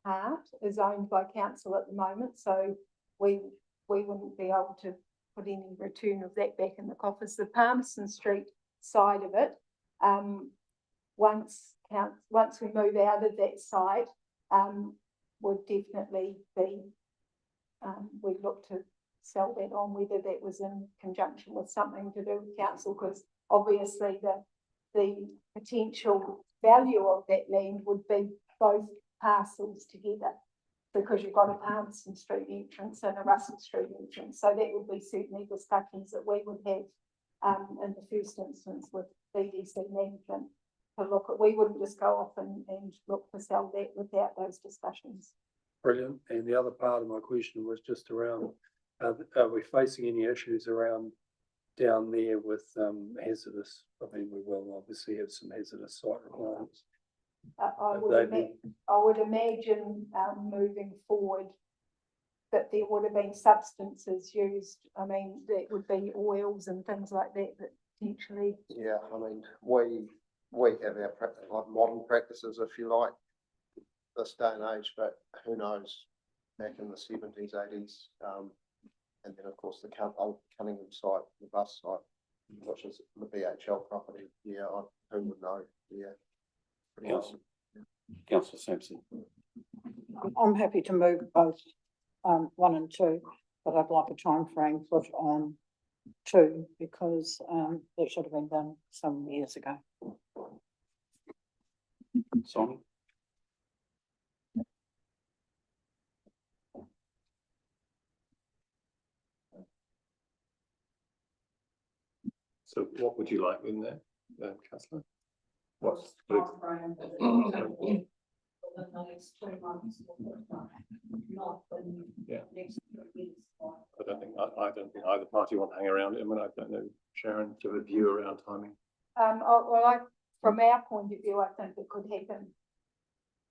Speaker 4: part is owned by council at the moment, so we wouldn't be able to put any return of that back in the coffers. The Palmerston Street side of it, once we move out of that side, would definitely be, we'd look to sell that on, whether that was in conjunction with something to do with council, because obviously the potential value of that land would be both parcels together, because you've got a Palmerston Street entrance and a Russell Street entrance. So that would be certainly discussions that we would have in the first instance with BDC management to look at, we wouldn't just go off and look to sell that without those discussions.
Speaker 5: Brilliant. And the other part of my question was just around, are we facing any issues around down there with hazardous? I mean, we will obviously have some hazardous site requirements.
Speaker 4: I
Speaker 5: Have
Speaker 4: would
Speaker 5: they been-
Speaker 4: imagine, moving forward, that there would have been substances used. I mean, that would be oils and things like that that potentially.
Speaker 18: Yeah, I mean, we have our practice, like modern practices, if you like, this day and age, but who knows, back in the 70s, 80s, and then of course the old Cunningham site, the bus site, which is the BHL property, yeah, who would know, yeah. Pretty
Speaker 1: Councillor, Councillor Sampson.
Speaker 12: I'm happy to move both, 1 and 2, but I'd like a time frame put on 2 because, that should have been done some years ago.
Speaker 1: Simon?
Speaker 15: So what would you like in there, councillor? What's? Yeah. I don't think either party want to hang around it. I mean, I don't know, Sharon, to a view around timing.
Speaker 4: From our point of view, I think it could happen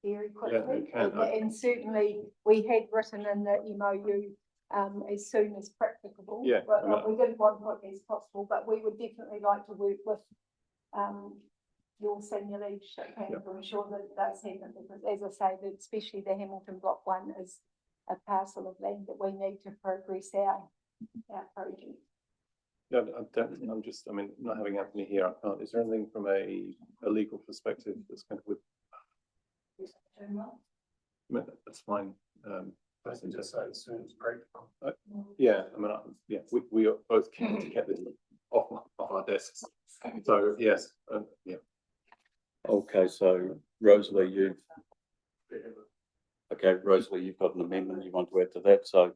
Speaker 4: very quickly.
Speaker 15: it can.
Speaker 4: And certainly, we had written in the MOU, as soon as practicable.
Speaker 15: Yeah,
Speaker 4: But
Speaker 15: I mean,
Speaker 4: we didn't want it as possible, but we would definitely like to work with, your senior leadership and to ensure that it does happen, because as I say, that especially the Hamilton Block 1 is a parcel of land that we need to progress our project.
Speaker 15: No, I'm just, I mean, not having Anthony here, I can't, is there anything from a legal perspective that's kind of with? I mean, that's fine.
Speaker 5: I think just say as soon as practical.
Speaker 15: Yeah, I mean, yeah, we are both keen to get this off our desks. So, yes, yeah.
Speaker 1: Okay, so Rosalie, Rosalie, you've got an amendment you want to add to that, so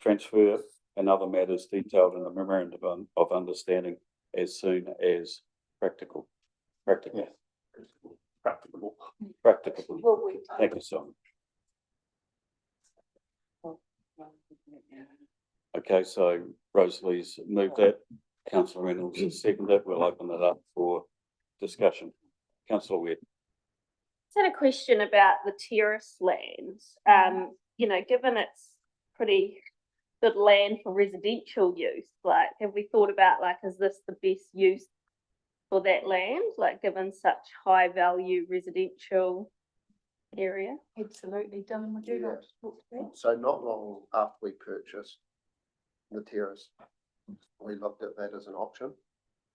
Speaker 1: transfer and other matters detailed in the memorandum of understanding as soon as practical. Practical.
Speaker 15: Practicable.
Speaker 1: Practicable. Thank you, Simon. Okay, so Rosalie's moved that. Councillor Reynolds has seconded it. We'll open it up for discussion. Councillor Webb.
Speaker 3: Just had a question about the terrace lands. You know, given it's pretty good land for residential use, like, have we thought about, like, is this the best use for that land? Like, given such high value residential area?
Speaker 4: Absolutely. Dylan, would you like to talk to that?
Speaker 18: So not long after we purchased the terrace, we looked at that as an option.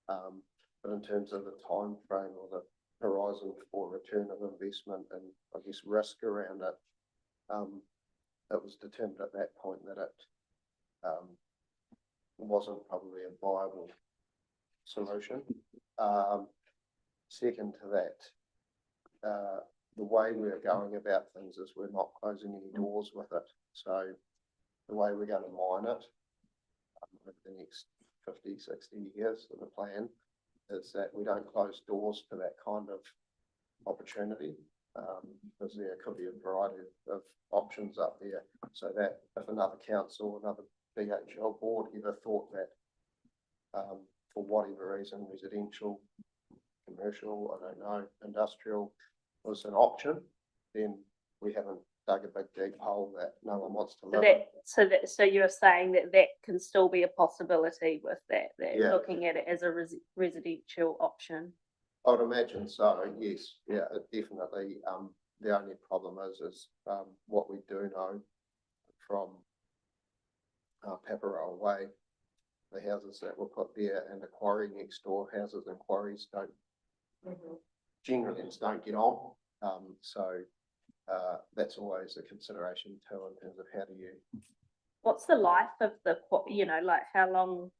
Speaker 18: But in terms of the time frame or the horizon for return of investment and I guess risk around it, it was determined at that point that it wasn't probably a viable solution. Second to that, the way we're going about things is we're not closing any doors with it. So the way we're going to mine it over the next 50, 60 years of the plan is that we don't close doors to that kind of opportunity, because there could be a variety of options up there. So that if another council, another BHL board ever thought that for whatever reason, residential, commercial, I don't know, industrial was an option, then we haven't dug a big deep hole that no one wants to live in.
Speaker 3: So you're saying that can still be a possibility with that,
Speaker 18: Yeah.
Speaker 3: looking at it as a residential option?
Speaker 18: I would imagine so, yes, yeah, it definitely. The only problem is what we do know from Paparoa Way, the houses that were put there and the quarry next door, houses and quarries don't generally don't get on. So that's always a consideration too in terms of how do you.
Speaker 3: What's the life of the, you know, like how long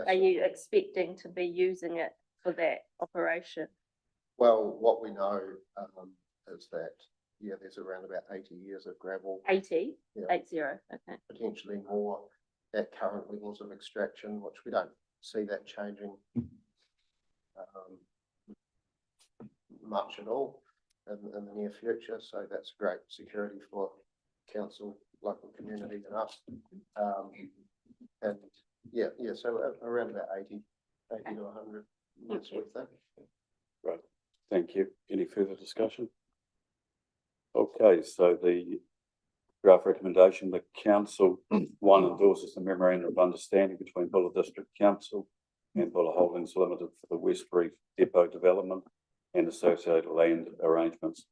Speaker 3: are you expecting to be using it for that operation?
Speaker 18: Well, what we know is that, yeah, there's around about 80 years of gravel.
Speaker 3: 80?
Speaker 18: Yeah.
Speaker 3: 80, okay.
Speaker 18: Potentially more at current levels of extraction, which we don't see that changing much at all in the near future. So that's great security for council, local community and us. And so around about 80 to 100, that sort of thing.
Speaker 1: Right, thank you. Any further discussion? Okay, so the draft recommendation, the council one endorses the memorandum of understanding between Buller District Council and Buller Holdings Limited for the Westbury Depot development and associated land arrangements.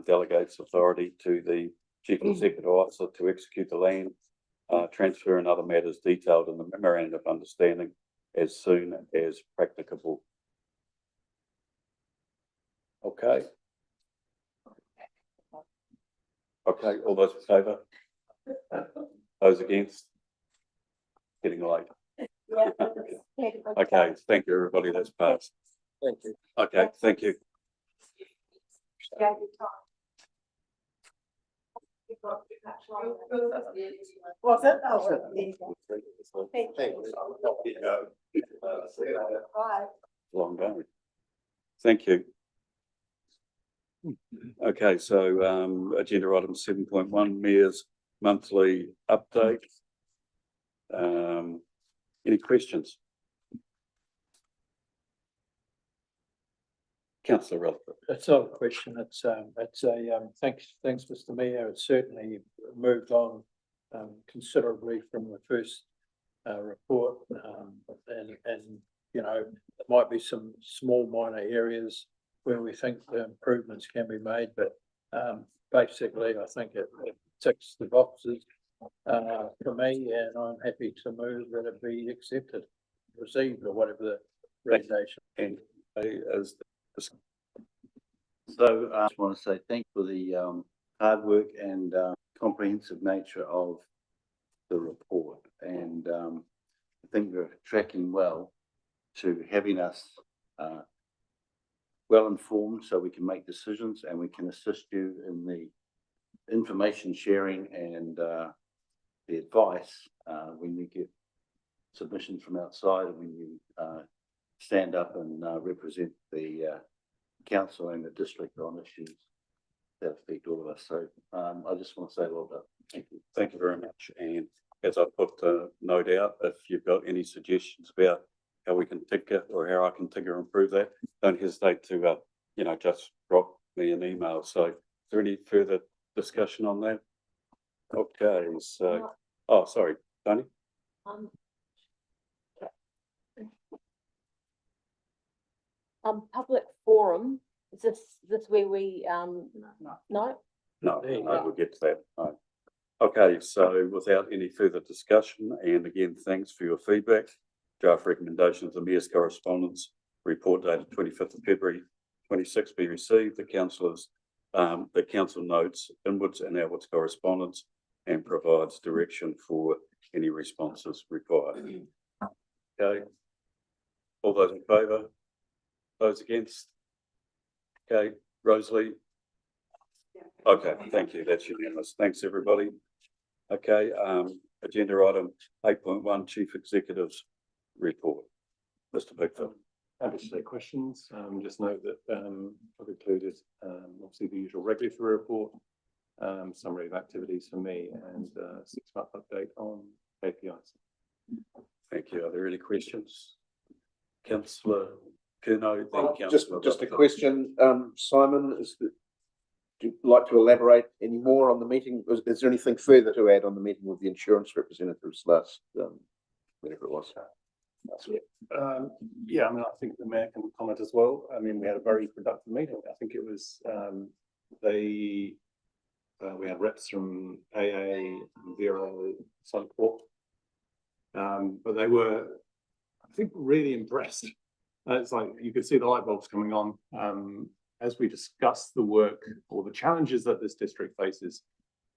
Speaker 1: Delegates authority to the Chief Executive Officer to execute the land transfer and other matters detailed in the memorandum of understanding as soon as practicable. Okay. Okay, all those in favour? Those against? Getting late. Okay, thank you, everybody. That's passed.
Speaker 21: Thank you.
Speaker 1: Okay, thank you.
Speaker 2: Was it?
Speaker 1: Long going. Thank you. Okay, so agenda item 7.1, Mayor's monthly update. Any questions? Councillor Rutherford.
Speaker 16: It's not a question, it's a, thanks, Mr. Mayor, it's certainly moved on considerably from the first report, and, you know, there might be some small minor areas where we think the improvements can be made, but basically, I think it ticks the boxes for me, and I'm happy to move that it be accepted, received, or whatever the recommendation.
Speaker 1: And as
Speaker 9: So I just want to say thank you for the hard work and comprehensive nature of the report. And I think we're tracking well to having us well informed so we can make decisions and we can assist you in the information sharing and the advice when you get submissions from outside and when you stand up and represent the council and the district on issues that affect all of us. So I just want to say well done. Thank you.
Speaker 1: Thank you very much. And as I put the note out, if you've got any suggestions about how we can tinker or how I can tinker and improve that, don't hesitate to, you know, just drop me an email. So is there any further discussion on that? Okay, so, oh, sorry, Tony.
Speaker 2: Public forum, is this where we, no?
Speaker 1: No, we'll get to that. No. Okay, so without any further discussion, and again, thanks for your feedback. Draft recommendations of the Mayor's correspondence report dated 25th of February 26 be received. The council notes inwards and outwards correspondence and provides direction for any responses required. Okay. All those in favour? Those against? Okay, Rosalie? Okay, thank you. That's unanimous. Thanks, everybody. Okay, agenda item 8.1, Chief Executive's report. Mr. Bickford.
Speaker 15: Happy to take questions. Just note that I've included obviously the usual regulatory report, summary of activities for me, and 6-month update on KPIs.
Speaker 1: Thank you. Are there any questions? Councillor Curnow, then
Speaker 6: Just
Speaker 1: Councillor
Speaker 6: a question, Simon, do you like to elaborate any more on the meeting? Is there anything further to add on the meeting with the insurance representatives last, whatever it was?
Speaker 15: Yeah, I mean, I think the mayor can comment as well. I mean, we had a very productive meeting. I think it was we had reps from AA, Vero, Suncorp, but they were, I think, really impressed. It's like you could see the light bulbs coming on as we discussed the work or the challenges that this district faces,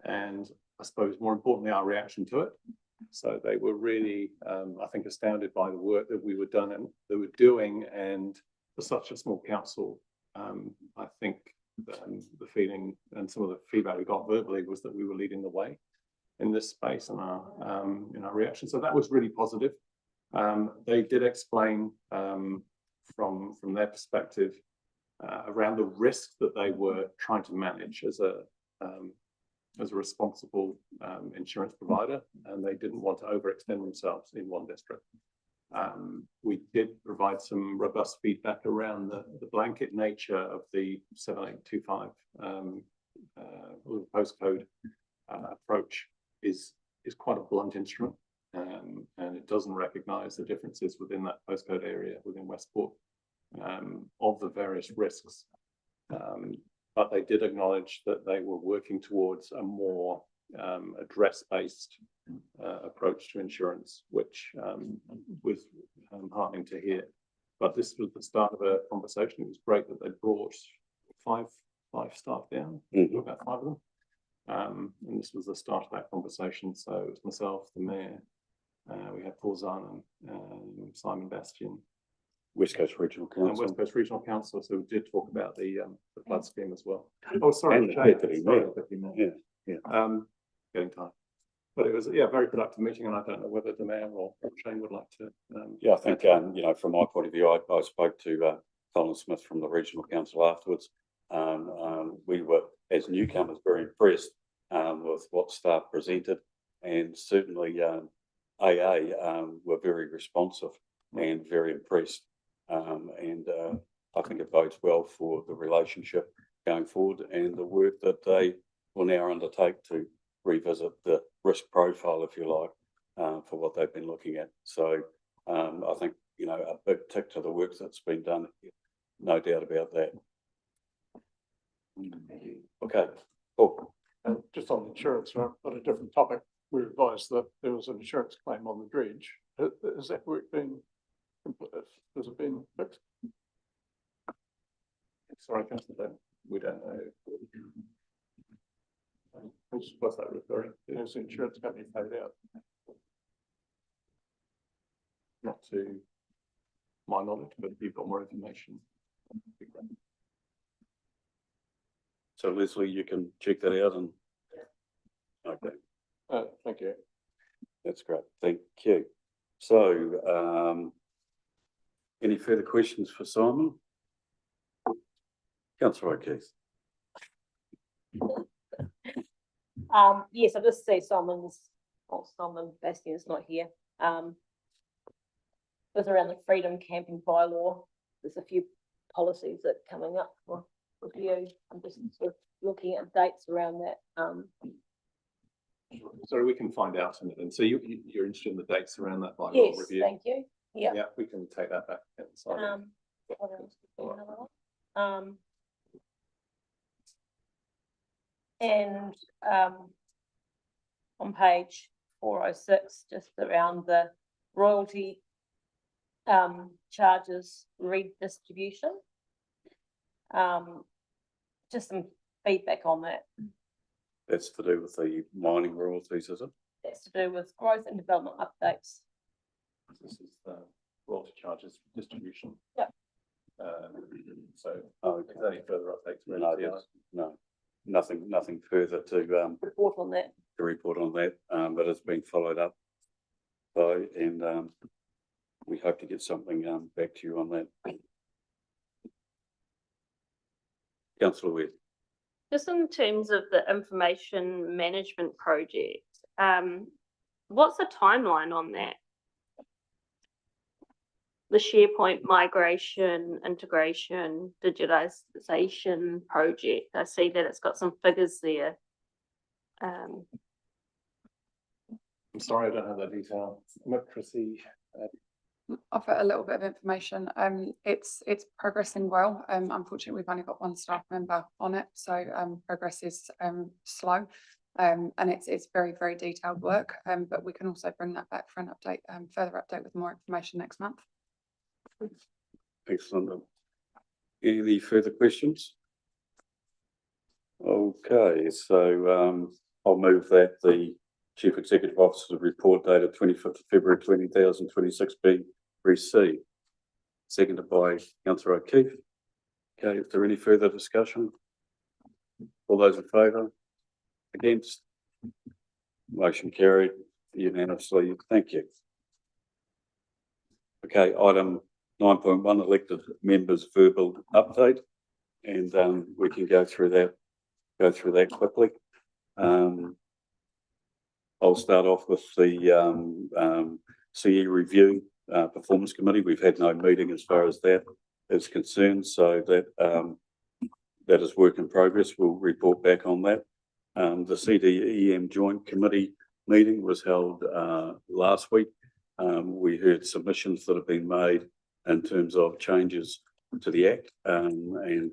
Speaker 15: and I suppose more importantly our reaction to it. So they were really, I think, astounded by the work that we were doing, and for such a small council, I think the feeling and some of the feedback we got verbally was that we were leading the way in this space and in our reaction. So that was really positive. They did explain, from their perspective, around the risk that they were trying to manage as a responsible insurance provider, and they didn't want to overextend themselves in one district. We did provide some robust feedback around the blanket nature of the 7825 postcode approach is quite a blunt instrument, and it doesn't recognise the differences within that postcode area within Westport of the various risks. But they did acknowledge that they were working towards a more address-based approach to insurance, which was heartening to hear. But this was the start of a conversation. It was great that they brought five staff down, about 5 of them. And this was the start of that conversation. So it was myself, the mayor, we had Paul Zahn and Simon Bastian,
Speaker 1: West Coast Regional
Speaker 15: and
Speaker 1: Council.
Speaker 15: West Coast Regional Council. So we did talk about the flood scheme as well. Oh, sorry,
Speaker 1: And the
Speaker 15: Shane.
Speaker 1: deputy
Speaker 15: Sorry,
Speaker 1: mayor.
Speaker 15: deputy mayor.
Speaker 1: Yeah.
Speaker 15: Getting tired. But it was, yeah, a very productive meeting, and I don't know whether the mayor or Shane would like to.
Speaker 1: Yeah, I think, you know, from my point of view, I spoke to Colin Smith from the Regional Council afterwards. We were, as newcomers, very impressed with what staff presented, and certainly AA were very responsive and very impressed. And I think it bodes well for the relationship going forward and the work that they will now undertake to revisit the risk profile, if you like, for what they've been looking at. So I think, you know, a big tick to the work that's been done, no doubt about that. Okay, cool.
Speaker 7: And just on insurance, on a different topic, we advised that there was an insurance claim on the dredge. Has that work been completed? Has it been fixed?
Speaker 15: Sorry, Councillor, we don't know. What's that referring to?
Speaker 7: Has the insurance company paid out?
Speaker 15: Not to my knowledge, but if you've got more information.
Speaker 1: So Leslie, you can check that out and. Okay.
Speaker 7: Thank you.
Speaker 1: That's great. Thank you. So, any further questions for Simon? Councillor O'Keefe.
Speaker 2: Yes, I just see Simon Bastian is not here. It was around the freedom camping bylaw. There's a few policies that are coming up for review. I'm just sort of looking at dates around that.
Speaker 15: Sorry, we can find out in it. And so you're interested in the dates around that bylaw
Speaker 2: Yes,
Speaker 15: review?
Speaker 2: thank you. Yeah.
Speaker 15: Yeah, we can take that back inside.
Speaker 2: What else? Another one? And on page 406, just around the royalty charges redistribution. Just some feedback on that.
Speaker 1: That's to do with the mining royalties, is it?
Speaker 2: That's to do with growth and development updates.
Speaker 15: This is the royalty charges distribution.
Speaker 2: Yep.
Speaker 15: So,
Speaker 1: Okay.
Speaker 15: is there any further updates?
Speaker 1: No, no, nothing further to
Speaker 2: Report on that.
Speaker 1: report on that, but it's been followed up. So, and we hope to get something back to you on that. Councillor Webb.
Speaker 3: Just in terms of the information management project, what's the timeline on that? The SharePoint migration, integration, digitization project. I see that it's got some figures there.
Speaker 15: I'm sorry, I don't have that detail. Democracy.
Speaker 10: Offer a little bit of information. It's progressing well. Unfortunately, we've only got one staff member on it, so progress is slow. And it's very, very detailed work. But we can also bring that back for an update, further update with more information next month.
Speaker 1: Excellent. Any further questions? Okay, so I'll move that the Chief Executive Officer's report dated 25th of February 2026 be received. Seconded by Councillor O'Keefe. Okay, is there any further discussion? All those in favour? Against? Motion carried unanimously. Thank you. Okay, item 9.1, elected members verbal update. And we can go through that quickly. I'll start off with the CE review performance committee. We've had no meeting as far as that is concerned, so that is work in progress. We'll report back on that. The CDEM joint committee meeting was held last week. We heard submissions that have been made in terms of changes to the Act, and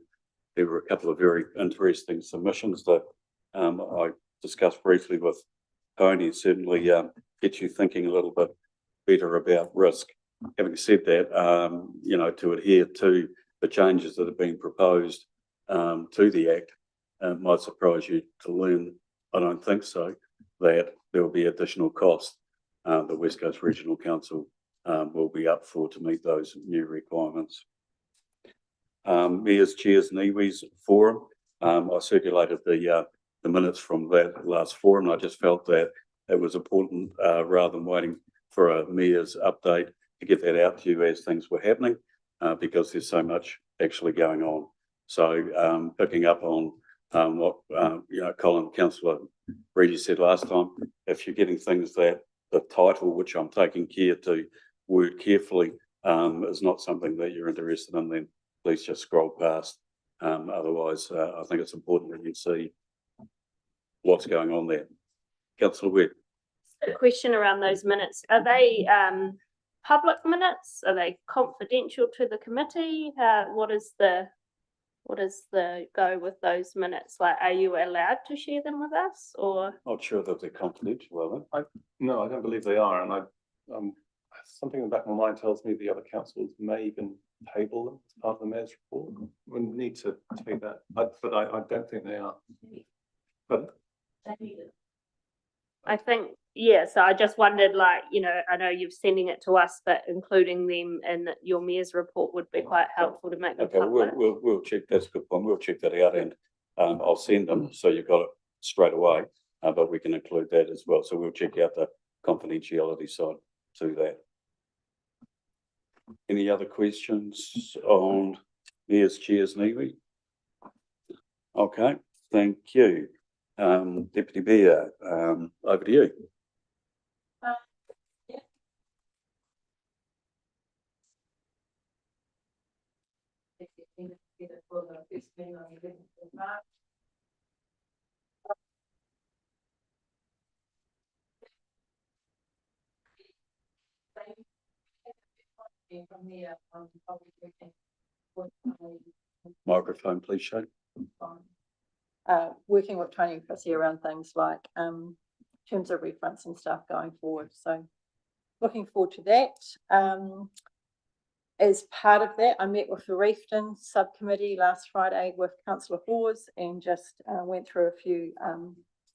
Speaker 1: there were a couple of very interesting submissions that I discussed briefly with Tony. Certainly get you thinking a little bit better about risk. Having said that, you know, to adhere to the changes that have been proposed to the Act, might surprise you to learn, I don't think so, that there will be additional cost the West Coast Regional Council will be up for to meet those new requirements. Mayors, Chairs and iwis forum. I circulated the minutes from that last forum, and I just felt that it was important, rather than waiting for a mayor's update, to get that out to you as things were happening, because there's so much actually going on. So picking up on what Colin, Councillor Reedy said last time, if you're getting things that the title, which I'm taking care to word carefully, is not something that you're interested in, then please just scroll past. Otherwise, I think it's important that you see what's going on there. Councillor Webb.
Speaker 3: A question around those minutes. Are they public minutes? Are they confidential to the committee? What is the go with those minutes? Like, are you allowed to share them with us, or?
Speaker 1: Not sure that they're confidential, are they?
Speaker 15: No, I don't believe they are, and something in the back of my mind tells me the other councils may even table them as part of the mayor's report. We need to take that, but I don't think they are. But
Speaker 3: I think, yeah, so I just wondered, like, you know, I know you're sending it to us, but including them in your mayor's report would be quite helpful to make them
Speaker 1: Okay,
Speaker 3: public.
Speaker 1: we'll check. That's a good point. We'll check that out, and I'll send them so you've got it straight away. But we can include that as well. So we'll check out the confidentiality side to that. Any other questions on mayors, chairs, and iwi? Okay, thank you. Deputy Mayor, over to you. Microphone, please, Shane.
Speaker 17: Working with Tony and Chrissy around things like terms of reference and stuff going forward. So looking forward to that. As part of that, I met with the Reefton subcommittee last Friday with Councillor Hawes and just went through a few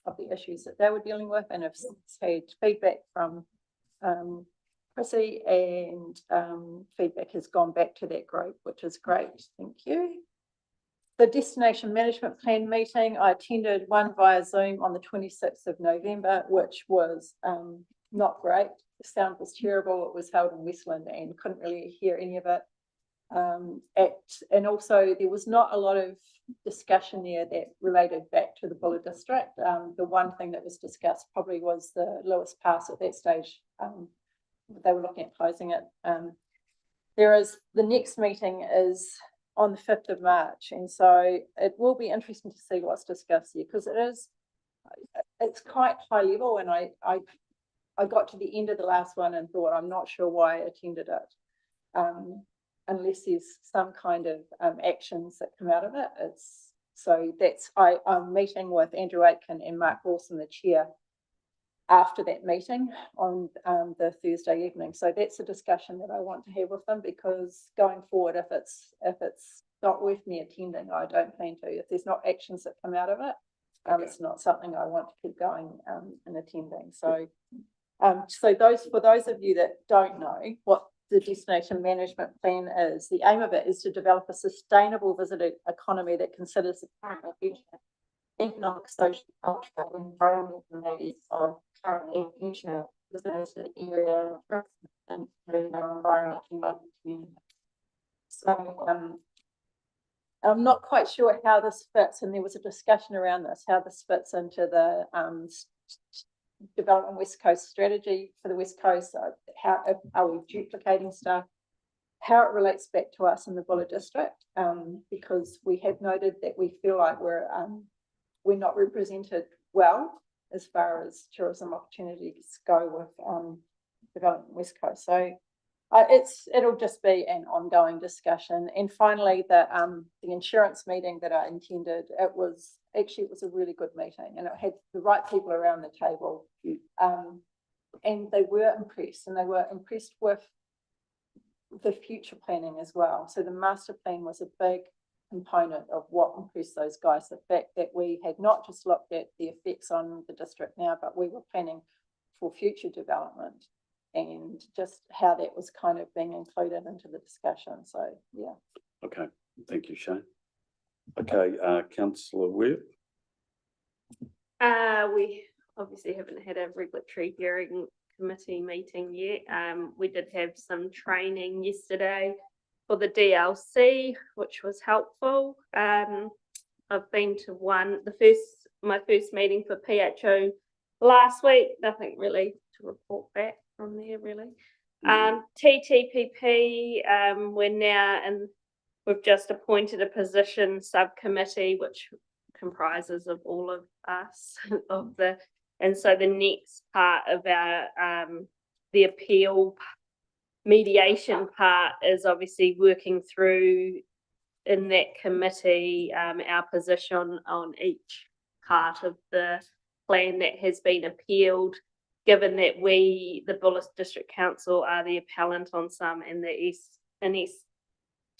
Speaker 17: of the issues that they were dealing with, and have had feedback from Chrissy, and feedback has gone back to that group, which is great. Thank you. The Destination Management Plan meeting, I attended one via Zoom on the 26th of November, which was not great. The sound was terrible. It was held in Westland and couldn't really hear any of it. And also there was not a lot of discussion there that related back to the Buller district. The one thing that was discussed probably was the Lewis Pass at that stage. They were looking at closing it. The next meeting is on the 5th of March. And so it will be interesting to see what's discussed here, because it's quite high level. And I got to the end of the last one and thought, I'm not sure why I attended it, unless there's some kind of actions that come out of it. I'm meeting with Andrew Aitken and Mark Lawson, the chair, after that meeting on the Thursday evening. So that's a discussion that I want to have with them, because going forward, if it's not worth me attending, I don't plan to. If there's not actions that come out of it, it's not something I want to keep going and attending. So for those of you that don't know what the Destination Management Plan is, the aim of it is to develop a sustainable visitor economy that considers the current and future economic, social, cultural, and environmental needs of current and future
Speaker 4: deserted area and environment. So, I'm not quite sure how this fits, and there was a discussion around this, how this fits into the, Development West Coast strategy for the West Coast, how, are we duplicating stuff? How it relates back to us in the Buller district, because we have noted that we feel like we're not represented well as far as tourism opportunities go with Development West Coast. So it'll just be an ongoing discussion. And finally, the insurance meeting that I attended, it was a really good meeting, and it had the right people around the table, and they were impressed with the future planning as well. So the master plan was a big component of what impressed those guys, the fact that we had not just looked at the effects on the district now, but we were planning for future development, and just how that was kind of being included into the discussion. So, yeah.
Speaker 1: Okay, thank you, Shane. Okay, councillor Webb.
Speaker 3: We obviously haven't had a regulatory hearing committee meeting yet. We did have some training yesterday for the DLC, which was helpful. I've been to my first meeting for PHO last week. Nothing really to report back from there, really. TTPP, we're now, and we've just appointed a position subcommittee, which comprises of all of us and so the next part of our the appeal mediation part is obviously working through in that committee our position on each part of the plan that has been appealed, given that we, the Buller District Council, are the appellant on some and the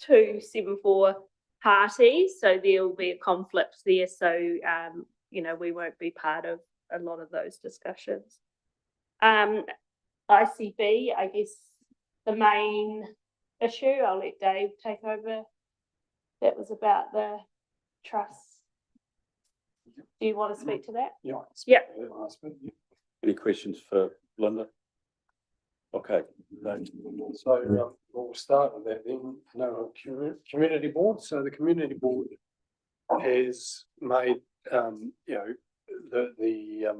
Speaker 3: S274 parties, so there will be a conflict there. So you know, we won't be part of a lot of those discussions. ICB, I guess the main issue, I'll let Dave take over. That was about the trust. Do you want to speak to that?
Speaker 5: Yeah.
Speaker 3: Yeah.
Speaker 1: Any questions for Linda? Okay.
Speaker 5: So we'll start with that then. No, community board. So the community board has made, the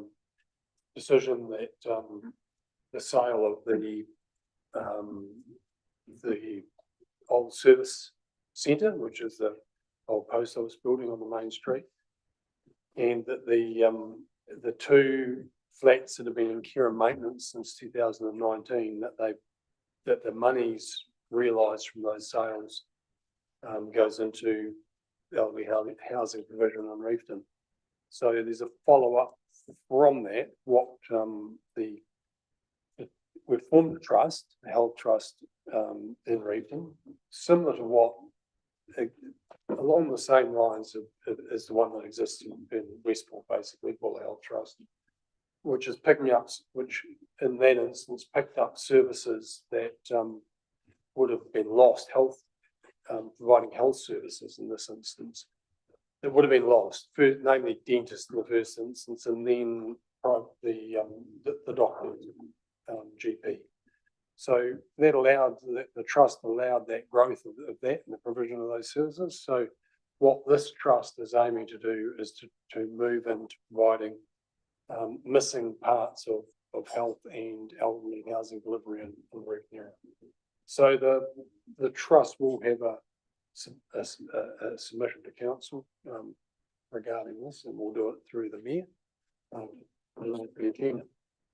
Speaker 5: decision that the sale of the old service centre, which is the old post office building on the main street, and that the two flats that have been in care and maintenance since 2019, that the monies realised from those sales goes into elderly housing provision in Reefton. So there's a follow-up from that. We've formed a trust, a health trust in Reefton, similar to what, along the same lines as the one that exists in Westport, basically, Buller Health Trust, which is which in that instance picked up services that would have been lost, providing health services in this instance, that would have been lost, namely dentists in the first instance, and then the doctor, GP. So that allowed, the trust allowed that growth of that and the provision of those services. So what this trust is aiming to do is to move into providing missing parts of health and elderly housing delivery in the Reefton area. So the trust will have a submission to council regarding this, and we'll do it through the mayor.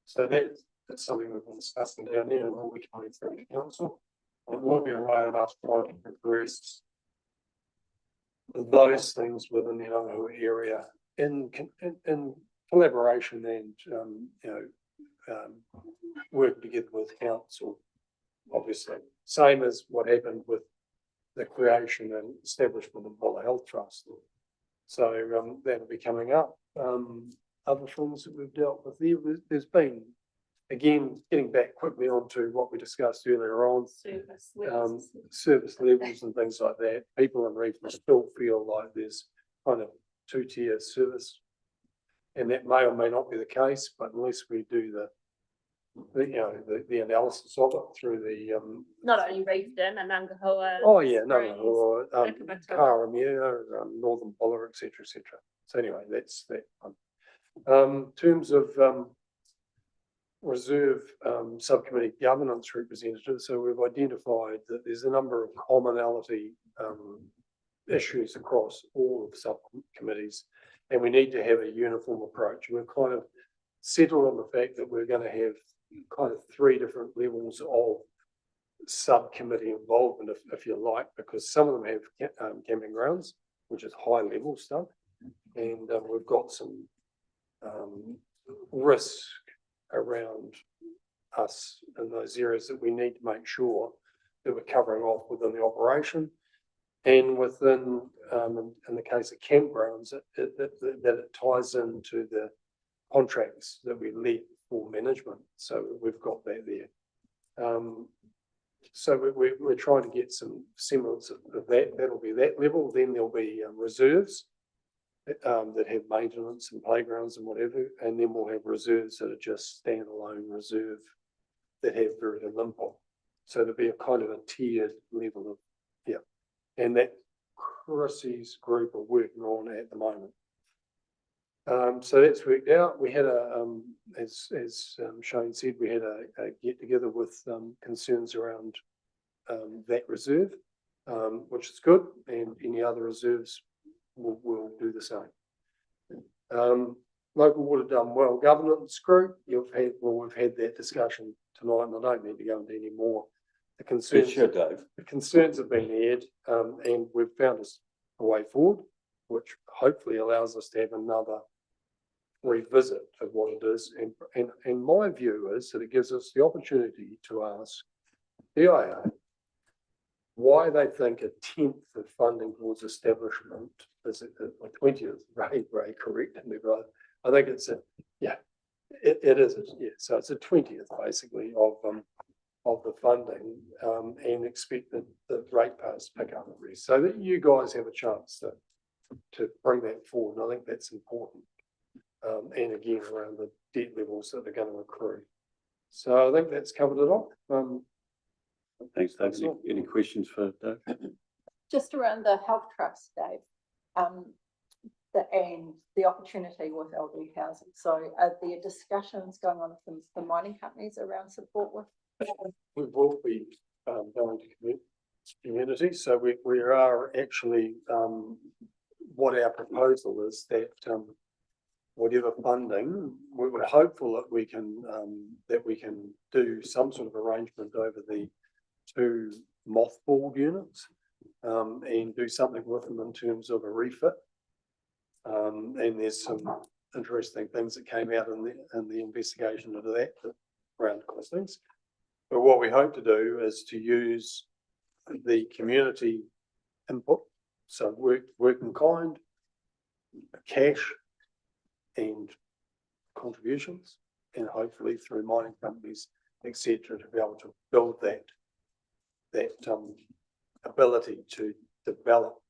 Speaker 5: So that's something we've been discussing down there, and we'll be coming through the council. It will be a way of us trying to progress those things within the Otago area in collaboration and work together with council. Obviously, same as what happened with the creation and establishment of Buller Health Trust. So that'll be coming up. Other things that we've dealt with there's been, again, getting back quickly onto what we discussed earlier on, service levels and things like that. People in Reefton still feel like there's kind of two-tier service, and that may or may not be the case, but unless we do the analysis of it through the,
Speaker 3: Not only Reefton and Nangahua.
Speaker 5: oh yeah,
Speaker 3: Springs,
Speaker 5: or,
Speaker 3: Whakamatua.
Speaker 5: Karamea, Northern Buller, et cetera, et cetera. So anyway, that's that one. In terms of, reserve, subcommittee governance representatives, so we've identified that there's a number of commonality, issues across all of the subcommittees, and we need to have a uniform approach. We're kind of settled on the fact that we're going to have kind of 3 different levels of subcommittee involvement, if you like, because some of them have camping grounds, which is high level stuff, and we've got some risk around us in those areas that we need to make sure that we're covering off within the operation. And within, in the case of campgrounds, that it ties into the contracts that we let for management. So we've got that there. So we're trying to get some semblance of that. That'll be that level. Then there'll be reserves that have maintenance and playgrounds and whatever. And then we'll have reserves that are just standalone reserve that have very little input. So there'll be a kind of a tiered level of, yeah. And that Chrissy's group are working on at the moment. So that's worked out. We had as Shane said, we had a get together with concerns around that reserve, which is good, and any other reserves will do the same. Local water done well governance group. We've had that discussion tonight, and I don't need to go into any more. The concerns have been aired, and we've found a way forward, which hopefully allows us to have another revisit of what it is. And my view is that it gives us the opportunity to ask DIA why they think 1/10 of funding towards establishment is a 20th, Ray corrected me, but I think it's it is, yeah. So it's a 20th basically of the funding, and expect that the ratepayers pick up the rest, so that you guys have a chance to bring that forward. And I think that's important. And again, around the debt levels that are going to accrue. So I think that's covered it off.
Speaker 1: Thanks, Dave. Any questions for Dave?
Speaker 17: Just around the health trust, Dave, and the opportunity with elderly housing. So are there discussions going on with the mining companies around support with?
Speaker 5: We will be going to community. So we are actually, what our proposal is that whatever funding, we're hopeful that we can do some sort of arrangement over the 2 mothballed units, and do something with them in terms of a refit. And there's some interesting things that came out in the investigation into that around costings. But what we hope to do is to use the community input, so work in kind, cash, and contributions, and hopefully through mining companies, etc., to be able to build that ability to develop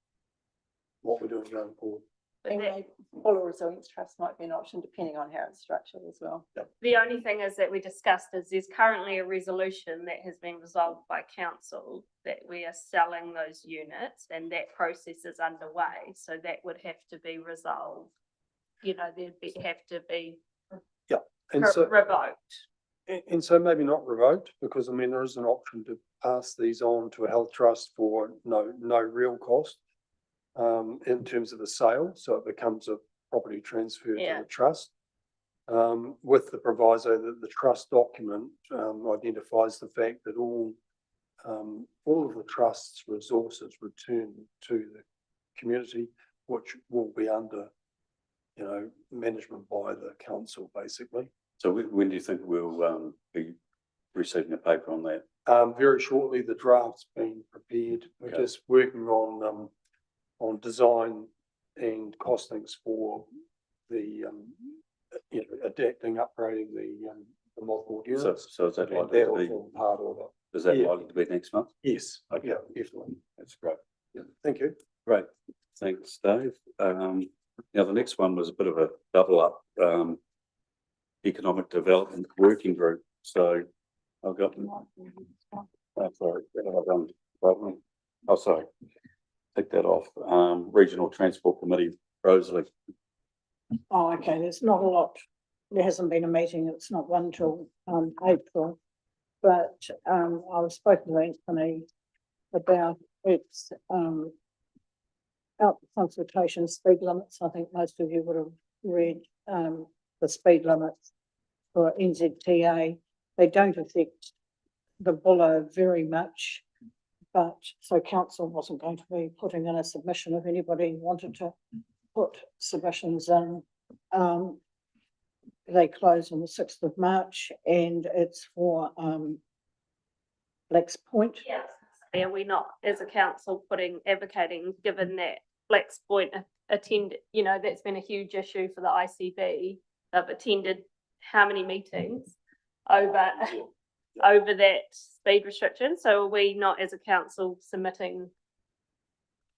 Speaker 5: what we're doing going forward.
Speaker 17: And Buller Resilience Trust might be an option depending on how it's structured as well.
Speaker 3: The only thing is that we discussed is there's currently a resolution that has been resolved by council that we are selling those units, and that process is underway. So that would have to be resolved. You know, have to be revoked.
Speaker 5: And so maybe not revoked, because I mean there is an option to pass these on to a health trust for no real cost. In terms of the sale, so it becomes a property transfer to the trust, with the proviso that the trust document identifies the fact that all of the trust's resources return to the community, which will be under, management by the council, basically.
Speaker 1: So when do you think we'll be receiving a paper on that?
Speaker 5: Very shortly. The draft's been prepared. We're just working on design and costings for the adapting, upgrading the mothballed units.
Speaker 1: So is that likely to be
Speaker 5: part of it?
Speaker 1: Is that likely to be next month?
Speaker 5: Yes.
Speaker 1: Okay.
Speaker 5: Yeah, definitely.
Speaker 1: That's great.
Speaker 5: Yeah. Thank you.
Speaker 1: Great. Thanks, Dave. Now the next one was a bit of a double up, economic development working group. So I've got, sorry, oh, sorry. Take that off. Regional Transport Committee, Rosalie.
Speaker 12: Oh, okay, there's not a lot. There hasn't been a meeting. It's not one till April. But I've spoken to Anthony about its out consultation speed limits. I think most of you would have read the speed limits for NZTA. They don't affect the Buller very much, but so council wasn't going to be putting in a submission if anybody wanted to put submissions in. They close on the 6th of March and it's for Blacks Point.
Speaker 3: Yes. Are we not, as a council, advocating, given that Blacks Point attend, that's been a huge issue for the ICB. They've attended how many meetings over that speed restriction? So are we not, as a council, submitting?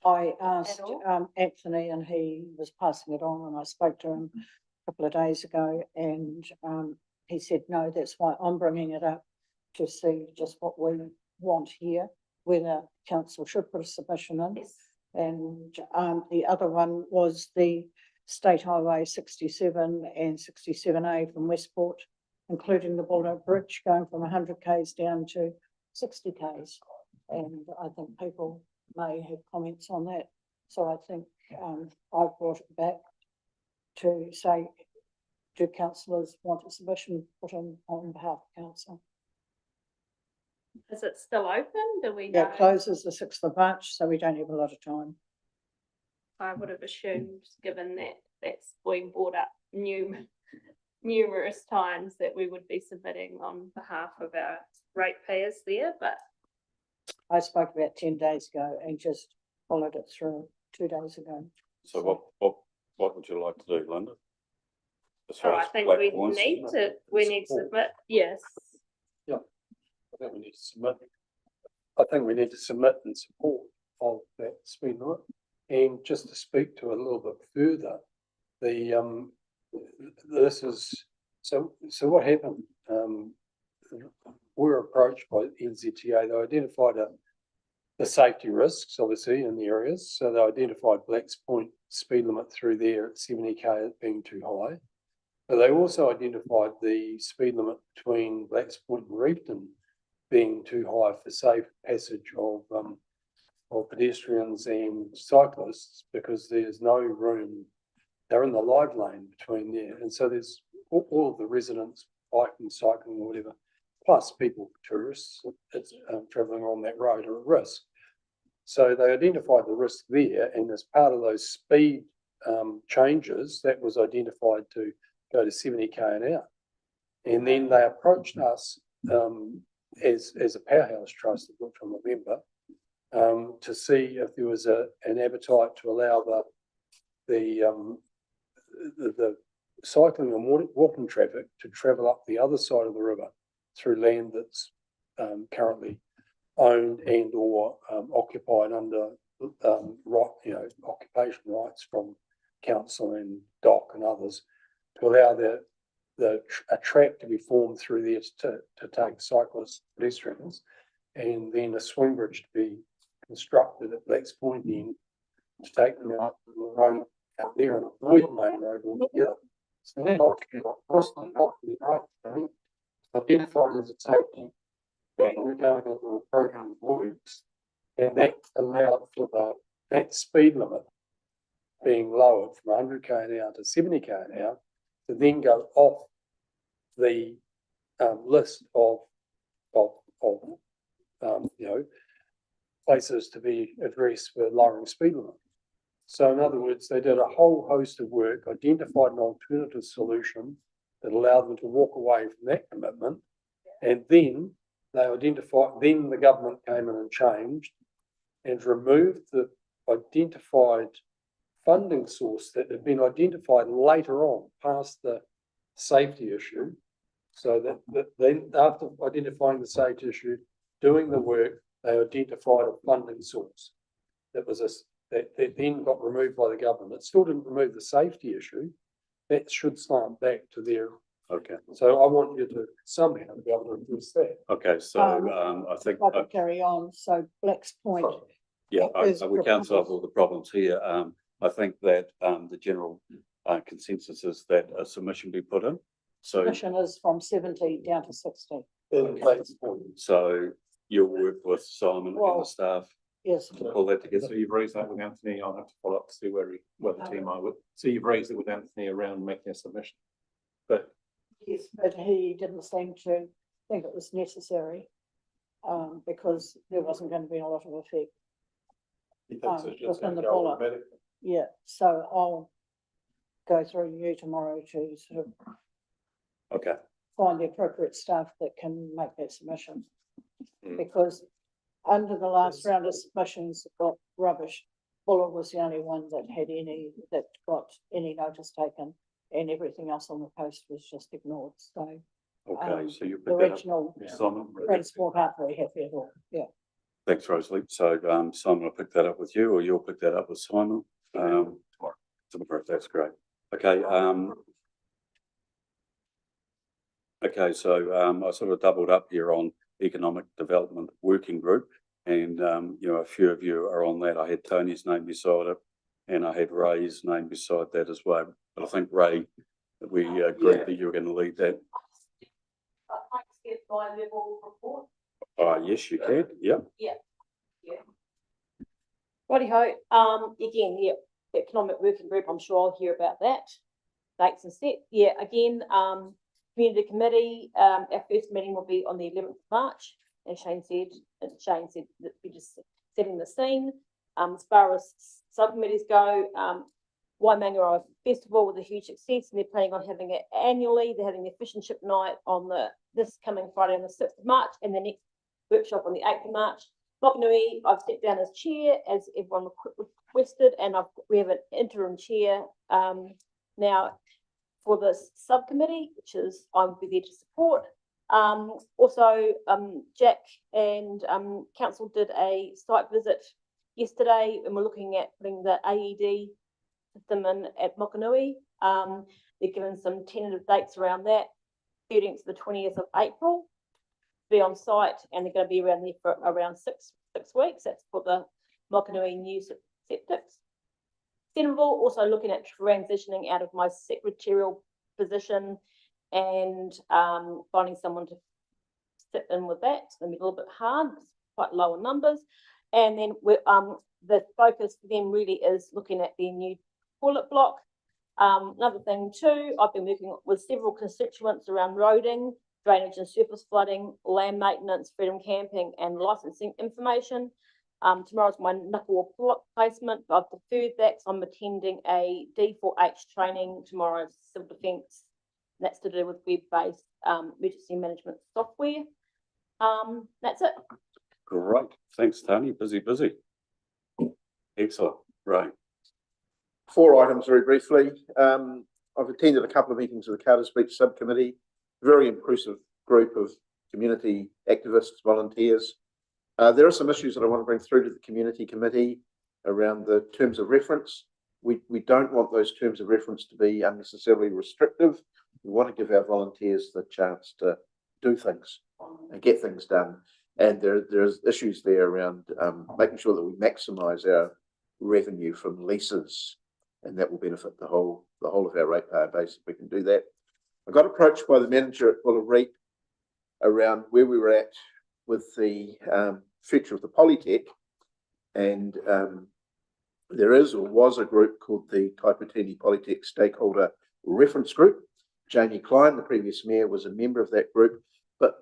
Speaker 12: I asked Anthony and he was passing it on, and I spoke to him a couple of days ago, and he said, no, that's why I'm bringing it up, to see just what we want here, whether council should put a submission in.
Speaker 3: Yes.
Speaker 12: And the other one was the State Highway 67 and 67A from Westport, including the Buller Bridge, going from 100 k's down to 60 k's. And I think people may have comments on that. So I think I've brought it back to say, do councillors want a submission put in on behalf of council?
Speaker 3: Is it still open? Do we
Speaker 12: Yeah,
Speaker 3: know?
Speaker 12: it closes the 6th of March, so we don't have a lot of time.
Speaker 3: I would have assumed, given that that's been brought up numerous times, that we would be submitting on behalf of our ratepayers there, but
Speaker 12: I spoke about 10 days ago and just followed it through 2 days ago.
Speaker 1: So what would you like to do, Linda? As far
Speaker 3: I
Speaker 1: as
Speaker 3: think
Speaker 1: Black
Speaker 3: we
Speaker 1: Points?
Speaker 3: need to submit, yes.
Speaker 5: I think we need to submit. I think we need to submit in support of that speed limit. And just to speak to it a little bit further, this is so what happened? We were approached by NZTA. They identified the safety risks, obviously, in the areas. So they identified Blacks Point speed limit through there at 70 k being too high. But they also identified the speed limit between Blacks Point and Reefton being too high for safe passage of pedestrians and cyclists, because there's no room. They're in the live lane between there, and so there's all of the residents biking, cycling, or whatever, plus people, tourists, travelling on that road are at risk. So they identified the risk there, and as part of those speed changes, that was identified to go to 70 k an hour. And then they approached us as a powerhouse trust, which I'm a member, to see if there was an appetite to allow the cycling and walking traffic to travel up the other side of the river through land that's currently owned and or occupied under occupation rights from council and DOC and others, to allow a track to be formed through there to take cyclists, pedestrians, and then a swing bridge to be constructed at Blacks Point end to take them out the road out there and avoid the main road altogether. So that identified as a safety, and we're going into a program of works, and that allowed for that speed limit being lowered from 100 k an hour to 70 k an hour, to then go off the list of places to be addressed for lowering speed limit. So in other words, they did a whole host of work, identified an alternative solution that allowed them to walk away from that commitment, and then then the government came in and changed and removed the identified funding source that had been identified later on, past the safety issue. So that then, after identifying the safety issue, doing the work, they identified a funding source that then got removed by the government. It still didn't remove the safety issue. That should slant back to their
Speaker 1: Okay,
Speaker 5: So I want you to somehow be able to address that.
Speaker 1: okay, so, I think,
Speaker 12: If I could carry on, so Black's Point,
Speaker 1: yeah,
Speaker 12: is
Speaker 1: we can't solve
Speaker 12: proposed.
Speaker 1: all the problems here. I think that, the general, consensus is that a submission be put in. So,
Speaker 12: commission is from 70 down to 60.
Speaker 5: In Black's Point.
Speaker 1: so you'll work with Simon and
Speaker 12: Well,
Speaker 1: the staff
Speaker 12: Yes.
Speaker 1: to pull that together.
Speaker 15: So you've raised that with Anthony. I'll have to follow up to see where the team are with. So you've raised it with Anthony around making a submission. But
Speaker 12: Yes, but he didn't seem to think it was necessary, because there wasn't going to be a lot of effect.
Speaker 5: He thinks it's just
Speaker 12: within
Speaker 5: gonna
Speaker 12: the
Speaker 5: go
Speaker 12: bullet.
Speaker 5: automatically.
Speaker 12: Yeah, so I'll go through you tomorrow to sort of
Speaker 1: Okay,
Speaker 12: find the appropriate staff that can make that submission.
Speaker 1: Mm.
Speaker 12: Because under the last round of submissions that got rubbish, Buller was the only one that had any, that got any notice taken, and everything else on the post was just ignored, so.
Speaker 1: okay, so you
Speaker 12: The
Speaker 1: pick that up.
Speaker 12: regional
Speaker 1: Simon,
Speaker 12: transport aren't very happy at all, yeah.
Speaker 1: thanks, Rosalie. So, Simon will pick that up with you, or you'll pick that up with Simon. Tomorrow, that's great. Okay, okay, so, I sort of doubled up here on Economic Development Working Group. And, you know, a few of you are on that. I had Tony's name beside it, and I had Ray's name beside that as well. But I think Ray, we agreed that you were going to lead that.
Speaker 2: I'd like to get my level report.
Speaker 1: Yes, you can. Yeah.
Speaker 2: Yeah. Righty ho, again, yeah, economic working group, I'm sure I'll hear about that. Dates and set, yeah, again, community committee, our first meeting will be on the 11th of March. As Shane said that we're just setting the scene. As far as subcommittees go, Waimangaroa Festival was a huge success, and they're planning on having it annually. They're having their fish and chip night on this coming Friday on the 6th of March, and the next workshop on the 8th of March. Mokanui, I've stepped down as chair, as everyone requested, and we have an interim chair now for this subcommittee, which is I will be there to support. Also, Jack and council did a site visit yesterday, and we're looking at putting the AED system in at Mokanui. They're given some tentative dates around that, 13th to the 20th of April. Be on site, and they're going to be around there for around six weeks. That's for the Mokanui new septics. Senegal, also looking at transitioning out of my secretarial position and finding someone to sit in with that. It's going to be a little bit hard, it's quite low in numbers. And then we're, the focus for them really is looking at their new toilet block. Another thing too, I've been working with several constituents around roading, drainage and surface flooding, land maintenance, freedom camping, and licensing information. Tomorrow's my knuckle placement. I've deferred that, so I'm attending a D4H training tomorrow, civil defence. That's to do with web-based emergency management software. That's it.
Speaker 1: Great. Thanks, Tony. Busy. Excellent. Right.
Speaker 6: 4 items very briefly. I've attended a couple of meetings of the Carter's Beach Subcommittee. Very impressive group of community activists, volunteers. There are some issues that I want to bring through to the community committee around the terms of reference. We don't want those terms of reference to be unnecessarily restrictive. We want to give our volunteers the chance to do things and get things done. And there's issues there around making sure that we maximise our revenue from leases, and that will benefit the whole of our ratepayer base if we can do that. I got approached by the manager at Buller Reap around where we were at with the future of the Polytech, and there is or was a group called the Kaipatini Polytech Stakeholder Reference Group. Jamie Klein, the previous mayor, was a member of that group, but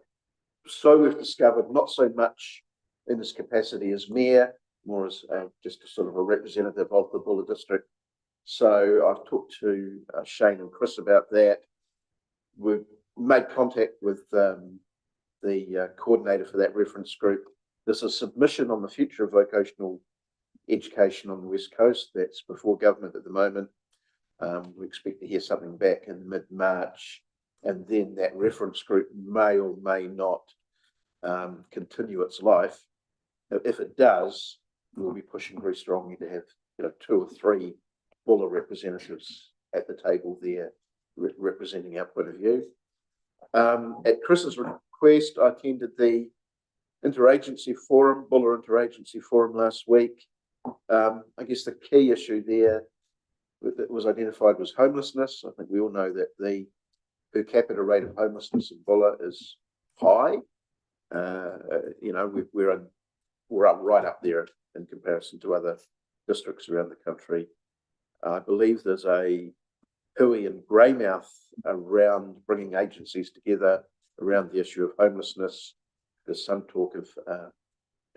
Speaker 6: so we've discovered not so much in his capacity as mayor, more as just a sort of a representative of the Buller district. So I've talked to Shane and Chris about that. We've made contact with the coordinator for that reference group. There's a submission on the future of vocational education on the West Coast. That's before government at the moment. We expect to hear something back in mid-March, and then that reference group may or may not continue its life. If it does, we'll be pushing very strongly to have 2 or 3 Buller representatives at the table there representing our point of view. At Chris's request, I attended the interagency forum, Buller Interagency Forum last week. I guess the key issue there that was identified was homelessness. I think we all know that the per capita rate of homelessness in Buller is high. You know, we're up right up there in comparison to other districts around the country. I believe there's a hui and greymouth around bringing agencies together around the issue of homelessness. There's some talk of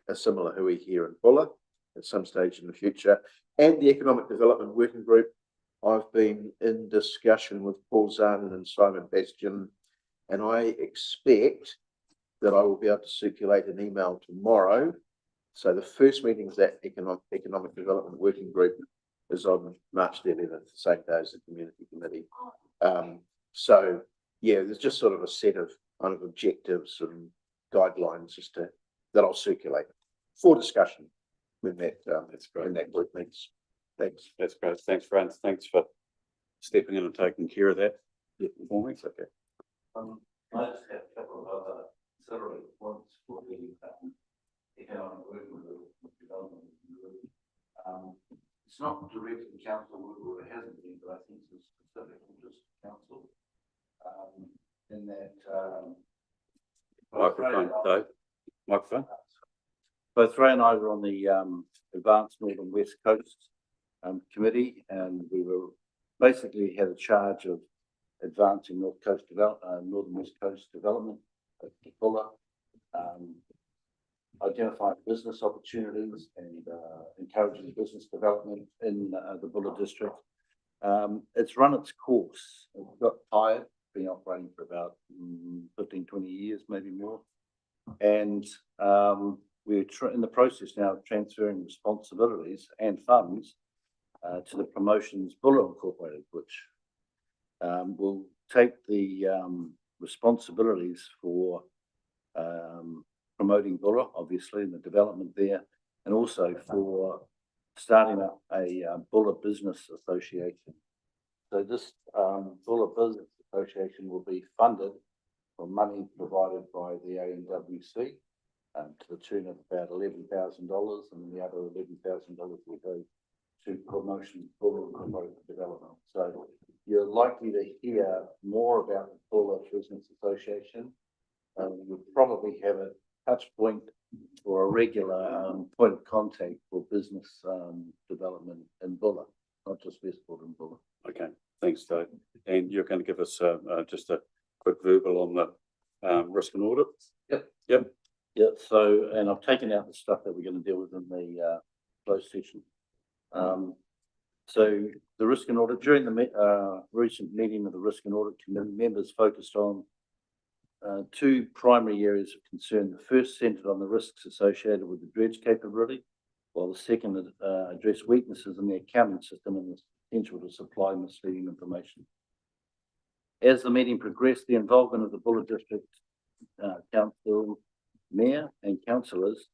Speaker 6: a similar hui here in Buller at some stage in the future. And the Economic Development Working Group, I've been in discussion with Paul Zahn and Simon Bastian, and I expect that I will be able to circulate an email tomorrow. So the first meeting of that Economic Development Working Group is on March the 11th, the same day as the Community Committee. So yeah, there's just sort of a set of kind of objectives and guidelines that I'll circulate for discussion when that when that group meets. Thanks.
Speaker 1: That's great. Thanks, Franz. Thanks for stepping in and taking care of that. Yeah, for me. Okay.
Speaker 9: I just have a couple of other similar points for the economic working group, development group. It's not directly council work, or it hasn't been, but I think it's specific just council. In that
Speaker 1: Microphone, Dave. Microphone.
Speaker 9: Both Ray and I were on the Advanced North and West Coast committee, and we were basically had a charge of advancing North and West Coast development at Buller, identifying business opportunities and encouraging business development in the Buller district. It's run its course. It got tired, been operating for about 15, 20 years, maybe more. And we're in the process now of transferring responsibilities and funds to the Promotions Buller Incorporated, which will take the responsibilities for promoting Buller, obviously, and the development there, and also for starting up a Buller Business Association. So this Buller Business Association will be funded from money provided by the ANWC to the tune of about $11,000, and the other $11,000 will go to Promotion Buller Incorporated development. So you're likely to hear more about the Buller Business Association. You'll probably have a touch point or a regular point of contact for business development in Buller, not just Westport and Buller.
Speaker 1: Okay, thanks, Dave. And you're going to give us just a quick verbal on the risk and audit?
Speaker 9: Yep. Yeah, so, and I've taken out the stuff that we're going to deal with in the closed session. So the risk and audit, during the recent meeting of the risk and audit committee, members focused on two primary areas of concern. The first centered on the risks associated with the dredge capability, while the second addressed weaknesses in the accounting system and the potential to supply misleading information. As the meeting progressed, the involvement of the Buller District Council, Mayor and councillors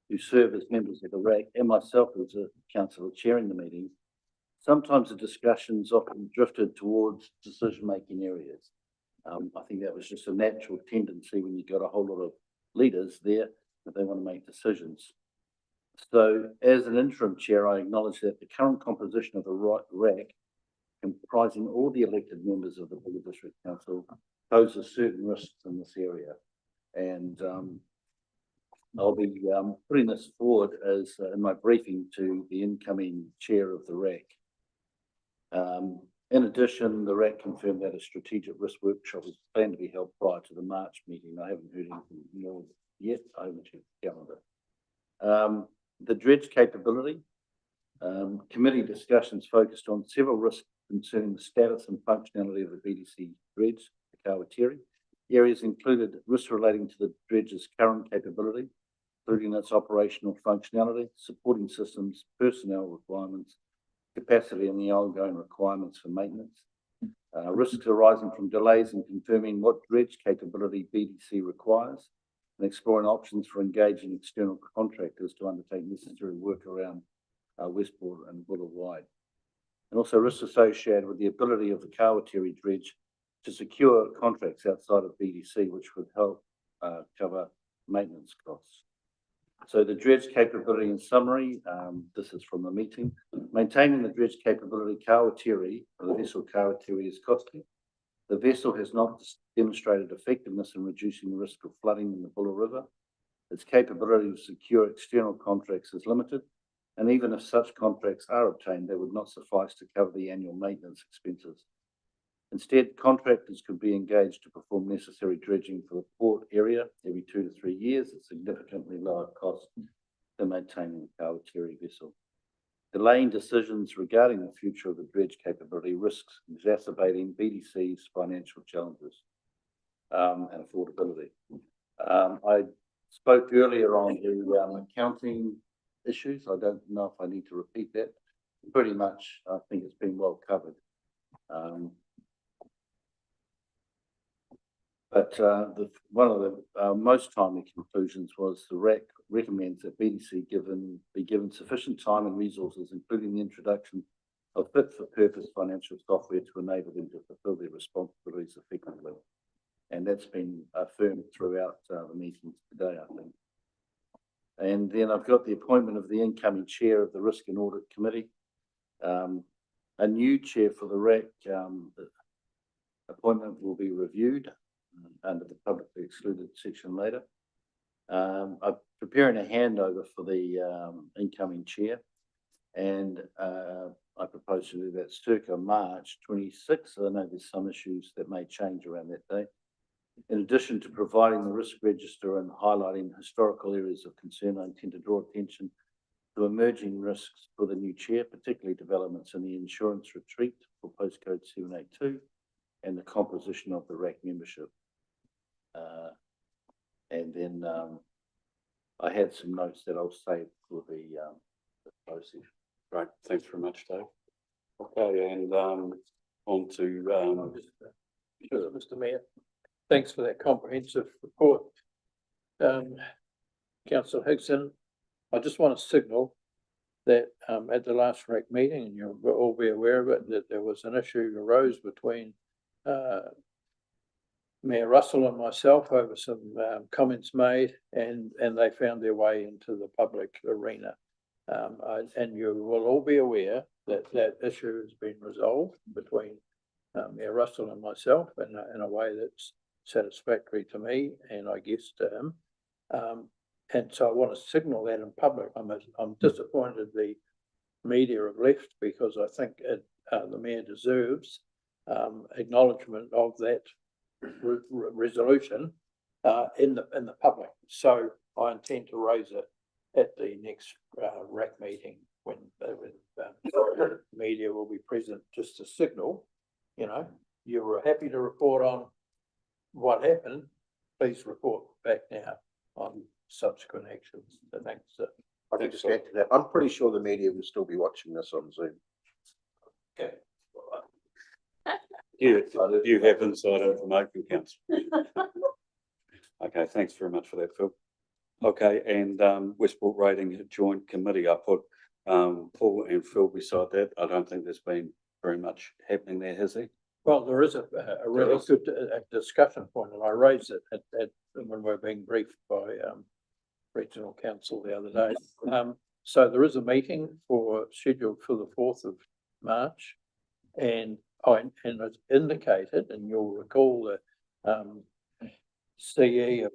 Speaker 9: who serve as members of the RAC, and myself as a councillor chairing the meeting, sometimes the discussions often drifted towards decision-making areas. I think that was just a natural tendency when you got a whole lot of leaders there that they want to make decisions. So as an interim chair, I acknowledge that the current composition of the RAC, comprising all the elected members of the Buller District Council, poses certain risks in this area. And I'll be putting this forward as in my briefing to the incoming chair of the RAC. In addition, the RAC confirmed that a strategic risk workshop is planned to be held prior to the March meeting. I haven't heard anything more yet. I haven't checked the calendar. The dredge capability, committee discussions focused on several risks concerning the status and functionality of the BDC dredge, the Kawatiri. Areas included risks relating to the dredge's current capability, including its operational functionality, supporting systems, personnel requirements, capacity and the ongoing requirements for maintenance. Risks arising from delays in confirming what dredge capability BDC requires, and exploring options for engaging external contractors to undertake necessary work around Westport and Buller wide. and also risks associated with the ability of the Kawatiri dredge to secure contracts outside of BDC, which would help cover maintenance costs. So the dredge capability in summary, this is from the meeting. Maintaining the dredge capability Kawatiri, or the vessel Kawatiri, is costly. The vessel has not demonstrated effectiveness in reducing the risk of flooding in the Buller River. Its capability to secure external contracts is limited, and even if such contracts are obtained, they would not suffice to cover the annual maintenance expenses. Instead, contractors could be engaged to perform necessary dredging for the port area every 2 to 3 years at significantly lower cost than maintaining the Kawatiri vessel. Delaying decisions regarding the future of the dredge capability risks exacerbating BDC's financial challenges and affordability. I spoke earlier on the accounting issues. I don't know if I need to repeat that. Pretty much, I think it's been well covered. But one of the most timely conclusions was the RAC recommends that BDC be given sufficient time and resources, including the introduction of fit-for-purpose financial software to enable them to fulfill their responsibilities effectively. And that's been affirmed throughout the meetings today, I think. And then I've got the appointment of the incoming chair of the Risk and Audit Committee. A new chair for the RAC appointment will be reviewed under the publicly excluded section later. I'm preparing a handover for the incoming chair, and I propose to do that circa March 26th. I know there's some issues that may change around that day. In addition to providing the risk register and highlighting historical areas of concern, I intend to draw attention to emerging risks for the new chair, particularly developments in the insurance retreat for postcode 782 and the composition of the RAC membership. And then I had some notes that I'll save for the process.
Speaker 1: Great, thanks very much, Dave. Okay, and on to
Speaker 16: Sure, Mr. Mayor, thanks for that comprehensive report. Councillor Higson, I just want to signal that at the last RAC meeting, and you'll all be aware of it, that there was an issue arose between Mayor Russell and myself over some comments made, and they found their way into the public arena. And you will all be aware that that issue has been resolved between Mayor Russell and myself in a way that's satisfactory to me and I guess to him. And so I want to signal that in public. I'm disappointed the media have left, because I think the mayor deserves acknowledgement of that resolution in the public. So I intend to raise it at the next RAC meeting when the media will be present, just to signal, you know, you were happy to report on what happened. Please report back now on subsequent actions. So thanks.
Speaker 6: I can just add to that. I'm pretty sure the media will still be watching this on Zoom.
Speaker 16: Okay.
Speaker 1: you have inside information, councillor. Okay, thanks very much for that, Phil. Okay, and Westport Rating Joint Committee, I put Paul and Phil beside that. I don't think there's been very much happening there, has there?
Speaker 16: Well, there is a really good discussion point, and I raised it at when we were being briefed by Regional Council the other day. So there is a meeting scheduled for the 4th of March, and it's indicated, and you'll recall the CE of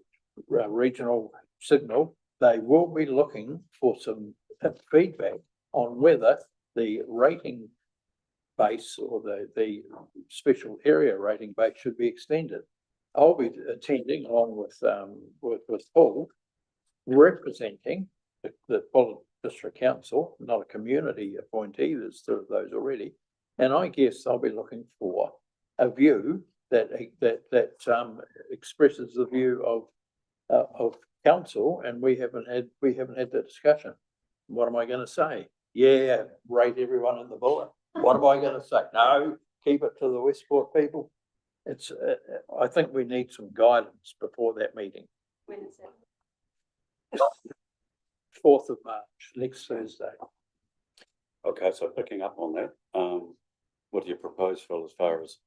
Speaker 16: Regional Signal, they will be looking for some feedback on whether the rating base or the special area rating base should be extended. I'll be attending along with Paul, representing the Buller District Council, not a community appointee. There's two of those already, and I guess I'll be looking for a view that expresses the view of council, and we haven't had that discussion. What am I going to say? Yeah, rate everyone in the Buller. What am I going to say? No, keep it to the Westport people. It's. I think we need some guidance before that meeting.
Speaker 3: When is it?
Speaker 16: 4th of March, next Thursday.
Speaker 1: Okay, so picking up on that, what do you propose, Phil, as far as?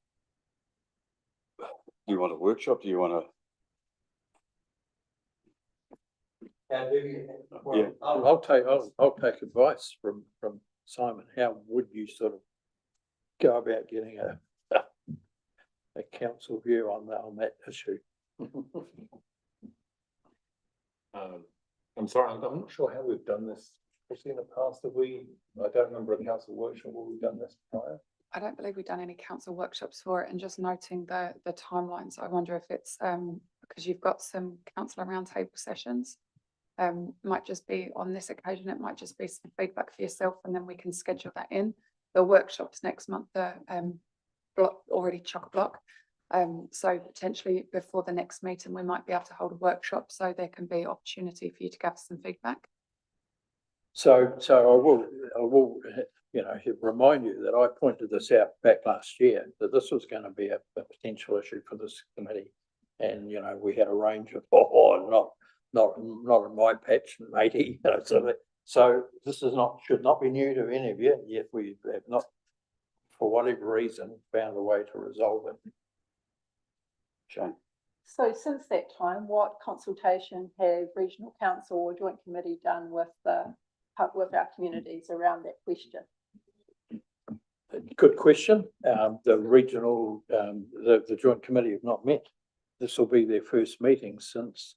Speaker 1: Do you want a workshop? Do you want Yeah.
Speaker 16: I'll take advice from Simon. How would you sort of go about getting a council view on that issue?
Speaker 15: I'm sorry, I'm not sure how we've done this, especially in the past. I don't remember a council workshop where we've done this prior.
Speaker 10: I don't believe we've done any council workshops for it, and just noting the timelines, I wonder if it's because you've got some council roundtable sessions. Might just be on this occasion, it might just be some feedback for yourself, and then we can schedule that in. The workshops next month are already chock-a-block. So potentially before the next meeting, we might be able to hold a workshop so there can be opportunity for you to give us some feedback.
Speaker 16: So I will, remind you that I pointed this out back last year, that this was going to be a potential issue for this committee. And, we had a range of, not in my patch, matey, so this should not be new to any of you, yet we have not, for whatever reason, found a way to resolve it. Shane.
Speaker 17: So since that time, what consultation have regional council or joint committee done with our communities around that question?
Speaker 16: Good question. The regional, the joint committee have not met. This will be their first meeting since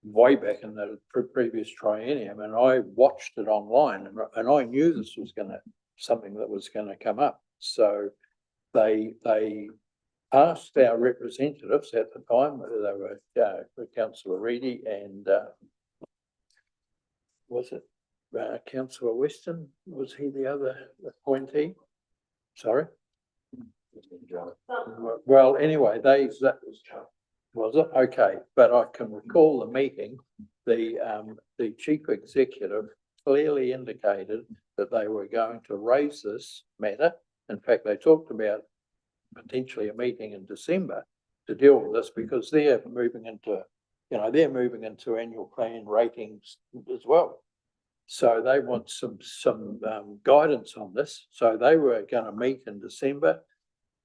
Speaker 16: way back in the previous triennium, and I watched it online, and I knew this was something that was going to come up. So they asked our representatives at the time, they were Councillor Reedy and was it Councillor Weston? Was he the other appointee? Sorry. Well, anyway, was it? Okay, but I can recall the meeting, the chief executive clearly indicated that they were going to raise this matter. In fact, they talked about potentially a meeting in December to deal with this, because they're moving into annual plan ratings as well. So they want some guidance on this. So they were going to meet in December.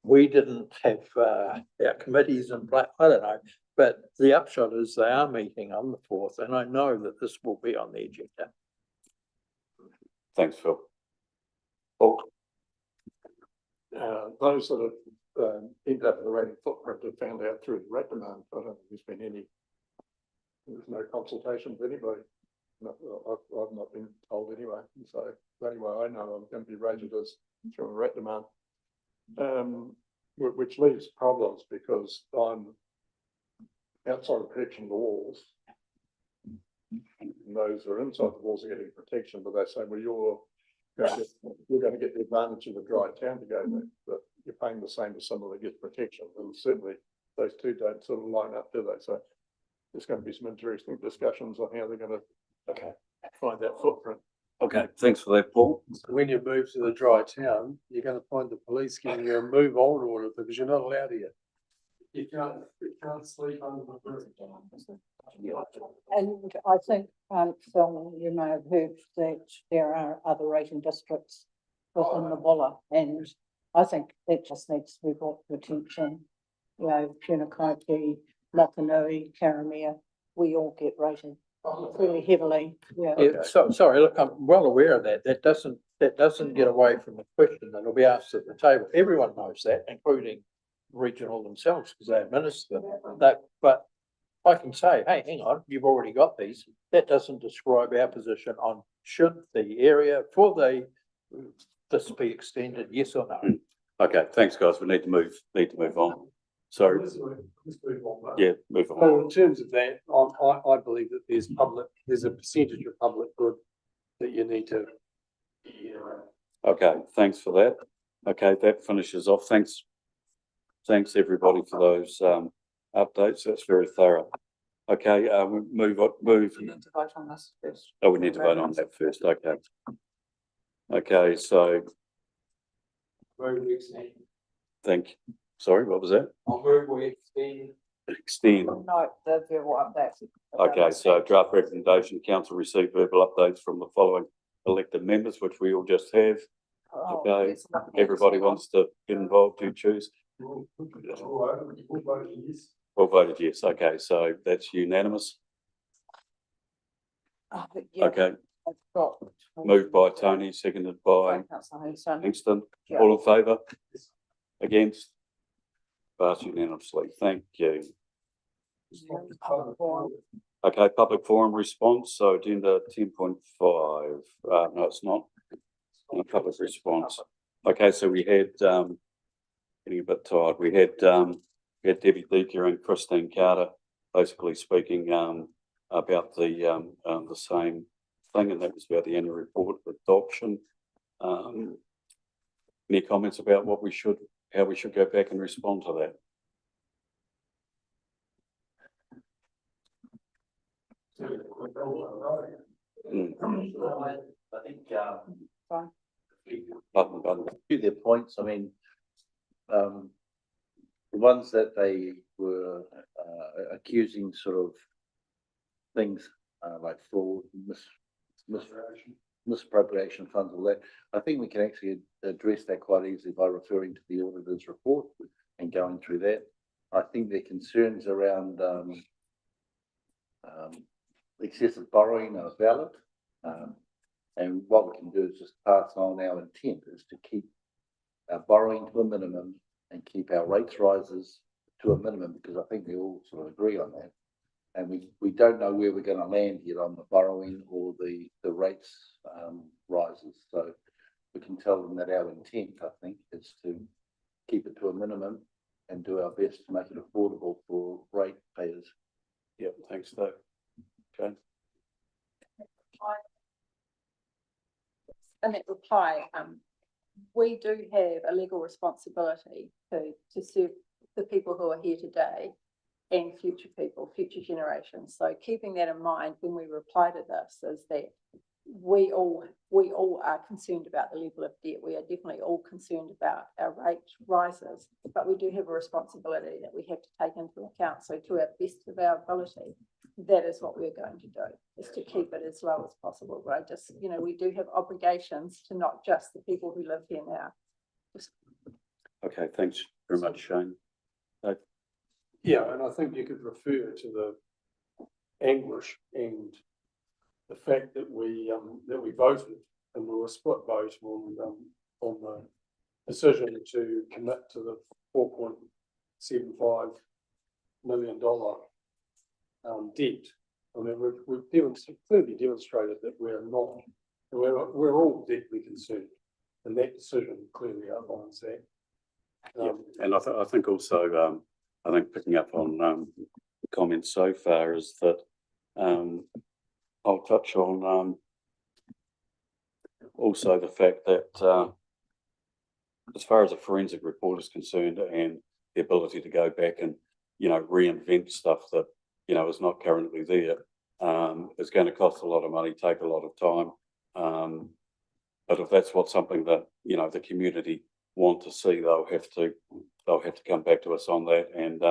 Speaker 16: We didn't have our committees in place. I don't know, but the upshot is they are meeting on the 4th, and I know that this will be on the agenda.
Speaker 1: Thanks, Phil.
Speaker 7: Those that have ended up in the rating footprint have found out through the rate demand. I don't think there's no consultation with anybody. No, I've not been told anyway. So anyway, I know I'm going to be rated as through a rate demand. Which leaves problems because I'm outside of protection of the walls. And those who are inside the walls are getting protection, but they say, well, you're going to get the advantage of a dry town to go there, but you're paying the same as someone that gets protection. And certainly those two don't sort of line up, do they? So there's going to be some interesting discussions on how they're going to find that footprint.
Speaker 1: Okay, thanks for that, Paul.
Speaker 5: When you move to the dry town, you're going to find the police giving you a move on order because you're not allowed here. You can't sleep under the bridge.
Speaker 12: And I think, Phil, you may have heard that there are other rating districts within the Buller, and I think that just needs to be brought to attention. Punakaiki, Mokanui, Karamea, we all get rated really heavily.
Speaker 16: So sorry, look, I'm well aware of that. That doesn't get away from the question that'll be asked at the table. Everyone knows that, including regional themselves, because they administer that. But I can say, hey, hang on, you've already got these. That doesn't describe our position on should the area for this be extended, yes or no.
Speaker 1: Okay, thanks, guys. We need to move on. So yeah, move on.
Speaker 5: Well, in terms of that, I believe that there's a percentage of public good that you need to.
Speaker 1: Okay, thanks for that. Okay, that finishes off. Thanks everybody for those updates. That's very thorough. Okay, we move.
Speaker 10: We need to vote on this first.
Speaker 1: Oh, we need to vote on that first. Okay. Okay, so thank you. Sorry, what was that?
Speaker 16: I'll move we
Speaker 1: Extend.
Speaker 10: No, the verbal updates.
Speaker 1: Okay, so draft recommendation, council received verbal updates from the following elected members, which we all just have.
Speaker 10: Oh,
Speaker 1: Okay,
Speaker 10: there's one hand,
Speaker 1: everybody
Speaker 10: so-
Speaker 1: wants to get involved, you choose. All voted yes, okay, so that's unanimous.
Speaker 10: Oh, but yeah,
Speaker 1: Okay,
Speaker 10: I've got.
Speaker 1: moved by Tony, seconded by
Speaker 10: Councillor Hingston.
Speaker 1: Kingston.
Speaker 10: Yeah.
Speaker 1: All in favour? Against? Passed unanimously, thank you. Okay, public forum response, so agenda 10.5. No, it's not. No, public response. Okay, so we had, getting a bit tired, we had Debbie Deaker and Christine Carter basically speaking, about the same thing, and that was about the annual report adoption. Any comments about what we should, how we should go back and respond to that?
Speaker 9: I think,
Speaker 10: Fine.
Speaker 1: Button.
Speaker 9: to their points, I mean, the ones that they were, accusing sort of things, like fraud, misappropriation of funds, all that, I think we can actually address that quite easily by referring to the auditor's report and going through that. I think their concerns around, excessive borrowing are valid. And what we can do is just pass on our intent is to keep our borrowing to a minimum and keep our rates rises to a minimum, because I think we all sort of agree on that. And we don't know where we're going to land yet on the borrowing or the rates rises. So we can tell them that our intent, I think, is to keep it to a minimum and do our best to make it affordable for rate payers.
Speaker 1: Yep, thanks, Dave. Okay.
Speaker 17: In that reply, we do have a legal responsibility to serve the people who are here today and future people, future generations. So keeping that in mind when we reply to this is that we all are concerned about the level of debt. We are definitely all concerned about our rate rises, but we do have a responsibility that we have to take into account. So to our best of our ability, that is what we're going to do, is to keep it as low as possible, right? Just, you know, we do have obligations to not just the people who live here now.
Speaker 1: Okay, thanks very much, Shane. Dave?
Speaker 5: Yeah, and I think you could refer to the anguish and the fact that we voted and we were split vote on the decision to commit to the $4.75 million debt. I mean, we've clearly demonstrated that we're all deeply concerned, and that decision clearly outlines that.
Speaker 1: Yeah, and I think also, I think picking up on the comments so far is that I'll touch on also the fact that as far as a forensic report is concerned and the ability to go back and, you know, reinvent stuff that, you know, is not currently there, is going to cost a lot of money, take a lot of time. But if that's what something that, you know, the community want to see, they'll have to come back to us on that, and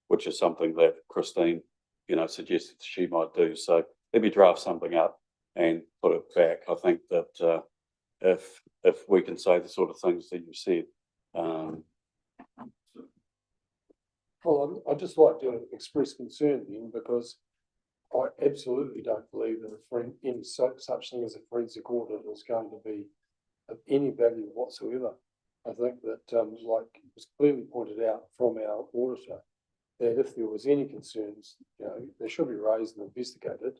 Speaker 1: which is something that Christine, you know, suggested she might do. So let me draft something up and put it back. I think that if we can say the sort of things that you said.
Speaker 5: Well, I'd just like to express concern then, because I absolutely don't believe that any such thing as a forensic audit is going to be of any value whatsoever. I think that, like was clearly pointed out from our auditor, that if there was any concerns, you know, they should be raised and investigated.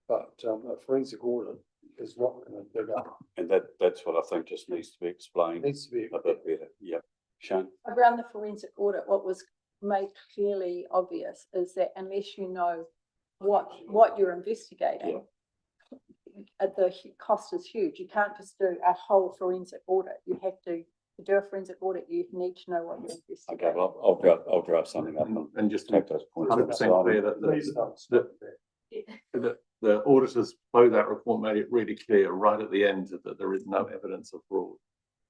Speaker 5: But a forensic audit is not going to dig up.
Speaker 1: And that's what I think just needs to be explained a bit better. Yeah, Shane.
Speaker 17: Around the forensic audit, what was made clearly obvious is that unless you know what you're investigating, the cost is huge. You can't just do a whole forensic audit. You have to do a forensic audit. You need to know what you're investigating.
Speaker 1: Okay, well, I'll draft something up
Speaker 15: and just
Speaker 1: take those points.
Speaker 15: 100% clear that the auditors, though that report made it really clear right at the end that there is no evidence of fraud.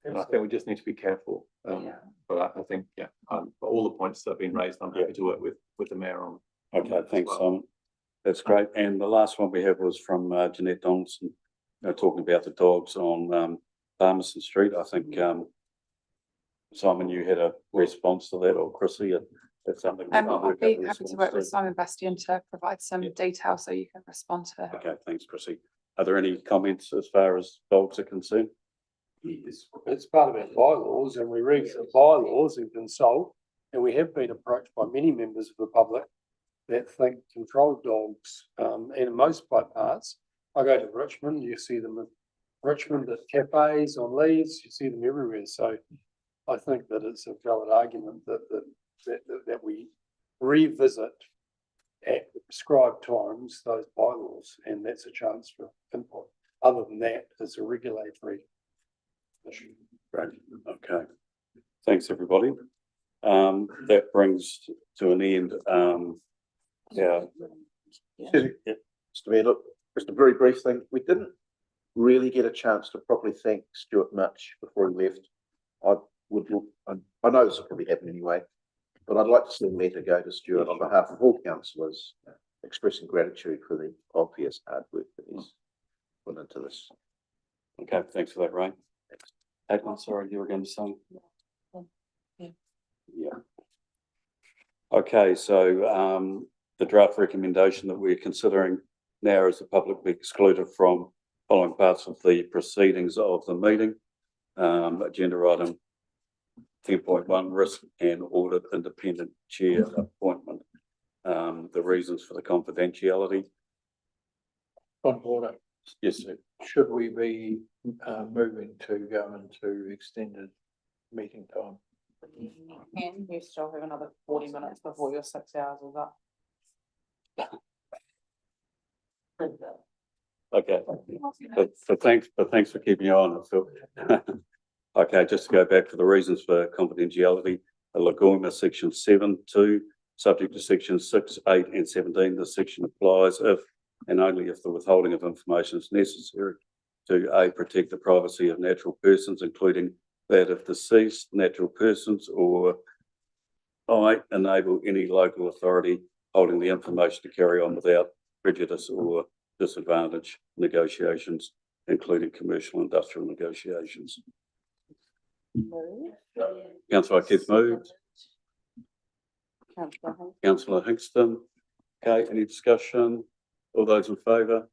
Speaker 15: And I think we just need to be careful. But I think, for all the points that have been raised, I'm happy to work with the mayor on.
Speaker 1: Okay, thanks, Simon. That's great. And the last one we have was from Jeanette Donaldson, talking about the dogs on, Palmerston Street. I think, Simon, you had a response to that, or Chrissy, that's something. we can't
Speaker 10: I'd
Speaker 1: work
Speaker 10: be
Speaker 1: out the
Speaker 10: happy to
Speaker 1: response
Speaker 10: work with Simon Bastian to provide some detail so you can respond to.
Speaker 1: Okay, thanks, Chrissy. Are there any comments as far as dogs are concerned?
Speaker 5: It's part of our bylaws and we read the bylaws and consult. And we have been approached by many members of the public that think controlled dogs, and in most parts, I go to Richmond, you see them in Richmond at cafes, on leads, you see them everywhere. So I think that it's a valid argument that we revisit at the prescribed times those bylaws, and that's a chance for input. Other than that, it's a regulatory issue.
Speaker 1: Great, okay. Thanks, everybody. That brings to an end, yeah.
Speaker 6: Mr. Mayor, look, just a very brief thing. We didn't really get a chance to properly thank Stuart Mitch before he left. I know this will probably happen anyway, but I'd like to send a letter go to Stuart on behalf of all councillors, expressing gratitude for the obvious hard work that he's put into this.
Speaker 1: Okay, thanks for that, Ray. Adnan, sorry, you were going to say? Yeah. Okay, so the draft recommendation that we're considering now is the public be excluded from following parts of the proceedings of the meeting. Agenda item 10.1, risk and audit independent chair appointment. The reasons for the confidentiality.
Speaker 16: Point of order.
Speaker 1: Yes, sir.
Speaker 16: Should we be moving to go into extended meeting time?
Speaker 10: And you still have another 40 minutes before your 6 hours is up.
Speaker 1: Okay, but thanks for keeping on, Phil. Okay, just to go back to the reasons for confidentiality, Lagoima section 7(2), subject to section 6, 8 and 17, the section applies if and only if the withholding of information is necessary to A, protect the privacy of natural persons, including that of deceased natural persons, or I, enable any local authority holding the information to carry on without prejudice or disadvantage negotiations, including commercial and industrial negotiations. Councillor Keith moved. Councillor Hingston. Okay, any discussion? All those in favour?